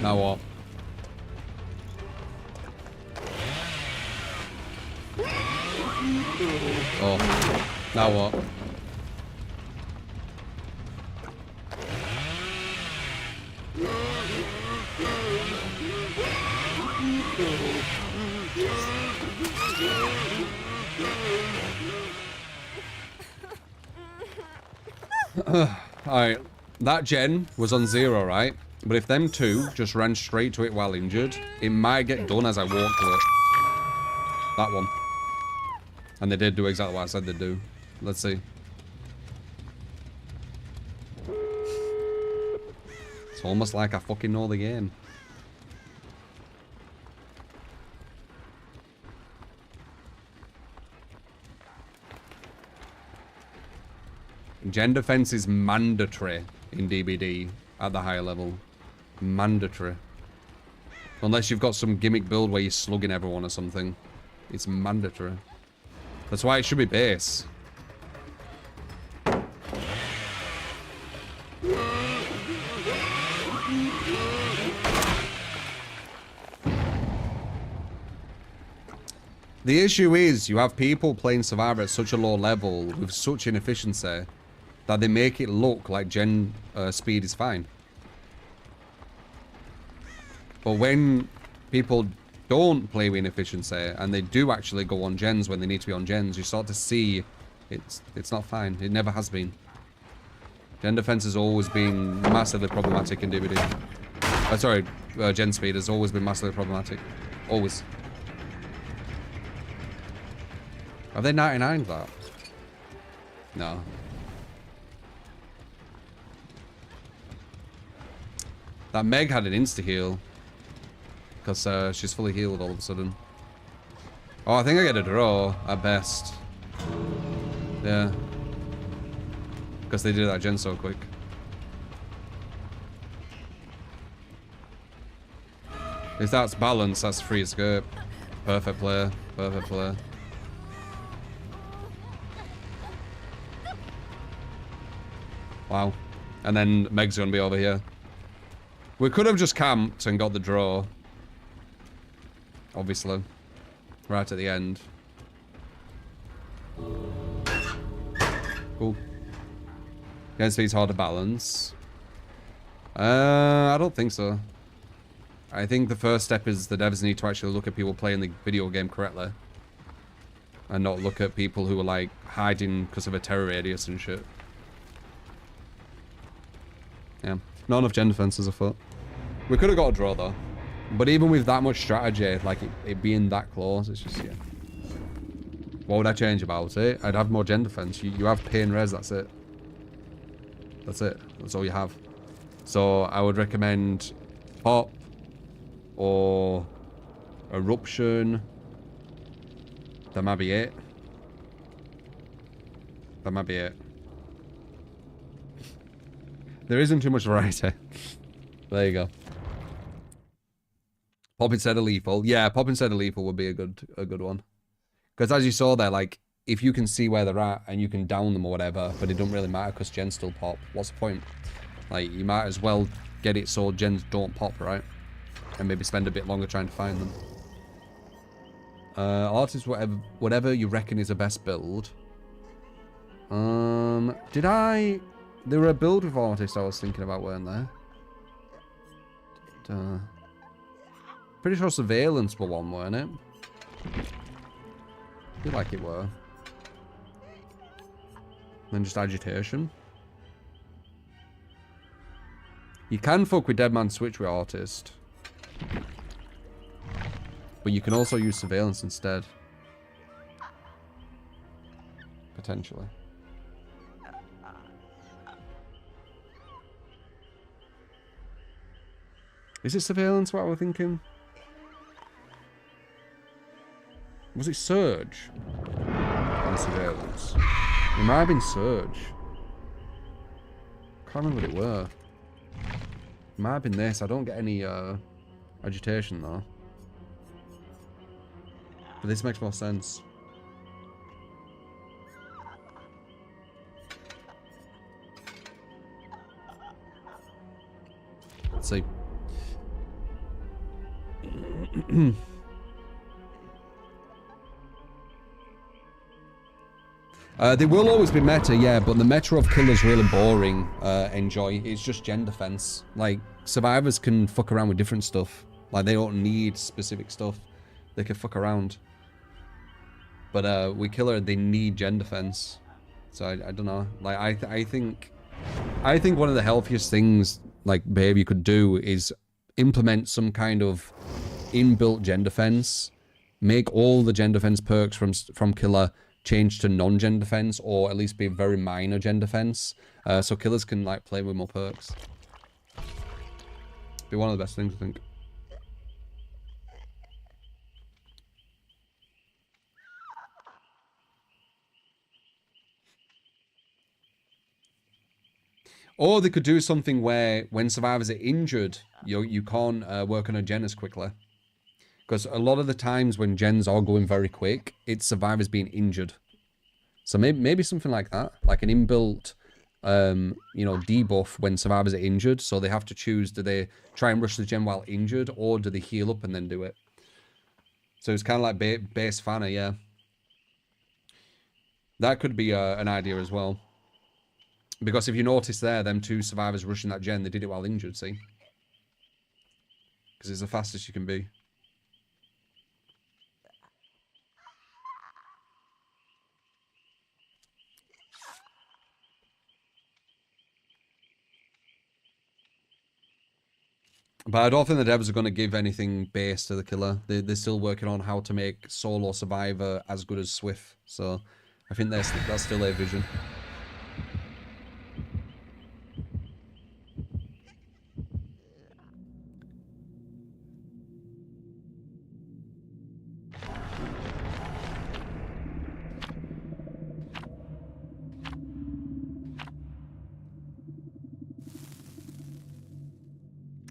Now what? Oh, now what? Alright, that gen was on 0, right? But if them two just ran straight to it while injured, it might get done as I walk to it. That one. And they did do exactly what I said they'd do. Let's see. It's almost like I fucking know the game. Gen defense is mandatory in DBD at the higher level. Mandatory. Unless you've got some gimmick build where you're slugging everyone or something. It's mandatory. That's why it should be base. The issue is you have people playing Survivor at such a low level with such inefficiency that they make it look like gen speed is fine. But when people don't play with inefficiency and they do actually go on gens when they need to be on gens, you start to see it's not fine. It never has been. Gen defense has always been massively problematic in DBD. Sorry, gen speed has always been massively problematic. Always. Have they 99'd that? No. That Meg had an insta-heal. Because she's fully healed all of a sudden. Oh, I think I get a draw at best. Yeah. Because they did that gen so quick. If that's balance, that's free escape. Perfect player. Perfect player. Wow. And then Meg's gonna be over here. We could have just camped and got the draw. Obviously. Right at the end. Cool. Against speed's hard to balance. I don't think so. I think the first step is the devs need to actually look at people playing the video game correctly. And not look at people who are like hiding because of a terror radius and shit. Yeah. Not enough gen defenses afoot. We could have got a draw though. But even with that much strategy, like it being that close, it's just, yeah. What would I change about it? I'd have more gen defense. You have pain res, that's it. That's it. That's all you have. So I would recommend pop or eruption. That might be it. That might be it. There isn't too much variety. There you go. Pop instead of lethal. Yeah, pop instead of lethal would be a good one. Because as you saw there, like, if you can see where they're at and you can down them or whatever, but it don't really matter because gens still pop, what's the point? Like, you might as well get it so gens don't pop, right? And maybe spend a bit longer trying to find them. Artist, whatever you reckon is the best build. Did I... There were a build with artists I was thinking about, weren't there? Pretty sure surveillance were one, weren't it? feel like it were. Then just agitation. You can fuck with Dead Man Switch with Artist. But you can also use Surveillance instead. Potentially. Is it Surveillance what we're thinking? Was it Surge? And Surveillance. It might have been Surge. Can't remember what it were. It might have been this. I don't get any agitation though. But this makes more sense. Let's see. They will always be meta, yeah, but the meta of killer's really boring, enjoy. It's just gen defense. Like, survivors can fuck around with different stuff. Like, they don't need specific stuff. They can fuck around. But with killer, they need gen defense. So I don't know. Like, I think one of the healthiest things, like, behavior you could do is implement some kind of inbuilt gen defense. Make all the gen defense perks from killer change to non-gen defense, or at least be very minor gen defense, so killers can like play with more perks. Be one of the best things, I think. Or they could do something where when survivors are injured, you can't work on a gen as quickly. Because a lot of the times when gens are going very quick, it's survivors being injured. So maybe something like that. Like an inbuilt, you know, debuff when survivors are injured. So they have to choose, do they try and rush the gen while injured, or do they heal up and then do it? So it's kind of like base fanner, yeah. That could be an idea as well. Because if you notice there, them two survivors rushing that gen, they did it while injured, see? Because it's the fastest you can be. But I don't think the devs are going to give anything base to the killer. They're still working on how to make solo survivor as good as Swift. So I think that's still a vision.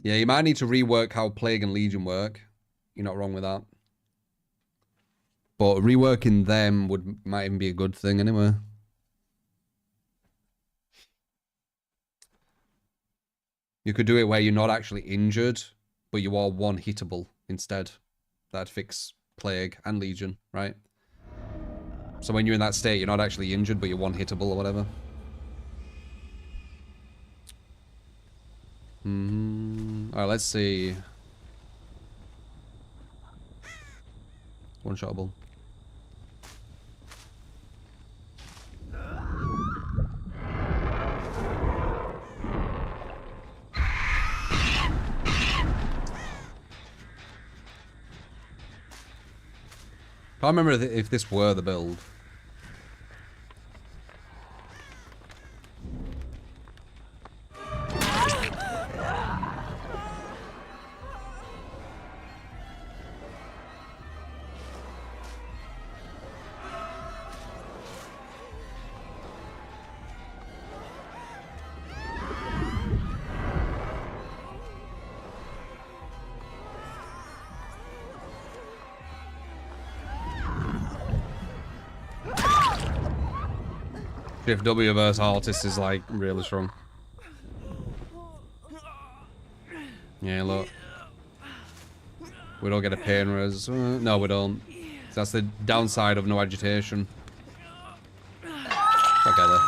Yeah, you might need to rework how Plague and Legion work. You're not wrong with that. But reworking them might even be a good thing anyway. You could do it where you're not actually injured, but you are one hittable instead. That'd fix Plague and Legion, right? So when you're in that state, you're not actually injured, but you're one hittable or whatever. Alright, let's see. One-shotable. Can't remember if this were the build. If W versus Artist is like really strong. Yeah, look. We don't get a pain res. No, we don't. That's the downside of no agitation. Okay there.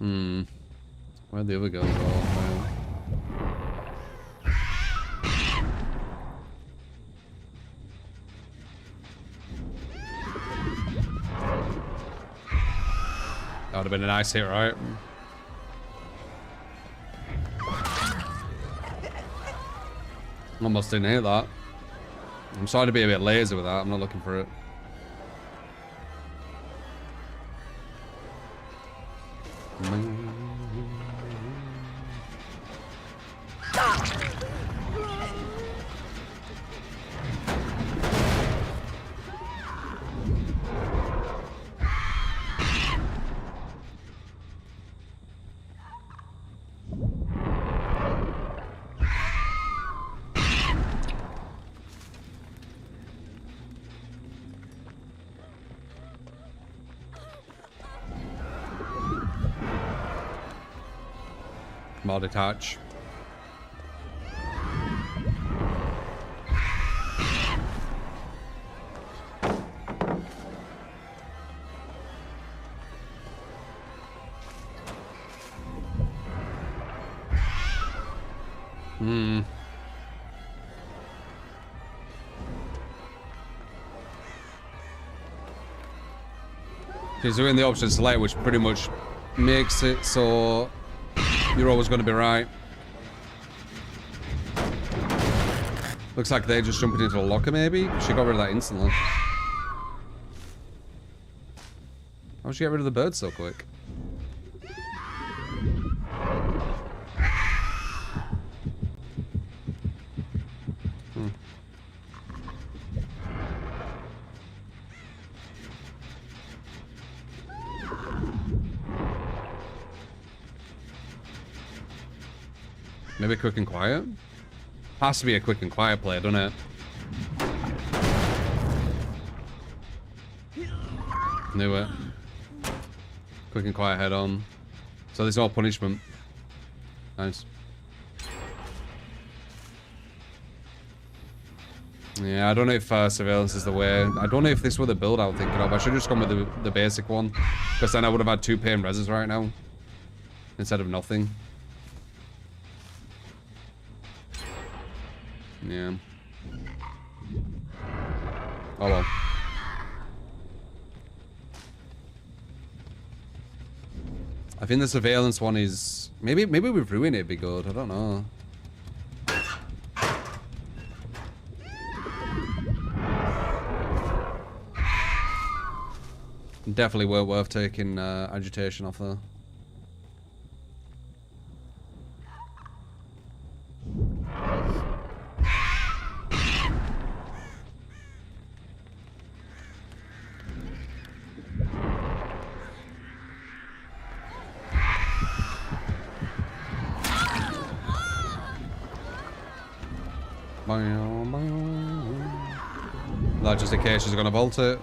Where'd the other girl go? That would have been a nice hit, right? Almost didn't hit that. I'm sorry to be a bit lazy with that. I'm not looking for it. More detach. She's doing the option select, which pretty much makes it so you're always going to be right. Looks like they're just jumping into a locker, maybe? She got rid of that instantly. How'd she get rid of the bird so quick? Maybe quick and quiet? Has to be a quick and quiet play, doesn't it? Knew it. Quick and quiet head on. So there's no punishment. Nice. Yeah, I don't know if surveillance is the way. I don't know if this were the build I was thinking of. I should have just gone with the basic one. Because then I would have had 2 pain reses right now. Instead of nothing. Yeah. Oh well. I think the surveillance one is maybe we've ruined it, it'd be good. I don't know. Definitely worth taking agitation off there. That just in case she's gonna bolt it.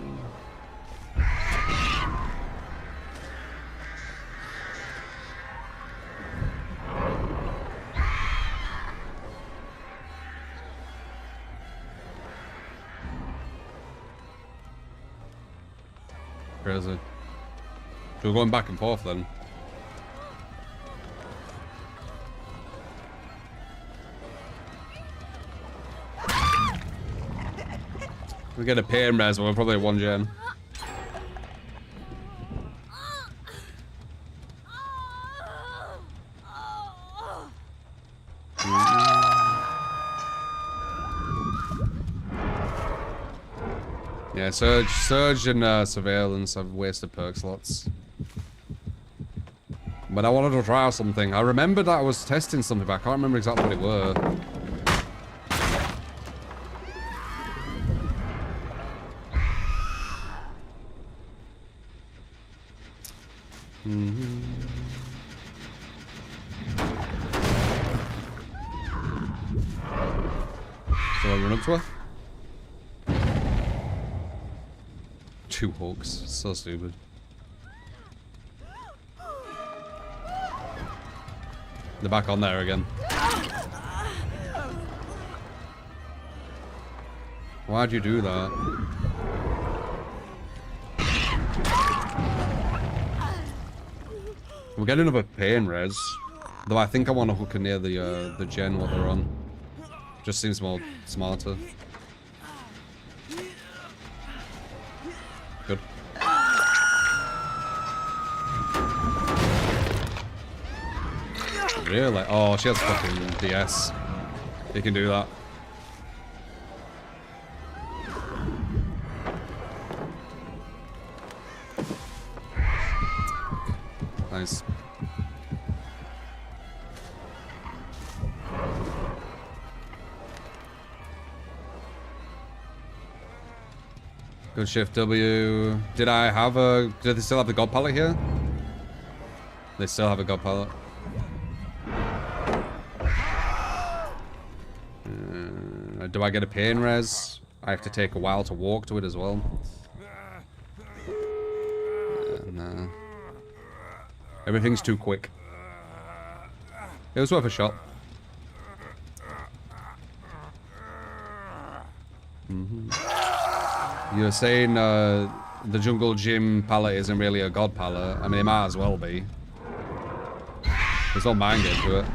Crazy. So we're going back and forth then. We get a pain res, we're probably 1 gen. Yeah, Surge and Surveillance have wasted perk slots. But I wanted to try out something. I remembered that I was testing something, but I can't remember exactly what it were. So I run up to her. 2 hooks. So stupid. They're back on there again. Why'd you do that? We'll get another pain res. Though I think I want to hook her near the gen what they're on. Just seems more smarter. Good. Really? Oh, she has fucking DS. You can do that. Nice. Good shift W. Did they still have the god palette here? They still have a god palette. Do I get a pain res? I have to take a while to walk to it as well. Nah. Everything's too quick. It was worth a shot. You were saying the jungle gym palette isn't really a god palette. I mean, it might as well be. There's no mind game to it.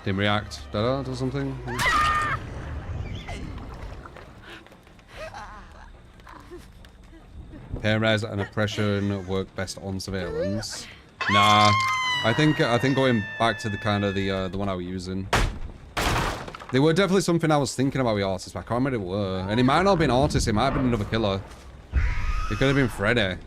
Didn't react. Or something. Pair res and oppression work best on surveillance. Nah, I think going back to the kind of the one I was using. They were definitely something I was thinking about with artists, but I can't remember what they were. And it might not have been artists, it might have been another killer. It could have been Freddy.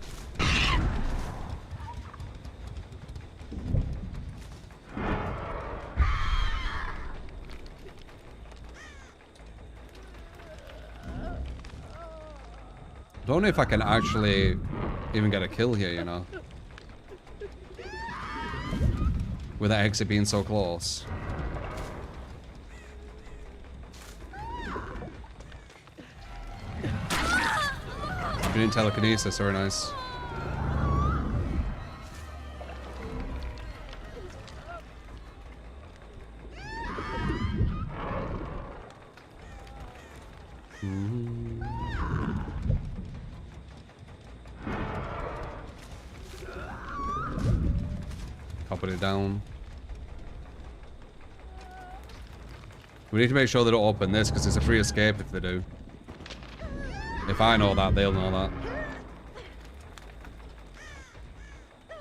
I don't know if I can actually even get a kill here, you know. With that exit being so close. Doing telekinesis, very nice. Put it down. We need to make sure they don't open this because it's a free escape if they do. If I know that, they'll know that. I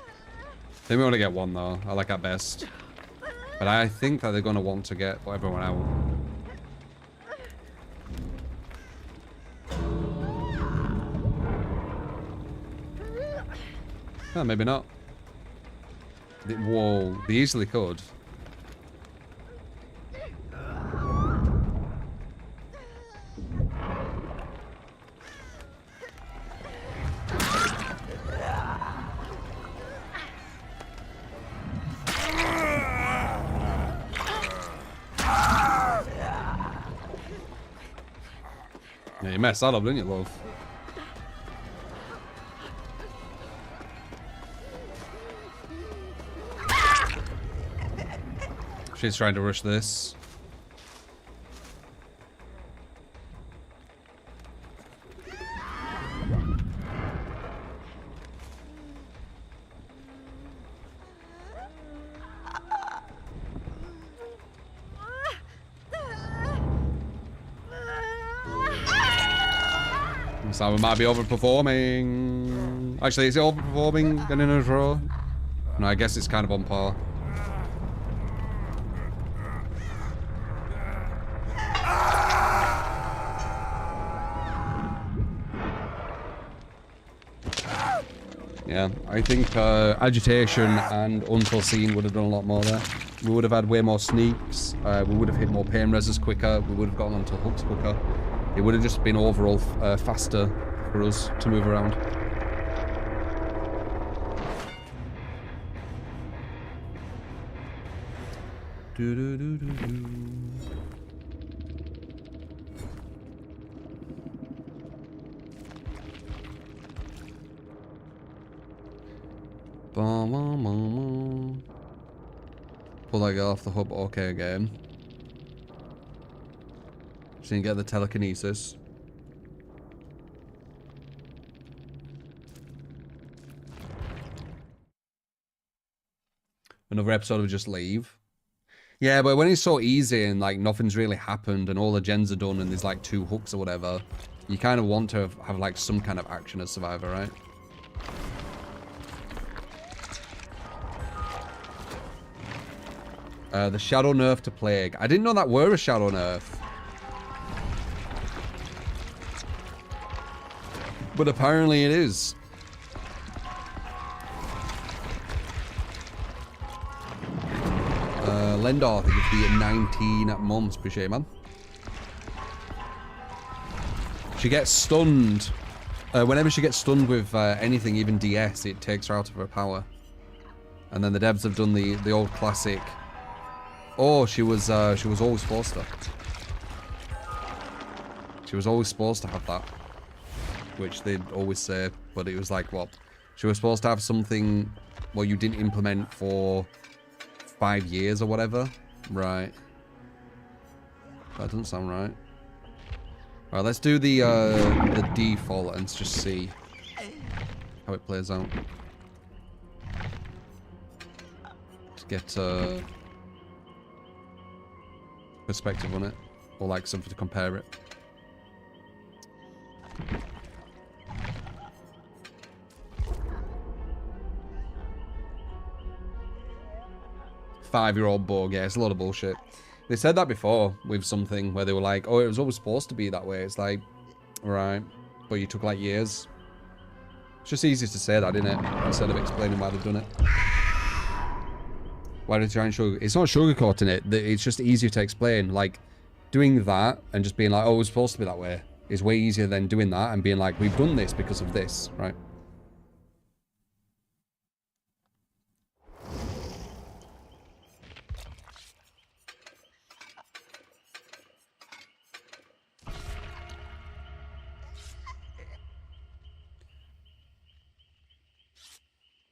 think we want to get one though. I like at best. But I think that they're going to want to get everyone out. Oh, maybe not. Whoa, they easily could. Yeah, you messed that up, didn't you, love? She's trying to rush this. So we might be overperforming. Actually, is it overperforming getting in a draw? No, I guess it's kind of on par. Yeah, I think agitation and unforeseen would have done a lot more there. We would have had way more sneaks. We would have hit more pain reses quicker. We would have gotten onto hooks quicker. It would have just been overall faster for us to move around. Pull that girl off the hub. Okay, again. She didn't get the telekinesis. Another episode of Just Leave. Yeah, but when it's so easy and like nothing's really happened and all the gens are done and there's like 2 hooks or whatever, you kind of want to have like some kind of action as Survivor, right? The Shadow Nerf to Plague. I didn't know that were a Shadow Nerf. But apparently it is. Lendor, thank you for the 19 months. Appreciate it, man. She gets stunned. Whenever she gets stunned with anything, even DS, it takes her out of her power. And then the devs have done the old classic. Oh, she was always supposed to. She was always supposed to have that. Which they'd always say, but it was like, what? She was supposed to have something, well, you didn't implement for 5 years or whatever. Right. That doesn't sound right. Alright, let's do the default and just see how it plays out. To get perspective on it. Or like something to compare it. Five-year-old bug, yeah, it's a lot of bullshit. They said that before with something where they were like, oh, it was always supposed to be that way. It's like, right, but you took like years. It's just easy to say that, isn't it? Instead of explaining why they've done it. Why did they try and sugar? It's not sugarcoating it. It's just easier to explain. Like, doing that and just being like, oh, it was supposed to be that way is way easier than doing that and being like, we've done this because of this, right?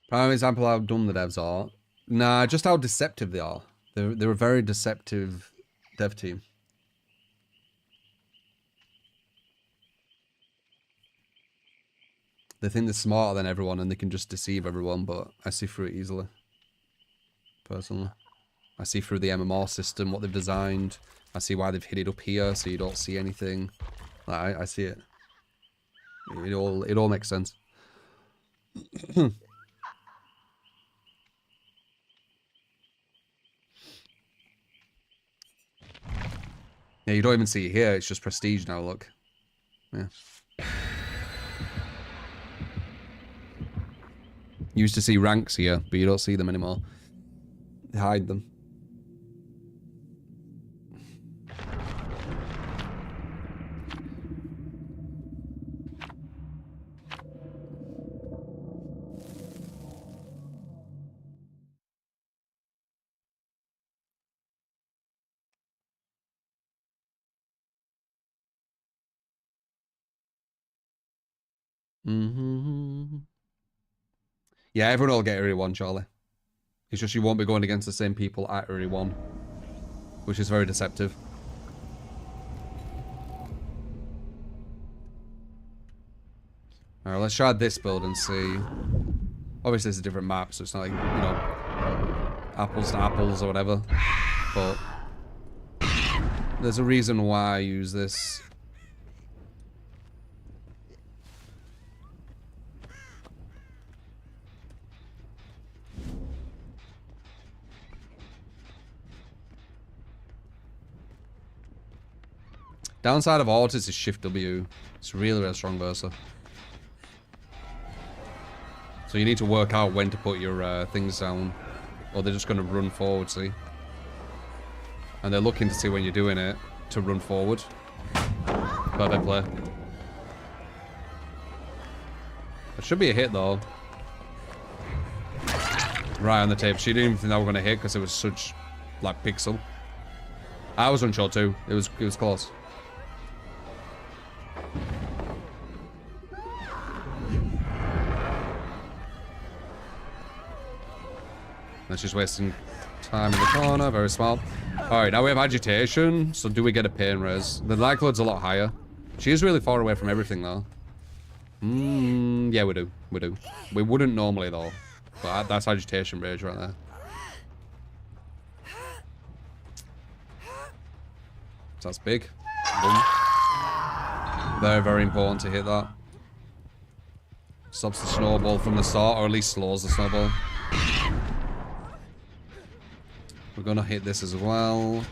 Prime example how dumb the devs are. Nah, just how deceptive they are. They're a very deceptive dev team. They think they're smarter than everyone and they can just deceive everyone, but I see through it easily. Personally. I see through the MMR system, what they've designed. I see why they've hid it up here so you don't see anything. Like, I see it. It all makes sense. Yeah, you don't even see it here. It's just prestige now, look. Yeah. You used to see ranks here, but you don't see them anymore. They hide them. Yeah, everyone will get Area 1, Charlie. It's just you won't be going against the same people at Area 1. Which is very deceptive. Alright, let's try this build and see. Obviously it's a different map, so it's not like, you know, apples to apples or whatever. But there's a reason why I use this. Downside of Autos is Shift W. It's really, really strong Versa. So you need to work out when to put your things down. Or they're just going to run forward, see? And they're looking to see when you're doing it to run forward. Perfect play. It should be a hit, though. Right on the tape. She didn't even think that we were going to hit because it was such, like, pixel. I was unsure, too. It was close. That's just wasting time in the corner. Very smart. Alright, now we have agitation. So do we get a pain res? The likelihood's a lot higher. She is really far away from everything, though. Yeah, we do. We do. We wouldn't normally, though. But that's agitation rage right there. So that's big. Boom. Very, very important to hit that. Stops the snowball from the start, or at least slows the snowball. We're gonna hit this as well.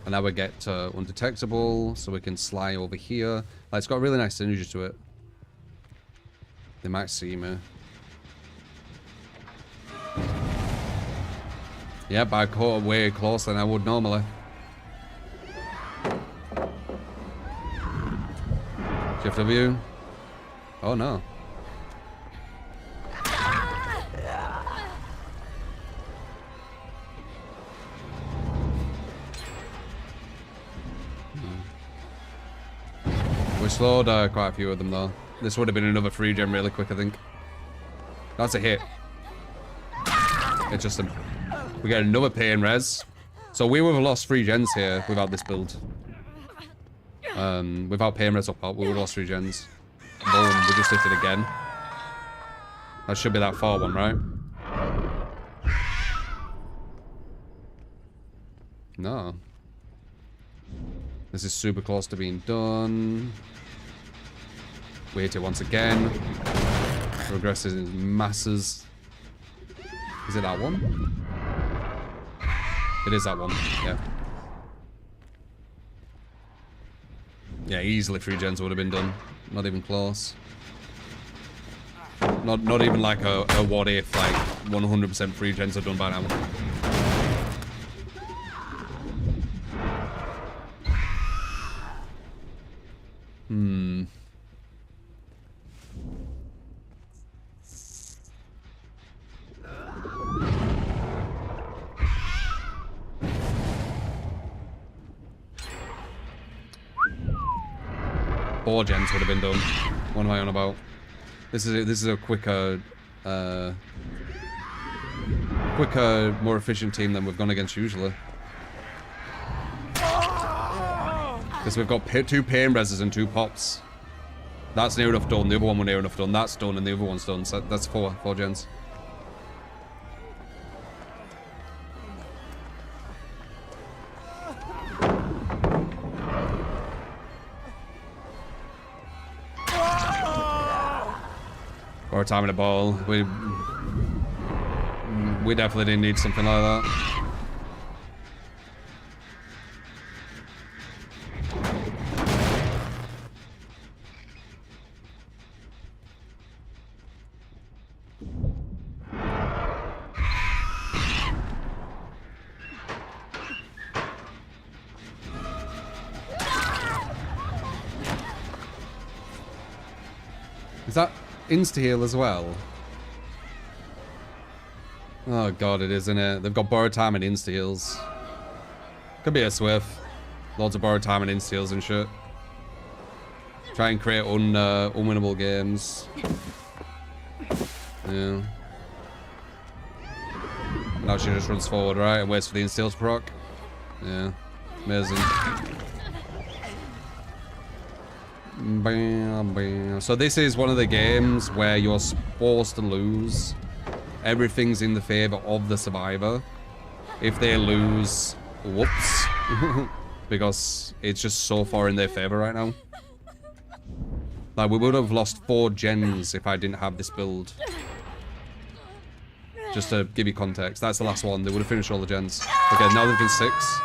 And now we get to undetectable, so we can slide over here. Like, it's got a really nice synergy to it. They might see me. Yeah, but I caught way closer than I would normally. GFW. Oh no. We slowed quite a few of them though. This would have been another free gem really quick, I think. That's a hit. It's just a... We get another pain res. So we would have lost 3 gens here without this build. Without pain res up pop, we would have lost 3 gens. Boom, we just hit it again. That should be that far one, right? No. This is super close to being done. We hit it once again. Regresses in masses. Is it that one? It is that one, yeah. Yeah, easily 3 gens would have been done. Not even close. Not even like a what if, like 100% 3 gens are done by now. Hmm. 4 gens would have been done. What am I on about? This is a quicker, more efficient team than we've gone against usually. Because we've got 2 pain reses and 2 pops. That's near enough done. The other one we're near enough done. That's done, and the other one's done. So that's 4 gens. Or time in a ball. We definitely didn't need something like that. Is that insta-heal as well? Oh god, it is, isn't it? They've got borrowed time and insta-heals. Could be a Swift. Loads of borrowed time and insta-heals and shit. Try and create unwinnable games. Yeah. Now she just runs forward, right? And waits for the insta-heal to proc. Yeah. Amazing. So this is one of the games where you're supposed to lose. Everything's in the favor of the survivor. If they lose, whoops. Because it's just so far in their favor right now. Like, we would have lost 4 gens if I didn't have this build. Just to give you context, that's the last one. They would have finished all the gens. Okay, now they've done 6.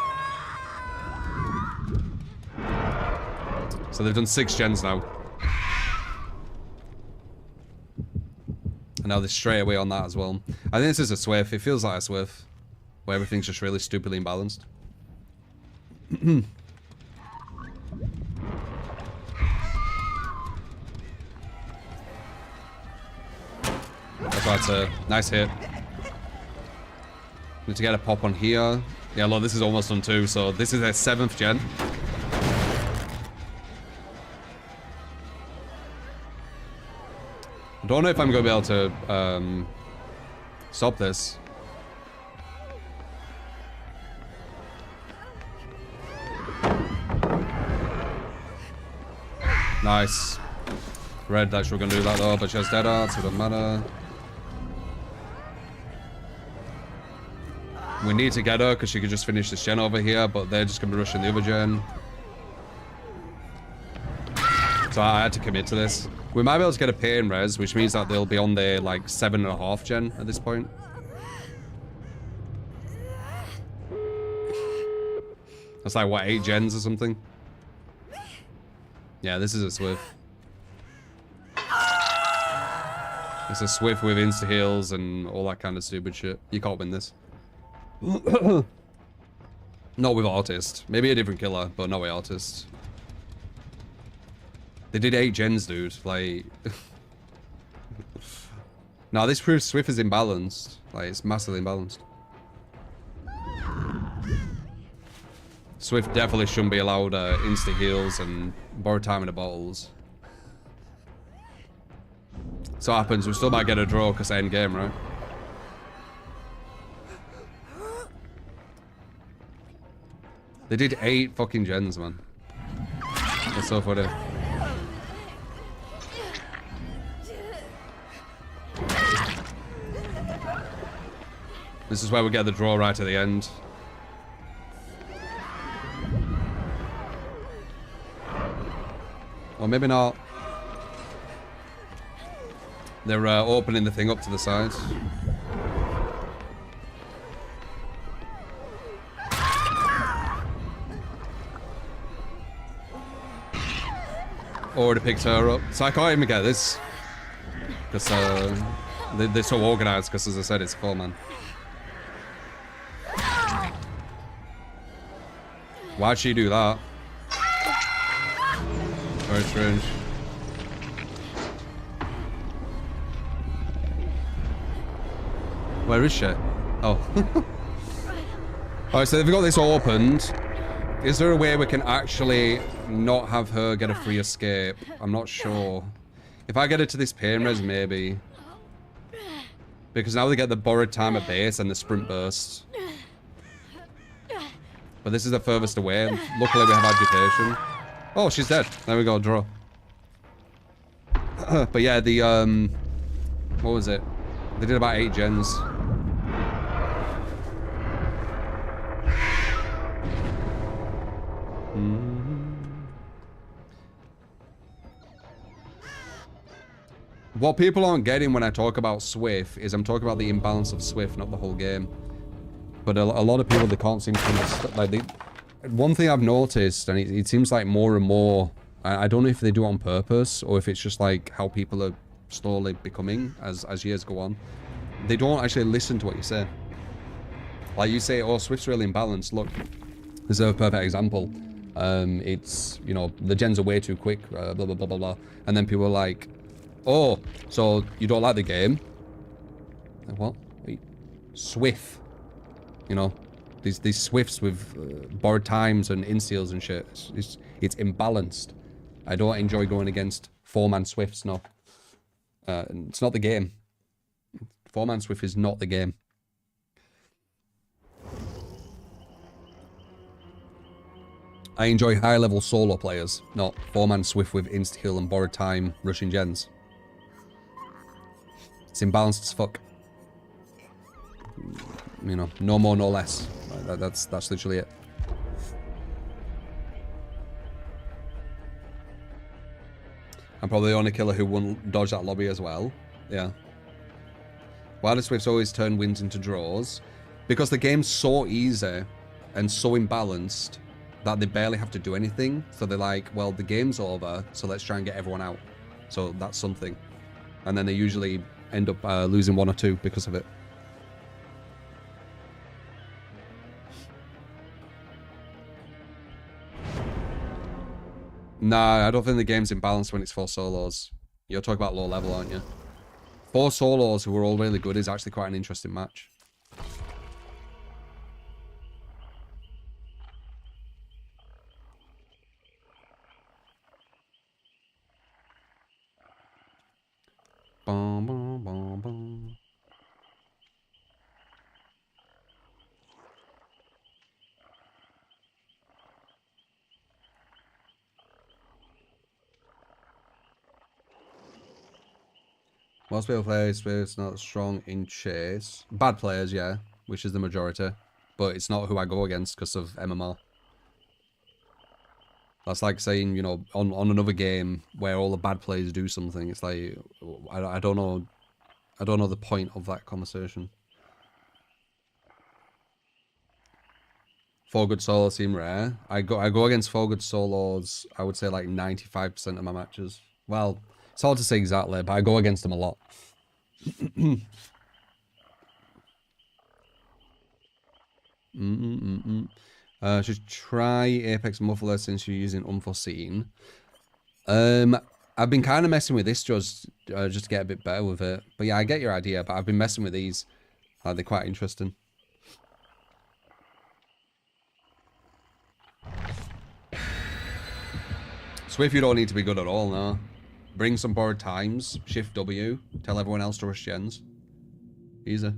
So they've done 6 gens now. And now they're straight away on that as well. I think this is a Swift. It feels like a Swift. Where everything's just really stupidly imbalanced. That's a nice hit. Need to get a pop on here. Yeah, look, this is almost done too. So this is their 7th gen. I don't know if I'm going to be able to Stop this. Nice. Red actually gonna do that though, but she has dead art, so it doesn't matter. We need to get her because she could just finish this gen over here, but they're just gonna be rushing the other gen. So I had to commit to this. We might be able to get a pain res, which means that they'll be on their like 7.5 gen at this point. That's like what, 8 gens or something? Yeah, this is a Swift. It's a Swift with insta heals and all that kind of stupid shit. You can't win this. Not with Artist. Maybe a different killer, but not with Artist. They did 8 gens, dude. Like... Now this proves Swift is imbalanced. Like, it's massively imbalanced. Swift definitely shouldn't be allowed insta heals and borrow time in the bottles. So happens, we still might get a draw because end game, right? They did 8 fucking gens, man. That's so funny. This is where we get the draw right at the end. Or maybe not. They're opening the thing up to the side. Already picked her up. So I can't even get this. Because they're so organized, because as I said, it's 4-man. Why'd she do that? Very strange. Where is she? Oh. Alright, so they've got this opened. Is there a way we can actually not have her get a free escape? I'm not sure. If I get her to this pain res, maybe. Because now they get the borrowed time at base and the sprint burst. But this is the furthest away. Luckily we have agitation. Oh, she's dead. There we go, draw. But yeah, the what was it? They did about 8 gens. What people aren't getting when I talk about Swift is I'm talking about the imbalance of Swift, not the whole game. But a lot of people, they can't seem to understand. Like, one thing I've noticed, and it seems like more and more, I don't know if they do it on purpose or if it's just like how people are slowly becoming as years go on. They don't actually listen to what you say. Like you say, oh, Swift's really imbalanced. Look, this is a perfect example. It's, you know, the gens are way too quick, blah, blah, blah, blah, blah. And then people are like, oh, so you don't like the game? Like, what? Wait. Swift. You know, these Swifts with borrowed times and inseals and shit. It's imbalanced. I don't enjoy going against 4-man Swifts, no. It's not the game. 4-man Swift is not the game. I enjoy high-level solo players, not 4-man Swift with insta-heal and borrowed time rushing gens. It's imbalanced as fuck. You know, no more, no less. That's literally it. I'm probably the only killer who wouldn't dodge that lobby as well. Yeah. Why do Swifts always turn wins into draws? Because the game's so easy and so imbalanced that they barely have to do anything. So they're like, well, the game's over, so let's try and get everyone out. So that's something. And then they usually end up losing 1 or 2 because of it. Nah, I don't think the game's imbalanced when it's 4 solos. You're talking about low level, aren't you? 4 solos who are all really good is actually quite an interesting match. Bum, bum, bum, bum. Most people play Space not strong in chase. Bad players, yeah, which is the majority. But it's not who I go against because of MMR. That's like saying, you know, on another game where all the bad players do something. It's like, I don't know. I don't know the point of that conversation. 4 good solos seem rare. I go against 4 good solos, I would say like 95% of my matches. Well, it's hard to say exactly, but I go against them a lot. Should try Apex Muffler since you're using Unforeseen. I've been kind of messing with this just to get a bit better with it. But yeah, I get your idea, but I've been messing with these. They're quite interesting. Swift, you don't need to be good at all, no. Bring some borrowed times, shift W, tell everyone else to rush gens. Easy.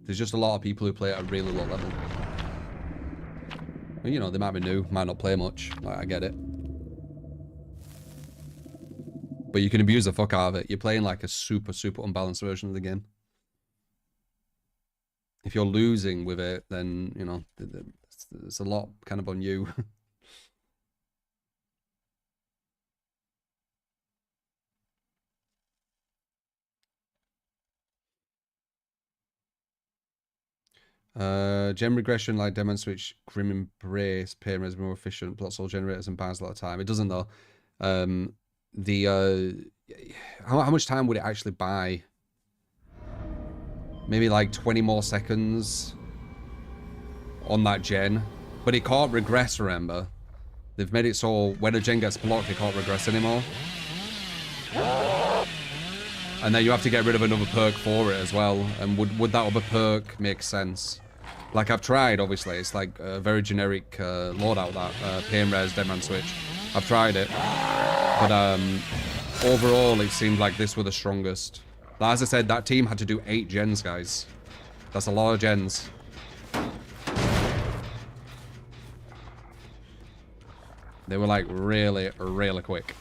There's just a lot of people who play at a really low level. Well, you know, they might be new, might not play much. Like, I get it. But you can abuse the fuck out of it. You're playing like a super, super unbalanced version of the game. If you're losing with it, then, you know, it's a lot kind of on you. Gem regression like Demon Switch, Grim Embrace, Payment is more efficient, plots all generators and buys a lot of time. It doesn't though. How much time would it actually buy? Maybe like 20 more seconds on that gen. But it can't regress, remember? They've made it so when a gen gets blocked, it can't regress anymore. And then you have to get rid of another perk for it as well. And would that other perk make sense? Like I've tried, obviously. It's like a very generic loadout, that Pain Res, Deadman Switch. I've tried it. But overall, it seemed like this were the strongest. But as I said, that team had to do 8 gens, guys. That's a lot of gens. They were like really, really quick.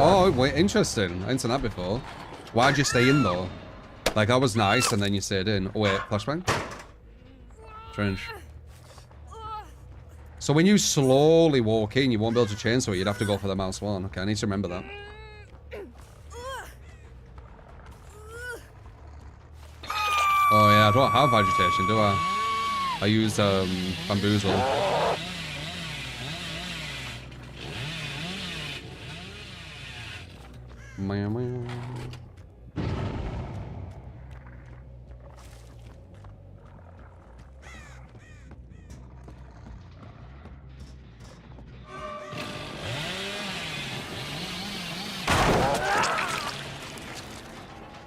Oh, wait, interesting. I ain't seen that before. Why'd you stay in, though? Like, that was nice, and then you stayed in. Oh, wait, flashbang? Strange. So when you slowly walk in, you won't be able to chainsaw it. You'd have to go for the mouse one. Okay, I need to remember that. Oh, yeah, I don't have agitation, do I? I use, bamboozle.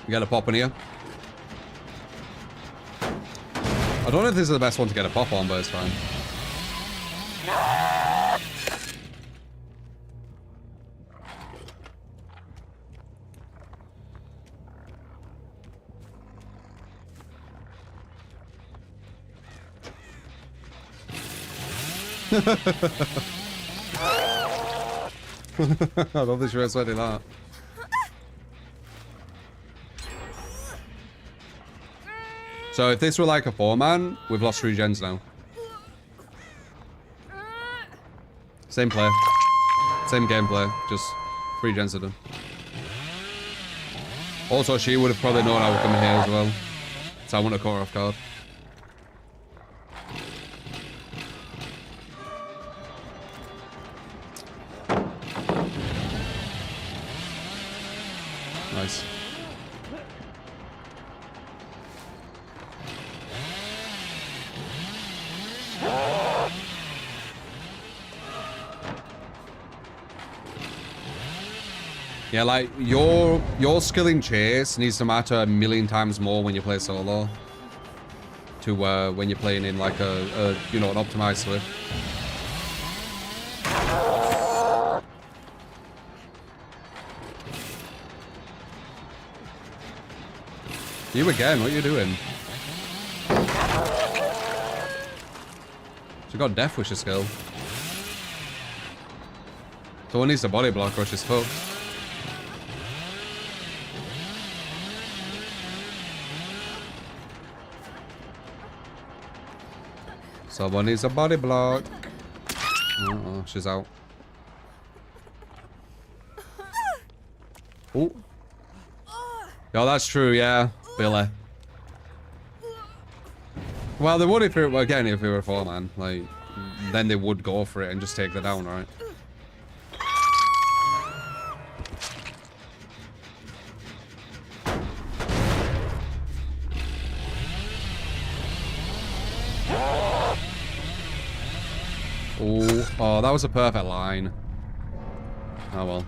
You got a pop in here? I don't know if this is the best one to get a pop on, but it's fine. I don't think she was sweating that. So if this were like a 4-man, we've lost 3 gens now. Same play. Same gameplay, just 3 gens are done. Also, she would have probably known I would come in here as well. So I want to caught her off guard. Nice. Yeah, like, your skill in chase needs to matter a million times more when you play solo to when you're playing in like a you know, an optimized Swift. You again, what are you doing? She got Death Wish skill. Someone needs to body block or she's fucked. Someone needs a body block. Uh-oh, she's out. Oh. Oh, that's true, yeah. Billy. Well, they would if it were, again, if it were a 4-man. Like, then they would go for it and just take the down, right? Oh, that was a perfect line. Oh well.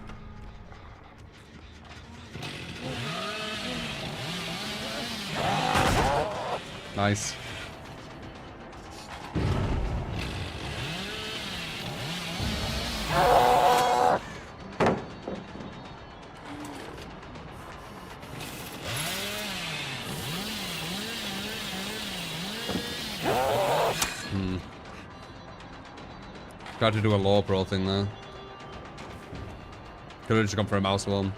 Nice. Tried to do a low pro thing there. Could have just gone for a mouse one.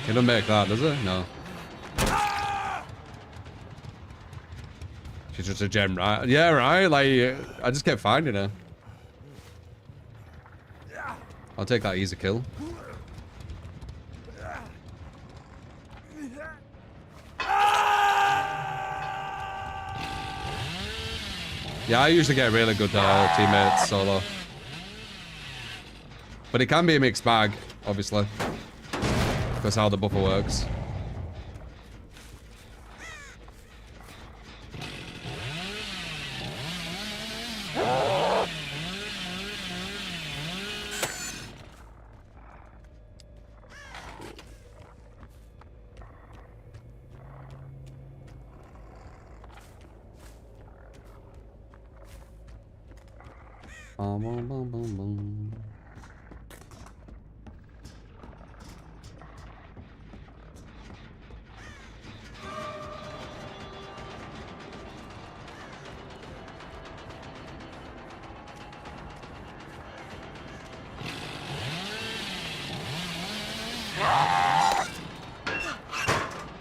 It don't make that, does it? No. She's just a gem, right? Yeah, right? Like, I just kept finding her. I'll take that easy kill. Yeah, I usually get really good teammates solo. But it can be a mixed bag, obviously. That's how the buffer works.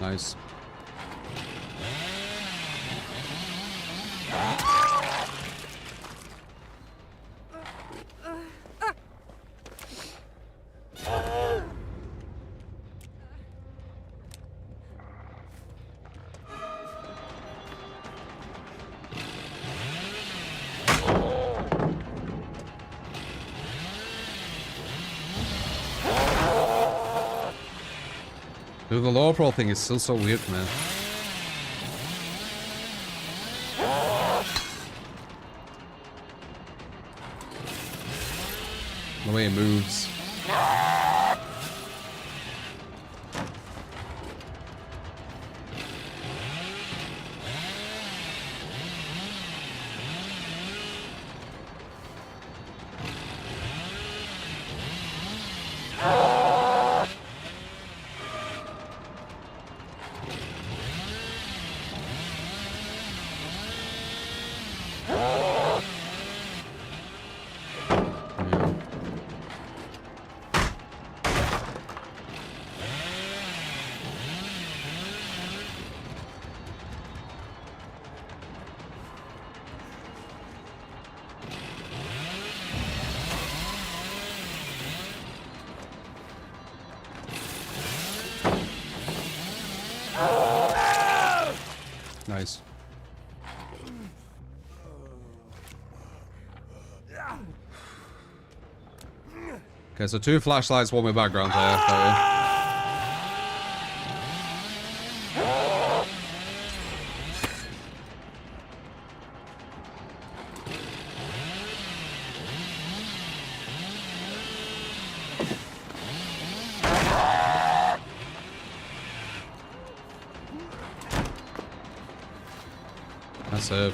Nice. Dude, the low pro thing is still so weird, man. The way it moves. Nice. Okay, so 2 flashlights, 1 with background there. That's it.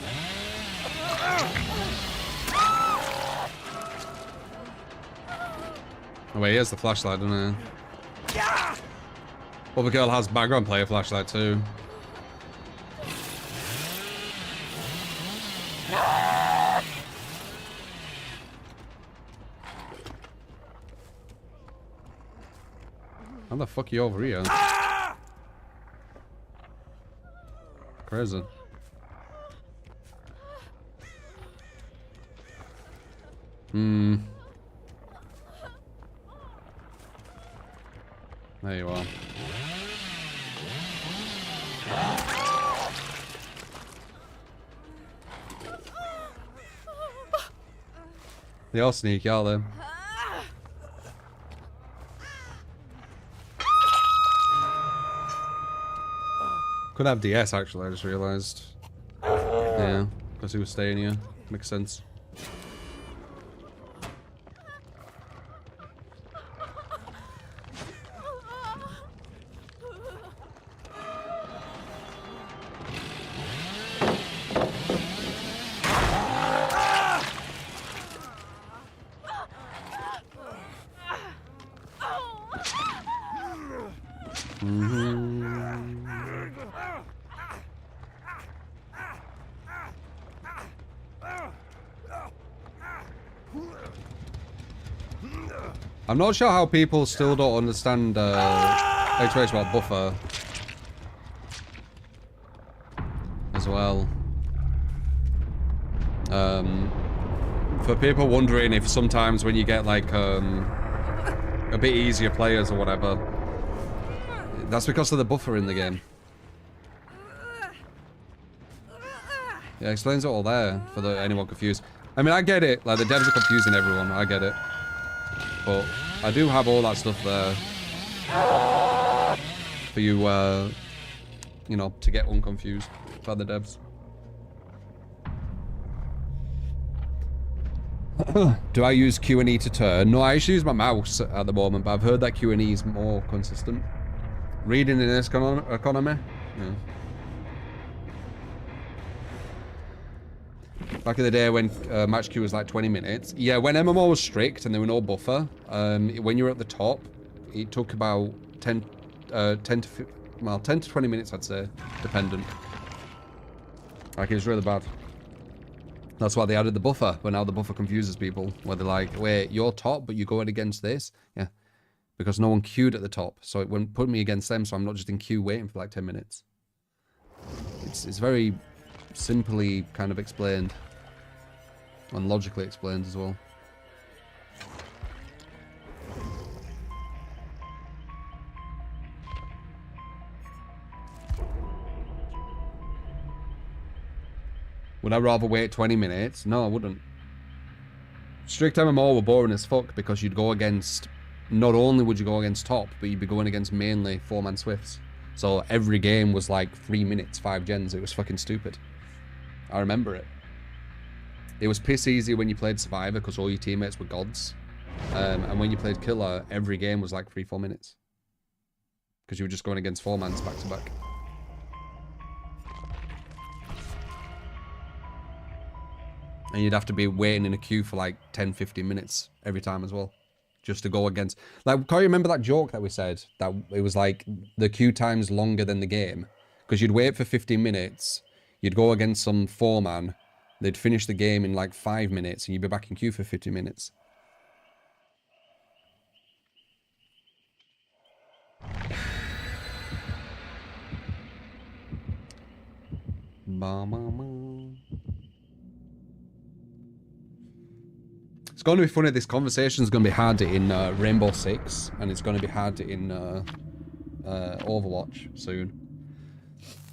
Oh wait, here's the flashlight, doesn't it? Well, the girl has background player flashlight too. How the fuck are you over here? Crazy. There you are. They all sneaky, are they? Could have DS actually, I just realised. Yeah, because he was staying here. Makes sense. I'm not sure how people still don't understand explanation about buffer as well. For people wondering if sometimes when you get like a bit easier players or whatever, that's because of the buffer in the game. Yeah, explains it all there for anyone confused. I mean, I get it. Like the devs are confusing everyone. I get it. But I do have all that stuff there for you, you know, to get unconfused by the devs. Do I use Q&E to turn? No, I actually use my mouse at the moment, but I've heard that Q&E is more consistent. Reading in this economy? Yeah. Back in the day when match queue was like 20 minutes. Yeah, when MMO was strict and there were no buffer, when you were at the top, it took about 10 to 20 minutes, I'd say, dependent. Like, it was really bad. That's why they added the buffer, but now the buffer confuses people, where they're like, wait, you're top, but you're going against this? Yeah, because no one queued at the top, so it wouldn't put me against them, so I'm not just in queue waiting for like 10 minutes. It's very simply kind of explained. And logically explained as well. Would I rather wait 20 minutes? No, I wouldn't. Strict MMO were boring as fuck because you'd go against... Not only would you go against top, but you'd be going against mainly 4-man Swifts. So every game was like 3 minutes, 5 gens. It was fucking stupid. I remember it. It was piss easy when you played Survivor because all your teammates were gods. And when you played Killer, every game was like 3-4 minutes. Because you were just going against 4-mans back to back. And you'd have to be waiting in a queue for like 10-15 minutes every time as well. Just to go against... Like, can you remember that joke that we said? That it was like the queue time's longer than the game. Because you'd wait for 15 minutes. You'd go against some 4-man. They'd finish the game in like 5 minutes and you'd be back in queue for 50 minutes. It's going to be funny. This conversation is going to be had in Rainbow Six, and it's going to be had in Overwatch soon.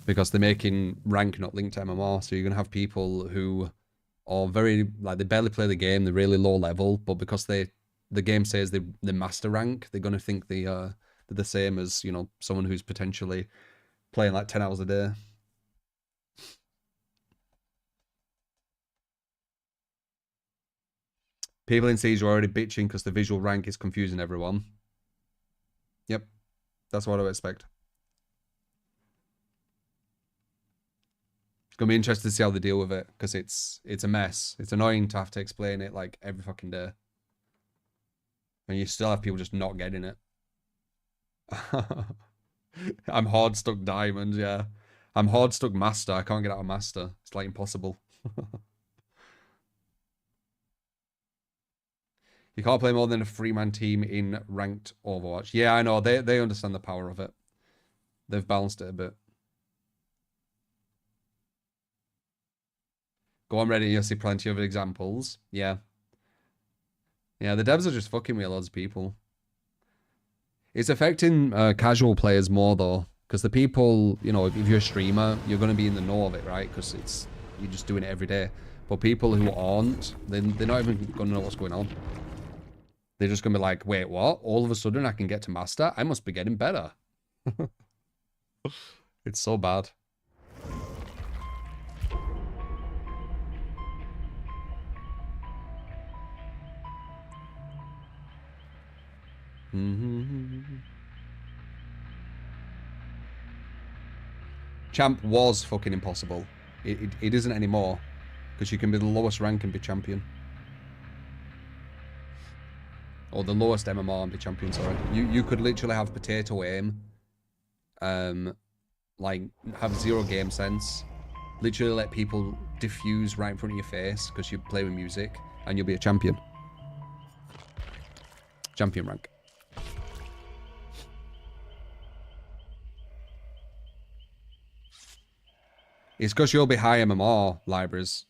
Because they're making rank not linked to MMR, so you're going to have people who are very, like, they barely play the game, they're really low level, but because the game says they master rank, they're going to think they're the same as, you know, someone who's potentially playing like 10 hours a day. People in Siege are already bitching because the visual rank is confusing everyone. Yep, that's what I would expect. It's gonna be interesting to see how they deal with it, because it's a mess. It's annoying to have to explain it like every fucking day. And you still have people just not getting it. I'm hard stuck diamond, yeah. I'm hard stuck master. I can't get out of master. It's like impossible. You can't play more than a 3-man team in ranked Overwatch. Yeah, I know. They understand the power of it. They've balanced it a bit. Go on Reddit, you'll see plenty of examples. Yeah. Yeah, the devs are just fucking with loads of people. It's affecting casual players more, though. Because the people, you know, if you're a streamer, you're going to be in the know of it, right? Because you're just doing it every day. But people who aren't, they're not even going to know what's going on. They're just going to be like, wait, what? All of a sudden I can get to master? I must be getting better. It's so bad. Champ was fucking impossible. It isn't anymore. Because you can be the lowest rank and be champion. Or the lowest MMR and be champion, sorry. You could literally have potato aim. Like, have 0 game sense. Literally let people diffuse right in front of your face because you play with music. And you'll be a champion. Champion rank. It's because you'll be high MMR libraries.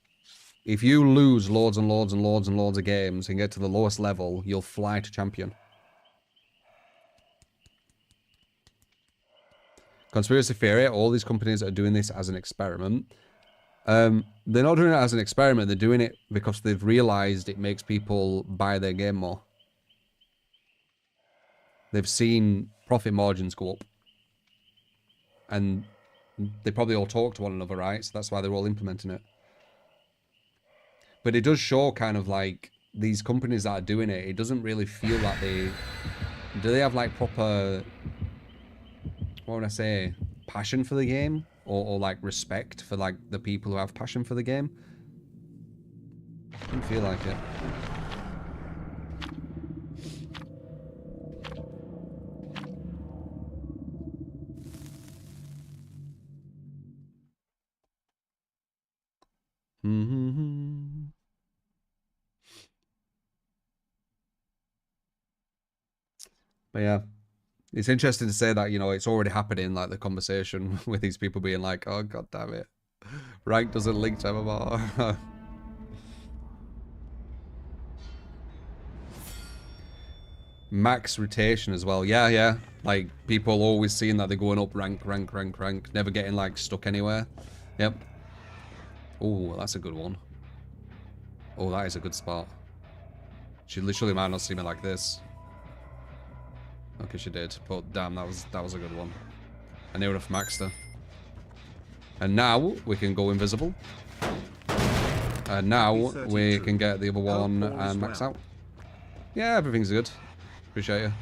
If you lose loads and loads and loads and loads of games and get to the lowest level, you'll fly to champion. Conspiracy theory, all these companies are doing this as an experiment. They're not doing it as an experiment, they're doing it because they've realized it makes people buy their game more. They've seen profit margins go up. And they probably all talk to one another, right? So that's why they're all implementing it. But it does show kind of like these companies that are doing it, it doesn't really feel like they... Do they have like proper... What would I say? Passion for the game? Or like respect for like the people who have passion for the game? Didn't feel like it. But yeah, it's interesting to say that, you know, it's already happening, like the conversation with these people being like, oh, god damn it. Rank doesn't link to MMR. Max rotation as well. Yeah, yeah. Like, people always seeing that they're going up rank, never getting, like, stuck anywhere. Yep. Oh, that's a good one. Oh, that is a good spot. She literally might not see me like this. Okay, she did, but damn, that was a good one. I near enough maxed her. And now we can go invisible. And now we can get the other one and max out. Yeah, everything's good. Appreciate you.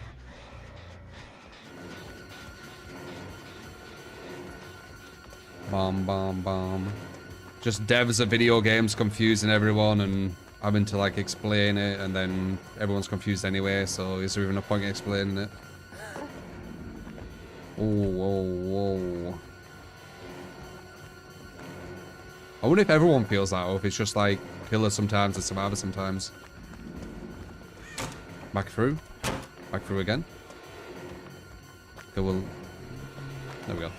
Bomb, bomb, bomb. Just devs of video games confusing everyone and having to like explain it, and then everyone's confused anyway, so is there even a point in explaining it? Oh, whoa, whoa. I wonder if everyone feels that, or if it's just like killer sometimes and survivor sometimes. Back through. Back through again. Okay, well... There we go.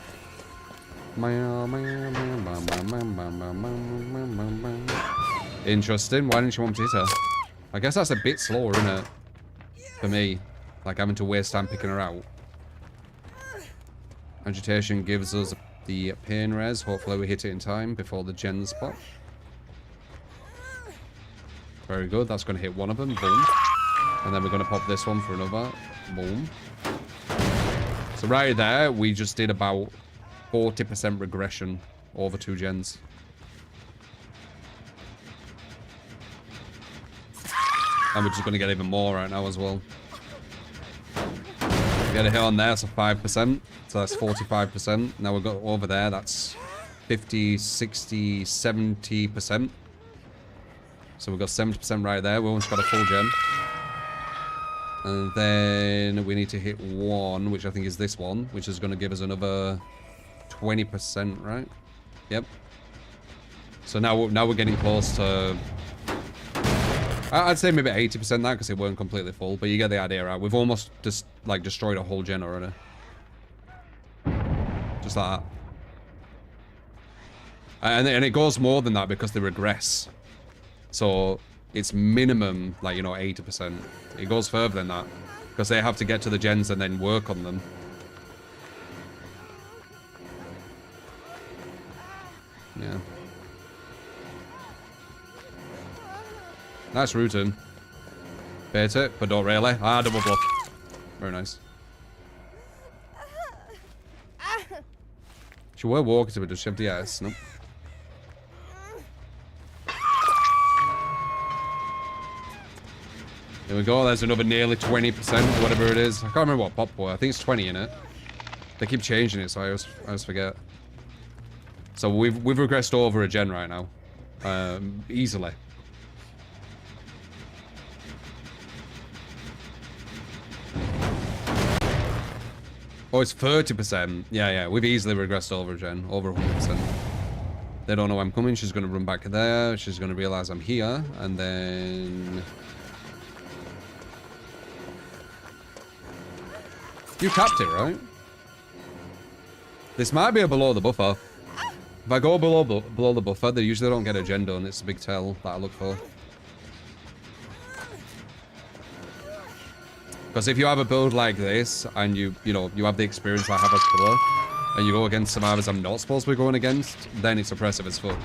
Interesting. Why didn't you want me to hit her? I guess that's a bit slower, isn't it? For me. Like having to waste time picking her out. Agitation gives us the pain res. Hopefully we hit it in time before the gen spot. Very good. That's going to hit one of them. Boom. And then we're going to pop this one for another. Boom. So right there, we just did about 40% regression over 2 gens. And we're just going to get even more right now as well. Get a hit on there, so 5%. So that's 45%. Now we've got over there, that's 50, 60, 70%. So we've got 70% right there. We almost got a full gen. And then we need to hit 1, which I think is this one, which is going to give us another 20%, right? Yep. So now we're getting close to... I'd say maybe 80% that because it weren't completely full, but you get the idea, right? We've almost just like destroyed a whole gen already. Just like that. And it goes more than that because they regress. So it's minimum, like, you know, 80%. It goes further than that because they have to get to the gens and then work on them. Yeah. Nice routing. Bait it, but don't really. Ah, double bluff. Very nice. She were walking to it, does she have DS? Nope. There we go, there's another nearly 20%, whatever it is. I can't remember what pop was. I think it's 20 in it. They keep changing it, so I always forget. So we've regressed over a gen right now. Easily. Oh, it's 30%. Yeah, we've easily regressed over a gen. Over 100%. They don't know I'm coming. She's going to run back there. She's going to realize I'm here. And then... You tapped it, right? This might be a below the buffer. If I go below the buffer, they usually don't get a gen done. It's a big tell that I look for. Because if you have a build like this, and you have the experience I have as killer, and you go against survivors I'm not supposed to be going against, then it's oppressive as fuck.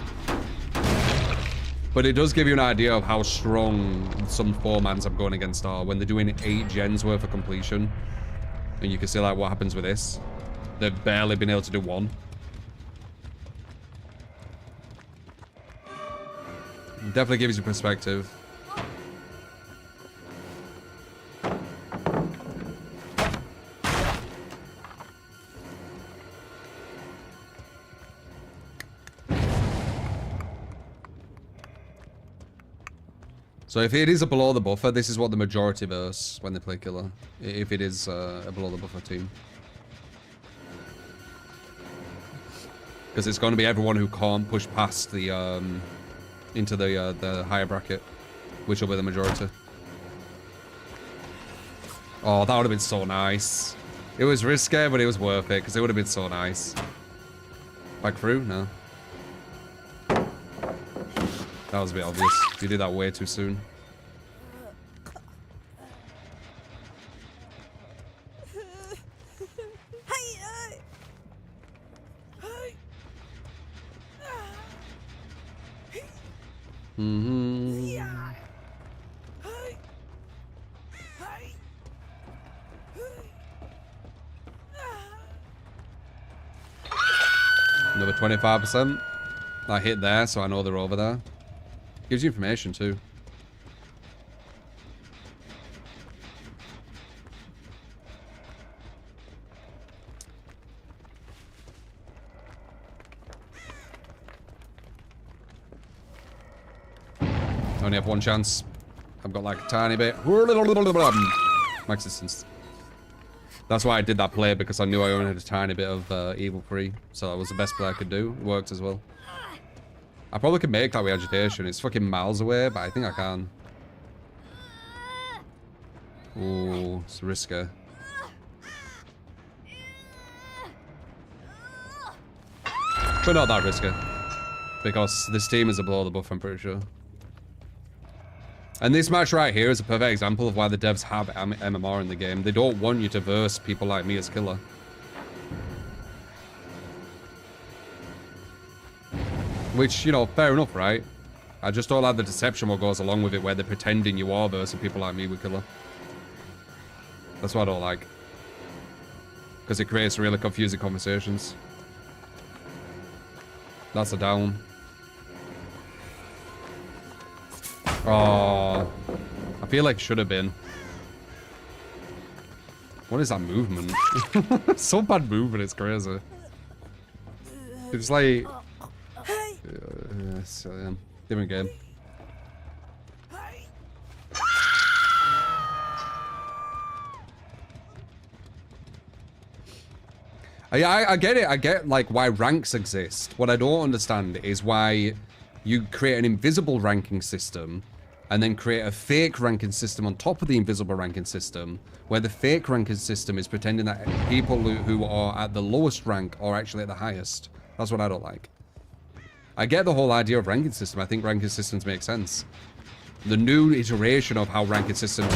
But it does give you an idea of how strong some 4-mans I'm going against are when they're doing 8 gens worth of completion. And you can see like what happens with this. They've barely been able to do 1. Definitely gives you perspective. So if it is a below the buffer, this is what the majority verse when they play killer. If it is a below the buffer team. Because it's going to be everyone who can't push past the into the higher bracket, which will be the majority. Oh, that would have been so nice. It was risky, but it was worth it because it would have been so nice. Back through? No. That was a bit obvious. You did that way too soon. Another 25%. I hit there, so I know they're over there. Gives you information too. I only have 1 chance. I've got like a tiny bit. Max distance. That's why I did that play, because I knew I only had a tiny bit of evil free. So that was the best play I could do. It worked as well. I probably could make that with agitation. It's fucking miles away, but I think I can. Ooh, it's risky. But not that risky. Because this team is a below the buff, I'm pretty sure. And this match right here is a perfect example of why the devs have MMR in the game. They don't want you to verse people like me as killer. Which, you know, fair enough, right? I just don't like the deception what goes along with it, where they're pretending you are versing people like me with killer. That's what I don't like. Because it creates really confusing conversations. That's a down. Oh, I feel like should have been. What is that movement? So bad movement, it's crazy. It's like... different game. I get it. I get like why ranks exist. What I don't understand is why you create an invisible ranking system and then create a fake ranking system on top of the invisible ranking system, where the fake ranking system is pretending that people who are at the lowest rank are actually at the highest. That's what I don't like. I get the whole idea of ranking system. I think ranking systems make sense. The new iteration of how ranking systems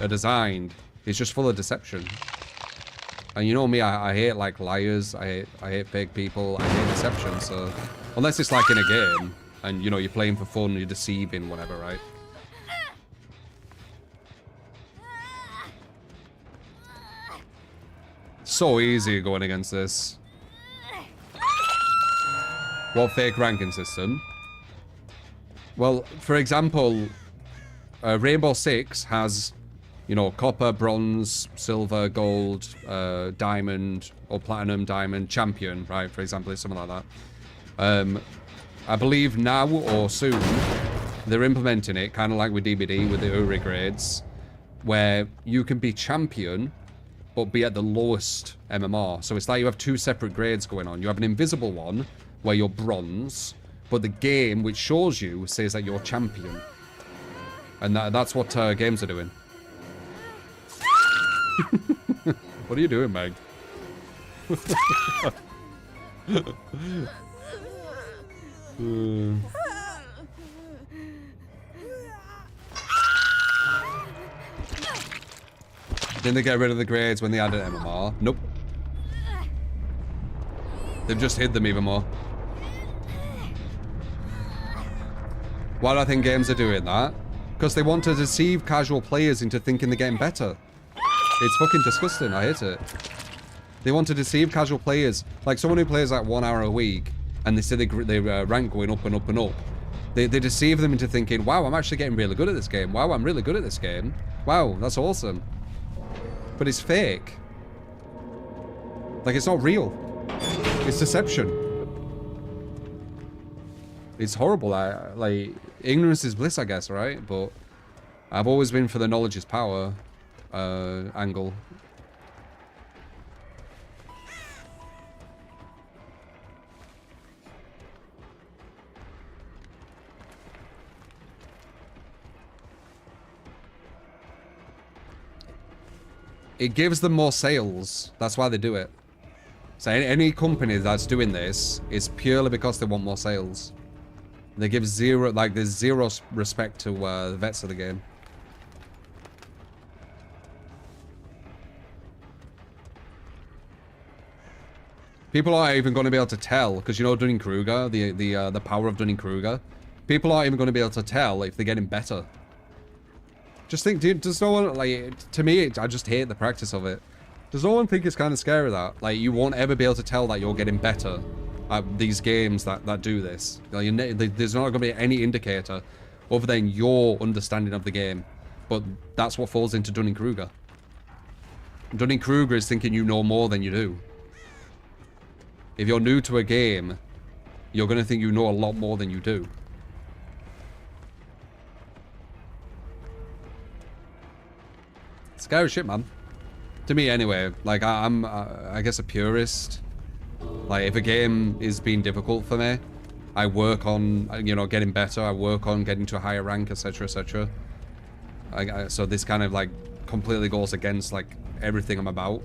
are designed is just full of deception. And you know me, I hate like liars, I hate fake people, I hate deception, so unless it's like in a game and you know you're playing for fun, you're deceiving, whatever, right? So easy going against this. What fake ranking system? Well, for example, Rainbow Six has, you know, copper, bronze, silver, gold, diamond, or platinum, diamond, champion, right? For example, it's something like that. I believe now or soon, they're implementing it, kind of like with DBD, with the URI grades, where you can be champion, but be at the lowest MMR. So it's like you have two separate grades going on. You have an invisible one, where you're bronze, but the game which shows you says that you're champion. And that's what games are doing. What are you doing, Meg? Didn't they get rid of the grades when they added MMR? Nope. They've just hid them even more. Why do I think games are doing that? Because they want to deceive casual players into thinking they're getting better. It's fucking disgusting. I hate it. They want to deceive casual players. Like someone who plays like 1 hour a week and they see their rank going up and up and up. They deceive them into thinking, wow, I'm actually getting really good at this game. Wow, I'm really good at this game. Wow, that's awesome. But it's fake. Like, it's not real. It's deception. It's horrible. Like, ignorance is bliss, I guess, right? But I've always been for the knowledge is power angle. It gives them more sales. That's why they do it. So any company that's doing this is purely because they want more sales. They give zero, like there's zero respect to the vets of the game. People aren't even going to be able to tell, because you know Dunning-Kruger, the power of Dunning-Kruger. People aren't even going to be able to tell if they're getting better. Just think, dude, does no one, like, to me, I just hate the practice of it. Does no one think it's kind of scary that, like, you won't ever be able to tell that you're getting better at these games that do this? Like, there's not going to be any indicator other than your understanding of the game. But that's what falls into Dunning-Kruger. Dunning-Kruger is thinking you know more than you do. If you're new to a game, you're going to think you know a lot more than you do. Scary shit, man. To me, anyway. Like, I'm, I guess, a purist. Like, if a game is being difficult for me, I work on, you know, getting better. I work on getting to a higher rank, etc., etc. So this kind of, like, completely goes against, like, everything I'm about.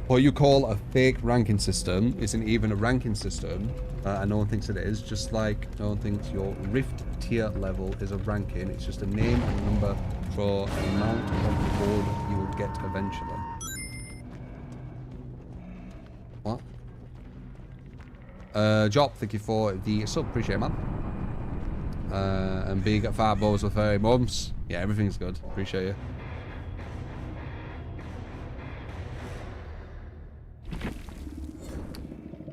What you call a fake ranking system isn't even a ranking system, and no one thinks it is, just like no one thinks your Rift tier level is a ranking. It's just a name and a number for the amount of reward you will get eventually. What? Job, thank you for the sub, appreciate it, man. And big fat balls with 30 months. Yeah, everything's good, appreciate you.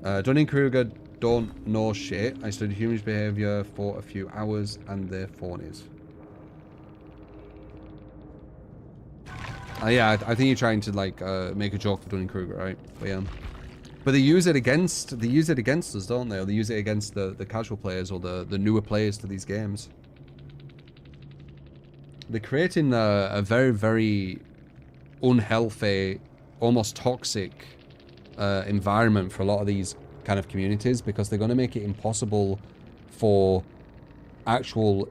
Dunning-Kruger don't know shit. I studied human behavior for a few hours and they're phonies. Yeah, I think you're trying to like make a joke for Dunning-Kruger, right? But yeah. But they use it against us, don't they? Or they use it against the casual players or the newer players to these games. They're creating a very, very unhealthy, almost toxic environment for a lot of these kind of communities, because they're going to make it impossible for actual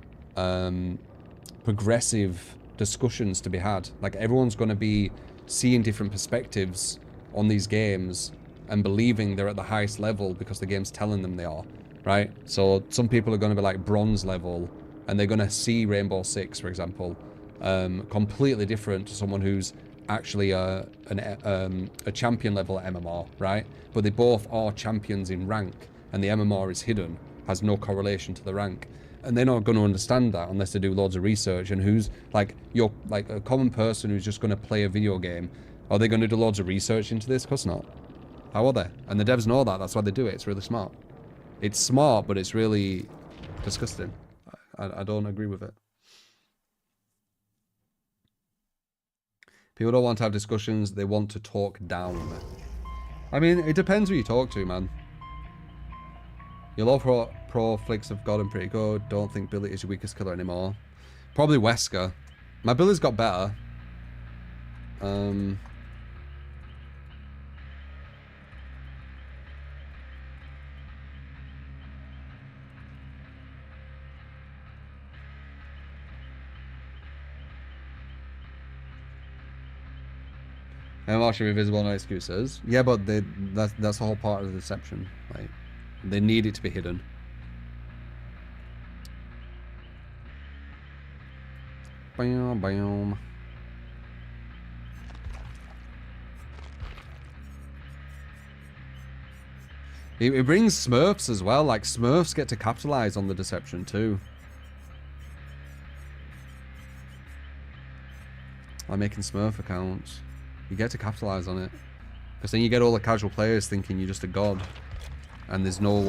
progressive discussions to be had. Like, everyone's going to be seeing different perspectives on these games and believing they're at the highest level because the game's telling them they are, right? So some people are going to be like bronze level, and they're going to see Rainbow Six, for example, completely different to someone who's actually a champion level at MMR, right? But they both are champions in rank, and the MMR is hidden, has no correlation to the rank. And they're not going to understand that unless they do loads of research. And who's like, you're like a common person who's just going to play a video game. Are they going to do loads of research into this? Of course not. How are they? And the devs know that. That's why they do it. It's really smart. It's smart, but it's really disgusting. I don't agree with it. People don't want to have discussions. They want to talk down. I mean, it depends who you talk to, man. Your low pro flicks have gotten pretty good. Don't think Billy is your weakest killer anymore. Probably Wesker. My Billy's got better. MMR should be visible, no excuses. Yeah, but that's the whole part of the deception. Like, they need it to be hidden. Bam, bam. It brings Smurfs as well. Like, Smurfs get to capitalize on the deception too. Like making Smurf accounts. You get to capitalize on it. Because then you get all the casual players thinking you're just a god. And there's no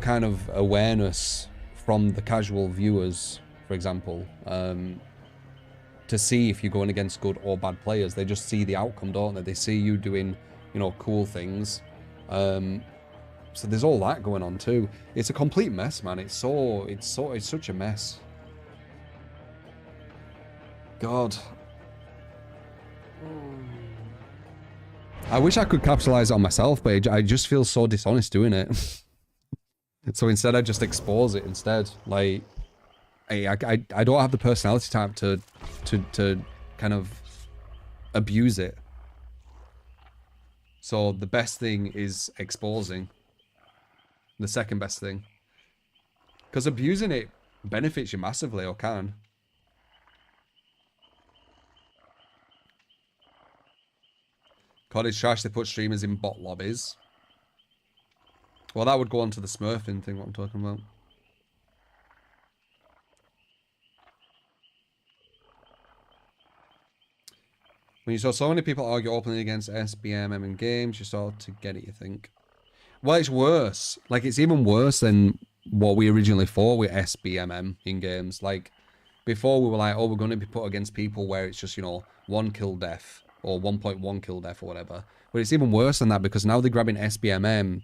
kind of awareness from the casual viewers, for example, to see if you're going against good or bad players. They just see the outcome, don't they? They see you doing, you know, cool things. So there's all that going on too. It's a complete mess, man. It's such a mess. God. I wish I could capitalize on myself, but I just feel so dishonest doing it. So instead, I just expose it instead. Like, I don't have the personality type to kind of abuse it. So the best thing is exposing. The second best thing. Because abusing it benefits you massively, or can. COD is trash, they put streamers in bot lobbies. Well, that would go on to the smurfing thing, what I'm talking about. When you saw so many people argue openly against SBMM in games, you start to get it, you think. Well, it's worse. Like, it's even worse than what we originally thought with SBMM in games. Like, before we were like, oh, we're going to be put against people where it's just, you know, 1 kill death. Or 1.1 kill death or whatever. But it's even worse than that, because now they're grabbing SBMM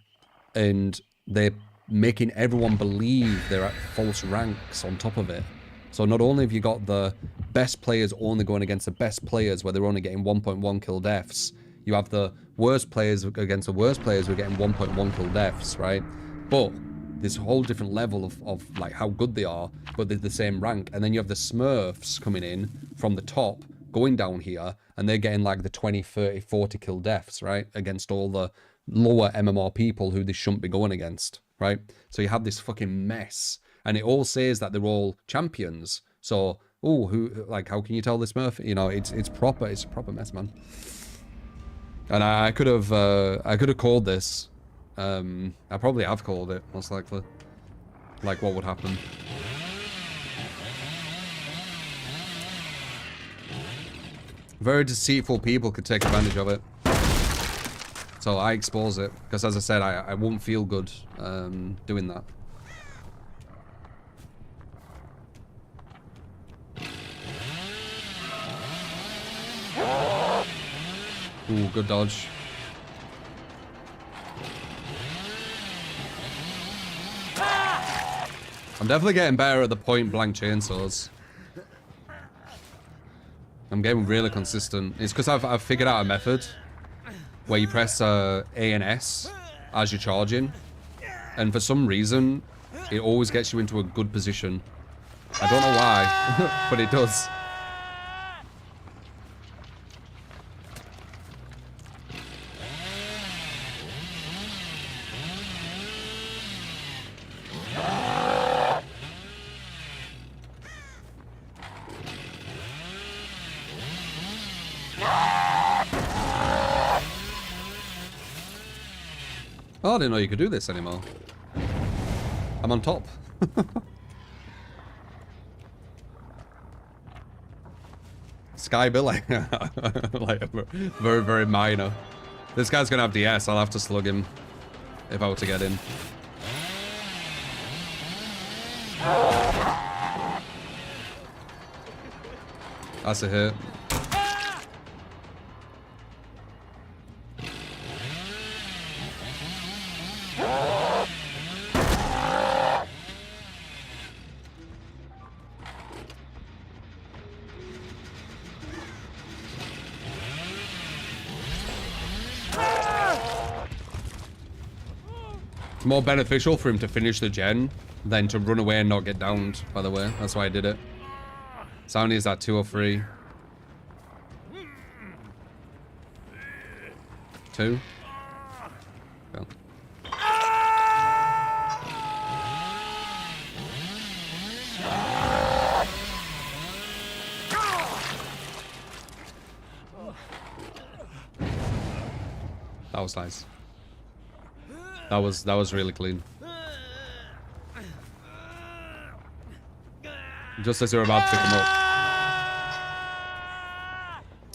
and they're making everyone believe they're at false ranks on top of it. So not only have you got the best players only going against the best players where they're only getting 1.1 kill deaths, you have the worst players against the worst players who are getting 1.1 kill deaths, right? But this whole different level of like how good they are, but they're the same rank. And then you have the Smurfs coming in from the top, going down here, and they're getting like the 20, 30, 40 kill deaths, right? Against all the lower MMR people who they shouldn't be going against, right? So you have this fucking mess, and it all says that they're all champions. So, oh, who, like, how can you tell this Smurf? You know, it's a proper mess, man. And I could have called this. I probably have called it, most likely. Like, what would happen. Very deceitful people could take advantage of it. So I expose it, because as I said, I won't feel good doing that. Ooh, good dodge. I'm definitely getting better at the point blank chainsaws. I'm getting really consistent. It's because I've figured out a method. where you press A and S as you're charging, and for some reason, it always gets you into a good position. I don't know why, but it does. Oh, I didn't know you could do this anymore. I'm on top. Sky Billy. Like, very, very minor. This guy's gonna have DS. I'll have to slug him if I were to get in. That's a hit. It's more beneficial for him to finish the gen than to run away and not get downed, by the way. That's why I did it. So how many is that? 2 or 3? 2? Go. That was nice. That was really clean. Just as they were about to pick him up.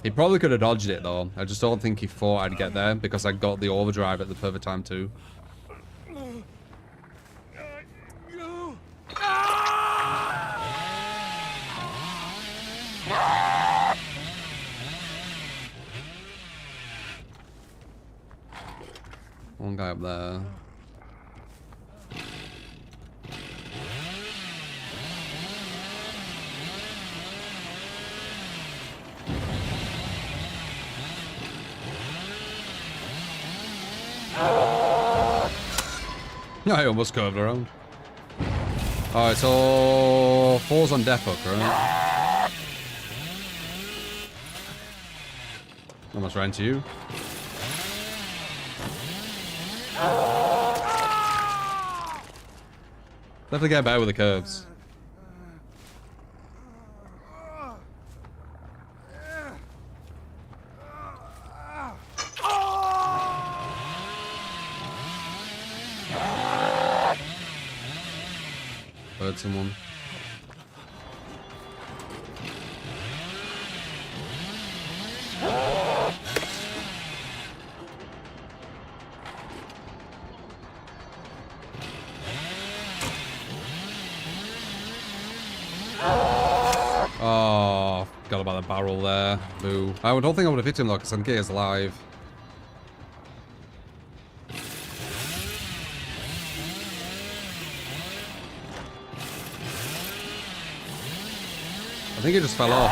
He probably could have dodged it though. I just don't think he thought I'd get there because I got the overdrive at the perfect time too. One guy up there. No, I almost curved around. Alright, so 4's on death hook, right? Almost ran to you. Definitely get better with the curves. Heard someone. Oh, forgot about the barrel there. Boo. I don't think I would have hit him though, because Sanke is alive. I think it just fell off.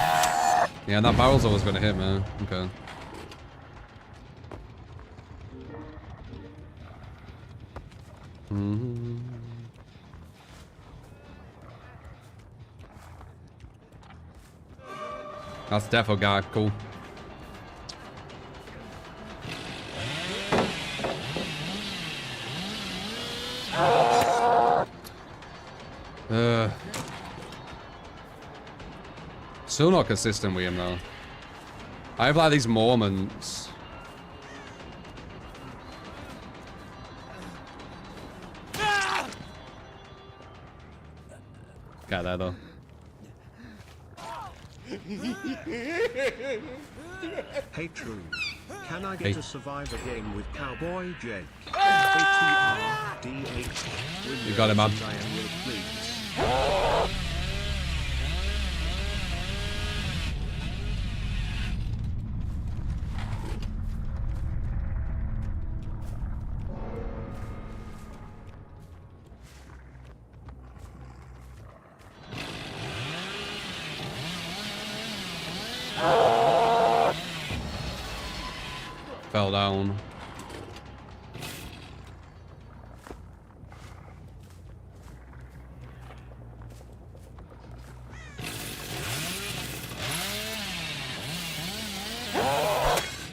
Yeah, and that barrel's always going to hit, man. Okay. That's the defo guy. Cool. Still not consistent with him though. I have like these moments. Got that though. Hey True. Can I get Hey. to survive a game with Cowboy Jake? ATRDH. You got it, man. I am your please. fell down.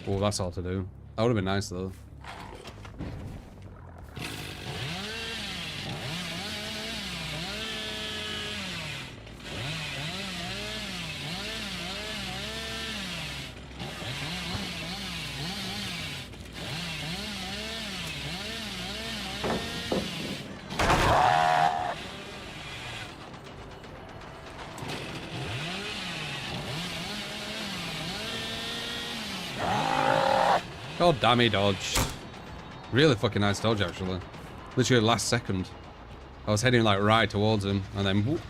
Oh, that's all to do. That would have been nice though. God damn, he dodged. Really fucking nice dodge, actually. Literally last second. I was heading like right towards him, and then whoop.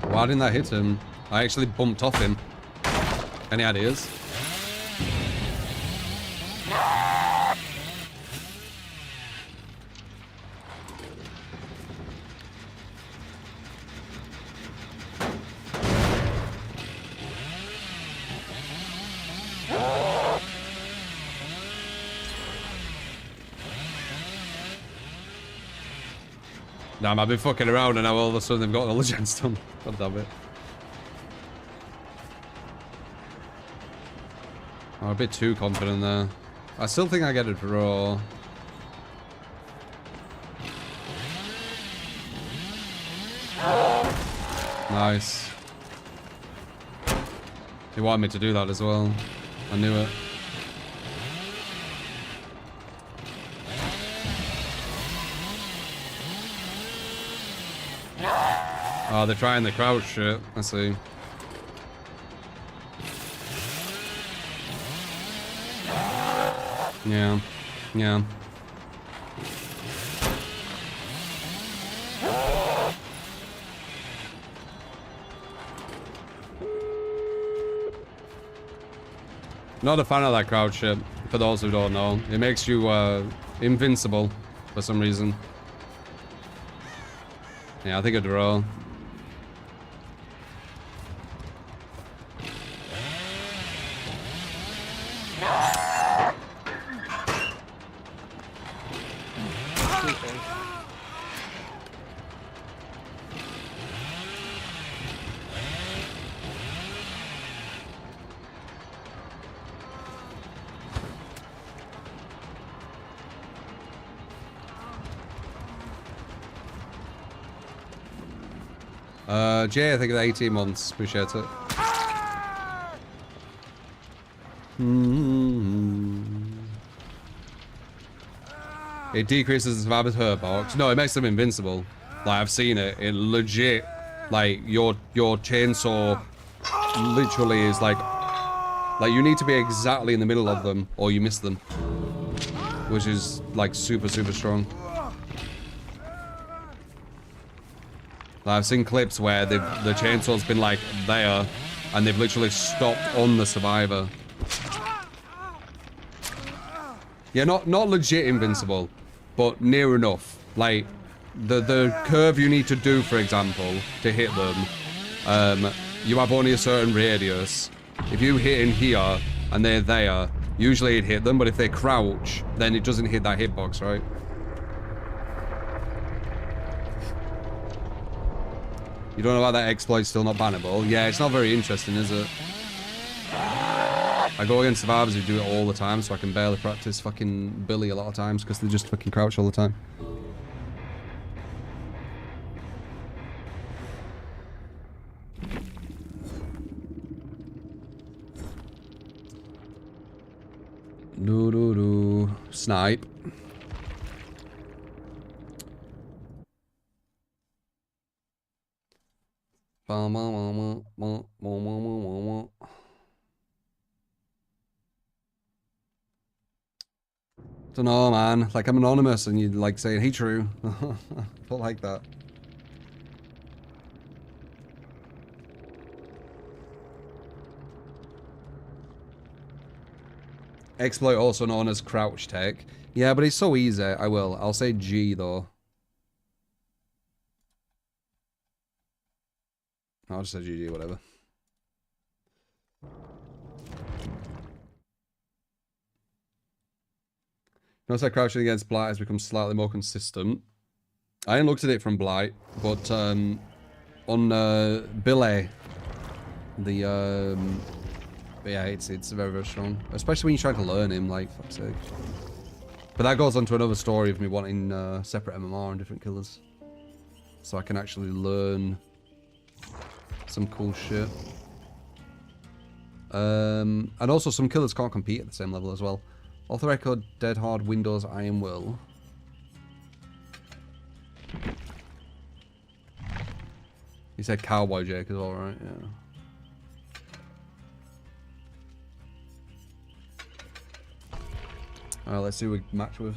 Why didn't that hit him? I actually bumped off him. Any ideas? Damn, I've been fucking around and now all of a sudden they've got all the gens done. God damn it. I'm a bit too confident there. I still think I get a draw. Nice. He wanted me to do that as well. I knew it. Oh, they're trying the crouch shit. I see. Yeah. Yeah. Not a fan of that crouch shit, for those who don't know. It makes you invincible for some reason. Yeah, I think a draw. Jay, I think it's 18 months. Appreciate it. It decreases the survivor's hurt box. No, it makes them invincible. Like, I've seen it. It legit, like, your chainsaw literally is like you need to be exactly in the middle of them or you miss them. Which is, like, super, super strong. Like, I've seen clips where the chainsaw's been like there and they've literally stopped on the survivor. Yeah, not legit invincible, but near enough. Like the curve you need to do, for example, to hit them, you have only a certain radius. If you hit in here and they're there, usually it'd hit them, but if they crouch, then it doesn't hit that hitbox, right? You don't know why that exploit's still not bannable? Yeah, it's not very interesting, is it? I go against survivors who do it all the time, so I can barely practice fucking Billy a lot of times, because they just fucking crouch all the time. Doo-doo-doo. Snipe. Don't know, man. Like, I'm anonymous and you're like saying, hey, true. I don't like that. Exploit, also known as crouch tech. Yeah, but it's so easy. I will. I'll say G, though. I'll just say GG, whatever. Notice how crouching against Blight has become slightly more consistent. I ain't looked at it from Blight, but on Billy, but yeah, it's very, very strong. Especially when you try to learn him, like, fuck's sake. But that goes on to another story of me wanting separate MMR and different killers. So I can actually learn some cool shit. And also some killers can't compete at the same level as well. Off the record, Dead Hard, Windows, Iron Will. You said Cowboy Jake as well, right? Yeah. Alright, let's see who we match with.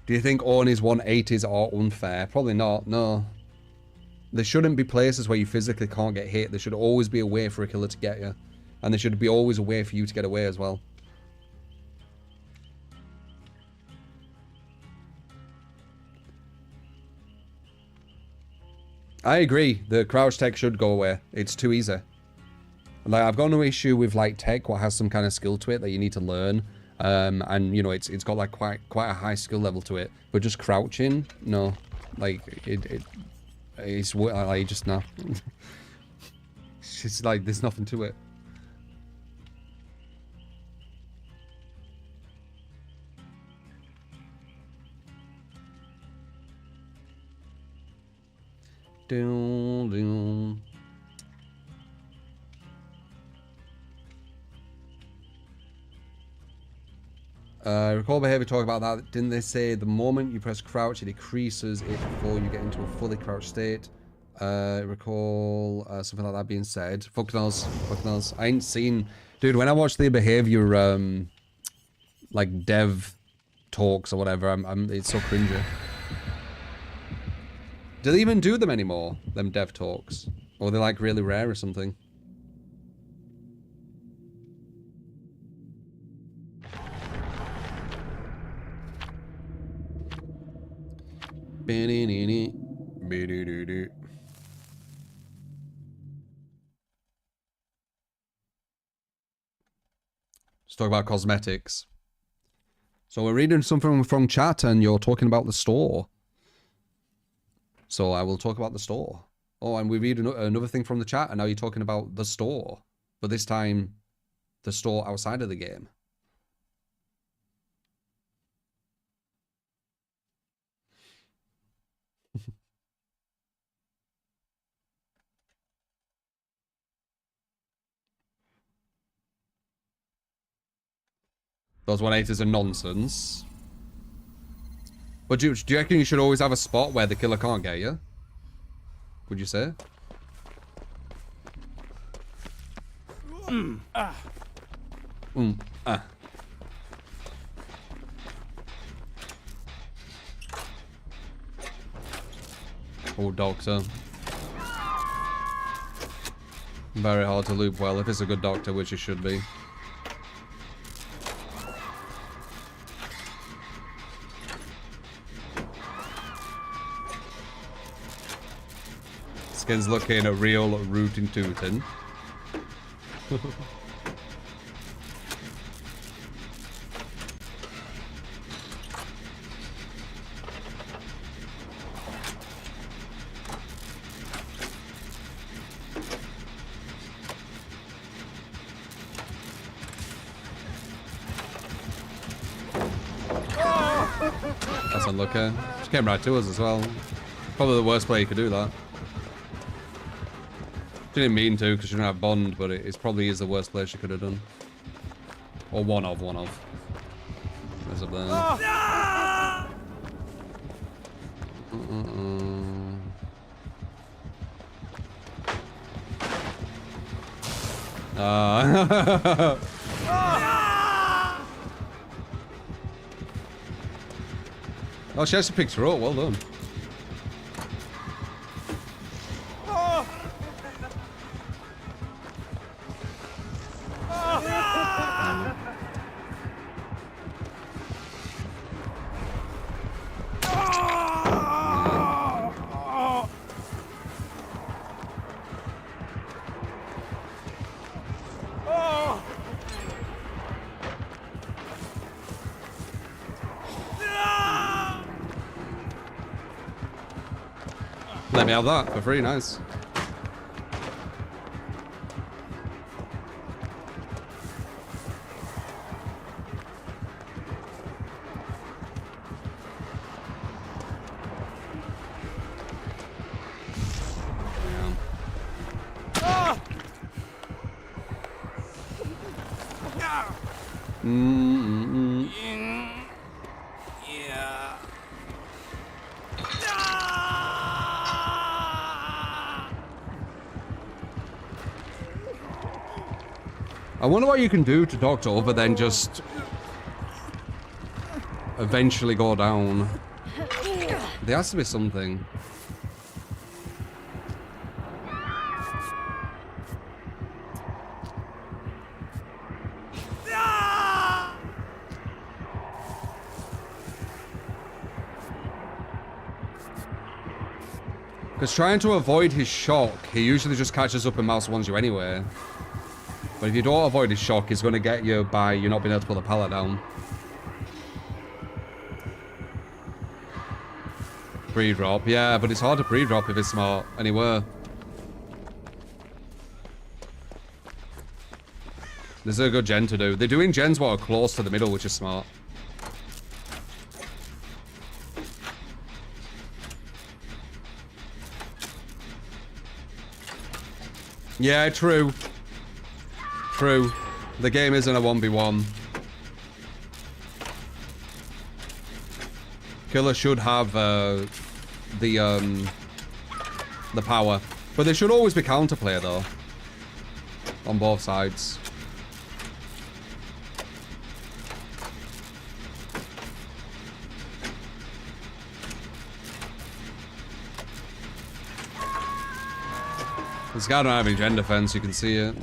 Do you think Orni's 180s are unfair? Probably not, no. There shouldn't be places where you physically can't get hit. There should always be a way for a killer to get you. And there should be always a way for you to get away as well. I agree. The crouch tech should go away. It's too easy. Like, I've got no issue with like tech what has some kind of skill to it that you need to learn. And you know, it's got like quite a high skill level to it. But just crouching, no. Like it's like just no. It's just like there's nothing to it. Doom, doom. Recall behavior talk about that. Didn't they say the moment you press crouch, it decreases it before you get into a fully crouched state? Recall something like that being said. Fuck knows. Fuck knows. I ain't seen... Dude, when I watch the behavior, like, dev talks or whatever, it's so cringy. Do they even do them anymore, them dev talks? Or are they, like, really rare or something? Let's talk about cosmetics. So we're reading something from chat and you're talking about the store. So I will talk about the store. Oh, and we read another thing from the chat and now you're talking about the store. But this time, the store outside of the game. Those 180s are nonsense. But do you reckon you should always have a spot where the killer can't get you? Would you say? Oh, doctor. Very hard to loop well if it's a good doctor, which it should be. Skin's looking a real rootin' tootin'. That's unlucky. She came right to us as well. Probably the worst player you could do that. She didn't mean to because she didn't have Bond, but it probably is the worst play she could have done. Or one of. There's up there. Oh, she actually picked her up. Well done. Let me have that for free, nice. I wonder what you can do to Doctor other than just eventually go down. There has to be something. Because trying to avoid his shock, he usually just catches up and mouse ones you anyway. But if you don't avoid his shock, he's going to get you by you not being able to put the pallet down. Pre-drop, yeah, but it's hard to pre-drop if it's smart, anywhere. This is a good gen to do. They're doing gens what are close to the middle, which is smart. Yeah, true. True. The game isn't a 1v1. Killer should have the power. But there should always be counterplay though. On both sides. This guy don't have any gen defense, you can see it.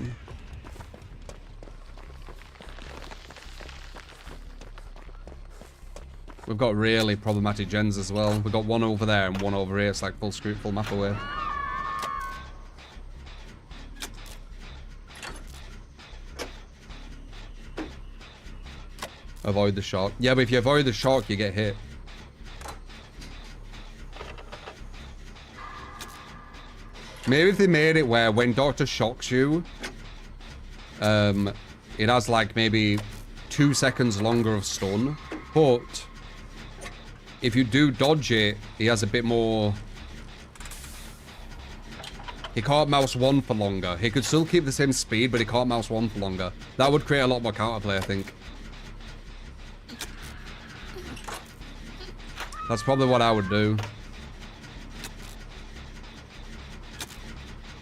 We've got really problematic gens as well. We've got one over there and one over here. It's like full screen, full map away. Avoid the shock. Yeah, but if you avoid the shock, you get hit. Maybe if they made it where when Doctor shocks you, it has like maybe 2 seconds longer of stun, but if you do dodge it, he has a bit more... He can't mouse 1 for longer. He could still keep the same speed, but he can't mouse 1 for longer. That would create a lot more counterplay, I think. That's probably what I would do.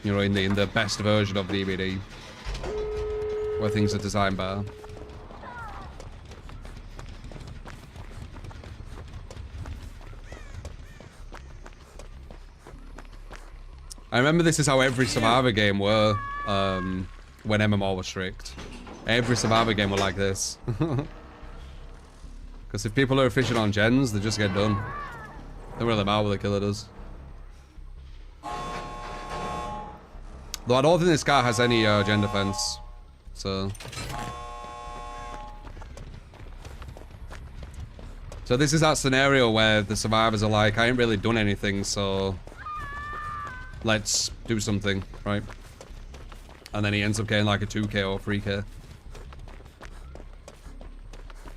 You know, in the best version of DBD. Where things are designed better. I remember this is how every Survivor game were, when MMR was strict. Every Survivor game were like this. Because if people are efficient on gens, they just get done. Don't really matter what the killer does. Though I don't think this guy has any gen defense, so... So this is that scenario where the survivors are like, I ain't really done anything, so... let's do something, right? And then he ends up getting like a 2k or 3k.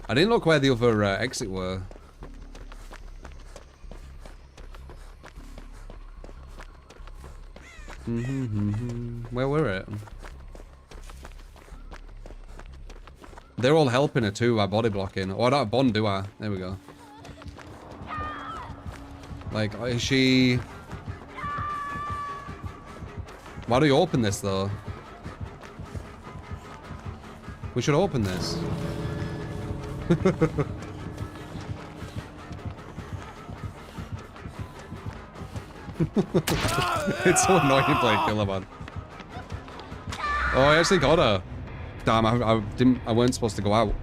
I didn't look where the other exit were. Where were it? They're all helping her too by body blocking. Oh, I don't have bond, do I? There we go. Like, is she... Why do you open this though? We should open this. It's so annoying playing killer, man. Oh, I actually got her. Damn, I weren't supposed to go out.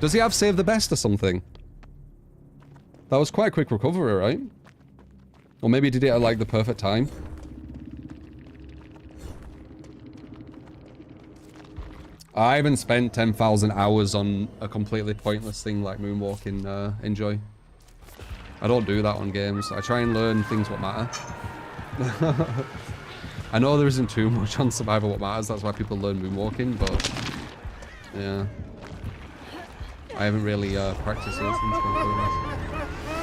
Does he have save the best or something? That was quite a quick recovery, right? Or maybe he did it at like the perfect time. I haven't spent 10,000 hours on a completely pointless thing like moonwalking Enjoy. I don't do that on games. I try and learn things what matter. I know there isn't too much on Survival What Matters, that's why people learn moonwalking, but yeah. I haven't really practiced those things.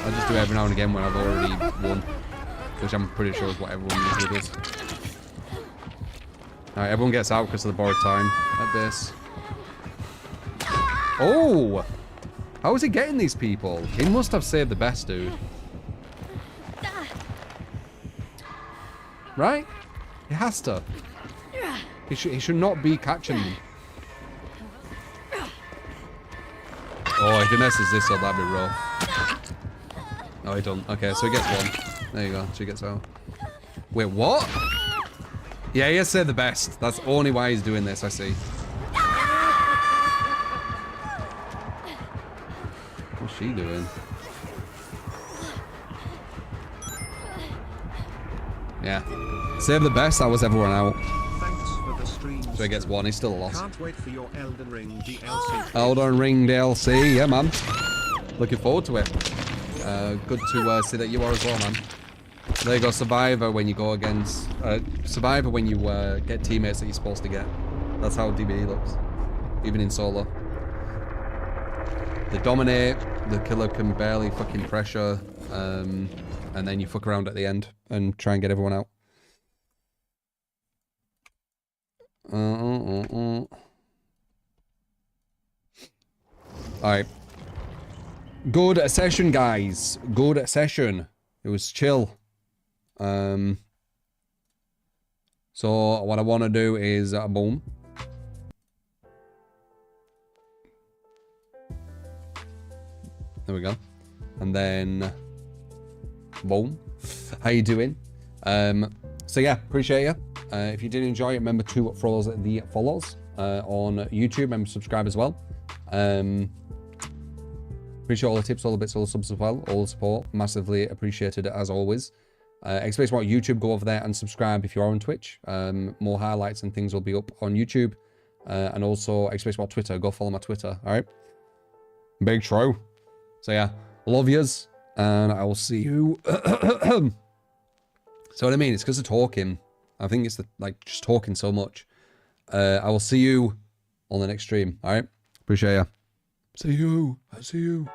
I just do it every now and again when I've already won, which I'm pretty sure is what everyone usually does. Alright, everyone gets out because of the borrowed time at this. Oh! How is he getting these people? He must have saved the best, dude. Right? He has to. He should not be catching them. Oh, if he messes this up, that'd be rough. No, he don't. Okay, so he gets one. There you go. So he gets out. Wait, what? Yeah, he has saved the best. That's only why he's doing this, I see. What's she doing? Yeah. Save the best, that was everyone out. Thanks for the stream. So he gets one, he's still a loss. Can't wait for your Elden Ring DLC. Elden Ring DLC, yeah man. Looking forward to it. Good to see that you are as well, man. There you go, Survivor when you go against... Survivor when you get teammates that you're supposed to get. That's how DBD looks. Even in solo. They dominate, the killer can barely fucking pressure, and then you fuck around at the end and try and get everyone out. Alright. Good session, guys. Good session. It was chill. So what I want to do is boom. There we go. And then boom. How you doing? So yeah, appreciate you. If you did enjoy it, remember to follow us the follows on YouTube. Remember to subscribe as well. Appreciate all the tips, all the bits, all the subs as well, all the support. Massively appreciated as always. Expect more YouTube, go over there and subscribe if you are on Twitch. More highlights and things will be up on YouTube. And also expect more Twitter, go follow my Twitter, alright? Big true. So yeah, love yous, and I will see you. So what I mean, it's because of talking. I think it's like just talking so much. I will see you on the next stream, alright? Appreciate ya. See you. I see you.